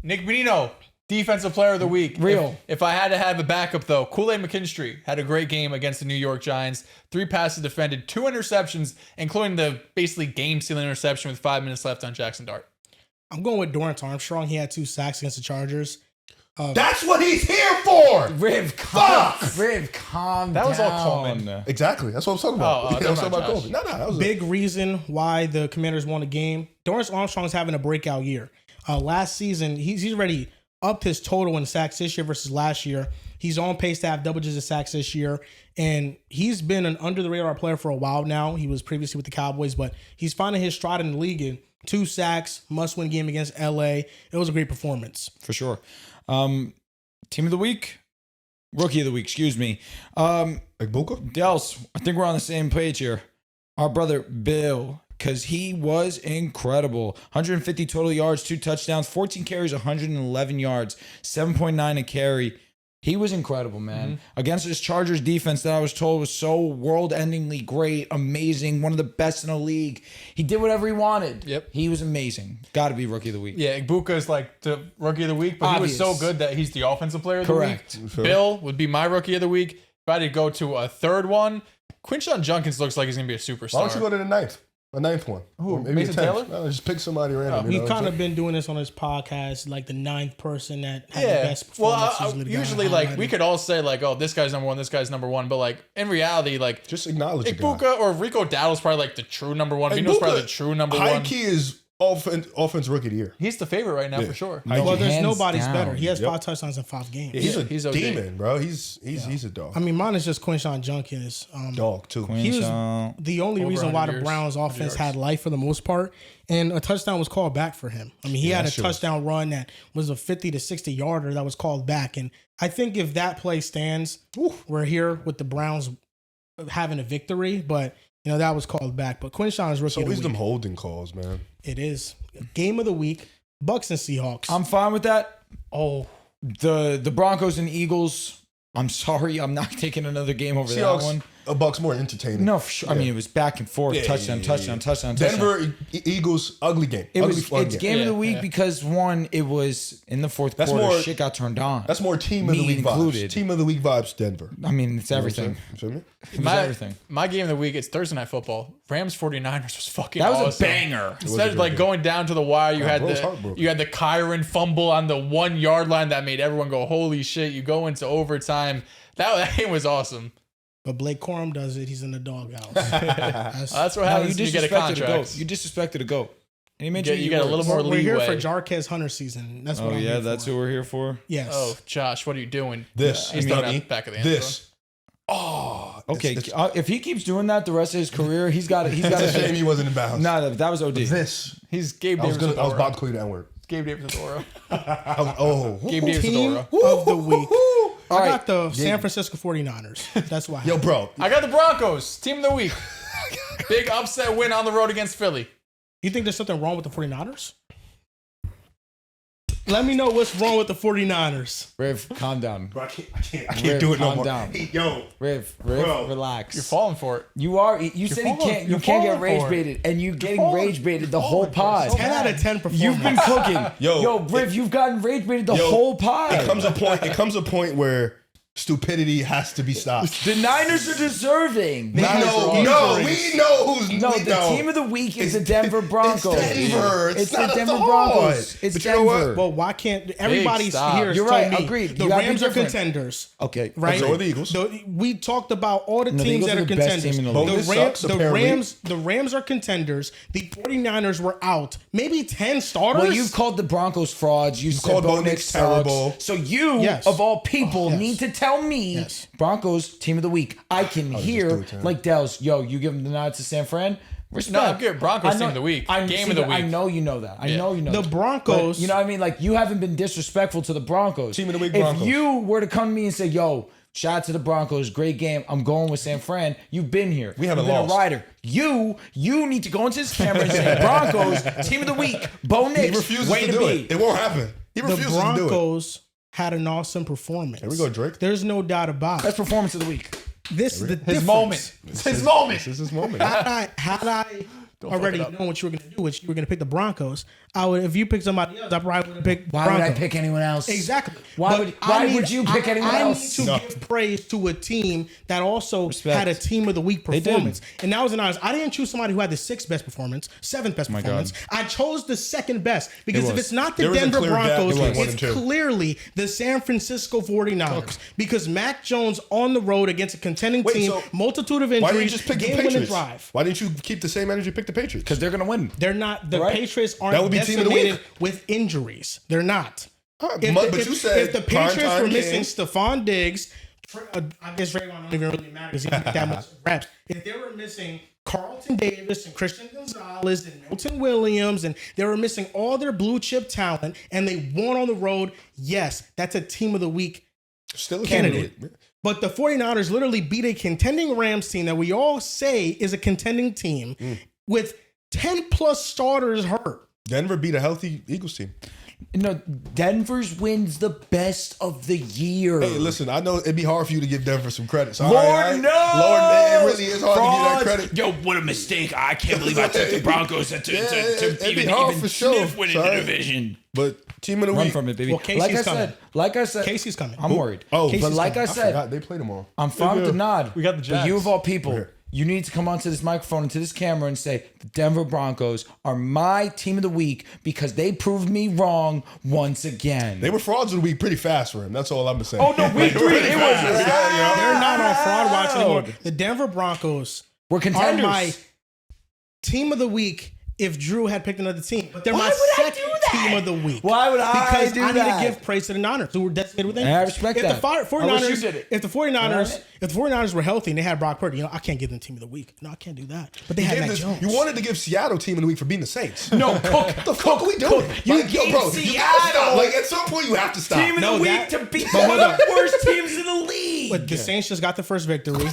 Speaker 2: Nick Bonino, defensive player of the week.
Speaker 3: Real.
Speaker 2: If I had to have a backup though, Kool-Aid McKinstry had a great game against the New York Giants. 3 passes defended, 2 interceptions, including the basically game-sealing interception with 5 minutes left on Jackson Dart.
Speaker 1: I'm going with Dorrance Armstrong. He had 2 sacks against the Chargers.
Speaker 4: That's what he's here for.
Speaker 3: Riv,
Speaker 4: Fuck!
Speaker 3: Riv, calm
Speaker 2: That
Speaker 3: down.
Speaker 2: was all Coleman.
Speaker 4: Exactly. That's what I'm talking about.
Speaker 2: Oh,
Speaker 4: Yeah, I'm talking
Speaker 2: never
Speaker 4: about
Speaker 2: mind,
Speaker 4: Kobe. No, that was
Speaker 1: Big reason why the Commanders won the game. Dorrance Armstrong's having a breakout year. Last season, he's already upped his total in sacks this year versus last year. He's on pace to have double-digit sacks this year, and he's been an under-the-radar player for a while now. He was previously with the Cowboys, but he's finding his stride in the league. And 2 sacks, must-win game against LA. It was a great performance.
Speaker 3: For sure. Team of the week? Rookie of the week, excuse me.
Speaker 4: Igbuka?
Speaker 3: Dels, I think we're on the same page here. Our brother Bill, because he was incredible. 150 total yards, 2 touchdowns, 14 carries, 111 yards, 7.9 a carry. He was incredible, man. Against this Chargers defense that I was told was so world-endingly great, amazing, one of the best in the league. He did whatever he wanted.
Speaker 2: Yep.
Speaker 3: He was amazing. Got to be Rookie of the Week.
Speaker 2: Yeah, Igbuka is like the rookie of the week, but
Speaker 3: Obvious.
Speaker 2: he was so good that he's the offensive player of the
Speaker 3: Correct.
Speaker 2: week. Bill would be my rookie of the week. If I had to go to a third one, Quinshon Judkins looks like he's going to be a superstar.
Speaker 4: Why don't you go to the ninth? A ninth one.
Speaker 2: Who,
Speaker 4: Or maybe
Speaker 2: Mason
Speaker 4: a 10th.
Speaker 2: Taylor?
Speaker 4: No, just pick somebody random.
Speaker 1: We've kind of been doing this on his podcast, like the 9th person that had the
Speaker 2: Yeah.
Speaker 1: best
Speaker 2: Well,
Speaker 1: performance.
Speaker 2: usually, like, we could all say, like, oh, this guy's number one, this guy's number one. But, like, in reality, like,
Speaker 4: Just acknowledge it.
Speaker 2: Igbuka or Rico Dowdle's probably, like, the true number one. Vino's probably the true number
Speaker 4: High
Speaker 2: one.
Speaker 4: key is offense rookie of the year.
Speaker 2: He's the favorite right now for sure.
Speaker 1: Well, there's
Speaker 3: Hands
Speaker 1: nobody's
Speaker 3: down.
Speaker 1: better. He has
Speaker 4: Yep.
Speaker 1: 5 touchdowns in 5 games.
Speaker 4: He's a
Speaker 2: OD.
Speaker 4: demon, bro. He's a dog.
Speaker 1: I mean, mine is just Quinshon Judkins.
Speaker 4: Dog too.
Speaker 1: He was
Speaker 3: Quinshon.
Speaker 1: the only
Speaker 2: Over
Speaker 1: reason why
Speaker 2: 100
Speaker 1: the
Speaker 2: years,
Speaker 1: Browns
Speaker 2: 100
Speaker 1: offense
Speaker 2: yards.
Speaker 1: had life for the most part, and a touchdown was called back for him. I mean, he had a
Speaker 4: that shit was-
Speaker 1: touchdown run that was a 50 to 60 yarder that was called back, and I think if that play stands, we're here with the Browns having a victory. But you know that was called back. But Quinshon is rookie
Speaker 4: So
Speaker 1: of the
Speaker 4: these them
Speaker 1: week.
Speaker 4: holding calls, man.
Speaker 1: It is game of the week. Bucks and Seahawks.
Speaker 3: I'm fine with that.
Speaker 2: Oh,
Speaker 3: The Broncos and Eagles. I'm sorry, I'm not taking another game over that
Speaker 4: Seahawks,
Speaker 3: one.
Speaker 4: a Bucks more entertaining.
Speaker 3: No, for sure. I mean, it was back and forth,
Speaker 4: Yeah,
Speaker 3: touchdown,
Speaker 4: yeah,
Speaker 3: touchdown,
Speaker 4: yeah.
Speaker 3: touchdown, touchdown.
Speaker 4: Denver Eagles, ugly game.
Speaker 3: It
Speaker 4: ugly
Speaker 3: was.
Speaker 4: fun
Speaker 3: It's game of the
Speaker 2: Yeah,
Speaker 3: week
Speaker 2: yeah.
Speaker 3: because one, it was in the fourth
Speaker 4: That's
Speaker 3: quarter.
Speaker 4: more-
Speaker 3: Shit got turned on.
Speaker 4: That's more team of
Speaker 3: Me
Speaker 4: the week
Speaker 3: included.
Speaker 4: vibes. Team of the week vibes, Denver.
Speaker 3: I mean, it's everything.
Speaker 4: You feel me?
Speaker 3: It was
Speaker 2: my,
Speaker 3: everything.
Speaker 2: my game of the week, it's Thursday Night Football. Rams 49ers was fucking
Speaker 3: That was
Speaker 2: awesome.
Speaker 3: a banger.
Speaker 2: Instead of
Speaker 4: great
Speaker 2: like
Speaker 4: game.
Speaker 2: going down to the wire, you had
Speaker 4: bro, it's heartbroken.
Speaker 2: the Kyron fumble on the 1 yard line that made everyone go, holy shit. You go into overtime. That game was awesome.
Speaker 1: But Blake Corum does it. He's in the doghouse. That's,
Speaker 2: That's what
Speaker 3: No,
Speaker 2: happens when you get a
Speaker 3: disrespected the
Speaker 2: contract.
Speaker 3: goat. You disrespected the goat. And he made
Speaker 2: You get a little more
Speaker 1: we're here for
Speaker 2: leeway.
Speaker 1: Jarquez Hunter season. That's what
Speaker 3: Oh
Speaker 1: I'm
Speaker 3: yeah,
Speaker 1: here
Speaker 3: that's
Speaker 1: for.
Speaker 3: who we're here for.
Speaker 1: Yes.
Speaker 2: Oh, Josh, what are you doing?
Speaker 4: This.
Speaker 2: He's throwing out the back of the end
Speaker 4: This. Oh.
Speaker 3: Okay,
Speaker 4: It's
Speaker 3: if he keeps doing that the rest of his career, he's got it. He's got
Speaker 4: a shame
Speaker 3: to.
Speaker 4: he wasn't in bounds.
Speaker 3: Nah, that was OD.
Speaker 4: This.
Speaker 2: He's Gabe
Speaker 4: I was
Speaker 2: Davis.
Speaker 4: about to call you that word.
Speaker 2: Gabe Davis Adora.
Speaker 4: Oh.
Speaker 2: Gabe Davis
Speaker 1: Team
Speaker 2: Adora.
Speaker 1: of the week. I
Speaker 3: right.
Speaker 1: got the San Francisco 49ers. That's why.
Speaker 4: Yo, bro.
Speaker 2: I got the Broncos. Team of the week. Big upset win on the road against Philly.
Speaker 1: You think there's something wrong with the 49ers? Let me know what's wrong with the 49ers.
Speaker 3: Riv, calm down.
Speaker 4: Bro, I can't
Speaker 3: Riv,
Speaker 4: do it no
Speaker 3: calm
Speaker 4: more.
Speaker 3: down.
Speaker 4: Hey, yo.
Speaker 3: Riv,
Speaker 4: Bro.
Speaker 3: relax.
Speaker 2: You're falling for it.
Speaker 3: You are. You said
Speaker 2: falling-
Speaker 3: you
Speaker 2: you're
Speaker 3: can't get
Speaker 2: falling
Speaker 3: rage
Speaker 2: for it.
Speaker 3: baited, and you're getting
Speaker 2: falling-
Speaker 3: rage baited the
Speaker 2: you're
Speaker 3: whole
Speaker 2: falling for
Speaker 3: pod.
Speaker 2: it.
Speaker 1: 10 out of 10 performance.
Speaker 3: You've been cooking.
Speaker 4: Yo,
Speaker 3: Riv, you've gotten rage baited the
Speaker 4: Yo,
Speaker 3: whole pod.
Speaker 4: It comes a point where stupidity has to be stopped.
Speaker 3: The Niners are deserving.
Speaker 4: We know who's
Speaker 3: No, the team of the week is the Denver Broncos.
Speaker 4: It's Denver. It's
Speaker 3: the
Speaker 4: not
Speaker 3: Denver
Speaker 4: hard.
Speaker 3: Broncos. It's
Speaker 4: But you know
Speaker 3: Denver.
Speaker 4: what?
Speaker 1: Well, why can't everybody's
Speaker 2: stop.
Speaker 1: here? is
Speaker 3: You're
Speaker 1: telling
Speaker 3: right,
Speaker 1: me
Speaker 3: agreed.
Speaker 1: The
Speaker 3: You gotta be
Speaker 1: Rams are
Speaker 3: different.
Speaker 1: contenders.
Speaker 3: Okay.
Speaker 1: Right.
Speaker 4: So are the Eagles.
Speaker 1: We talked about all the
Speaker 3: No, the
Speaker 1: teams
Speaker 3: Eagles
Speaker 1: that
Speaker 3: are
Speaker 1: are
Speaker 3: the best
Speaker 1: contenders.
Speaker 3: team in the league.
Speaker 4: Bonus sucks, apparently.
Speaker 1: The Rams are contenders. The 49ers were out. Maybe 10 starters.
Speaker 3: Well, you've called the Broncos frauds. You said
Speaker 4: called
Speaker 3: Bo
Speaker 4: Bo
Speaker 3: Nix
Speaker 4: Nix
Speaker 3: sucks.
Speaker 4: terrible.
Speaker 3: So you,
Speaker 1: Yes.
Speaker 3: of all people,
Speaker 1: Yes.
Speaker 3: need to tell me
Speaker 1: Yes.
Speaker 3: Broncos team of the week. I can hear
Speaker 4: do it, Tim.
Speaker 3: like Dels. Yo, you give them the nod to San Fran. Respect.
Speaker 2: No, I'm giving Broncos
Speaker 3: I know-
Speaker 2: team of the week.
Speaker 3: I
Speaker 2: Game
Speaker 3: see
Speaker 2: of the
Speaker 3: that. I
Speaker 2: week.
Speaker 3: know you know that. I
Speaker 2: Yeah.
Speaker 3: know you know
Speaker 1: The
Speaker 3: that.
Speaker 1: Broncos-
Speaker 3: But, you know what I mean? Like you haven't been disrespectful to the Broncos.
Speaker 4: Team of the week,
Speaker 3: If
Speaker 4: Broncos.
Speaker 3: you were to come to me and say, "Yo, shout out to the Broncos, great game. I'm going with San Fran." You've been here.
Speaker 4: We haven't
Speaker 3: You've been
Speaker 4: lost.
Speaker 3: a rider. You need to go into this camera and say, "Broncos team of the week." Bo
Speaker 4: He
Speaker 3: Nix,
Speaker 4: refuses
Speaker 3: way
Speaker 4: to
Speaker 3: to
Speaker 4: do
Speaker 3: be.
Speaker 4: it. It won't happen. He
Speaker 1: the
Speaker 4: refuses to do it.
Speaker 1: Broncos had an awesome performance.
Speaker 4: Here we go, Drake.
Speaker 1: There's no doubt about
Speaker 3: Best
Speaker 1: it.
Speaker 3: performance of the week.
Speaker 1: This is the
Speaker 2: His
Speaker 1: difference.
Speaker 2: moment. It's his moment.
Speaker 4: This is his moment.
Speaker 1: Had I already
Speaker 2: fuck it up.
Speaker 1: known what you were going to do, which you were going to pick the Broncos, I would. If you picked somebody else, I probably would have picked
Speaker 3: Why
Speaker 1: Broncos.
Speaker 3: would I pick anyone else?
Speaker 1: Exactly.
Speaker 3: Why
Speaker 1: But
Speaker 3: would-
Speaker 1: I
Speaker 3: why
Speaker 1: need-
Speaker 3: would you pick anyone else?
Speaker 1: I need
Speaker 4: No.
Speaker 1: to give praise to a team that also
Speaker 3: Respect.
Speaker 1: had a team of the week
Speaker 3: did.
Speaker 1: performance. And that was an honest. I didn't choose somebody who had the 6th best performance, 7th best performance. I chose the 2nd best because if
Speaker 3: was.
Speaker 1: it's not the
Speaker 4: There was a
Speaker 1: Denver
Speaker 4: clear gap
Speaker 1: Broncos,
Speaker 4: between 1
Speaker 1: it's
Speaker 4: and 2.
Speaker 1: clearly the San Francisco 49ers. Because Mac Jones on the road against a contending
Speaker 4: Wait,
Speaker 1: team,
Speaker 4: so
Speaker 1: multitude of
Speaker 4: Why didn't you
Speaker 1: injuries,
Speaker 4: just pick the
Speaker 1: game-winning
Speaker 4: Patriots?
Speaker 1: drive.
Speaker 4: Why didn't you keep the same energy? Pick the Patriots.
Speaker 3: Because they're gonna win.
Speaker 1: They're not. The
Speaker 3: Right?
Speaker 1: Patriots
Speaker 4: That
Speaker 1: aren't
Speaker 4: would be team of the
Speaker 1: decimated
Speaker 4: week.
Speaker 1: with injuries. They're not.
Speaker 4: But you said
Speaker 1: if the Patriots were
Speaker 4: primetime
Speaker 1: missing
Speaker 4: game.
Speaker 1: Stephon Diggs, I guess Draymond don't even really matter because he didn't get that much reps. If they were missing Carlton Davis and Christian Gonzalez and Milton Williams, and they were missing all their blue chip talent, and they won on the road, yes, that's a team of the week
Speaker 4: Still a
Speaker 1: candidate.
Speaker 4: candidate.
Speaker 1: But the 49ers literally beat a contending Rams team that we all say is a contending team with 10 plus starters hurt.
Speaker 4: Denver beat a healthy Eagles team.
Speaker 3: No, Denver's wins the best of the year.
Speaker 4: Hey, listen, I know it'd be hard for you to give Denver some credit. So
Speaker 3: Lord
Speaker 4: Lord, it really is hard to give that credit.
Speaker 5: Yo, what a mistake. I can't believe I took the Broncos to
Speaker 4: it'd be
Speaker 5: even
Speaker 4: hard for sure.
Speaker 5: sniff winning the
Speaker 4: Sorry.
Speaker 5: division.
Speaker 4: But team of the
Speaker 3: Run
Speaker 4: week.
Speaker 3: from it, baby.
Speaker 1: Well, Casey's
Speaker 3: like I said,
Speaker 1: Casey's coming.
Speaker 3: I'm worried.
Speaker 4: Oh,
Speaker 3: but
Speaker 1: Casey's
Speaker 3: like
Speaker 1: coming.
Speaker 3: I
Speaker 4: I
Speaker 3: said,
Speaker 4: forgot they play tomorrow.
Speaker 3: I'm fine with the nod.
Speaker 2: We got the
Speaker 3: But you
Speaker 2: Jags.
Speaker 3: of all people,
Speaker 4: Okay.
Speaker 3: you need to come onto this microphone and to this camera and say the Denver Broncos are my team of the week because they proved me wrong once again.
Speaker 4: They were frauds of the week pretty fast for him. That's all I'm saying.
Speaker 3: Oh no, week 3 it was.
Speaker 1: They're not on fraud watch anymore. The Denver Broncos
Speaker 3: We're
Speaker 1: are
Speaker 3: contenders.
Speaker 1: my team of the week if Drew had picked another team. But they're
Speaker 3: Why
Speaker 1: my
Speaker 3: would I
Speaker 1: second
Speaker 3: do that?
Speaker 1: team of the week.
Speaker 3: Why would I
Speaker 1: Because
Speaker 3: do
Speaker 1: I need
Speaker 3: that?
Speaker 1: to give praise to the Niners, who were designated with injuries.
Speaker 3: I respect
Speaker 1: if
Speaker 3: that.
Speaker 1: The
Speaker 3: I wish
Speaker 1: 49ers,
Speaker 3: you did it.
Speaker 1: if the 49ers,
Speaker 3: Right?
Speaker 1: if the 49ers were healthy and they had Brock Purdy, I can't give them team of the week. No, I can't do that. But they had Mac Jones.
Speaker 4: You wanted to give Seattle team of the week for beating the Saints.
Speaker 3: No, Cook.
Speaker 4: What the fuck are we doing?
Speaker 3: You
Speaker 4: Like, yo,
Speaker 3: gave
Speaker 4: bro, you gotta stop.
Speaker 3: Seattle
Speaker 4: Like, at some point, you have to stop.
Speaker 3: Team of
Speaker 1: No,
Speaker 3: the week
Speaker 1: that-
Speaker 3: to beat
Speaker 1: but
Speaker 3: one
Speaker 1: hold
Speaker 3: of the worst teams in the league.
Speaker 1: But the Saints just got the first victory.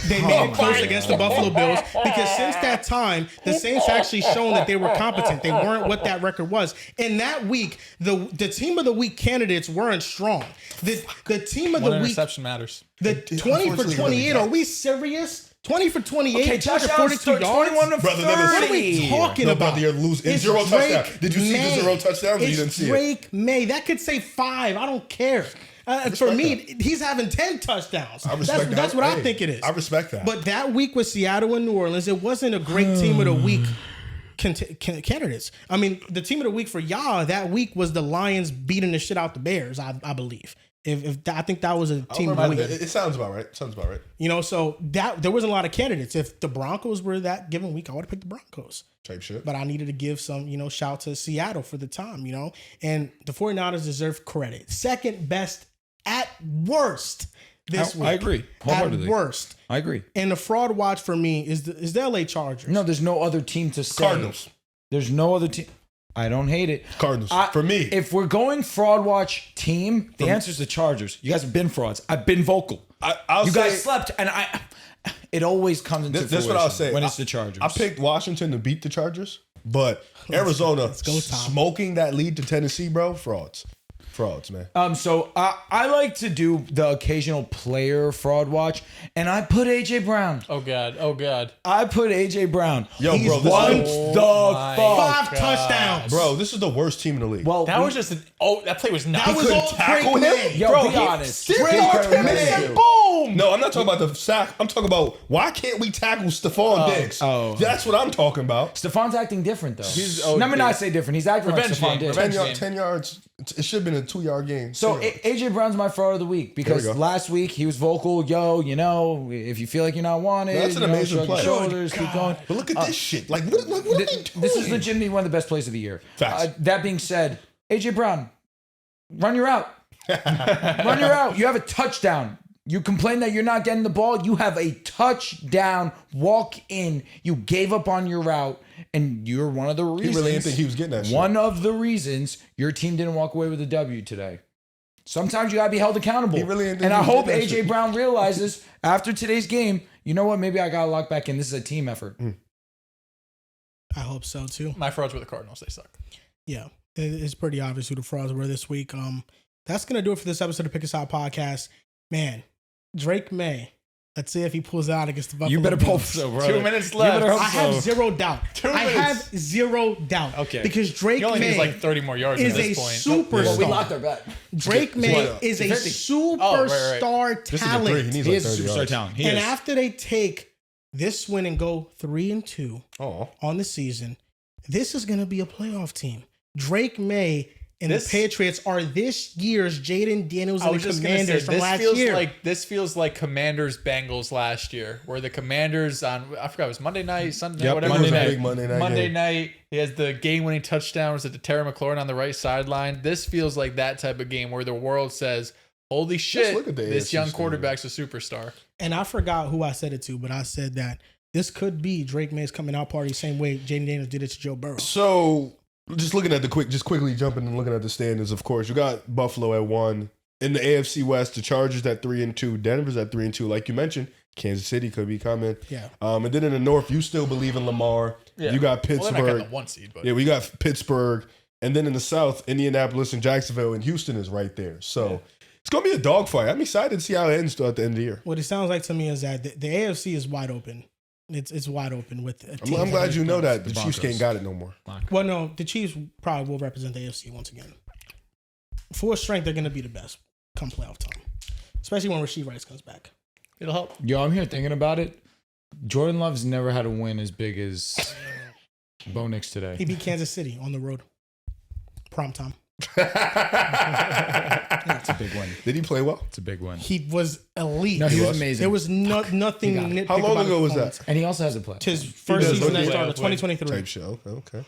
Speaker 1: They made it close against the Buffalo Bills because since that time, the Saints actually shown that they were competent. They weren't what that record was. In that week, the team of the week candidates weren't strong. The team of
Speaker 2: One
Speaker 1: the week,
Speaker 2: interception matters.
Speaker 1: the 20 for
Speaker 4: Unfortunately,
Speaker 1: 28.
Speaker 4: really
Speaker 1: Are we serious? 20 for 28.
Speaker 3: Okay,
Speaker 1: 242
Speaker 3: touchdowns,
Speaker 1: yards.
Speaker 3: 21 to
Speaker 4: Brother,
Speaker 3: 30.
Speaker 4: what
Speaker 1: What are we talking
Speaker 4: No,
Speaker 1: about?
Speaker 4: brother, you're losing.
Speaker 1: It's
Speaker 4: Zero
Speaker 1: Drake
Speaker 4: touchdown. Did you see the
Speaker 1: May.
Speaker 4: 0 touchdowns? Or you
Speaker 1: It's
Speaker 4: didn't see it?
Speaker 1: Drake May. That could say 5. I don't care. For me, he's having 10 touchdowns.
Speaker 4: I respect that.
Speaker 1: That's what I
Speaker 4: Hey,
Speaker 1: think it is.
Speaker 4: I respect that.
Speaker 1: But that week with Seattle and New Orleans, it wasn't a great team of the week candidates. I mean, the team of the week for y'all that week was the Lions beating the shit out the Bears, I believe. I think that was a team of the week.
Speaker 4: It sounds about right.
Speaker 1: You know, so that there wasn't a lot of candidates. If the Broncos were that given week, I would have picked the Broncos.
Speaker 4: Type shit.
Speaker 1: But I needed to give some, shout to Seattle for the time, and the 49ers deserve credit. Second best at worst this week.
Speaker 3: I agree. Wholeheartedly.
Speaker 1: At worst.
Speaker 3: I agree.
Speaker 1: And the fraud watch for me is the LA Chargers.
Speaker 3: No, there's no other team to say.
Speaker 4: Cardinals.
Speaker 3: There's no other team. I don't hate it.
Speaker 4: Cardinals. For me.
Speaker 3: If we're going fraud watch team, the answer is the Chargers. You guys have been frauds. I've been vocal.
Speaker 4: I'll
Speaker 3: you
Speaker 4: say,
Speaker 3: guys slept, and it always comes into
Speaker 4: This is what I'll say.
Speaker 3: when it's the Chargers.
Speaker 4: I picked Washington to beat the Chargers, but Arizona
Speaker 1: go, Tom.
Speaker 4: smoking that lead to Tennessee, bro. Frauds, man.
Speaker 3: So I like to do the occasional player fraud watch, and I put AJ Brown.
Speaker 2: Oh God.
Speaker 3: I put AJ Brown.
Speaker 4: Yo, bro, this
Speaker 3: What
Speaker 4: is,
Speaker 3: the
Speaker 2: my
Speaker 3: fuck?
Speaker 1: 5 touchdowns.
Speaker 4: bro, this is the worst team in the league.
Speaker 3: Well,
Speaker 2: That was just that play was not.
Speaker 1: That was
Speaker 2: good.
Speaker 1: all
Speaker 4: tackle
Speaker 1: Drake
Speaker 4: him?
Speaker 1: May.
Speaker 3: yo,
Speaker 2: bro,
Speaker 3: be
Speaker 2: he
Speaker 3: honest.
Speaker 4: Give
Speaker 3: Give
Speaker 4: him
Speaker 3: credit
Speaker 4: a
Speaker 3: where
Speaker 4: minute.
Speaker 3: it's due.
Speaker 2: Boom.
Speaker 4: No, I'm not talking about the sack. I'm talking about why can't we tackle Stephon Diggs?
Speaker 3: oh.
Speaker 4: That's what I'm talking about.
Speaker 3: Stefan's acting different, though.
Speaker 2: OD.
Speaker 3: Let me not say different. He's acting
Speaker 2: Revenge
Speaker 3: like Stephon
Speaker 2: game,
Speaker 3: did.
Speaker 2: revenge
Speaker 4: 10,
Speaker 2: game.
Speaker 4: 10 yards. It should have been a 2-yard game.
Speaker 3: So
Speaker 4: Zero.
Speaker 3: AJ Brown's my fraud of the week because
Speaker 4: There we go.
Speaker 3: last week he was vocal. Yo, if you feel like you're not wanted,
Speaker 4: That's an amazing
Speaker 3: shrug your
Speaker 4: play.
Speaker 3: shoulders, keep going.
Speaker 4: But look at this shit. Like, what are we doing?
Speaker 3: This is legitimately one of the best plays of the year.
Speaker 4: Facts.
Speaker 3: That being said, AJ Brown, run your route. Run your route. You have a touchdown. You complain that you're not getting the ball. You have a touchdown. Walk in. You gave up on your route, and you're one of the
Speaker 4: He
Speaker 3: reasons.
Speaker 4: really didn't think he was getting that shit.
Speaker 3: One of the reasons your team didn't walk away with a W today. Sometimes you gotta be held accountable.
Speaker 4: He really didn't think
Speaker 3: and
Speaker 4: he
Speaker 3: I
Speaker 4: was
Speaker 3: hope
Speaker 4: getting that
Speaker 3: AJ
Speaker 4: shit.
Speaker 3: Brown realizes after today's game, you know what? Maybe I gotta lock back in. This is a team effort.
Speaker 1: I hope so too.
Speaker 2: My frauds were the Cardinals. They suck.
Speaker 1: Yeah, it's pretty obvious who the frauds were this week. That's gonna do it for this episode of Pick Us Out Podcast. Man, Drake May. Let's see if he pulls out against the Buffalo
Speaker 3: You better
Speaker 1: Bills.
Speaker 3: hope so, bro.
Speaker 2: 2 minutes
Speaker 3: You
Speaker 2: left.
Speaker 3: better hope
Speaker 1: I have
Speaker 3: so.
Speaker 1: zero doubt. I have zero doubt.
Speaker 3: Okay.
Speaker 1: Because Drake
Speaker 2: He only
Speaker 1: May
Speaker 2: needs like 30 more yards
Speaker 1: is
Speaker 2: at
Speaker 1: a
Speaker 2: this point.
Speaker 1: superstar.
Speaker 3: Well, we locked our bet.
Speaker 1: Drake May
Speaker 4: what?
Speaker 1: is a
Speaker 3: 50.
Speaker 1: superstar
Speaker 4: This is a 3. He
Speaker 1: talent.
Speaker 4: needs
Speaker 3: He
Speaker 4: like
Speaker 3: is a
Speaker 4: 30
Speaker 3: superstar
Speaker 4: yards.
Speaker 3: talent. He
Speaker 1: And
Speaker 3: is.
Speaker 1: after they take this win and go 3-2
Speaker 4: Oh.
Speaker 1: on the season, this is going to be a playoff team. Drake May And the Patriots are this year's Jaden Daniels and the Commanders from last year.
Speaker 2: This feels like Commanders Bengals last year, where the Commanders on, I forgot, it was Monday night, Sunday, whatever. Monday night. He has the game-winning touchdown. Was it to Terry McLaurin on the right sideline? This feels like that type of game where the world says, holy shit, this young quarterback's a superstar.
Speaker 1: And I forgot who I said it to, but I said that this could be Drake May's coming out party, same way Jaden Daniels did it to Joe Burrow.
Speaker 4: So, just looking at quickly jumping and looking at the standings, of course, you got Buffalo at 1. In the AFC West, the Chargers at 3-2. Denver's at 3-2. Like you mentioned, Kansas City could be coming.
Speaker 1: Yeah.
Speaker 4: And then in the North, you still believe in Lamar. Yeah. You got Pittsburgh.
Speaker 2: Well, they're not the 1 seed, but.
Speaker 4: Yeah, we got Pittsburgh. And then in the South, Indianapolis and Jacksonville, and Houston is right there. So it's going to be a dogfight. I'm excited to see how it ends at the end of the year.
Speaker 1: What it sounds like to me is that the AFC is wide open. It's wide open with.
Speaker 4: I'm glad you know that the Chiefs can't got it no more.
Speaker 1: Well, no, the Chiefs probably will represent the AFC once again. Full strength, they're going to be the best come playoff time, especially when Rasheed Rice comes back.
Speaker 2: It'll help.
Speaker 3: Yo, I'm here thinking about it. Jordan Love's never had a win as big as Bo Nix today.
Speaker 1: He beat Kansas City on the road. Prime time.
Speaker 3: It's a big win.
Speaker 4: Did he play well?
Speaker 3: It's a big win.
Speaker 1: He was elite.
Speaker 3: No, he was amazing.
Speaker 1: There was nothing nitpick.
Speaker 4: How long ago was that?
Speaker 3: And he also has a play.
Speaker 1: His first season as starter, 2023.
Speaker 4: Type show. Okay.